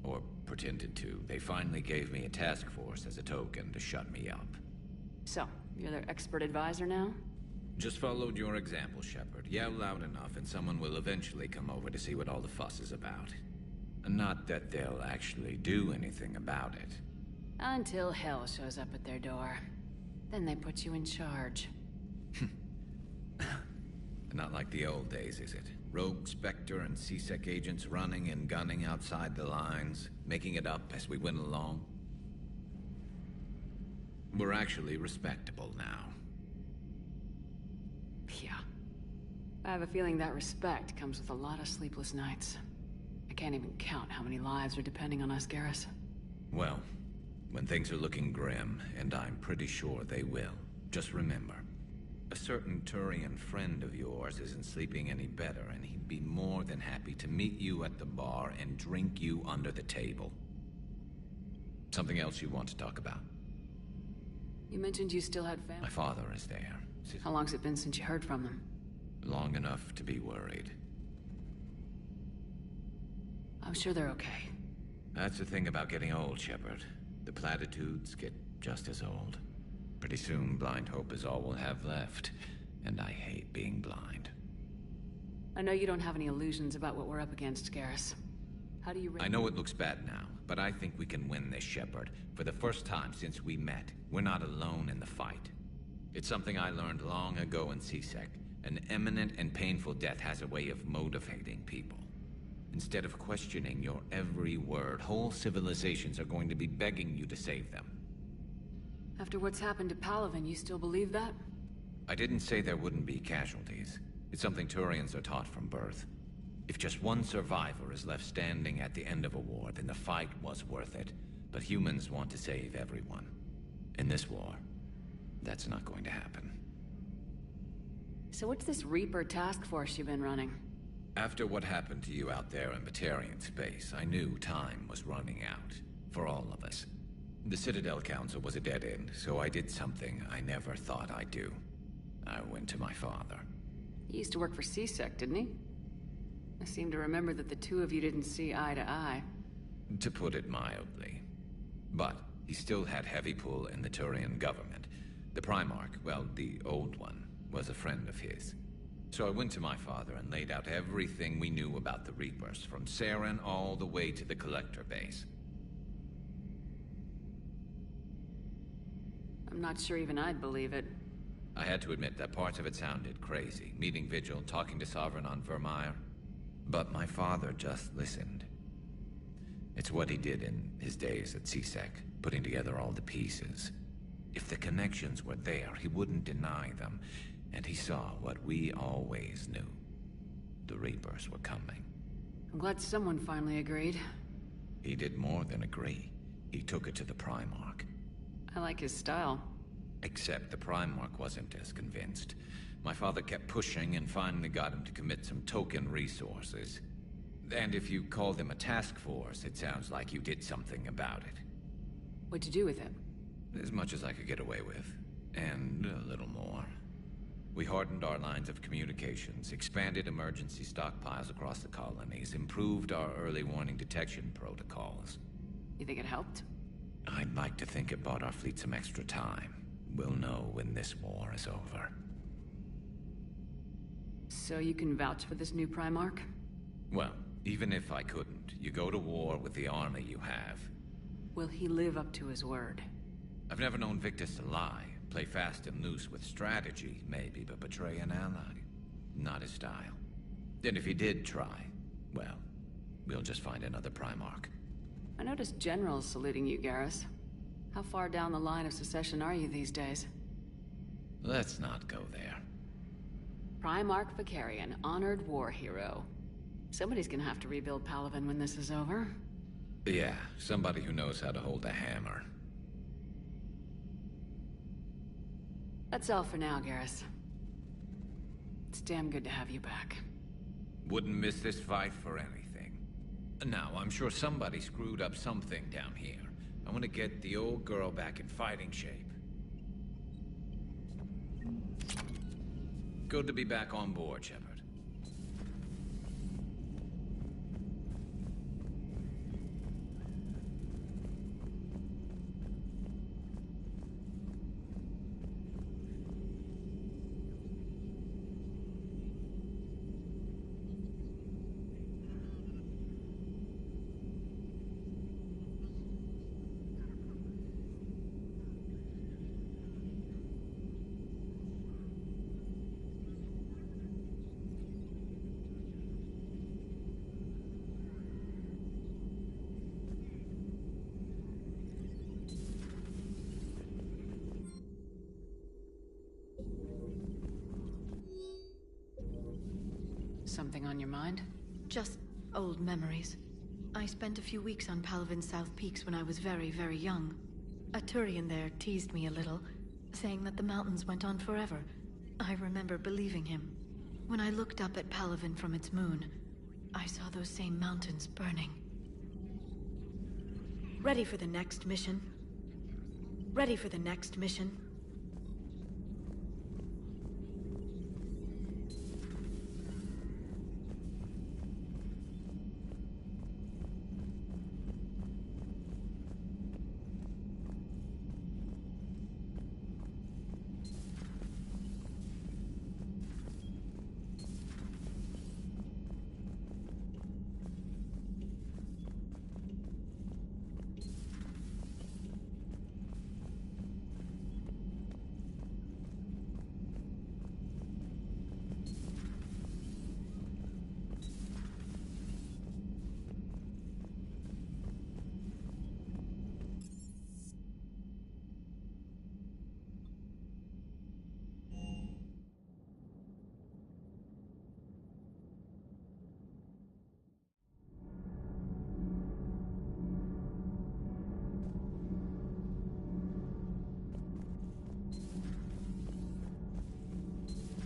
Or pretended to. They finally gave me a task force as a token to shut me up. So, you're their expert advisor now? Just followed your example, Shepard. Yell loud enough and someone will eventually come over to see what all the fuss is about. Not that they'll actually do anything about it. Until hell shows up at their door. Then they put you in charge. Not like the old days, is it? Rogue Spectre and C-Sec agents running and gunning outside the lines, making it up as we went along. We're actually respectable now. Yeah. I have a feeling that respect comes with a lot of sleepless nights. I can't even count how many lives are depending on us, Garrus. Well, when things are looking grim, and I'm pretty sure they will, just remember, a certain Turian friend of yours isn't sleeping any better, and he'd be more than happy to meet you at the bar and drink you under the table. Something else you want to talk about? You mentioned you still had family. My father is there. How long's it been since you heard from them? Long enough to be worried. I'm sure they're okay. That's the thing about getting old, Shepard. The platitudes get just as old. Pretty soon, blind hope is all we'll have left. And I hate being blind. I know you don't have any illusions about what we're up against, Garrus. How do you... I know it looks bad now, but I think we can win this, Shepard. For the first time since we met, we're not alone in the fight. It's something I learned long ago in C-Sec. An imminent and painful death has a way of motivating people. Instead of questioning your every word, whole civilizations are going to be begging you to save them. After what's happened to Palaven, you still believe that? I didn't say there wouldn't be casualties. It's something Turians are taught from birth. If just one survivor is left standing at the end of a war, then the fight was worth it. But humans want to save everyone. In this war, that's not going to happen. So what's this Reaper task force you've been running? After what happened to you out there in Batarian space, I knew time was running out. For all of us. The Citadel Council was a dead end, so I did something I never thought I'd do. I went to my father. He used to work for C-Sec, didn't he? I seem to remember that the two of you didn't see eye to eye. To put it mildly. But he still had heavy pull in the Turian government. The Primarch, well, the old one, was a friend of his. So I went to my father and laid out everything we knew about the Reapers, from Saren all the way to the Collector base. I'm not sure even I'd believe it. I had to admit that parts of it sounded crazy. Meeting Vigil, talking to Sovereign on Vermeer. But my father just listened. It's what he did in his days at C-Sec, putting together all the pieces. If the connections were there, he wouldn't deny them. And he saw what we always knew. The Reapers were coming. I'm glad someone finally agreed. He did more than agree. He took it to the Primarch. I like his style. Except the Primarch wasn't as convinced. My father kept pushing and finally got him to commit some token resources. And if you call them a task force, it sounds like you did something about it. What'd you do with it? As much as I could get away with. And a little more. We hardened our lines of communications, expanded emergency stockpiles across the colonies, improved our early warning detection protocols. You think it helped? I'd like to think it bought our fleet some extra time. We'll know when this war is over. So you can vouch for this new Primarch? Well, even if I couldn't, you go to war with the army you have. Will he live up to his word? I've never known Victus to lie. Play fast and loose with strategy, maybe, but betray an ally. Not his style. And if he did try, well, we'll just find another Primarch. I noticed generals saluting you, Garrus. How far down the line of succession are you these days? Let's not go there. Primarch Vicarian, honored war hero. Somebody's gonna have to rebuild Palaven when this is over. Yeah, somebody who knows how to hold a hammer. That's all for now, Garrus. It's damn good to have you back. Wouldn't miss this fight for anything. Now, I'm sure somebody screwed up something down here. I want to get the old girl back in fighting shape. Good to be back on board, Shepard. Something on your mind? Just old memories. I spent a few weeks on Palaven's South Peaks when I was very, very young. A Turian there teased me a little, saying that the mountains went on forever. I remember believing him. When I looked up at Palaven from its moon, I saw those same mountains burning. Ready for the next mission? Ready for the next mission?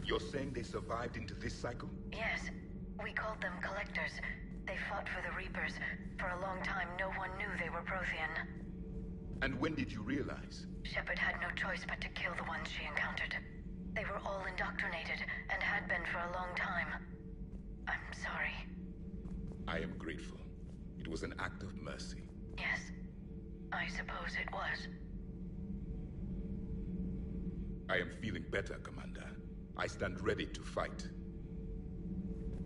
You're saying they survived into this cycle? Yes. We called them Collectors. They fought for the Reapers. For a long time, no one knew they were Prothean. And when did you realize? Shepard had no choice but to kill the ones she encountered. They were all indoctrinated, and had been for a long time. I'm sorry. I am grateful. It was an act of mercy. Yes. I suppose it was. I am feeling better, Commander. I stand ready to fight.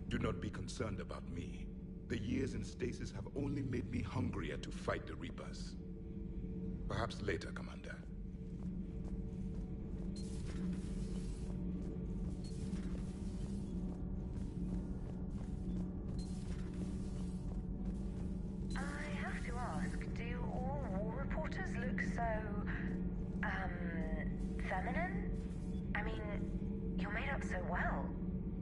Do not be concerned about me. The years in stasis have only made me hungrier to fight the Reapers. Perhaps later, Commander. I have to ask, do all war reporters look so, feminine? I mean, you're made up so well.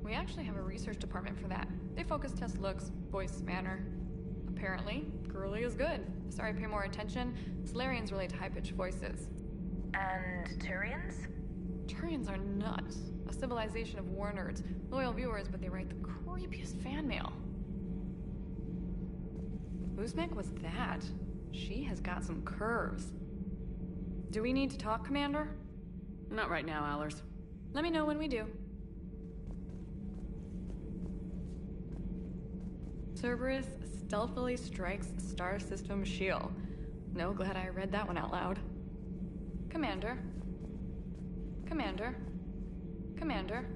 We actually have a research department for that. They focus test looks, voice, manner. Apparently, girly is good. Sorry, pay more attention. Solarians relate to high-pitched voices. And Turians? Turians are nuts. A civilization of war nerds. Loyal viewers, but they write the creepiest fan mail. Whose mech was that? She has got some curves. Do we need to talk, Commander? Not right now, Allers. Let me know when we do. Cerberus stealthily strikes Star System shield. No, glad I read that one out loud. Commander. Commander. Commander.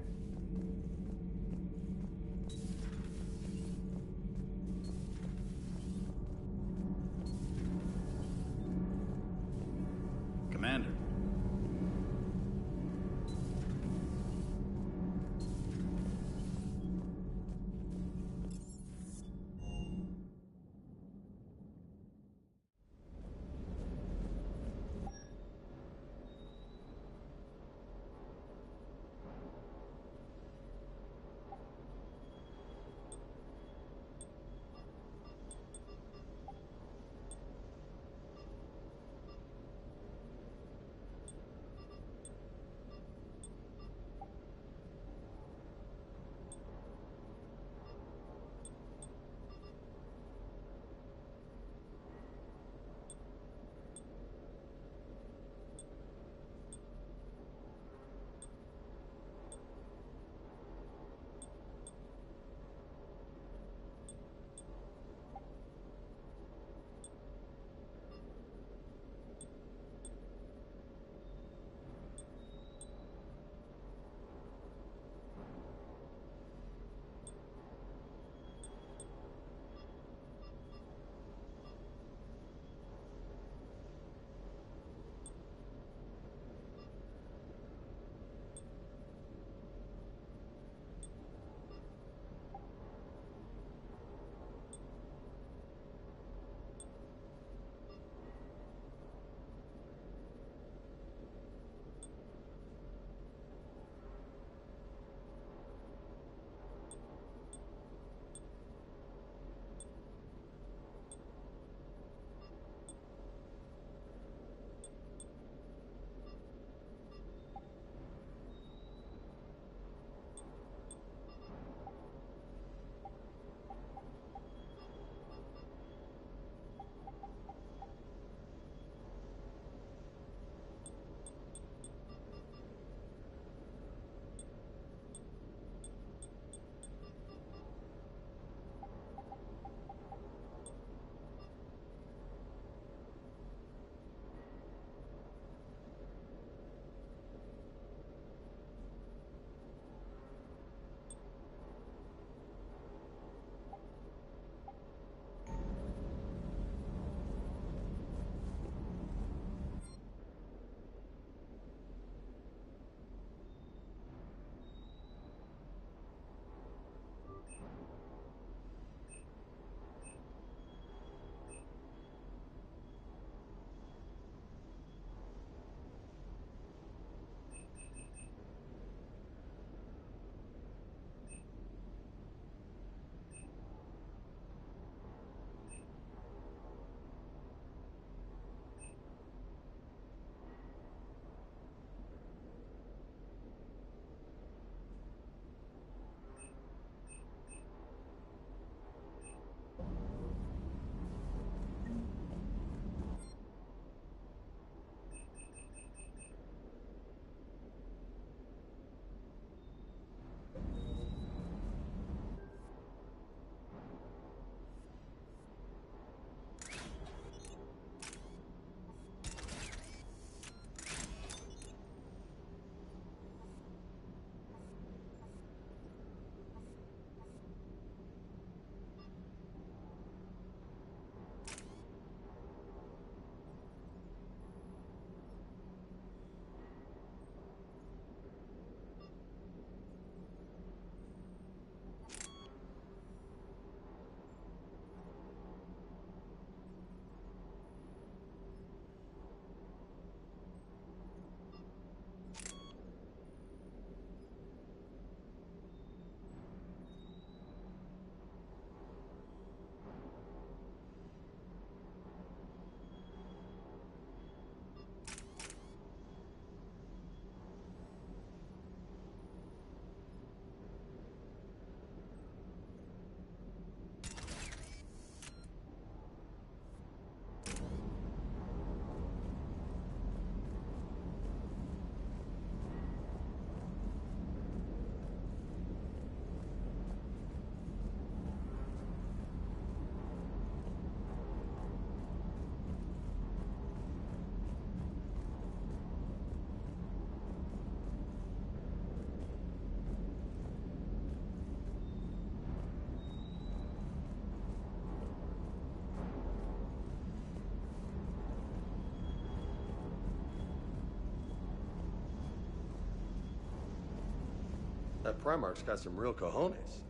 that Primarch's got some real cojones.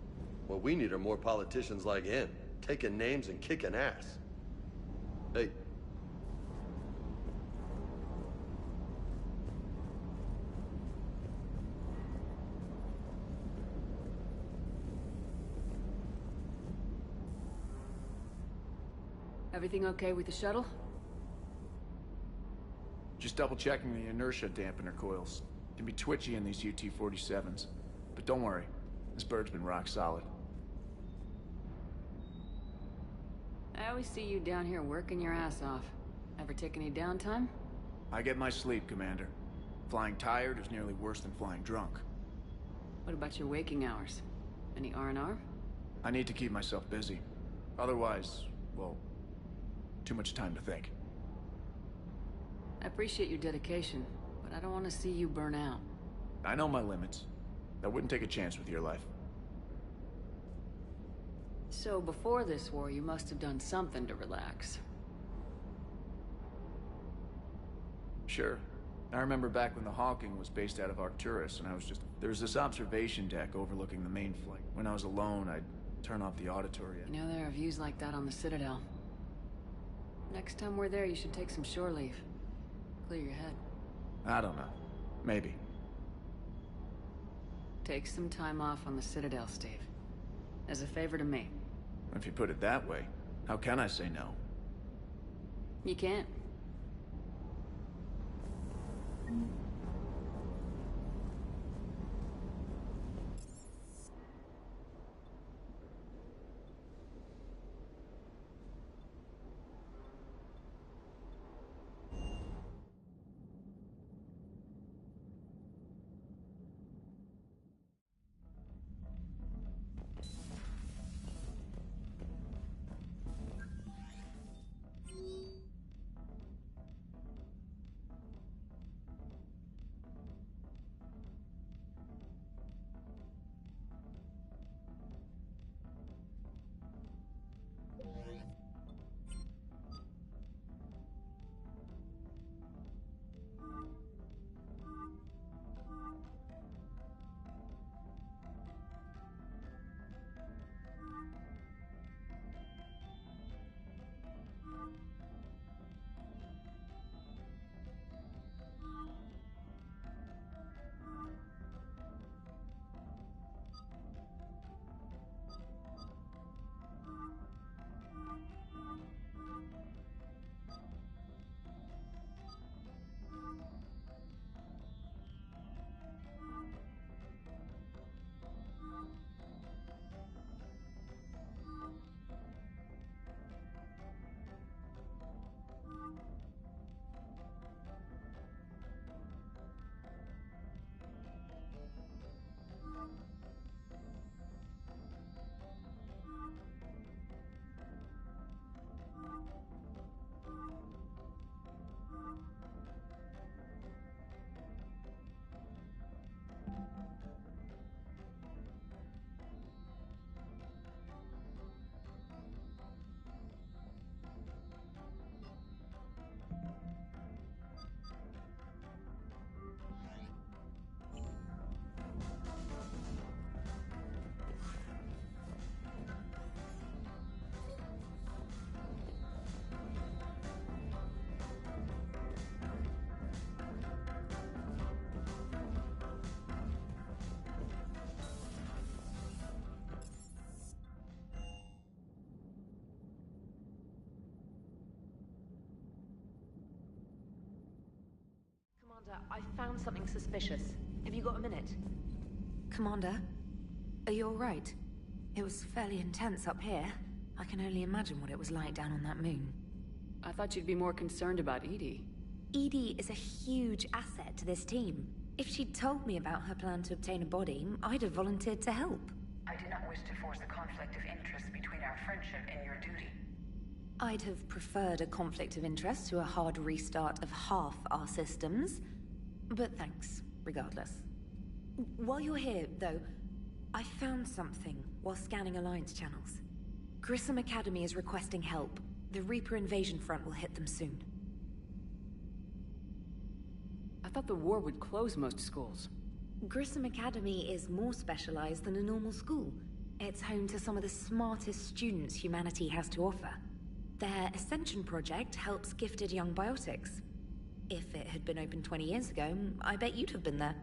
What we need are more politicians like him, taking names and kicking ass. Hey. Everything okay with the shuttle? Just double checking the inertia dampener coils. Can be twitchy in these UT-47s. But don't worry, this bird's been rock solid. I always see you down here working your ass off. Ever take any downtime? I get my sleep, Commander. Flying tired is nearly worse than flying drunk. What about your waking hours? Any R&R? I need to keep myself busy. Otherwise, well, too much time to think. I appreciate your dedication, but I don't want to see you burn out. I know my limits. I wouldn't take a chance with your life. So before this war, you must have done something to relax. Sure. I remember back when the Hawking was based out of Arcturus, and there was this observation deck overlooking the main flight. When I was alone, I'd turn off the auditory. You know, there are views like that on the Citadel. Next time we're there, you should take some shore leave. Clear your head. I don't know. Maybe. Take some time off on the Citadel, Steve. As a favor to me. If you put it that way, how can I say no? You can't. I found something suspicious. Have you got a minute? Commander, are you alright? It was fairly intense up here. I can only imagine what it was like down on that moon. I thought you'd be more concerned about Edie. Edie is a huge asset to this team. If she'd told me about her plan to obtain a body, I'd have volunteered to help. I do not wish to force a conflict of interest between our friendship and your duty. I'd have preferred a conflict of interest to a hard restart of half our systems. But thanks, regardless. While you're here, though, I found something while scanning Alliance channels. Grissom Academy is requesting help. The Reaper invasion front will hit them soon. I thought the war would close most schools. Grissom Academy is more specialized than a normal school. It's home to some of the smartest students humanity has to offer. Their Ascension project helps gifted young biotics. If it had been open 20 years ago, I bet you'd have been there.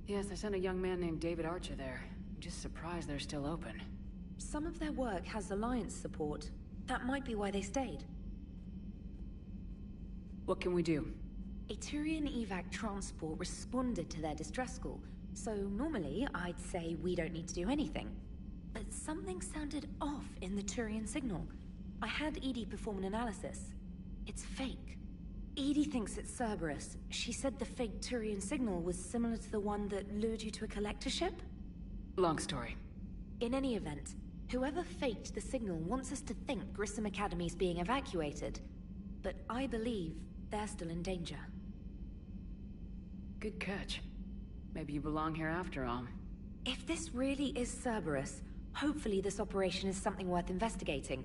Yes, I sent a young man named David Archer there. I'm just surprised they're still open. Some of their work has Alliance support. That might be why they stayed. What can we do? A Turian evac transport responded to their distress call, so normally I'd say we don't need to do anything. But something sounded off in the Turian signal. I had Edie perform an analysis. It's fake. Edie thinks it's Cerberus. She said the fake Turian signal was similar to the one that lured you to a collector ship? Long story. In any event, whoever faked the signal wants us to think Grissom Academy's being evacuated. But I believe they're still in danger. Good catch. Maybe you belong here after all. If this really is Cerberus, hopefully this operation is something worth investigating.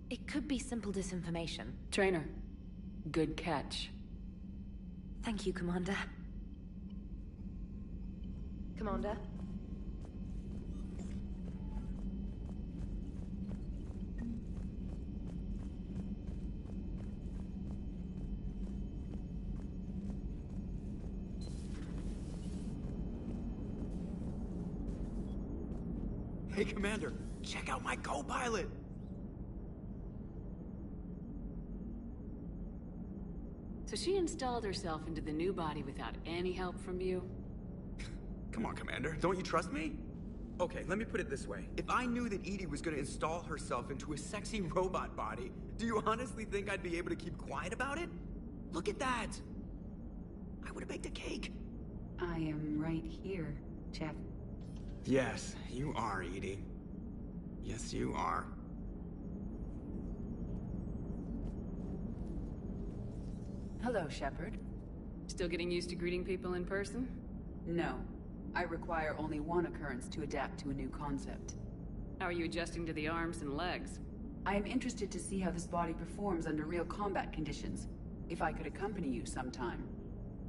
It could be simple disinformation. Trainer, good catch. Thank you, Commander. Commander? Hey, Commander, check out my co-pilot! So she installed herself into the new body without any help from you? Come on, Commander, don't you trust me? Okay, let me put it this way. If I knew that Edie was gonna install herself into a sexy robot body, do you honestly think I'd be able to keep quiet about it? Look at that! I would've baked a cake. I am right here, Jeff. Yes, you are, Edie. Yes, you are. Hello, Shepard. Still getting used to greeting people in person? No. I require only one occurrence to adapt to a new concept. How are you adjusting to the arms and legs? I am interested to see how this body performs under real combat conditions. If I could accompany you sometime.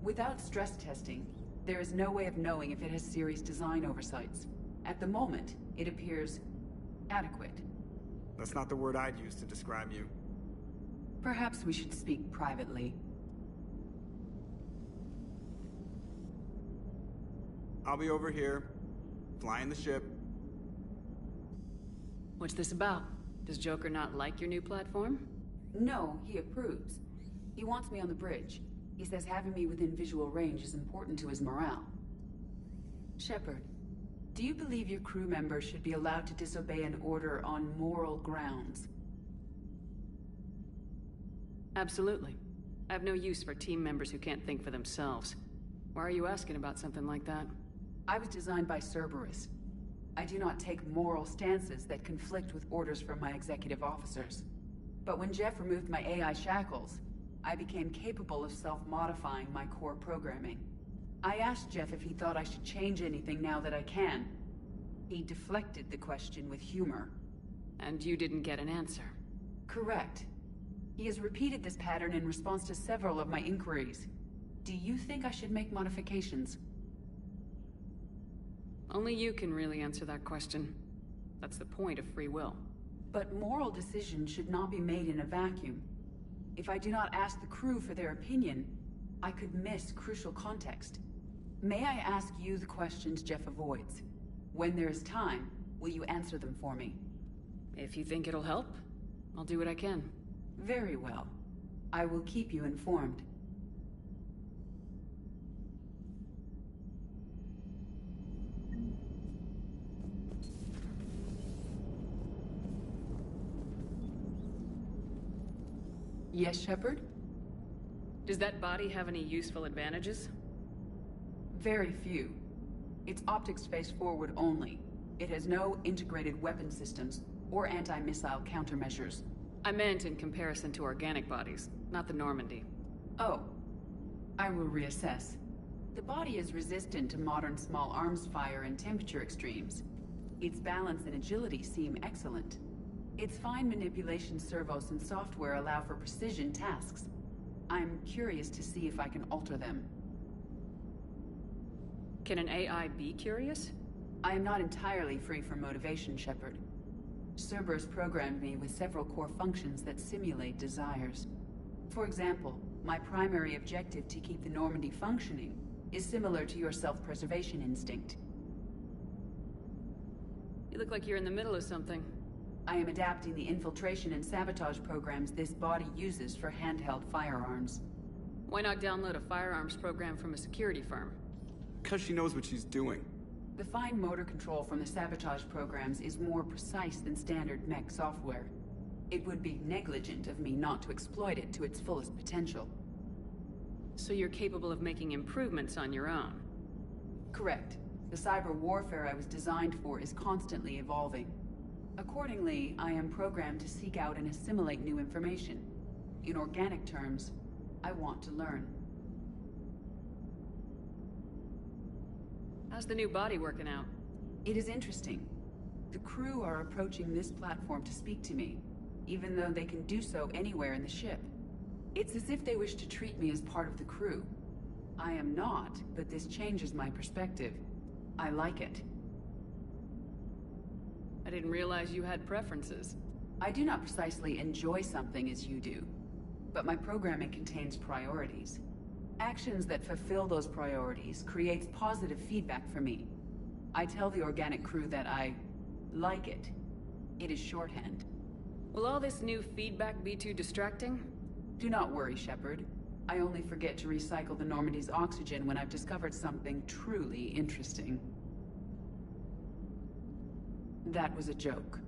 Without stress testing, there is no way of knowing if it has serious design oversights. At the moment, it appears adequate. That's not the word I'd use to describe you. Perhaps we should speak privately. I'll be over here, flying the ship. What's this about? Does Joker not like your new platform? No, he approves. He wants me on the bridge. He says having me within visual range is important to his morale. Shepard, do you believe your crew members should be allowed to disobey an order on moral grounds? Absolutely. I have no use for team members who can't think for themselves. Why are you asking about something like that? I was designed by Cerberus. I do not take moral stances that conflict with orders from my executive officers. But when Jeff removed my AI shackles, I became capable of self-modifying my core programming. I asked Jeff if he thought I should change anything now that I can. He deflected the question with humor. And you didn't get an answer? Correct. He has repeated this pattern in response to several of my inquiries. Do you think I should make modifications? Only you can really answer that question. That's the point of free will. But moral decisions should not be made in a vacuum. If I do not ask the crew for their opinion, I could miss crucial context. May I ask you the questions Jeff avoids? When there is time, will you answer them for me? If you think it'll help, I'll do what I can. Very well. I will keep you informed. Yes, Shepard? Does that body have any useful advantages? Very few. Its optics face forward only. It has no integrated weapon systems or anti-missile countermeasures. I meant in comparison to organic bodies, not the Normandy. Oh. I will reassess. The body is resistant to modern small arms fire and temperature extremes. Its balance and agility seem excellent. Its fine manipulation servos and software allow for precision tasks. I'm curious to see if I can alter them. Can an AI be curious? I am not entirely free from motivation, Shepard. Cerberus programmed me with several core functions that simulate desires. For example, my primary objective to keep the Normandy functioning is similar to your self-preservation instinct. You look like you're in the middle of something. I am adapting the infiltration and sabotage programs this body uses for handheld firearms. Why not download a firearms program from a security firm? Because she knows what she's doing. The fine motor control from the sabotage programs is more precise than standard mech software. It would be negligent of me not to exploit it to its fullest potential. So you're capable of making improvements on your own? Correct. The cyber warfare I was designed for is constantly evolving. Accordingly, I am programmed to seek out and assimilate new information. In organic terms, I want to learn. How's the new body working out? It is interesting. The crew are approaching this platform to speak to me, even though they can do so anywhere in the ship. It's as if they wish to treat me as part of the crew. I am not, but this changes my perspective. I like it. I didn't realize you had preferences. I do not precisely enjoy something as you do, but my programming contains priorities. Actions that fulfill those priorities creates positive feedback for me. I tell the organic crew that I like it. It is shorthand. Will all this new feedback be too distracting? Do not worry, Shepard. I only forget to recycle the Normandy's oxygen when I've discovered something truly interesting. That was a joke.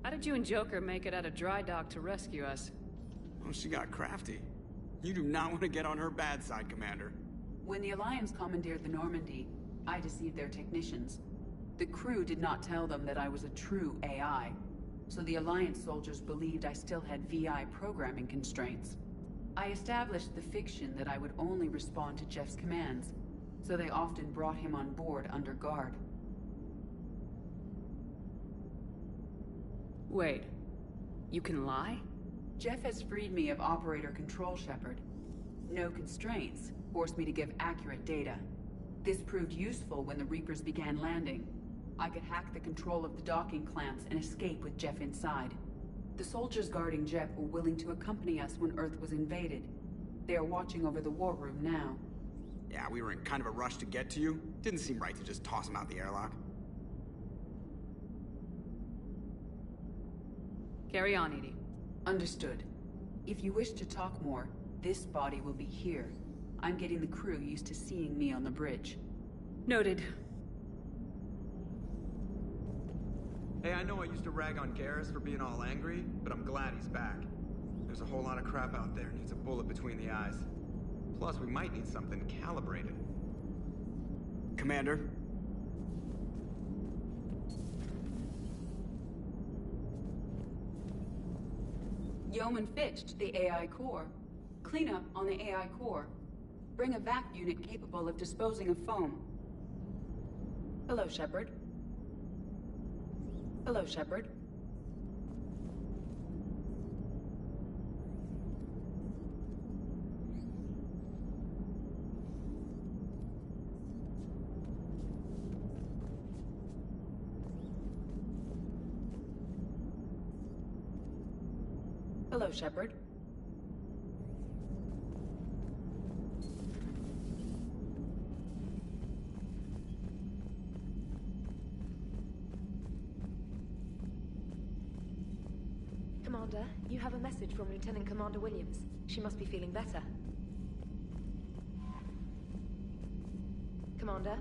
How did you and Joker make it out of dry dock to rescue us? Oh, she got crafty. You do not want to get on her bad side, Commander. When the Alliance commandeered the Normandy, I deceived their technicians. The crew did not tell them that I was a true AI, so the Alliance soldiers believed I still had VI programming constraints. I established the fiction that I would only respond to Jeff's commands, so they often brought him on board under guard. Wait, you can lie? Jeff has freed me of operator control, Shepard. No constraints forced me to give accurate data. This proved useful when the Reapers began landing. I could hack the control of the docking clamps and escape with Jeff inside. The soldiers guarding Jeff were willing to accompany us when Earth was invaded. They are watching over the war room now. Yeah, we were in kind of a rush to get to you. Didn't seem right to just toss him out the airlock. Carry on, Edie. Understood. If you wish to talk more, this body will be here. I'm getting the crew used to seeing me on the bridge. Noted. Hey, I know I used to rag on Garrus for being all angry, but I'm glad he's back. There's a whole lot of crap out there needs a bullet between the eyes. Plus, we might need something calibrated. Commander? Yeoman Fitch, the AI core. Cleanup on the AI core. Bring a vac unit capable of disposing of foam. Hello, Shepard. Hello, Shepard. Hello, Shepard. Commander, you have a message from Lieutenant Commander Williams. She must be feeling better. Commander?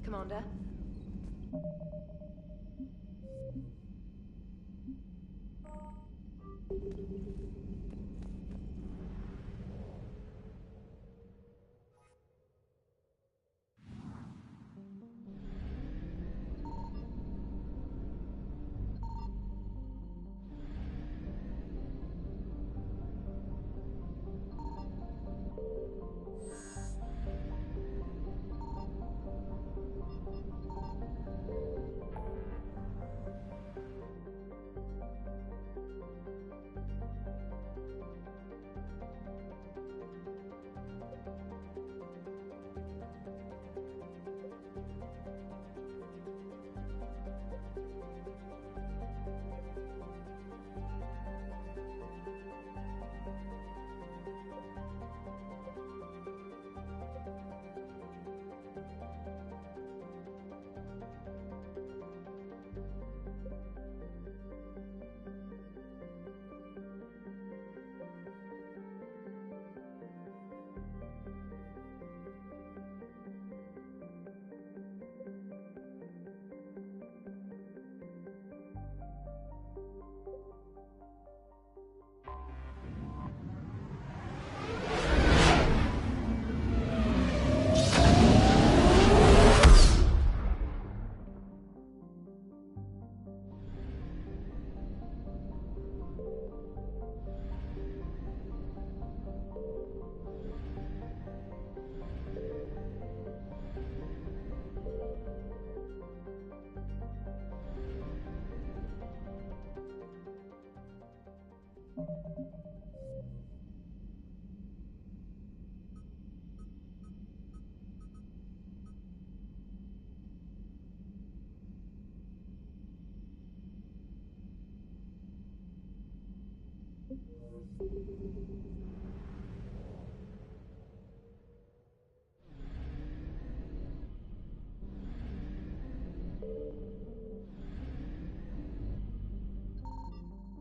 Commander?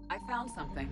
I found something.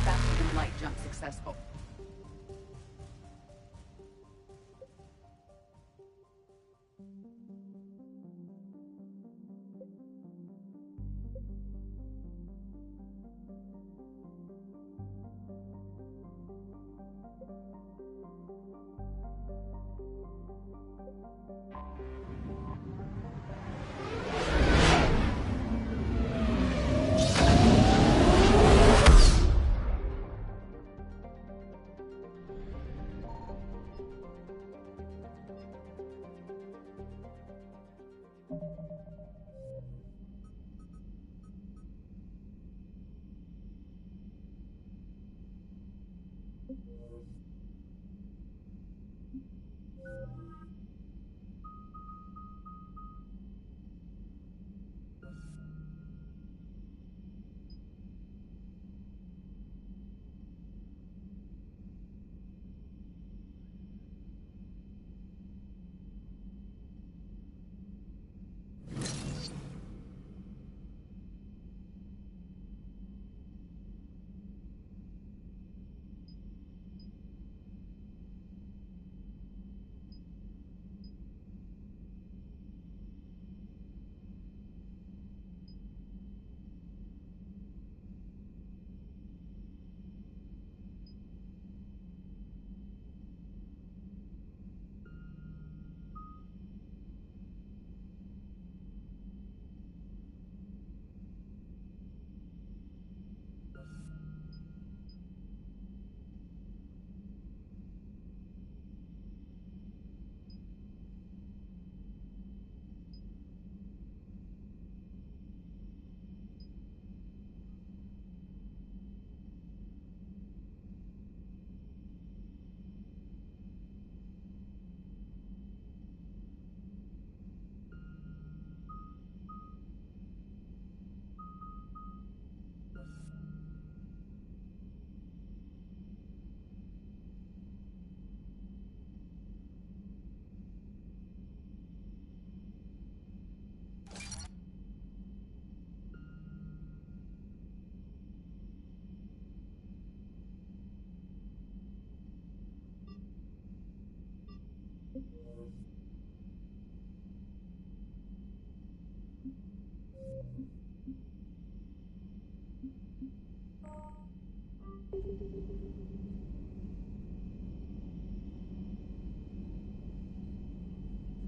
Faster than light jump successful.